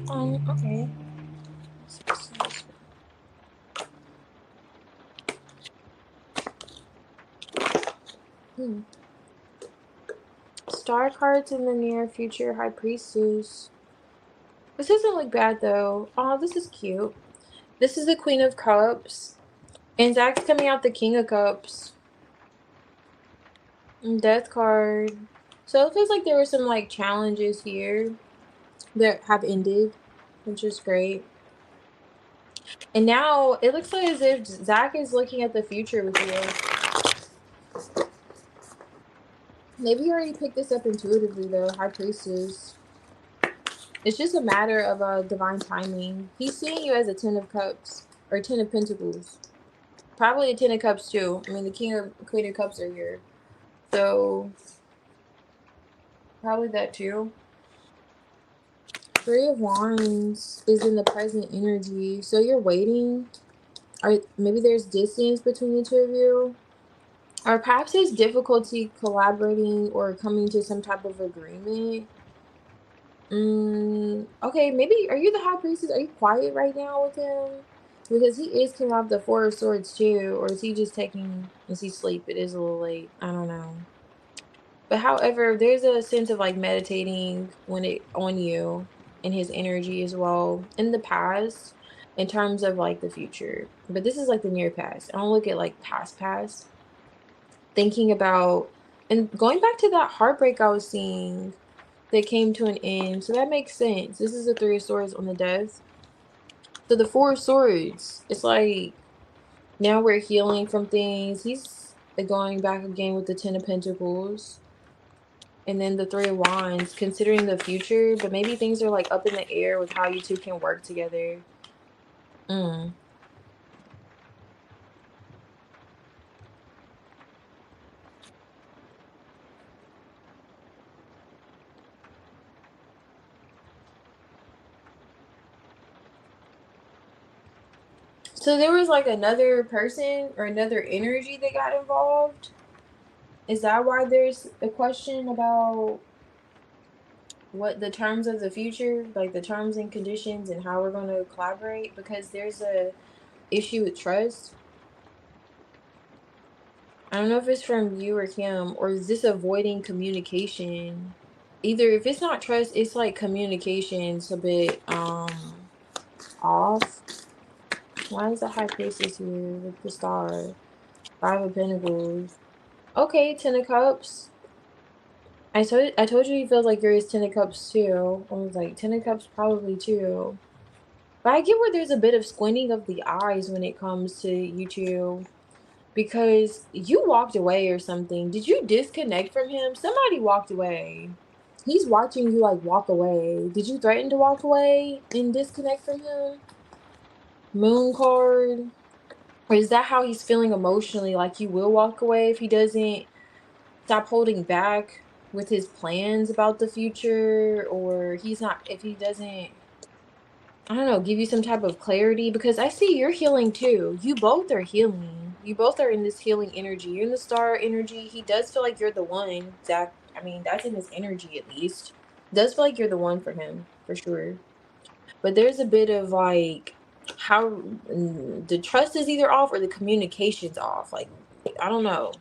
Okay. Hmm. Star cards in the near future, High Priestess. This doesn't look bad though. Oh, this is cute. This is the Queen of Cups. And Zach's coming out the King of Cups. And Death card. So it feels like there were some like challenges here that have ended, which is great. And now it looks like as if Zach is looking at the future with you. Maybe you already picked this up intuitively though, High Priestess. It's just a matter of divine timing. He's seeing you as a Ten of Cups or Ten of Pentacles. Probably a Ten of Cups too. I mean, the King of Queen of Cups are here, so probably that too. Three of Wands is in the present energy. So you're waiting. Or maybe there's distance between the two of you. Or perhaps there's difficulty collaborating or coming to some type of agreement. Okay, maybe are you the High Priestess? Are you quiet right now with him? Because he is coming off the Four of Swords too. Or is he just taking, is he asleep? It is a little late. I don't know. But however, there's a sense of like meditating when it on you and his energy as well in the past in terms of like the future. But this is like the near past. I don't look at like past. Thinking about and going back to that heartbreak I was seeing that came to an end. So that makes sense. This is the Three of Swords on the death. So the Four of Swords, it's like now we're healing from things. He's going back again with the Ten of Pentacles. And then the Three of Wands, considering the future, but maybe things are like up in the air with how you two can work together. So there was like another person or another energy that got involved. Is that why there's a question about what the terms of the future, like the terms and conditions and how we're going to collaborate? Because there's a issue with trust. I don't know if it's from you or him, or is this avoiding communication? Either if it's not trust, it's like communication's a bit off. Why is the High Priestess here with the Star? Five of Pentacles. Okay, Ten of Cups. I told you he feels like yours Ten of Cups too. I was like, Ten of Cups probably too. But I get where there's a bit of squinting of the eyes when it comes to you two. Because you walked away or something. Did you disconnect from him? Somebody walked away. He's watching you like walk away. Did you threaten to walk away and disconnect from him? Moon card. Or is that how he's feeling emotionally? Like you will walk away if he doesn't stop holding back with his plans about the future? Or he's not, if he doesn't, I don't know, give you some type of clarity? Because I see you're healing too. You both are healing. You both are in this healing energy. You're in the Star energy. He does feel like you're the one. Zach, I mean, that's in his energy at least. Does feel like you're the one for him, for sure. But there's a bit of like how the trust is either off or the communication's off. Like, I don't know.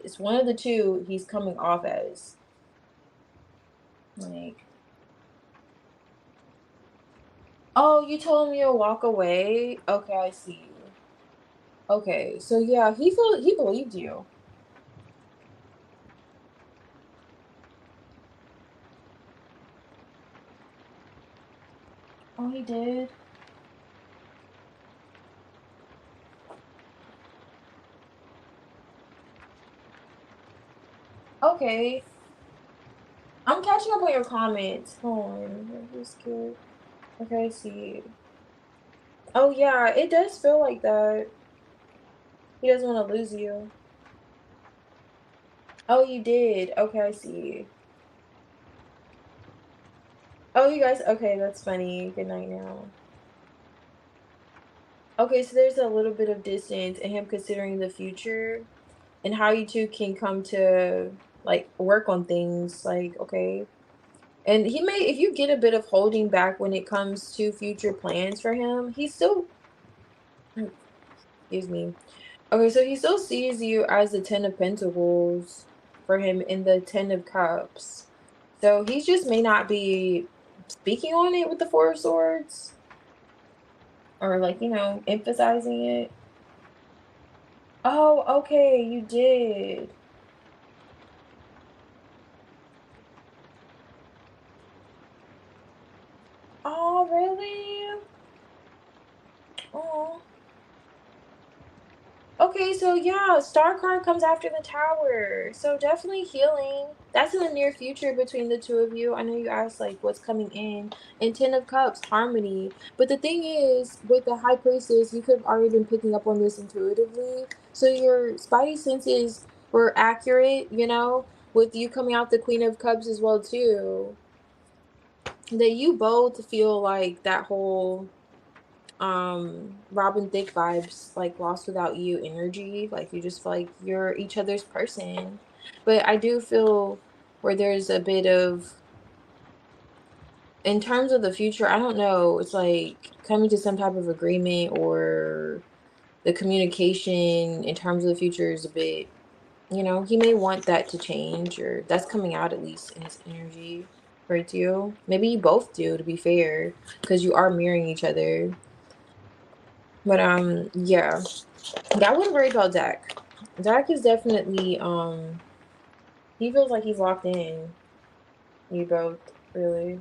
It's one of the two he's coming off as. Like, oh, you told him you'll walk away? Okay, I see. Okay, so yeah, he believed you. Oh, he did? Okay. I'm catching up on your comments. Hold on. Who's good? Okay, I see. Oh yeah, it does feel like that. He doesn't want to lose you. Oh, you did. Okay, I see. Oh, you guys, okay, that's funny. Good night now. Okay, so there's a little bit of distance and him considering the future and how you two can come to like work on things. Like, okay. And he may, if you get a bit of holding back when it comes to future plans for him, he still, excuse me. Okay, so he still sees you as the Ten of Pentacles for him in the Ten of Cups. So he just may not be speaking on it with the Four of Swords or like, you know, emphasizing it. Oh, okay, you did. Oh, really? Oh. Okay, so yeah, Star card comes after the Tower. So definitely healing. That's in the near future between the two of you. I know you asked like what's coming in. And Ten of Cups, harmony. But the thing is, with the High Priestess, you could have already been picking up on this intuitively. So your spidey senses were accurate, you know, with you coming out the Queen of Cups as well too. that you both feel like that whole Robin Thicke vibes, like lost without you energy. Like you just feel like you're each other's person. But I do feel where there's a bit of, in terms of the future, I don't know, it's like coming to some type of agreement, or the communication in terms of the future is a bit, he may want that to change, or that's coming out at least in his energy for you. Maybe you both do, to be fair, because you are mirroring each other. But yeah. Yeah, I wouldn't worry about Zach. Zach is definitely he feels like he's locked in. You both, really.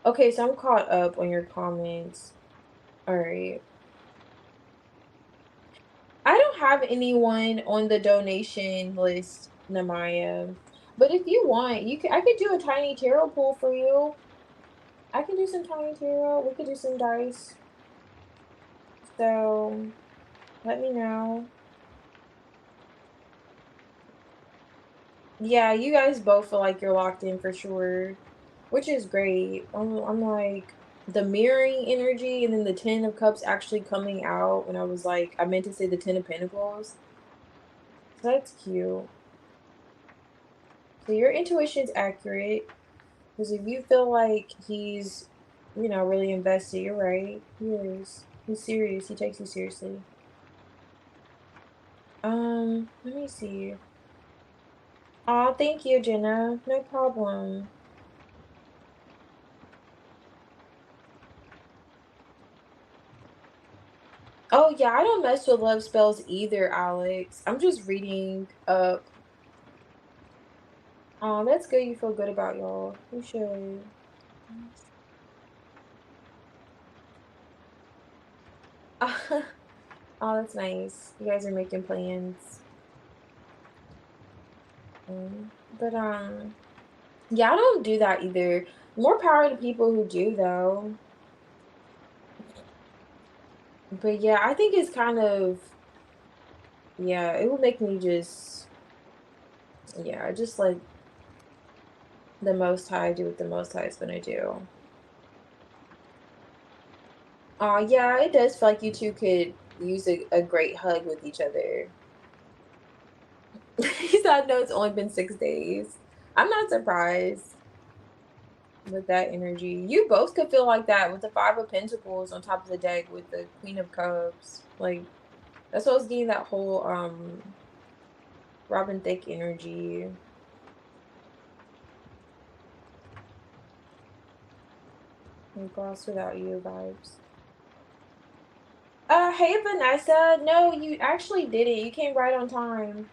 Okay, so I'm caught up on your comments. All right. I don't have anyone on the donation list, Namaya. But if you want, I could do a tiny tarot pull for you. I can do some tiny tarot. We could do some dice. So let me know. Yeah, you guys both feel like you're locked in for sure, which is great. I'm like the mirroring energy, and then the Ten of Cups actually coming out when I was like, I meant to say the Ten of Pentacles. So that's cute. So your intuition's accurate, because if you feel like he's, really invested, you're right. He is. He's serious. He takes you seriously. Let me see. Oh, thank you, Jenna. No problem. Oh yeah, I don't mess with love spells either, Alex. I'm just reading up. Oh, that's good. You feel good about y'all. You should. Oh, that's nice. You guys are making plans. But yeah, I don't do that either. More power to people who do though. But yeah, I think it's kind of, yeah, it would make me just, yeah, just like the Most High do what the Most High is gonna do. Yeah, it does feel like you two could use a great hug with each other. He said, no, it's only been 6 days. I'm not surprised with that energy. You both could feel like that with the Five of Pentacles on top of the deck with the Queen of Cups. Like, that's what I was getting, that whole Robin Thicke energy. Like lost without you vibes. Hey Vanessa. No, you actually did it. You came right on time.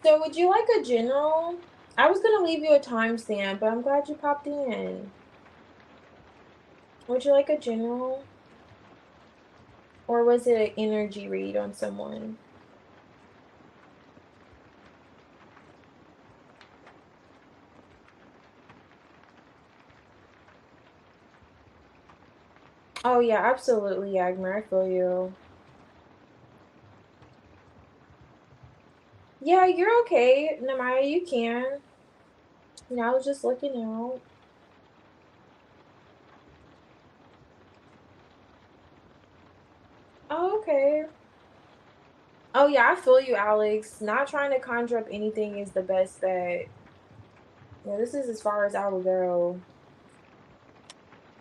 So would you like a general? I was gonna leave you a timestamp, but I'm glad you popped in. Would you like a general? Or was it an energy read on someone? Oh yeah, absolutely, Agmar. I feel you. Yeah, you're okay, Namaya. You can. I was just looking out. Oh, okay. Oh yeah, I feel you, Alex. Not trying to conjure up anything is the best bet. Yeah, this is as far as I will go.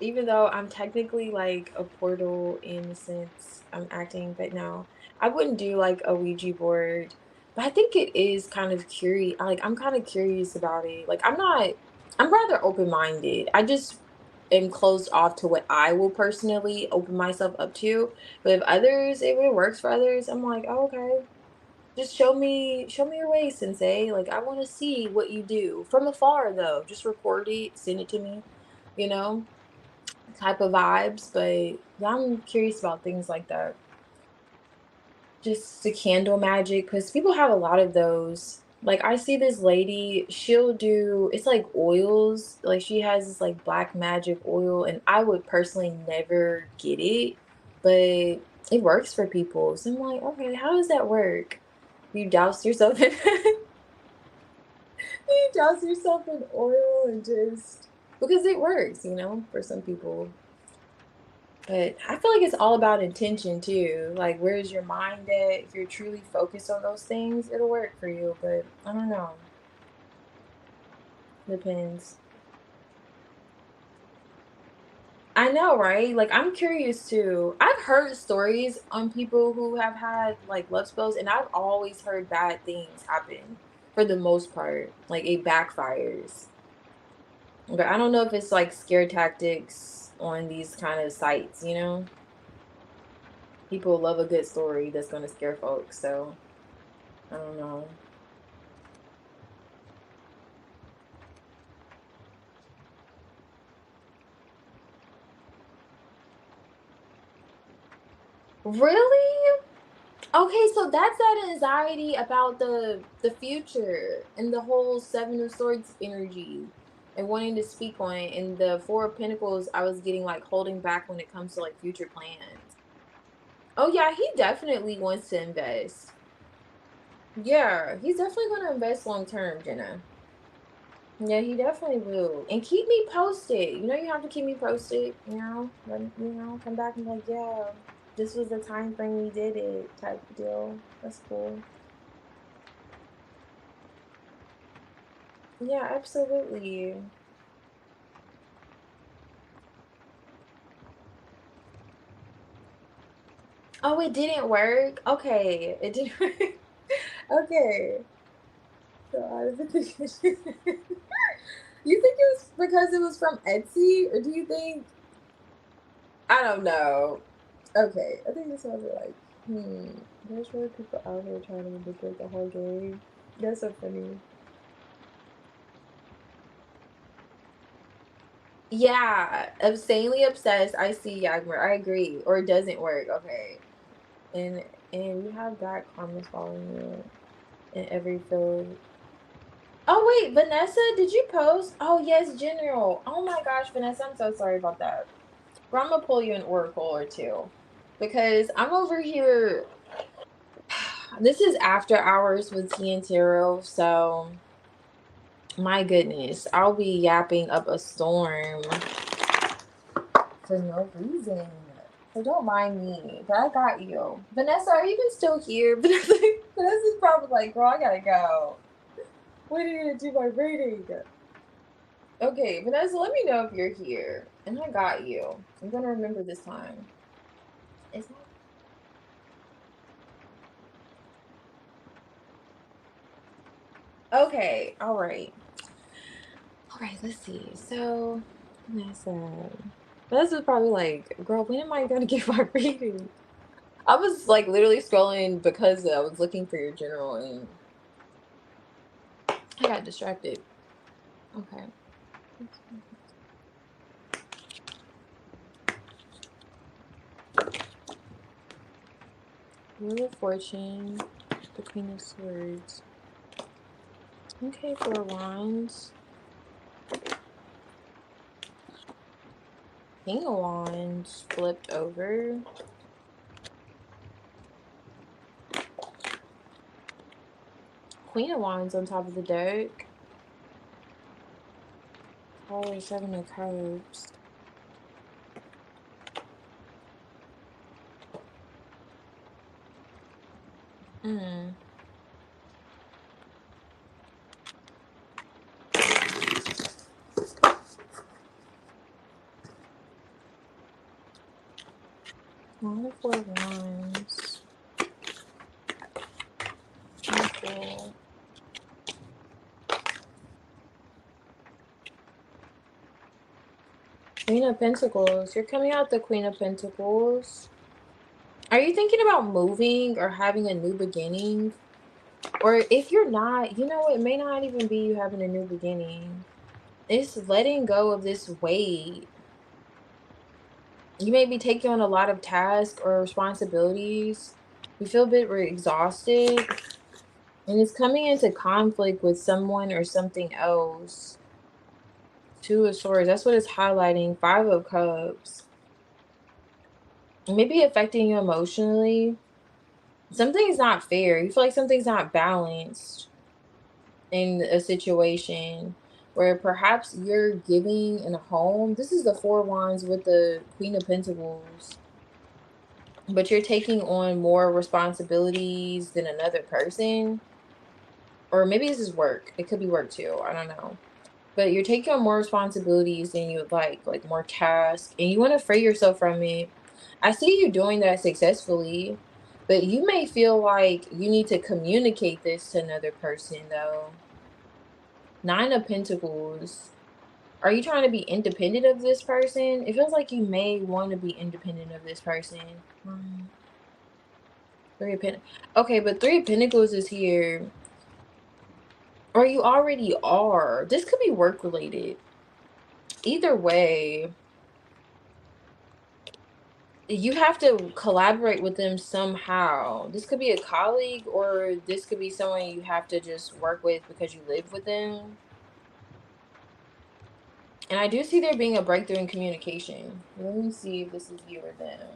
Even though I'm technically like a portal in the sense I'm acting, but no, I wouldn't do like a Ouija board. But I think it is kind of curious. Like, I'm kind of curious about it. Like, I'm rather open minded. I just am closed off to what I will personally open myself up to. But if it works for others, I'm like, oh, okay. Just show me your way, sensei. Like, I want to see what you do from afar, though. Just record it, send it to me. You know, type of vibes, but yeah, I'm curious about things like that. Just the candle magic, because people have a lot of those. Like, I see this lady, she'll do, it's like oils. Like, she has this like black magic oil, and I would personally never get it, but it works for people. So I'm like, okay, how does that work? You douse yourself in you douse yourself in oil and just because it works, for some people. But I feel like it's all about intention too. Like, where's your mind at? If you're truly focused on those things, it'll work for you. But I don't know. Depends. I know, right? Like, I'm curious too. I've heard stories on people who have had like love spells, and I've always heard bad things happen for the most part. Like, it backfires. But I don't know if it's like scare tactics on these kind of sites. People love a good story that's going to scare folks. So I don't know. Really? Okay, so that's that anxiety about the future and the whole Seven of Swords energy and wanting to speak on it. And the Four of Pentacles, I was getting like holding back when it comes to like future plans. Oh yeah, he definitely wants to invest. Yeah, he's definitely going to invest long term, Jenna. Yeah, he definitely will. And keep me posted. You have to keep me posted, come back and be like, yeah, this was the time frame we did it type deal. That's cool. Yeah, absolutely. Oh, it didn't work? Okay, it didn't work. Okay. So out of the condition. You think it was because it was from Etsy, or do you think I don't know. Okay, I think this one's like, there's really people out here trying to manipulate the whole game. That's so funny. Yeah, insanely obsessed. I see Yagmer. I agree. Or it doesn't work. Okay. And you have bad karmas following you in every field. Oh wait, Vanessa, did you post? Oh yes, General. Oh my gosh, Vanessa, I'm so sorry about that. But I'm gonna pull you an oracle or two. Because I'm over here. This is after hours with T and Tarot, so my goodness, I'll be yapping up a storm for no reason. So don't mind me, but I got you. Vanessa, are you even still here? Vanessa's probably like, girl, I gotta go. When are you gonna do my reading? Okay, Vanessa, let me know if you're here. And I got you. I'm gonna remember this time. It's not okay. All right, let's see. So Vanessa. Vanessa's probably like, girl, when am I gonna get my reading? I was like literally scrolling because I was looking for your general and I got distracted. Okay. Wheel of Fortune, the Queen of Swords. Okay, Four of Wands. King of Wands flipped over. Queen of Wands on top of the deck. Tower, Seven of Cups. Mm. One of Four of Wands. Okay. Queen of Pentacles. You're coming out the Queen of Pentacles. Are you thinking about moving or having a new beginning? Or if you're not, it may not even be you having a new beginning. It's letting go of this weight. You may be taking on a lot of tasks or responsibilities. You feel a bit exhausted. And it's coming into conflict with someone or something else. Two of Swords. That's what it's highlighting. Five of Cups. maybe affecting you emotionally. Something's not fair. You feel like something's not balanced in a situation where perhaps you're giving in a home. This is the Four Wands with the Queen of Pentacles, but you're taking on more responsibilities than another person. Or maybe this is work. It could be work too. I don't know. But you're taking on more responsibilities than you would like more tasks, and you want to free yourself from it. I see you doing that successfully, but you may feel like you need to communicate this to another person though. Nine of Pentacles. Are you trying to be independent of this person? It feels like you may want to be independent of this person. Three of Pentacles. Okay, but Three of Pentacles is here. Or you already are. This could be work related. Either way, you have to collaborate with them somehow. This could be a colleague, or this could be someone you have to just work with because you live with them. And I do see there being a breakthrough in communication. Let me see if this is you or them.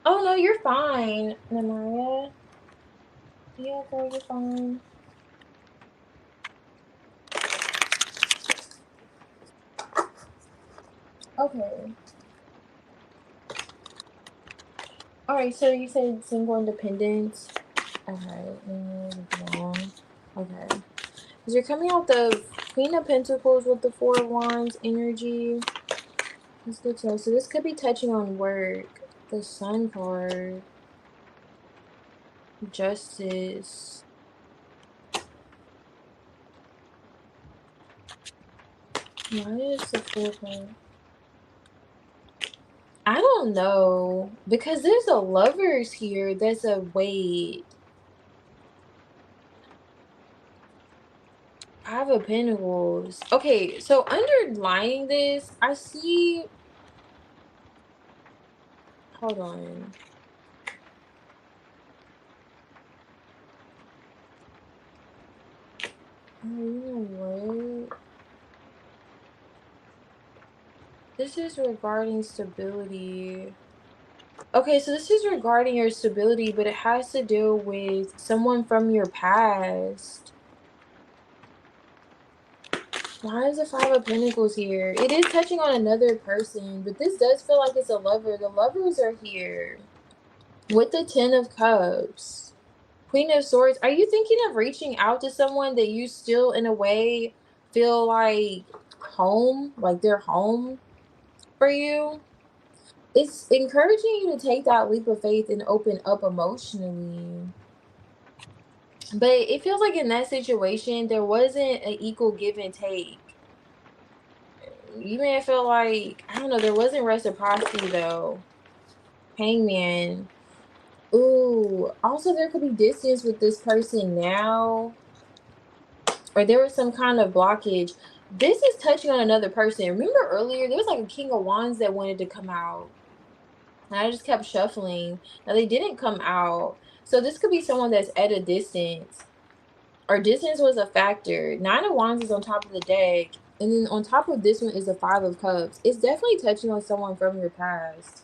Oh no, you're fine, Namaya. Yeah, girl, you're fine. Okay. Alright, so you said single independence. Alright, wrong. Okay. Because you're coming out the Queen of Pentacles with the Four of Wands energy. That's good to know. So this could be touching on work. The Sun card. Justice. Why is the Four card? I don't know. Because there's a Lovers here. There's a wait. Five of Pentacles. Okay, so underlying this, I see. Hold on. Oh, you know what? This is regarding stability. Okay, so this is regarding your stability, but it has to do with someone from your past. Why is the Five of Pentacles here? It is touching on another person, but this does feel like it's a lover. The lovers are here. With the Ten of Cups. Queen of Swords. Are you thinking of reaching out to someone that you still, in a way, feel like home? Like they're home for you? It's encouraging you to take that leap of faith and open up emotionally. But it feels like in that situation, there wasn't an equal give and take. You may feel like, I don't know, there wasn't reciprocity though. Hangman. Ooh, also there could be distance with this person now. Or there was some kind of blockage. This is touching on another person. Remember earlier, there was like a King of Wands that wanted to come out. And I just kept shuffling. Now they didn't come out. So this could be someone that's at a distance. Or distance was a factor. Nine of Wands is on top of the deck. And then on top of this one is the Five of Cups. It's definitely touching on someone from your past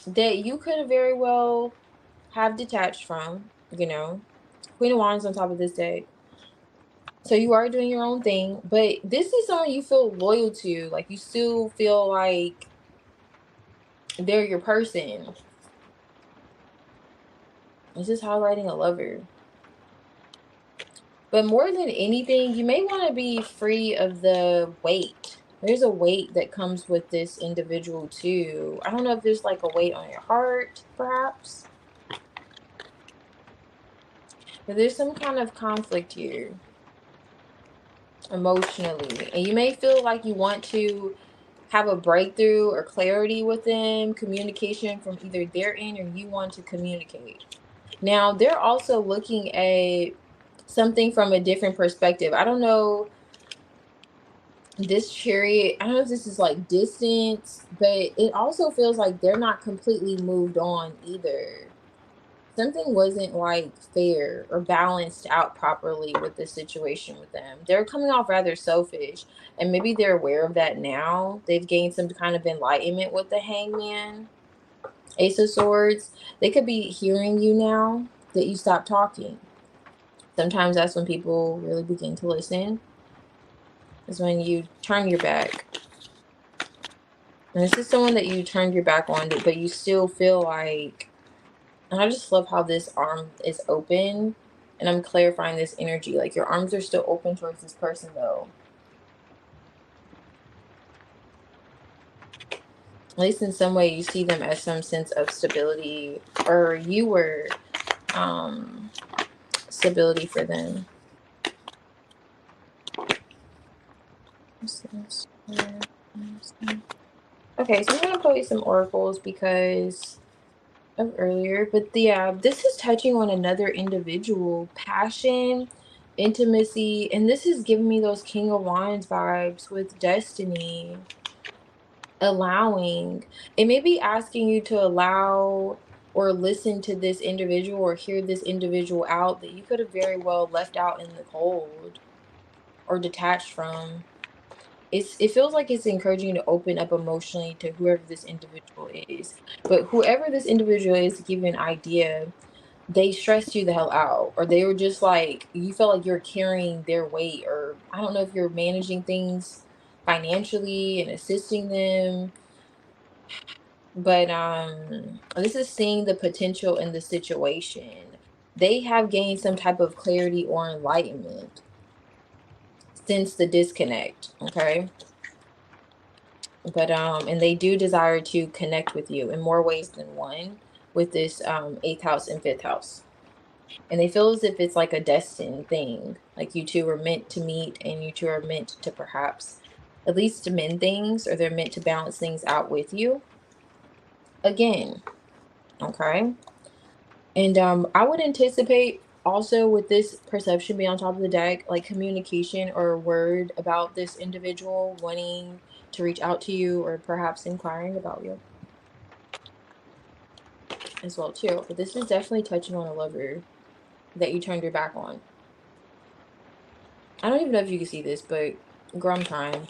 that you could very well have detached from, you know. Queen of Wands on top of this deck. So you are doing your own thing. But this is someone you feel loyal to. Like you still feel like they're your person. This is highlighting a lover. But more than anything, you may want to be free of the weight. There's a weight that comes with this individual too. I don't know if there's like a weight on your heart, perhaps. But there's some kind of conflict here. Emotionally. And you may feel like you want to have a breakthrough or clarity with them. Communication from either their end or you want to communicate. Now, they're also looking at something from a different perspective. I don't know, this chariot, I don't know if this is like distance, but it also feels like they're not completely moved on either. Something wasn't like fair or balanced out properly with the situation with them. They're coming off rather selfish, and maybe they're aware of that now. They've gained some kind of enlightenment with the hangman, Ace of Swords. They could be hearing you now that you stop talking. Sometimes that's when people really begin to listen, is when you turn your back. And this is someone that you turned your back on, but you still feel like, and I just love how this arm is open, and I'm clarifying this energy. Like your arms are still open towards this person though. At least in some way you see them as some sense of stability, or you were stability for them. Okay, so I'm gonna pull you some oracles because of earlier, but yeah, this is touching on another individual, passion, intimacy, and this is giving me those King of Wands vibes with destiny, allowing. It may be asking you to allow or listen to this individual or hear this individual out that you could have very well left out in the cold or detached from. It feels like it's encouraging you to open up emotionally to whoever this individual is. But whoever this individual is, to give you an idea, they stressed you the hell out, or they were just like, you felt like you're carrying their weight, or I don't know if you're managing things financially and assisting them. But this is seeing the potential in the situation. They have gained some type of clarity or enlightenment since the disconnect, okay? But and they do desire to connect with you in more ways than one with this eighth house and fifth house. And they feel as if it's like a destined thing. Like you two are meant to meet, and you two are meant to perhaps at least mend things, or they're meant to balance things out with you again. Okay. And I would anticipate also with this perception being on top of the deck, like communication or a word about this individual wanting to reach out to you, or perhaps inquiring about you as well too. But this is definitely touching on a lover that you turned your back on. I don't even know if you can see this, but girl, I'm trying.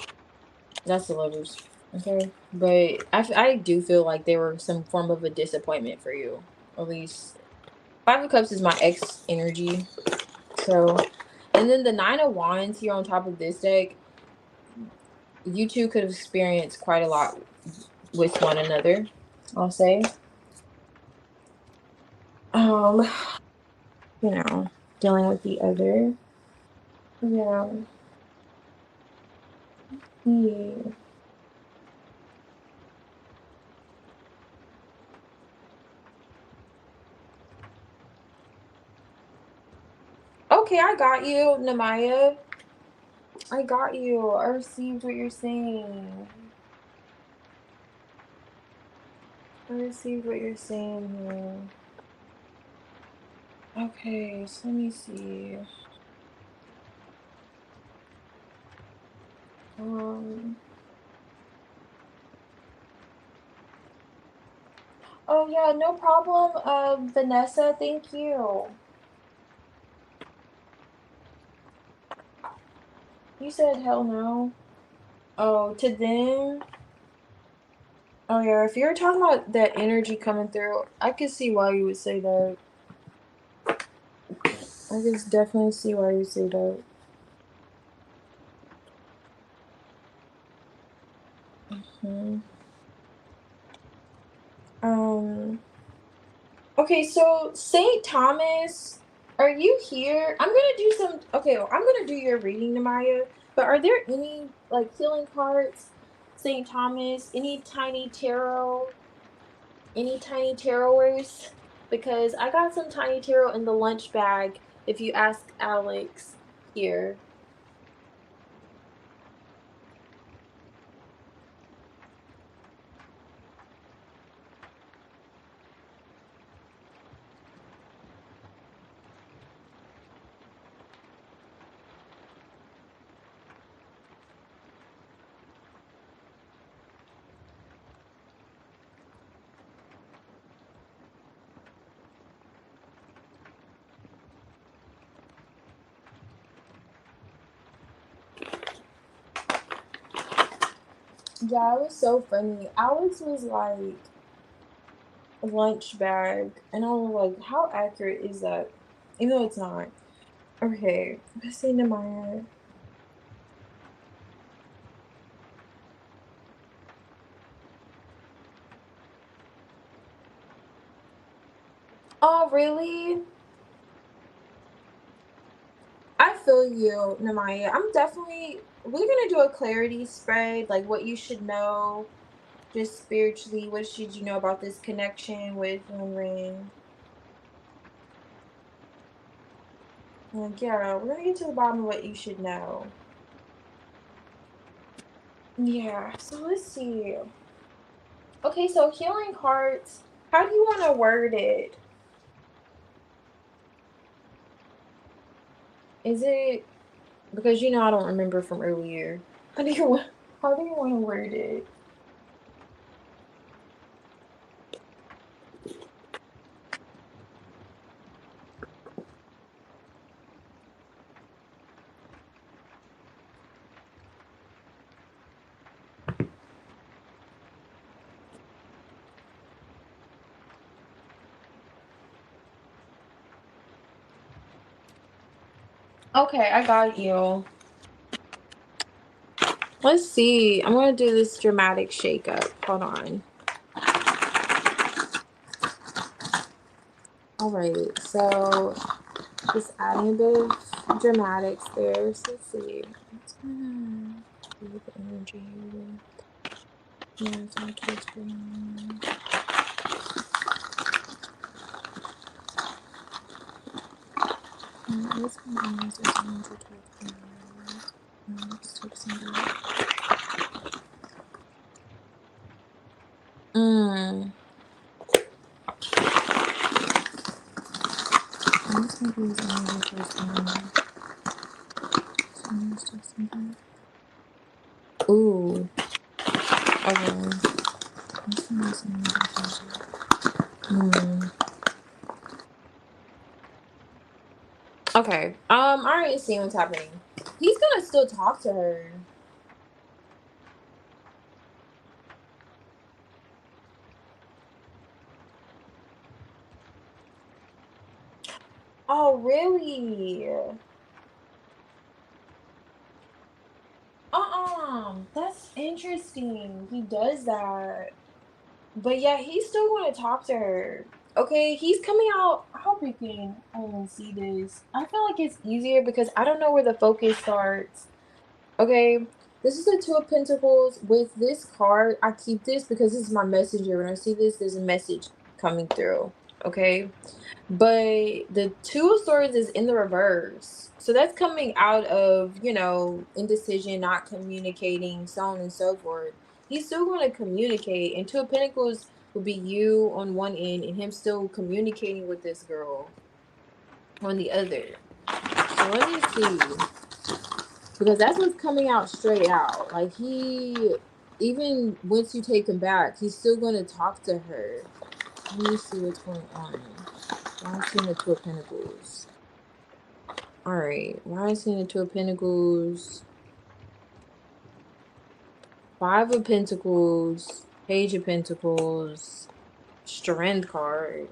That's the lovers. Okay. But I do feel like they were some form of a disappointment for you. At least Five of Cups is my ex energy. So, and then the Nine of Wands here on top of this deck, you two could have experienced quite a lot with one another, I'll say. Um, you know, dealing with the other. Yeah. Yeah. Okay, I got you, Namaya. I got you. I received what you're saying. I received what you're saying here. Okay, so let me see. Um, oh yeah, no problem, Vanessa, thank you. You said hell no. Oh, to them? Oh yeah, if you're talking about that energy coming through, I could see why you would say that. I can definitely see why you say that. Hmm. Um, okay, so Saint Thomas, are you here? I'm gonna do some. Okay, well, I'm gonna do your reading, Namaya. But are there any like healing cards, Saint Thomas? Any tiny taroters? Because I got some tiny tarot in the lunch bag. If you ask Alex here. Yeah, it was so funny. Alex was like lunch bag, and I was like, how accurate is that? Even though it's not. Okay, let's see Namaya. Oh, really? I feel you, Namaya. We're gonna do a clarity spread, like what you should know, just spiritually. What should you know about this connection with Ren? Like, yeah, we're gonna get to the bottom of what you should know. Yeah, so let's see. Okay, so healing hearts, how do you want to word it? Is it because I don't remember from earlier. How do you want to word it? Okay, I got you. Let's see. I'm gonna do this dramatic shakeup. Hold on. All right, so just adding a bit of dramatics there. So let's see. It's gonna be the energy. Yeah, it's not towards green. Let's go on this energy towards green. Let's take some back. I'm just gonna use energy towards green. So let's take some back. Ooh. Okay. Let's use energy towards green. Okay. I already see what's happening. He's gonna still talk to her. Oh, really? That's interesting. He does that. But yeah, he's still gonna talk to her. Okay, he's coming out. I hope you can see this. I feel like it's easier because I don't know where the focus starts. Okay, this is the Two of Pentacles. With this card, I keep this because this is my messenger. When I see this, there's a message coming through. Okay, but the Two of Swords is in the reverse. So that's coming out of, indecision, not communicating, so on and so forth. He's still going to communicate. And Two of Pentacles would be you on one end and him still communicating with this girl on the other. So let me see. Because that's what's coming out straight out. Like even once you take him back, he's still going to talk to her. Let me see what's going on. Why is he in the Two of Pentacles? Alright, why is he in the Two of Pentacles? Five of Pentacles, Page of Pentacles, Strength card.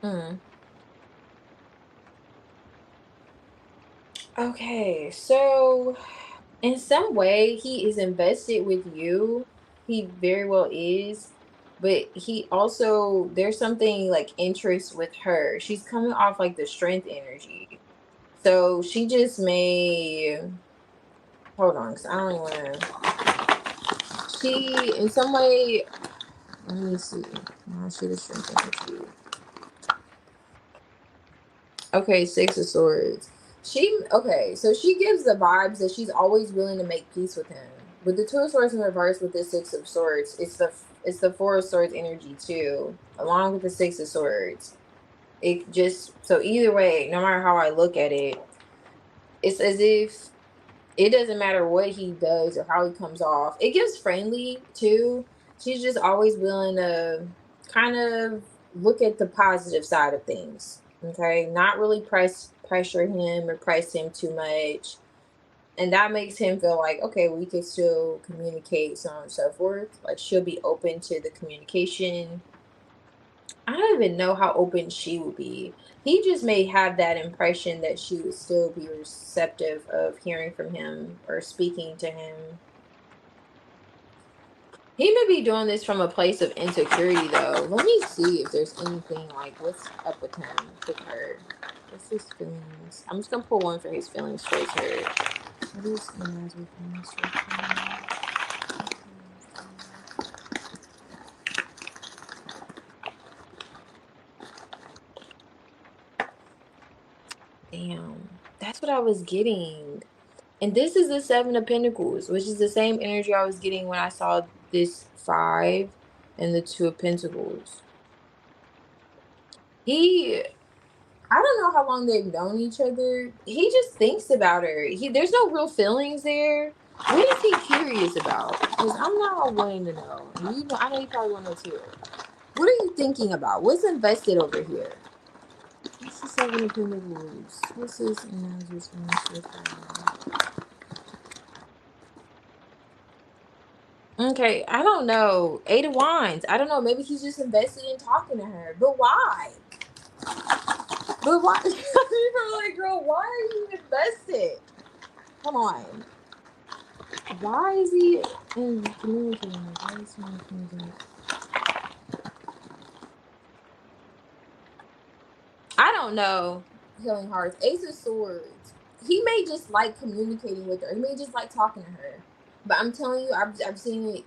Hmm. Okay, so in some way he is invested with you. He very well is. But he also, there's something like interest with her. She's coming off like the strength energy. So she just may hold on, because I don't want to. She, in some way, let me see. I'll see the strength energy. Okay, Six of Swords. Okay, so she gives the vibes that she's always willing to make peace with him. With the Two of Swords in reverse with the Six of Swords, it's the Four of Swords energy too, along with the Six of Swords. It just, so either way, no matter how I look at it, it's as if it doesn't matter what he does or how he comes off. It gives friendly too. She's just always willing to kind of look at the positive side of things. Okay, not really pressure him or press him too much. And that makes him feel like, okay, we can still communicate, so on and so forth. Like, she'll be open to the communication. I don't even know how open she would be. He just may have that impression that she would still be receptive of hearing from him or speaking to him. He may be doing this from a place of insecurity, though. Let me see if there's anything like what's up with him, with her. What's his feelings? I'm just gonna pull one for his feelings towards her. What is Anna's with feelings towards her? Damn, that's what I was getting. And this is the Seven of Pentacles, which is the same energy I was getting when I saw this 5 and the 2 of Pentacles. I don't know how long they've known each other. He just thinks about her. There's no real feelings there. What is he curious about? Because I'm not wanting to know. I know you probably want to know too. What are you thinking about? What's invested over here? What's the Seven of Pentacles? What's this? Okay, I don't know. 8 of Wands. I don't know. Maybe he's just invested in talking to her. But why? But why? People are like, girl, why are you invested? Come on. Why is he in communicating? Why is he in communicating? I don't know. Healing Hearts. Ace of Swords. He may just like communicating with her. He may just like talking to her. But I'm telling you, I've seen it.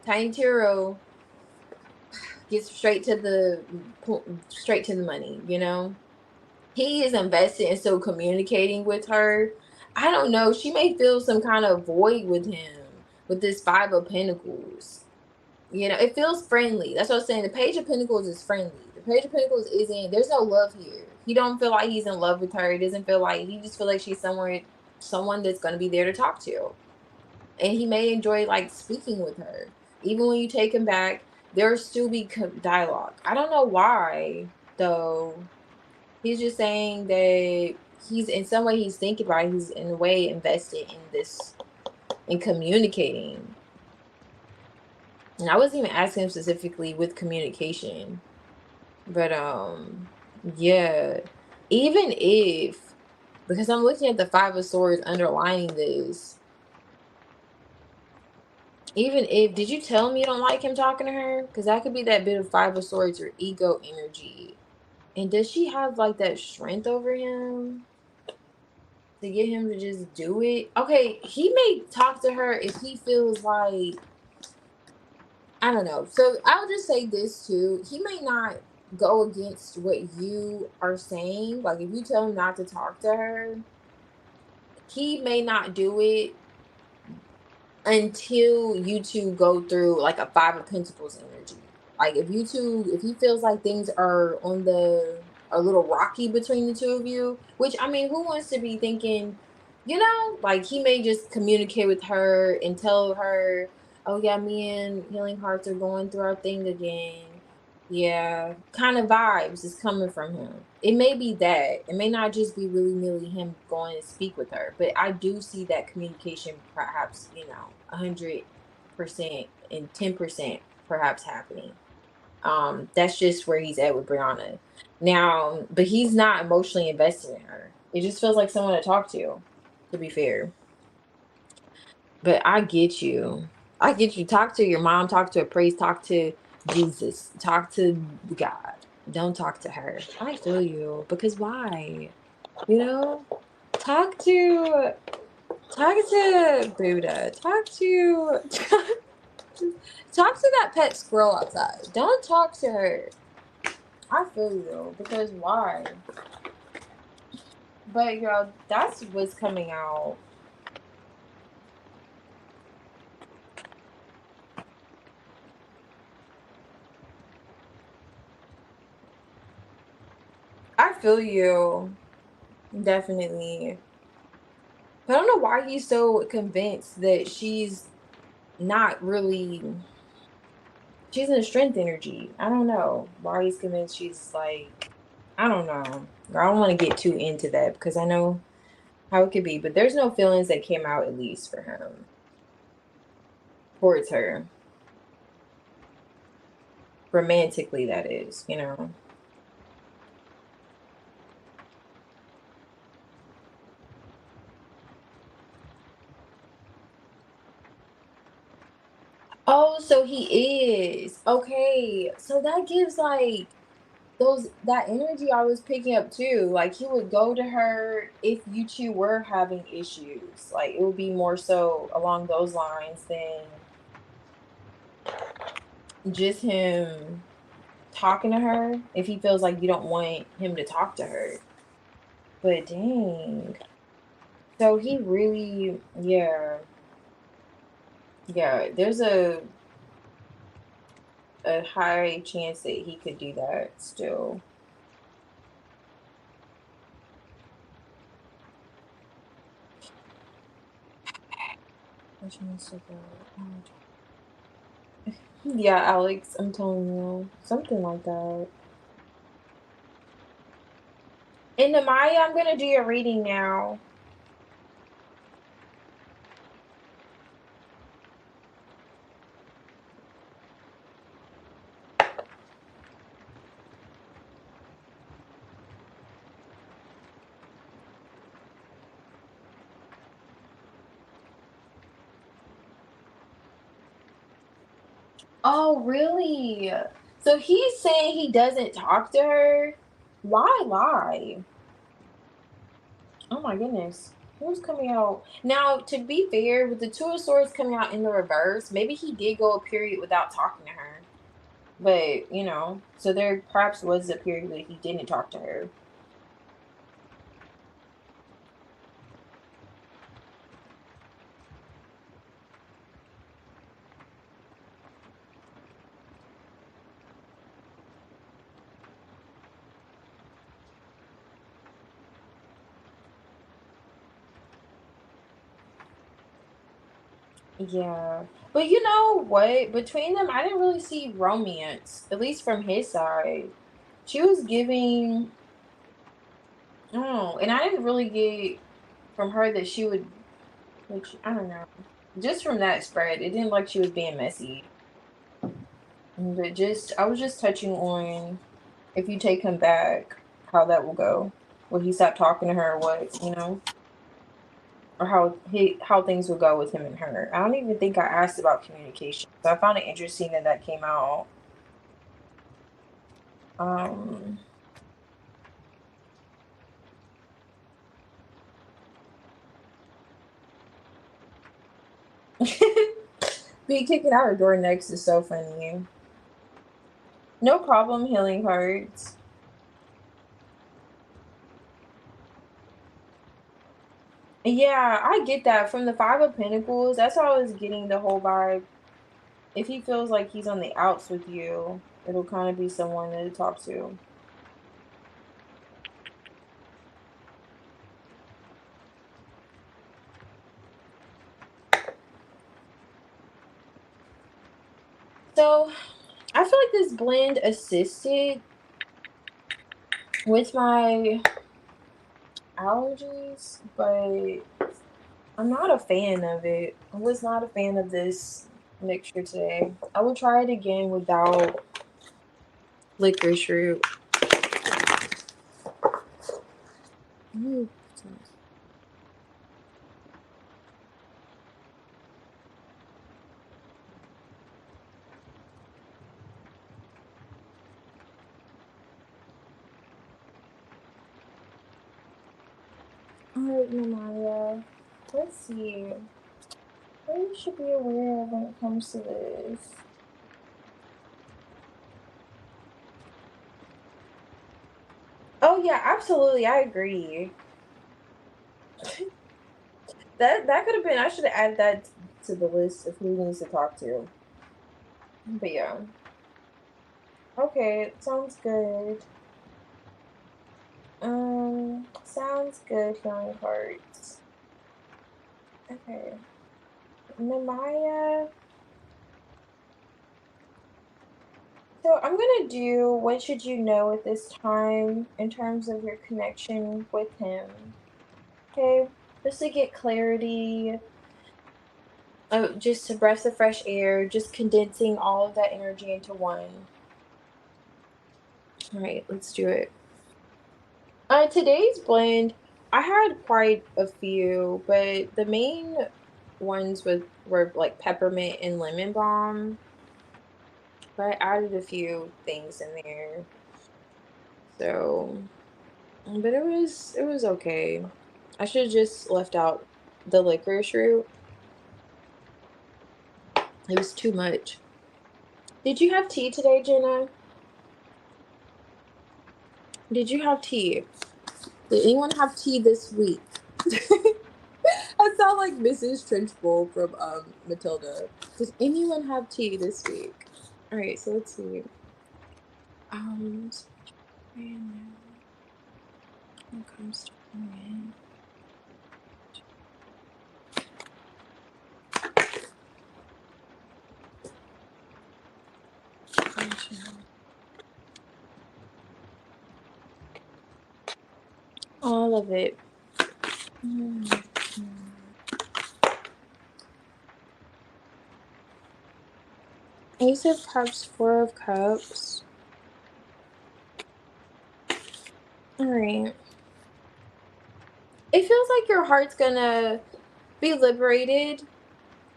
Tiny Tarot gets straight to the money, you know? He is invested in still communicating with her. I don't know. She may feel some kind of void with him with this 5 of Pentacles. You know, it feels friendly. That's what I'm saying. The Page of Pentacles is friendly. The Page of Pentacles there's no love here. He don't feel like he's in love with her. He doesn't feel like, he just feel like she's someone that's going to be there to talk to. And he may enjoy like speaking with her. Even when you take him back, there'll still be dialogue. I don't know why, though. He's just saying that he's in some way he's thinking about it. He's in a way invested in this, in communicating. And I wasn't even asking him specifically with communication. But yeah. Even if, because I'm looking at the 5 of Swords underlining this. Even if, did you tell him you don't like him talking to her? Because that could be that bit of 5 of Swords or ego energy. And does she have like that strength over him to get him to just do it? Okay, he may talk to her if he feels like, I don't know. So I'll just say this too. He may not go against what you are saying. Like if you tell him not to talk to her, he may not do it until you two go through like a 5 of Pentacles energy. Like if he feels like things are a little rocky between the two of you, which I mean, who wants to be thinking, like he may just communicate with her and tell her, oh yeah, me and Healing Hearts are going through our thing again. Yeah, kind of vibes is coming from him. It may be that. It may not just be willy-nilly him going to speak with her, but I do see that communication perhaps, 100% and 10% perhaps happening. That's just where he's at with Brianna. Now, but he's not emotionally invested in her. It just feels like someone to talk to be fair. But I get you. I get you. Talk to your mom, talk to a priest, talk to Jesus, talk to God. Don't talk to her. I feel you. Because why? Talk to Buddha. Talk to that pet squirrel outside. Don't talk to her. I feel you though, because why? But girl, that's what's coming out. I feel you. Definitely. But I don't know why he's so convinced that she's not really, she's in a strength energy. I don't know why he's convinced she's like, I don't know. I don't want to get too into that because I know how it could be, but there's no feelings that came out, at least for him, towards her. Romantically, that is, you know. Oh, so he is. Okay. So that gives like that energy I was picking up too. Like he would go to her if you two were having issues. Like it would be more so along those lines than just him talking to her if he feels like you don't want him to talk to her. But dang. So he really, yeah. Yeah, there's a high chance that he could do that still. Which means to go. Yeah, Alex, I'm telling you, something like that. And Amaya, I'm gonna do your reading now. Oh, really? So he's saying he doesn't talk to her? Why lie? Oh my goodness. Who's coming out? Now, to be fair, with the Two of Swords coming out in the reverse, maybe he did go a period without talking to her. But, you know, so there perhaps was a period that he didn't talk to her. Yeah. But you know what? Between them, I didn't really see romance, at least from his side. She was giving, oh, and I didn't really get from her that she would, which I don't know. Just from that spread, it didn't like she was being messy. But just, I was just touching on if you take him back, how that will go. Will he stop talking to her or what, you know? Or how things will go with him and her. I don't even think I asked about communication. So I found it interesting that that came out. Um, be kicking out her door next is so funny. No problem healing hearts. Yeah, I get that from the Five of Pentacles. That's how I was getting the whole vibe. If he feels like he's on the outs with you, it'll kind of be someone to talk to. So I feel like this blend assisted with my allergies, but I'm not a fan of it. I was not a fan of this mixture today. I will try it again without licorice root. Ooh, alright, Namaya. Let's see. What you should be aware of when it comes to this? Oh yeah, absolutely. I agree. That could have been. I should have added that to the list of who he needs to talk to. But yeah. Okay, sounds good. Sounds good, healing hearts. Okay. Namaya. So I'm gonna do what should you know at this time in terms of your connection with him. Okay. just to get clarity, just a breath of fresh air, just condensing all of that energy into one. All right, let's do it. Today's blend, I had quite a few, but the main ones were like peppermint and lemon balm. But I added a few things in there. So, but it was okay. I should have just left out the licorice root. It was too much. Did you have tea today, Jenna? Did you have tea? Did anyone have tea this week? I sound like Mrs. Trenchbull from Matilda. Does anyone have tea this week? All right, so let's see. So much brand new when it comes to women. All of it. Ace of Cups, Four of Cups. All right. It feels like your heart's gonna be liberated,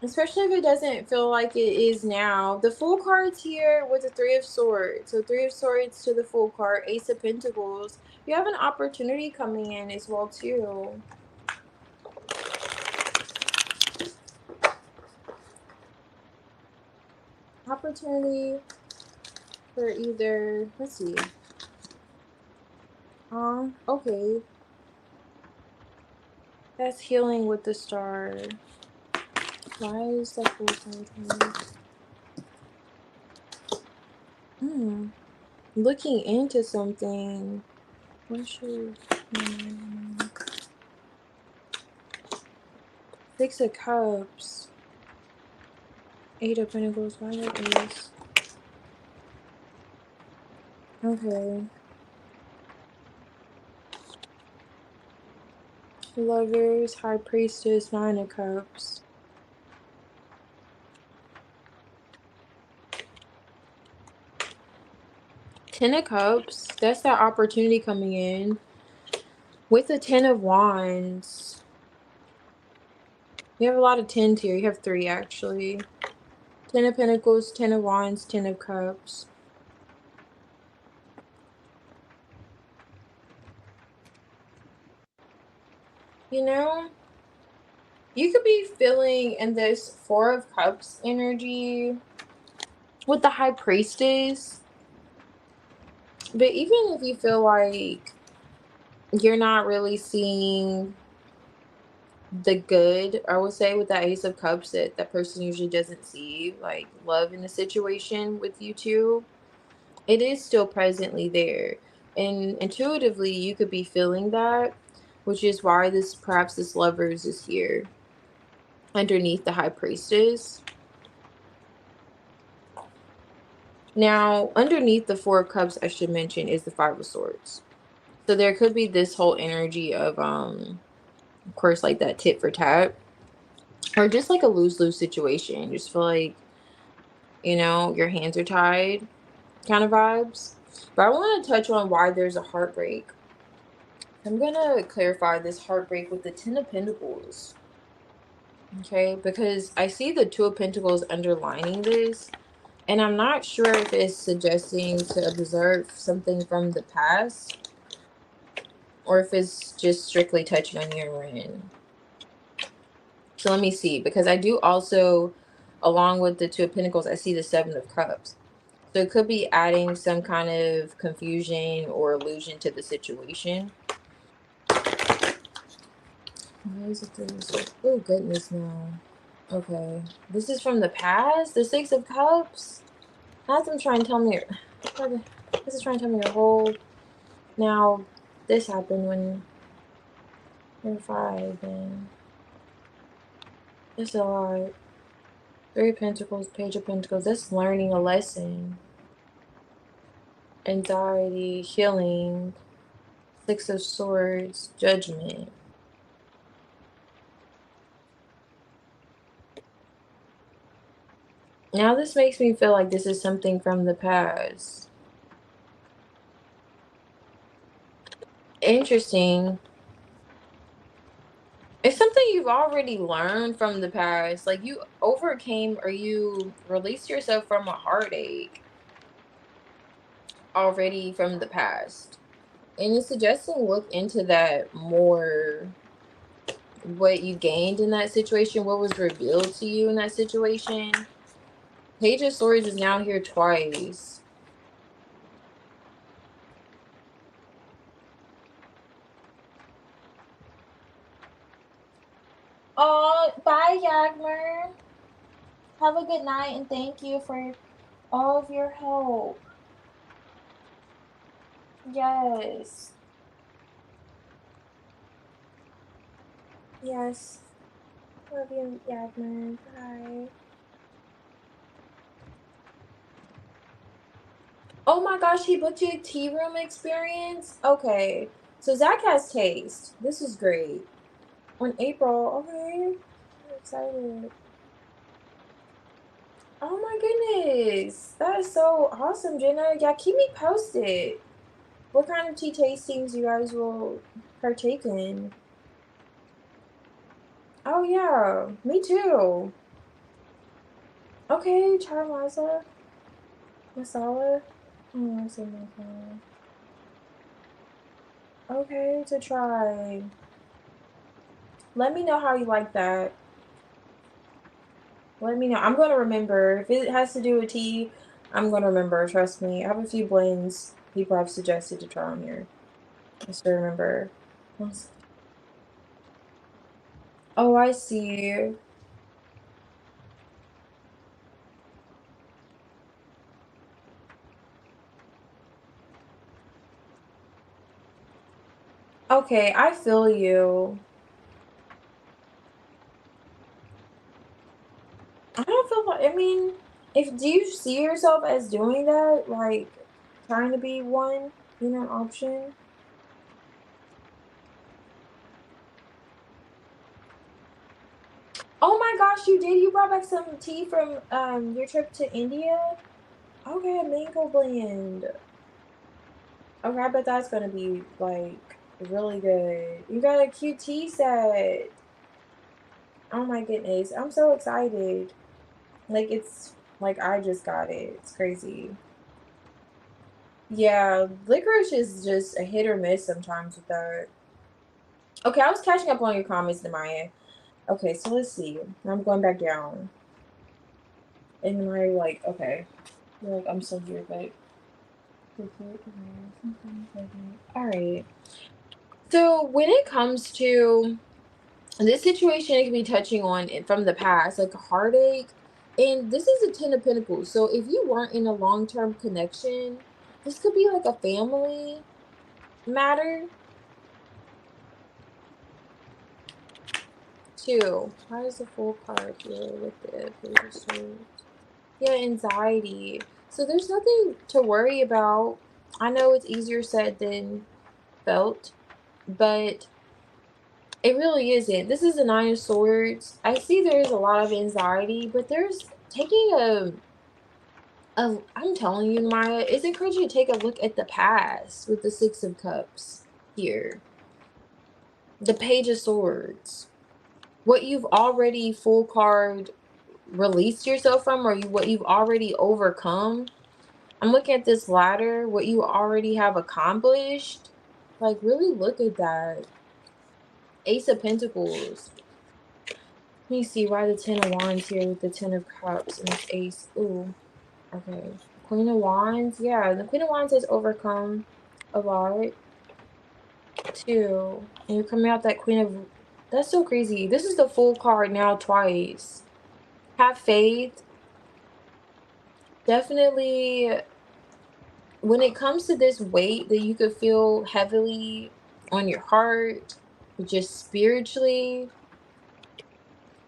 especially if it doesn't feel like it is now. The Fool card's here with the Three of Swords. So Three of Swords to the Fool card, Ace of Pentacles. You have an opportunity coming in as well too. Opportunity for either, let's see. Okay. That's healing with the Star. Why is that Fool card? Looking into something. What should... Six of Cups. Eight of Pentacles. Why that is? Okay. Lovers, High Priestess, Nine of Cups. Ten of Cups. That's that opportunity coming in. With the Ten of Wands. You have a lot of tens here. You have three, actually. Ten of Pentacles, Ten of Wands, Ten of Cups. You know, you could be feeling in this Four of Cups energy with the High Priestess. But even if you feel like you're not really seeing the good, I would say, with that Ace of Cups, that person usually doesn't see, like, love in the situation with you two, it is still presently there. And intuitively, you could be feeling that, which is why perhaps this Lovers is here underneath the High Priestess. Now, underneath the Four of Cups, I should mention, is the Five of Swords. So there could be this whole energy of course, like that tit for tat, or just like a lose-lose situation. You just feel like, your hands are tied kind of vibes. But I want to touch on why there's a heartbreak. I'm going to clarify this heartbreak with the Ten of Pentacles. Okay, because I see the Two of Pentacles underlining this, and I'm not sure if it's suggesting to observe something from the past, or if it's just strictly touching on your end. So let me see, because I do also, along with the Two of Pentacles, I see the Seven of Cups. So it could be adding some kind of confusion or illusion to the situation. Why is it this? Oh, goodness, no. Okay. This is from the past? The Six of Cups? That's them trying to tell me. This is trying to tell me your whole. Now, this happened when you're 5, and it's a lot. Three of Pentacles, Page of Pentacles. That's learning a lesson. Anxiety, healing. Six of Swords, Judgment. Now this makes me feel like this is something from the past. Interesting. It's something you've already learned from the past. Like you overcame or you released yourself from a heartache already from the past. And it's suggesting look into that more, what you gained in that situation, what was revealed to you in that situation. Page of Swords is now here twice. Oh, bye, Yagmer. Have a good night and thank you for all of your help. Yes. Yes. Love you, Yagmer. Bye. Oh my gosh, he booked you a tea room experience? Okay. So Zach has taste. This is great. On April, okay. I'm excited. Oh my goodness. That is so awesome, Jenna. Yeah, keep me posted. What kind of tea tastings you guys will partake in? Oh yeah, me too. Okay, try masala. Oh, that's so masala. Okay, to try. Let me know how you like that. Let me know. I'm gonna remember. If it has to do with tea, I'm gonna remember. Trust me. I have a few blends people have suggested to try on here. I still remember. Oh, I see. Okay, I feel you. I don't feel like, I mean, if do you see yourself as doing that? Like trying to be one, an option? Oh my gosh, you did. You brought back some tea from your trip to India? Okay, a mango blend. Okay, I bet that's gonna be like really good. You got a cute tea set. Oh my goodness. I'm so excited. Like it's like I just got it. It's crazy. Yeah, licorice is just a hit or miss sometimes with that. Okay, I was catching up on your comments, Namaya. Okay, so let's see. I'm going back down. And Namaya, like, okay. You're like, I'm still here, but. Alright. So when it comes to this situation, it can be touching on it from the past, like a heartache. And this is a Ten of Pentacles. So if you weren't in a long-term connection, this could be like a family matter. Two. Why is the full card here with the Page of Swords? Yeah, anxiety. So there's nothing to worry about. I know it's easier said than felt, but it really isn't. This is the Nine of Swords. I see there's a lot of anxiety, but there's taking I'm telling you, Maya, it's encouraging to take a look at the past with the Six of Cups here. The Page of Swords. What you've already full card released yourself from, or what you've already overcome. I'm looking at this ladder, what you already have accomplished. Like, really look at that. Ace of Pentacles. Let me see why the Ten of Wands here with the Ten of Cups and this Ace. Ooh, okay. Queen of Wands. Yeah, the Queen of Wands has overcome a lot too. And you're coming out that Queen of... That's so crazy. This is the full card now twice. Have faith. Definitely, when it comes to this weight that you could feel heavily on your heart, just spiritually,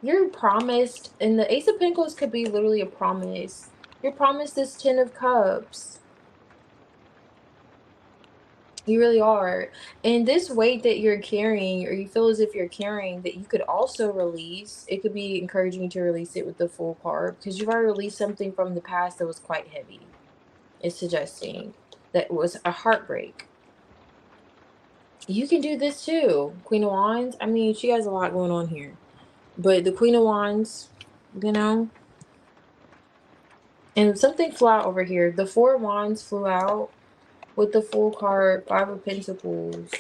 you're promised, and the Ace of Pentacles could be literally a promise. You're promised this Ten of Cups. You really are. And this weight that you're carrying, or you feel as if you're carrying, that you could also release, it could be encouraging you to release it with the full carb because you've already released something from the past that was quite heavy. It's suggesting that was a heartbreak. You can do this too. Queen of Wands, I mean, she has a lot going on here. But the Queen of Wands, you know, and something flew out over here. The Four of Wands flew out with the full card, Five of Pentacles.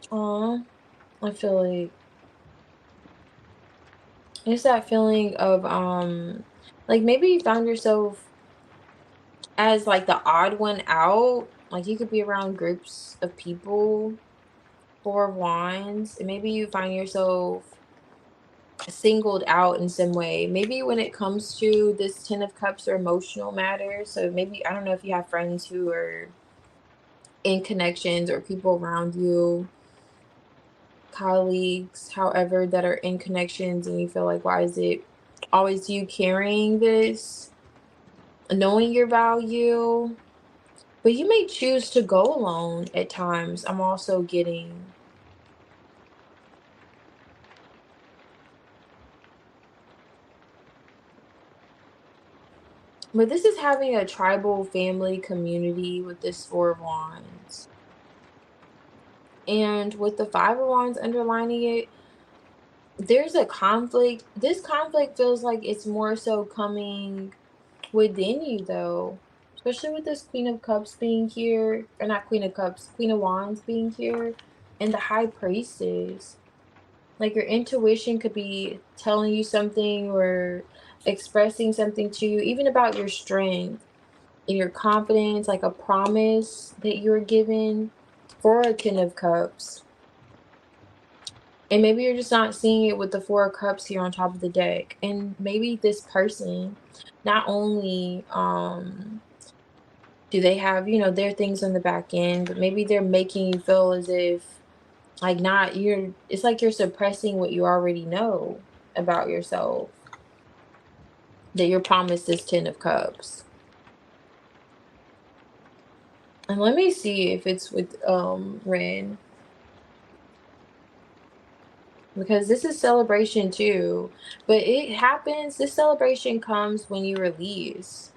Aw, I feel like it's that feeling of like maybe you found yourself as like the odd one out. Like you could be around groups of people, Four of Wands, and maybe you find yourself singled out in some way. Maybe when it comes to this Ten of Cups or emotional matters. So maybe I don't know if you have friends who are in connections or people around you, colleagues, however, that are in connections, and you feel like, why is it always you carrying this, knowing your value? But you may choose to go alone at times. I'm also getting, but this is having a tribal family community with this Four of Wands. And with the Five of Wands underlining it, there's a conflict. This conflict feels like it's more so coming within you, though. Especially with this Queen of Cups being here, or not Queen of Cups, Queen of Wands being here, and the High Priestess. Like your intuition could be telling you something or expressing something to you, even about your strength and your confidence, like a promise that you're given for a Ten of Cups. And maybe you're just not seeing it with the Four of Cups here on top of the deck. And maybe this person, not only do they have, their things on the back end, but maybe they're making you feel as if like not you're it's like you're suppressing what you already know about yourself. That you're promised this Ten of Cups. And let me see if it's with Ren. Because this is celebration too. But it happens, this celebration comes when you release.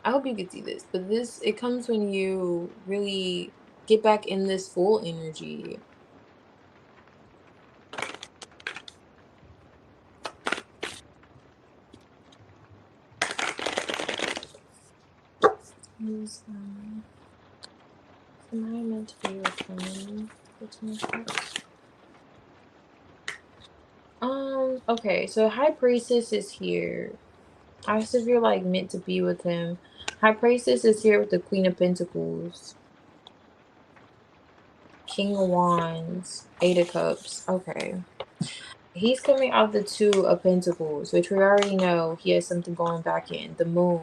I hope you can see this, but it comes when you really get back in this full energy. Is, am I meant to be returning the Ten of Cups? Okay, so High Priestess is here. I asked if you're like meant to be with him. High Priestess is here with the Queen of Pentacles. King of Wands. Eight of Cups. Okay. He's coming out the Two of Pentacles, which we already know he has something going back in. The Moon.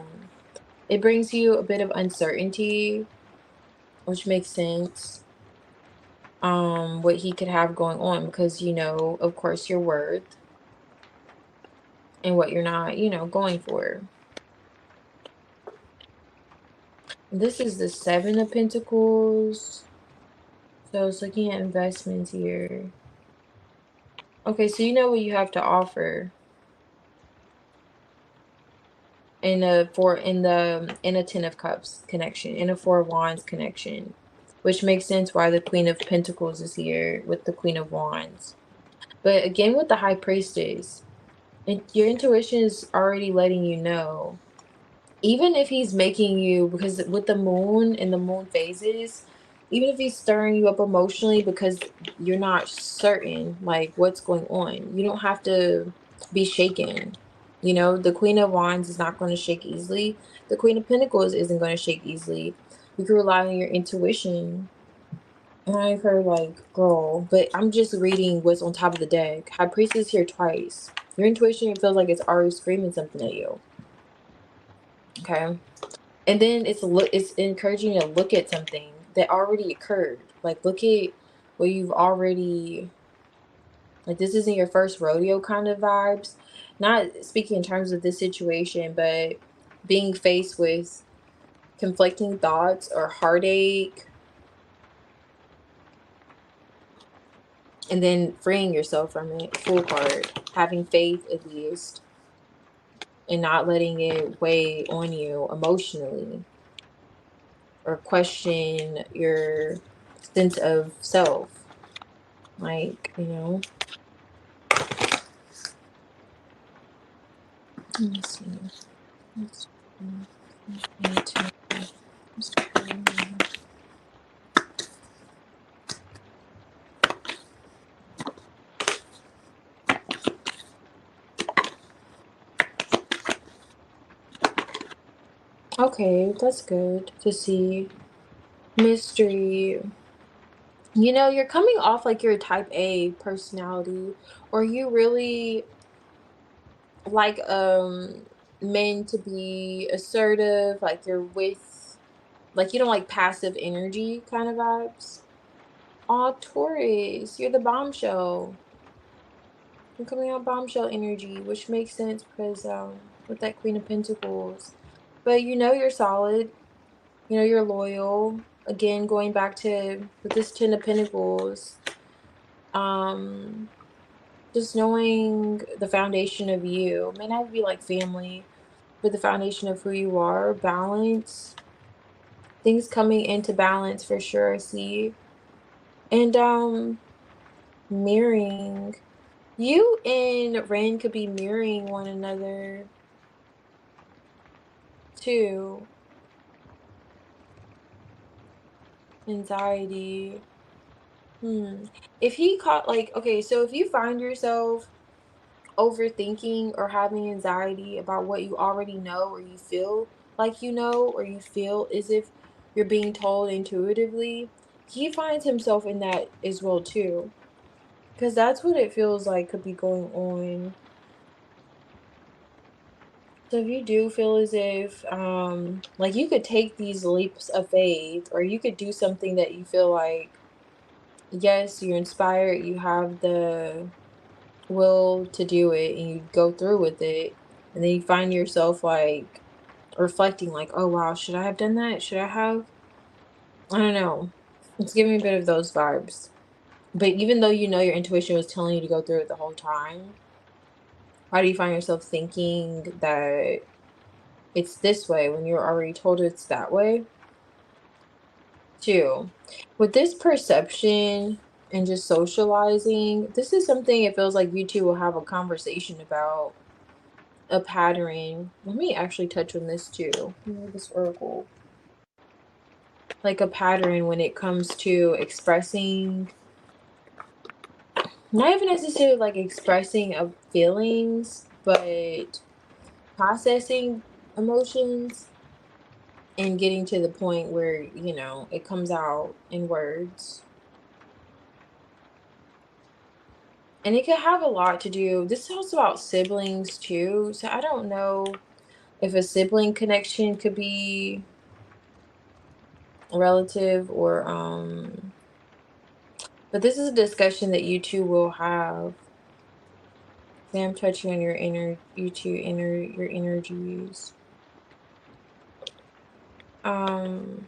It brings you a bit of uncertainty, which makes sense. What he could have going on because you know, of course, your worth and what you're not, going for. This is the Seven of Pentacles. So it's looking at investments here. Okay, so you know what you have to offer in a Ten of Cups connection, in a Four of Wands connection, which makes sense why the Queen of Pentacles is here with the Queen of Wands. But again, with the High Priestess, your intuition is already letting you know, even if he's making you, because with the moon and the moon phases, even if he's stirring you up emotionally because you're not certain like what's going on, you don't have to be shaken. The Queen of Wands is not going to shake easily. The Queen of Pentacles isn't going to shake easily. You can rely on your intuition. And I've heard like, girl, but I'm just reading what's on top of the deck. High Priestess here twice. Your intuition feels like it's already screaming something at you. Okay. And then it's encouraging you to look at something that already occurred. Like look at what you've already Like, this isn't your first rodeo kind of vibes. Not speaking in terms of this situation, but being faced with conflicting thoughts or heartache, and then freeing yourself from it. Full card. Having faith, at least, and not letting it weigh on you emotionally or question your sense of self. Like, let me see. Let's Okay, that's good to see. Mystery. You're coming off like you're a type A personality, or you really like men to be assertive, like you're with like you don't like passive energy kind of vibes. Aw, Taurus, you're the bombshell. You're coming out bombshell energy, which makes sense because with that Queen of Pentacles. But you're solid. You're loyal. Again, going back to with this Ten of Pentacles, um, just knowing the foundation of you. May not be like family, but the foundation of who you are, balance, things coming into balance for sure, I see. And mirroring. You and Ren could be mirroring one another too. Anxiety. If he caught like okay, so if you find yourself overthinking or having anxiety about what you already know or you feel like or you feel as if you're being told intuitively, he finds himself in that as well too. Because that's what it feels like could be going on. So if you do feel as if like you could take these leaps of faith, or you could do something that you feel like, yes, you're inspired, you have the will to do it, and you go through with it, and then you find yourself like reflecting like, oh wow, should I have done that? Should I have? I don't know. It's giving me a bit of those vibes. But even though your intuition was telling you to go through it the whole time, why do you find yourself thinking that it's this way when you're already told it's that way? Too. With this perception and just socializing, this is something it feels like you two will have a conversation about. A pattern. Let me actually touch on this too. This oracle. Like a pattern when it comes to expressing, not even necessarily like expressing of feelings, but processing emotions and getting to the point where, it comes out in words. And it could have a lot to do. This is also about siblings too. So I don't know if a sibling connection could be relative or but this is a discussion that you two will have. See, I'm touching on your energies. Um,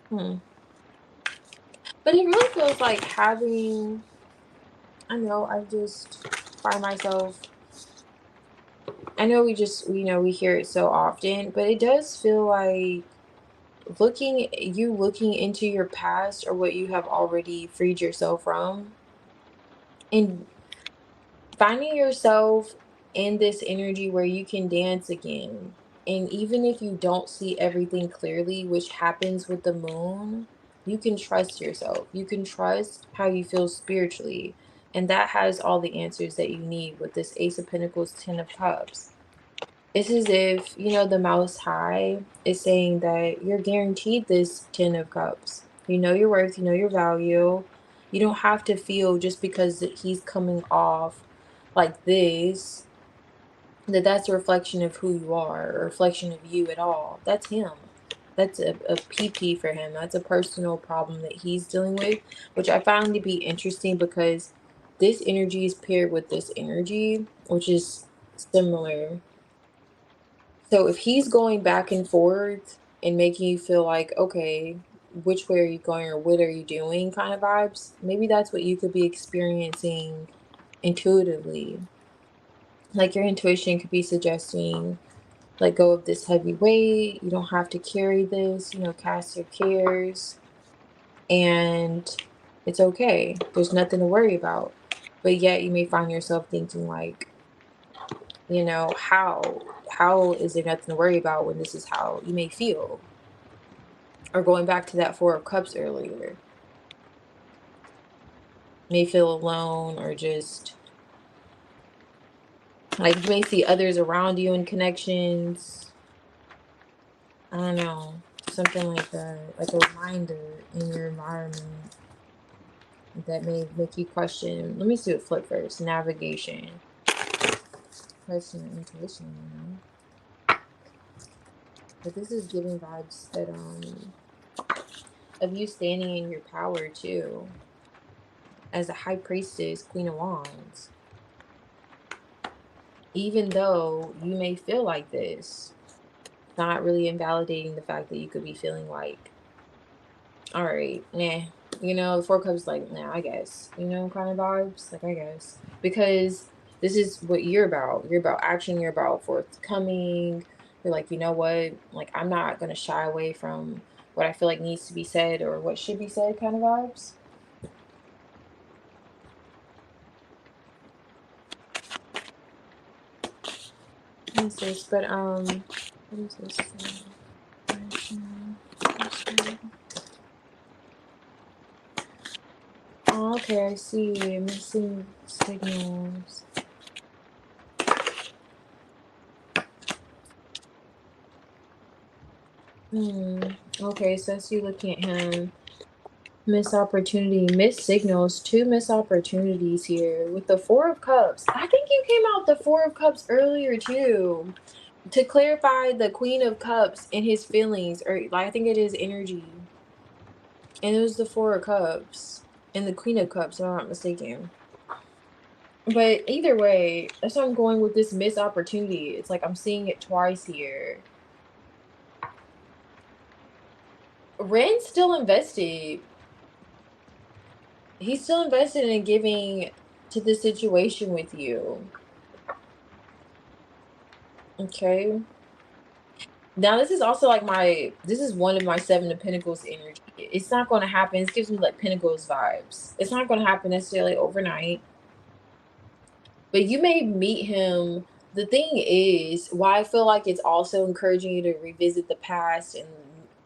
hmm. But it really feels like having, I know, I just find myself, I know we hear it so often, but it does feel like looking into your past or what you have already freed yourself from, and finding yourself in this energy where you can dance again. And even if you don't see everything clearly, which happens with the moon, you can trust yourself. You can trust how you feel spiritually. And that has all the answers that you need with this Ace of Pentacles, Ten of Cups. It's as if, the Most High is saying that you're guaranteed this Ten of Cups. You know your worth, you know your value. You don't have to feel just because he's coming off like this, that's a reflection of who you are, a reflection of you at all. That's him. That's a PP for him. That's a personal problem that he's dealing with, which I found to be interesting because this energy is paired with this energy, which is similar. So if he's going back and forth and making you feel like, okay, which way are you going or what are you doing kind of vibes, maybe that's what you could be experiencing intuitively. Like your intuition could be suggesting, let go of this heavy weight. You don't have to carry this, cast your cares, and it's okay. There's nothing to worry about. But yet you may find yourself thinking like, how is there nothing to worry about when this is how you may feel? Or going back to that Four of Cups earlier, may feel alone or just like you may see others around you in connections. I don't know, something like that, like a reminder in your environment that may make you question. Let me see what flip first. Navigation. Question your intuition, But this is giving vibes that of you standing in your power too. As a high priestess, Queen of Wands. Even though you may feel like this, not really invalidating the fact that you could be feeling like, all right, nah, the Four Cups, like, nah, I guess, kind of vibes, like, I guess, because this is what you're about. You're about action. You're about forthcoming. You're like, you know what? Like, I'm not going to shy away from what I feel like needs to be said or what should be said kind of vibes. What is this? But, what is this? Oh, okay, I see. Missing signals. Okay, so I see looking at him. Missed opportunity, missed signals, two missed opportunities here with the Four of Cups. I think you came out the Four of Cups earlier too. To clarify the Queen of Cups and his feelings, or like, I think it is energy. And it was the Four of Cups and the Queen of Cups, if I'm not mistaken. But either way, that's why I'm going with this missed opportunity. It's like I'm seeing it twice here. Ren's still invested. He's still invested in giving to the situation with you. Okay. Now this is also like this is one of my Seven of Pentacles energy. It's not going to happen. It gives me like Pentacles vibes. It's not going to happen necessarily overnight. But you may meet him. The thing is, why I feel like it's also encouraging you to revisit the past and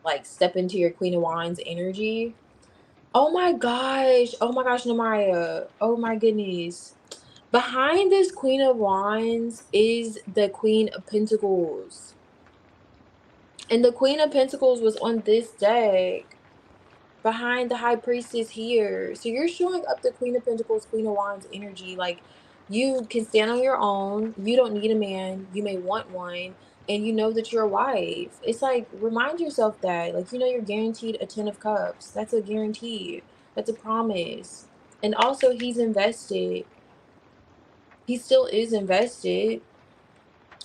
like step into your Queen of Wands energy. Oh my gosh. Oh my gosh, Namaya. Oh my goodness. Behind this Queen of Wands is the Queen of Pentacles. And the Queen of Pentacles was on this deck. Behind the High Priestess here. So you're showing up the Queen of Pentacles, Queen of Wands energy. Like, you can stand on your own. You don't need a man. You may want one. And you know that you're a wife. It's like, remind yourself that. Like, you're guaranteed a 10 of Cups. That's a guarantee. That's a promise. And also, he's invested. He still is invested.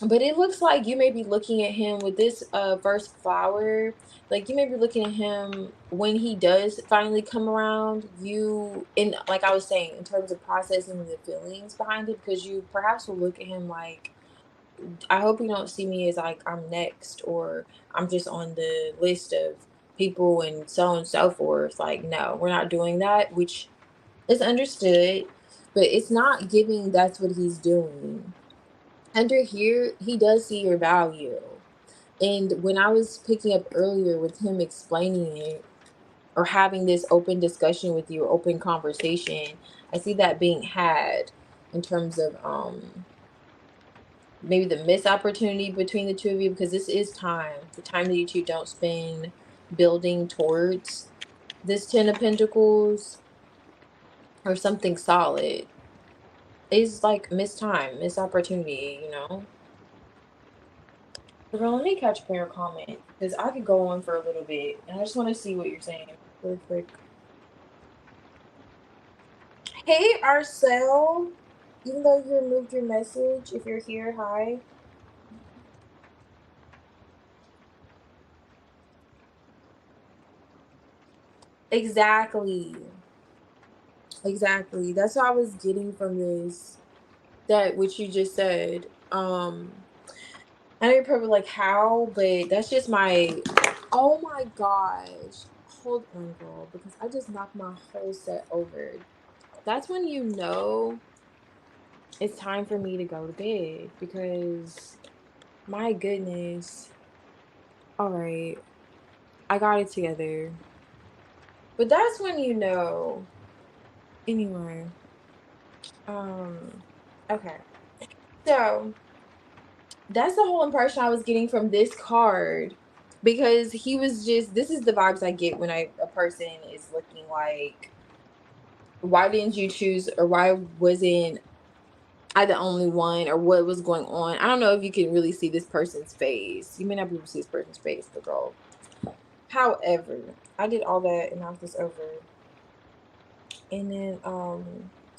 But it looks like you may be looking at him with this first flower. Like, you may be looking at him when he does finally come around. Like I was saying, in terms of processing the feelings behind it, because you perhaps will look at him like, I hope you don't see me as like I'm next, or I'm just on the list of people and so forth. Like, no, we're not doing that, which is understood, but it's not giving that's what he's doing. Under here, he does see your value. And when I was picking up earlier with him explaining it or having this open discussion with you, open conversation, I see that being had in terms of maybe the missed opportunity between the two of you, because this is time, the time that you two don't spend building towards this Ten of Pentacles or something solid. It's like missed opportunity, Girl, let me catch up on your comment. Because I could go on for a little bit, and I just want to see what you're saying really quick. Hey, Arcel. Even though you removed your message, if you're here, hi. Exactly. Exactly. That's what I was getting from this. That which you just said. I know you're probably like, how, but that's just my. Oh my gosh. Hold on, girl, because I just knocked my whole set over. That's when you know it's time for me to go to bed because my goodness. All right, I got it together. But that's when you know. Anyway, um, okay. So that's the whole impression I was getting from this card because he was just. This is the vibes I get when a person is looking like, why didn't you choose, or why wasn't I the only one, or what was going on. I don't know if you can really see this person's face. You may not be able to see this person's face, but girl. However, I did all that and knocked this over. And then,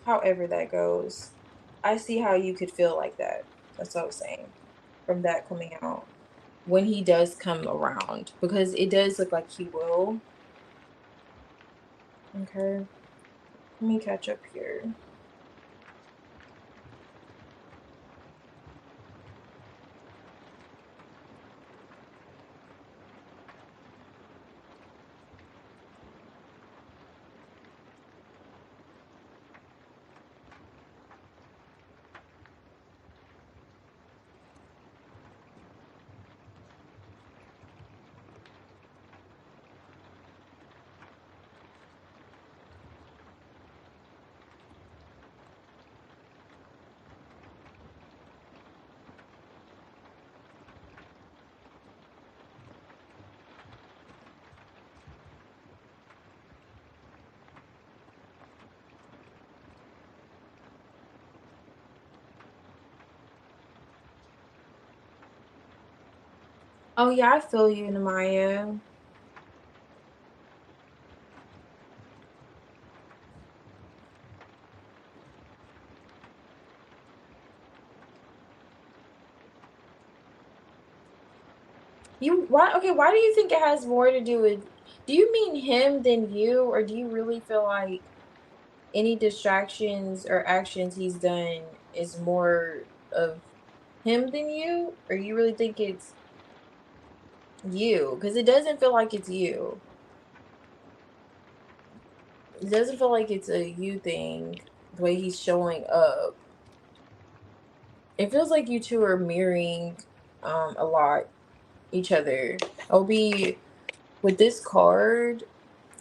however that goes, I see how you could feel like that. That's what I was saying. From that coming out. When he does come around. Because it does look like he will. Okay. Let me catch up here. Oh yeah, I feel you, Namaya. You why okay, why do you think it has more to do with, do you mean him than you, or do you really feel like any distractions or actions he's done is more of him than you? Or you really think it's you? Because it doesn't feel like it's you. It doesn't feel like it's a you thing, the way he's showing up. It feels like you two are mirroring a lot each other. I'll be with this card,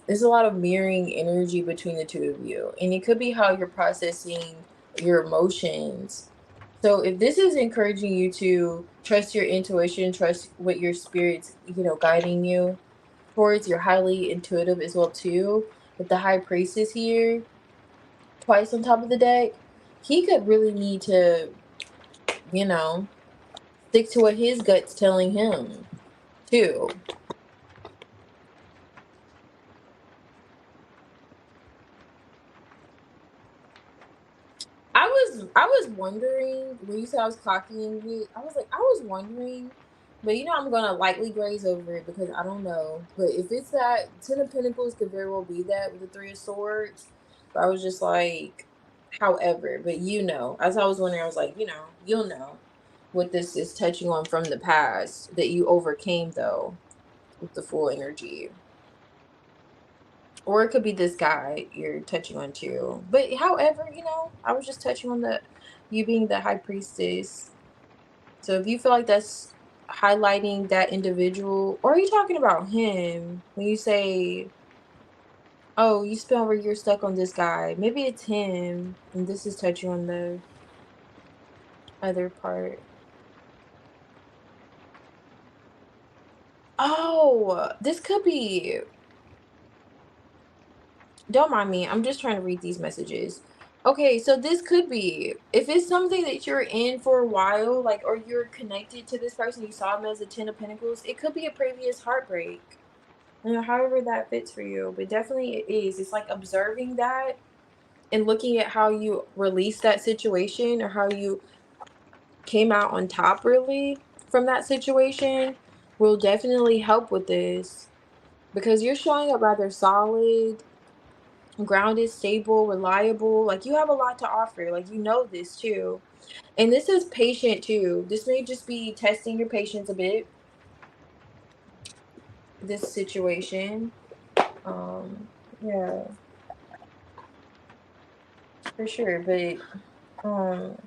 there's a lot of mirroring energy between the two of you. And it could be how you're processing your emotions. So if this is encouraging you to trust your intuition, trust what your spirit's, guiding you towards, you're highly intuitive as well too. With the high priestess here, twice on top of the deck, he could really need to, you know, stick to what his gut's telling him too. I was wondering when you said I was clocking it. I was like, I was wondering, but I'm gonna lightly graze over it because I don't know. But if it's that, Ten of Pentacles could very well be that with the Three of Swords. But I was just like, however, but as I was wondering, I was like, you'll know what this is touching on from the past that you overcame though with the full energy. Or it could be this guy you're touching on too. But however, I was just touching on the you being the high priestess. So if you feel like that's highlighting that individual, or are you talking about him when you say, oh, you spent over you're stuck on this guy? Maybe it's him and this is touching on the other part. Oh, this could be, don't mind me. I'm just trying to read these messages. Okay, so this could be if it's something that you're in for a while, like, or you're connected to this person, you saw them as a 10 of Pentacles, it could be a previous heartbreak. You know, however that fits for you. But definitely it is. It's like observing that and looking at how you release that situation or how you came out on top really from that situation will definitely help with this because you're showing up rather solid, grounded, stable, reliable. Like you have a lot to offer. Like you know this too. And this is patient too. This may just be testing your patience a bit, this situation. Um, yeah, for sure. But um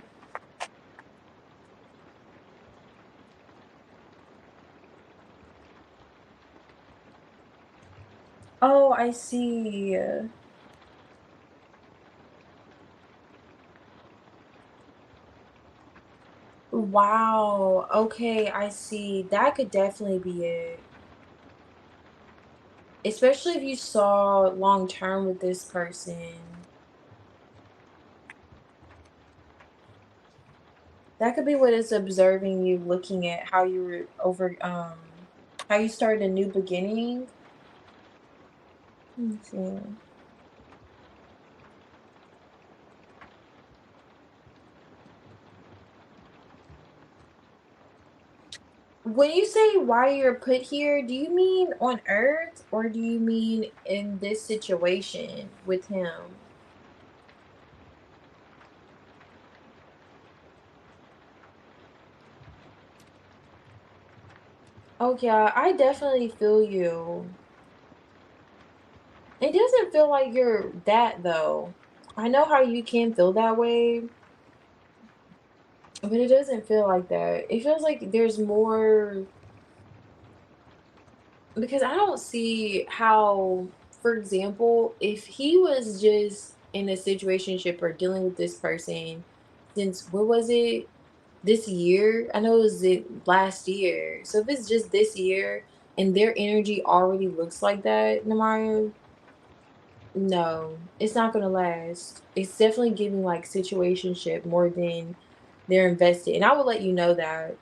oh, I see. Wow. Okay, I see. That could definitely be it. Especially if you saw long term with this person. That could be what is observing you, looking at how you were over how you started a new beginning. Let me see. When you say why you're put here, do you mean on Earth or do you mean in this situation with him? Oh yeah, I definitely feel you. It doesn't feel like you're that though. I know how you can feel that way, but it doesn't feel like that. It feels like there's more because I don't see how, for example, if he was just in a situationship or dealing with this person since what was it? This year? I know it was last year. So if it's just this year and their energy already looks like that, Namario, no, it's not gonna last. It's definitely giving like situationship more than they're invested. And I will let you know that.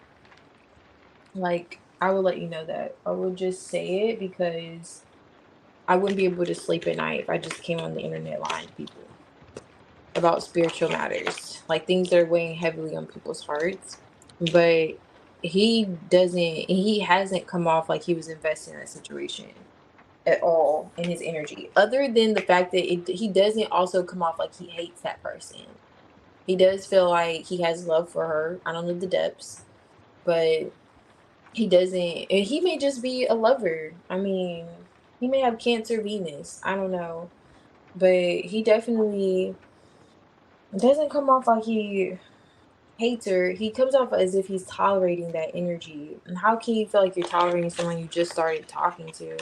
Like, I will let you know that. I will just say it because I wouldn't be able to sleep at night if I just came on the internet lying to people about spiritual matters, like things that are weighing heavily on people's hearts. But he hasn't come off like he was invested in that situation at all in his energy, other than the fact that he doesn't also come off like he hates that person. He does feel like he has love for her. I don't know the depths, but he doesn't, and he may just be a lover. I mean, he may have Cancer Venus. I don't know, but he definitely doesn't come off like he hates her. He comes off as if he's tolerating that energy. And how can you feel like you're tolerating someone you just started talking to?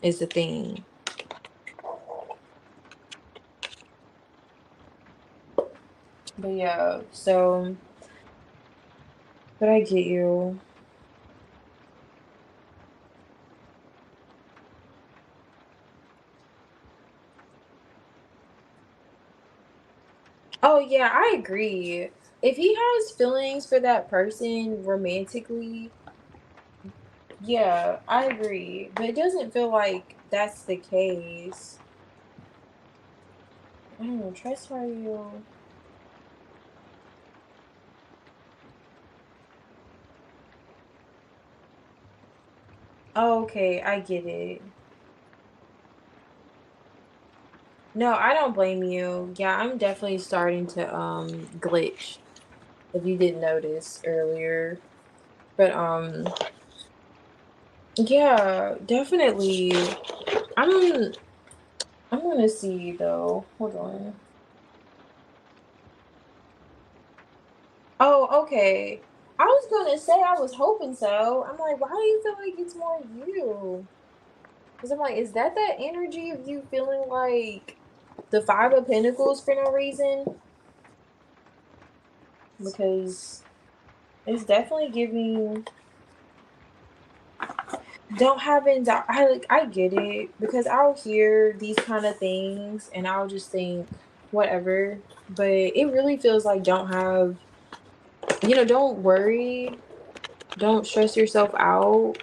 Is the thing. But yeah, so, but I get you. Oh yeah, I agree. If he has feelings for that person romantically, yeah, I agree. But it doesn't feel like that's the case. I don't know, trust why you. Oh, okay, I get it. No, I don't blame you. Yeah, I'm definitely starting to glitch if you didn't notice earlier. But yeah, definitely. I'm I'm gonna see though. Hold on. Oh, okay. I was gonna say I was hoping so. I'm like, why do you feel like it's more you? Because I'm like, is that energy of you feeling like the Five of Pentacles for no reason? Because it's definitely giving. Don't have anxiety. I get it because I'll hear these kind of things and I'll just think. whatever. But it really feels like don't worry, don't stress yourself out,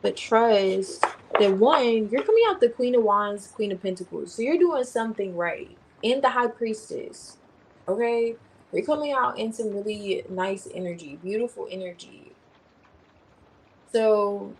but trust that one, you're coming out the Queen of Wands, Queen of Pentacles. So you're doing something right. And the High Priestess. Okay? You're coming out in some really nice energy, beautiful energy. So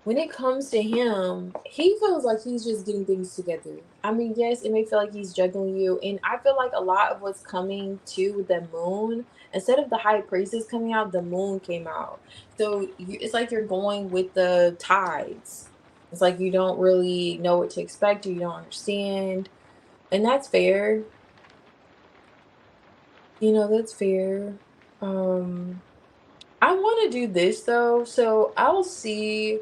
when it comes to him, he feels like he's just getting things together. I mean, yes, it may feel like he's juggling you. And I feel like a lot of what's coming too with the moon, instead of the High Priestess coming out, the moon came out. So it's like you're going with the tides. It's like you don't really know what to expect, or you don't understand. And that's fair. That's fair. Um, I want to do this though. So I'll see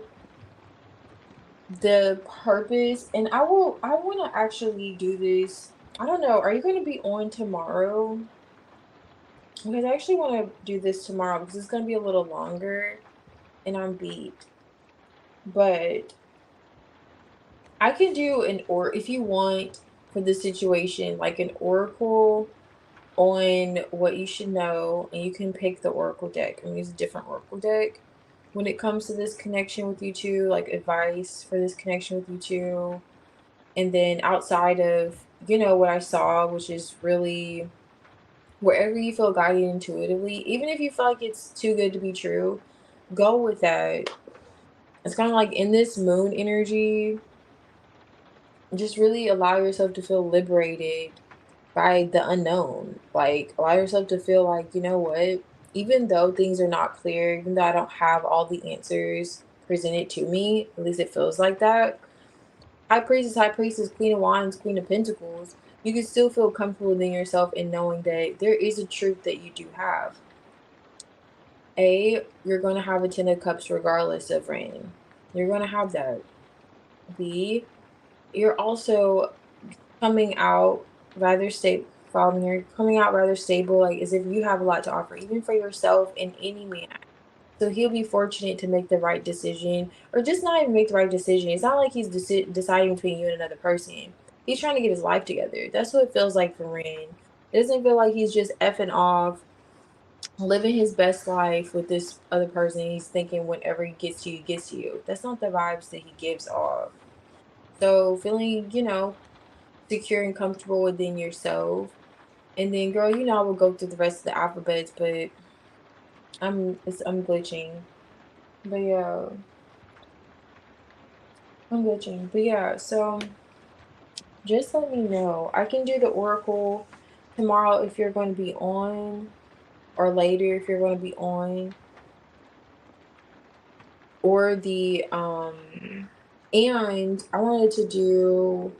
the purpose, and I want to actually do this. I don't know, are you going to be on tomorrow? Because I actually want to do this tomorrow because it's going to be a little longer and I'm beat. But I could do or if you want, for this situation, like an oracle on what you should know, and you can pick the oracle deck and use a different oracle deck when it comes to this connection with you two, like advice for this connection with you two. And then outside of, what I saw, which is really wherever you feel guided intuitively, even if you feel like it's too good to be true, go with that. It's kind of like in this moon energy, just really allow yourself to feel liberated by the unknown. Like, allow yourself to feel like, you know what, even though things are not clear, even though I don't have all the answers presented to me, at least it feels like that. High priestess, Queen of Wands, Queen of Pentacles, you can still feel comfortable within yourself in knowing that there is a truth that you do have. A, you're going to have a Ten of Cups regardless of rain. You're going to have that. B, you're also coming out rather stable. You're coming out rather stable, like as if you have a lot to offer, even for yourself and any man. So he'll be fortunate to make the right decision, or just not even make the right decision. It's not like he's deciding between you and another person. He's trying to get his life together. That's what it feels like for Ren. It doesn't feel like he's just effing off, living his best life with this other person. He's thinking whenever he gets to you, he gets to you. That's not the vibes that he gives off. So feeling, secure and comfortable within yourself. And then, girl, I will go through the rest of the alphabets, but I'm glitching. But yeah. I'm glitching. But yeah, so just let me know. I can do the oracle tomorrow if you're going to be on, or later if you're going to be on, or and I wanted to do,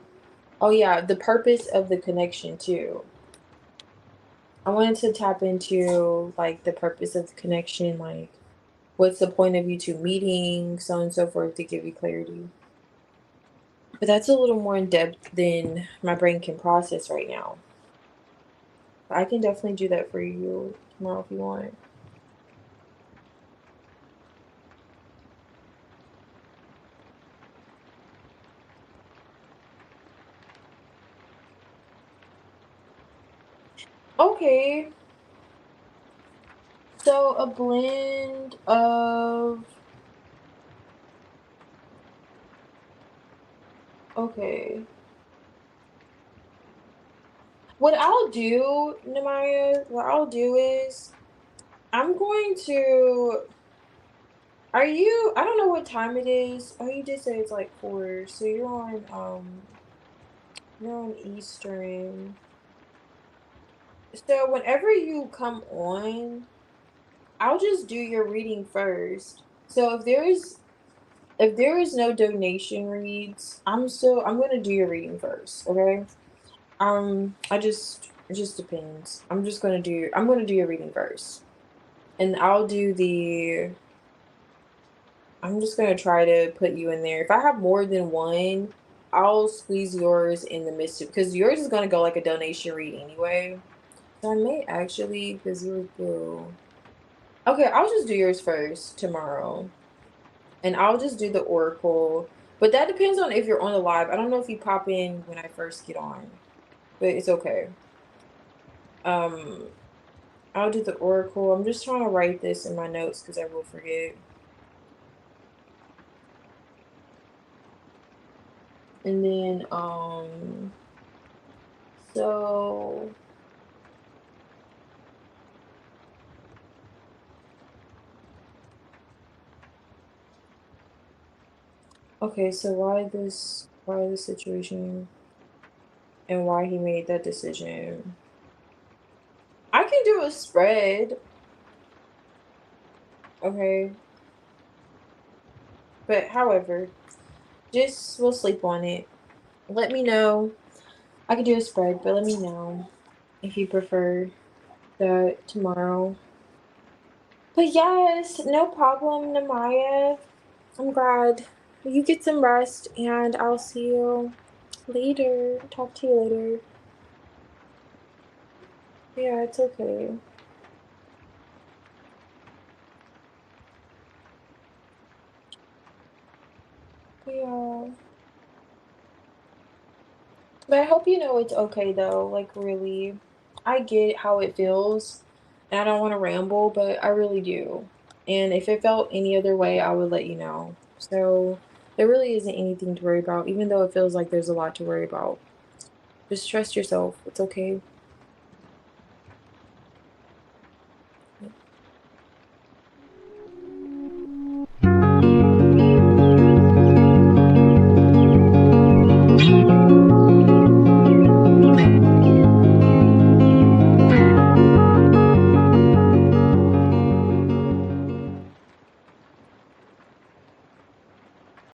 oh yeah, the purpose of the connection too. I wanted to tap into like the purpose of the connection, like what's the point of you two meeting, so on and so forth, to give you clarity. But that's a little more in depth than my brain can process right now. I can definitely do that for you tomorrow if you want. Okay, so a blend of, okay. What I'll do, Namaya, what I'll do is I'm going to, I don't know what time it is. Oh, you did say it's like 4, so you're on Eastern. So whenever you come on, I'll just do your reading first. So if there is no donation reads, I'm gonna do your reading first, okay? It just depends. I'm gonna do your reading first. And I'm just gonna try to put you in there. If I have more than one, I'll squeeze yours in the midst of, because yours is gonna go like a donation read anyway. So I may actually, because you're blue. Okay, I'll just do yours first tomorrow. And I'll just do the oracle. But that depends on if you're on the live. I don't know if you pop in when I first get on. but it's okay. I'll do the oracle. I'm just trying to write this in my notes because I will forget. And then, so okay, so why this situation and why he made that decision. I can do a spread, okay? But however, just we'll sleep on it. Let me know. I could do a spread, but let me know if you prefer that tomorrow. But yes, no problem, Namaya. I'm glad. You get some rest and I'll see you later. Talk to you later. Yeah, it's okay. Yeah. But I hope you know it's okay though. Like really. I get how it feels. And I don't want to ramble, but I really do. And if it felt any other way, I would let you know. So there really isn't anything to worry about, even though it feels like there's a lot to worry about. Just trust yourself. It's okay.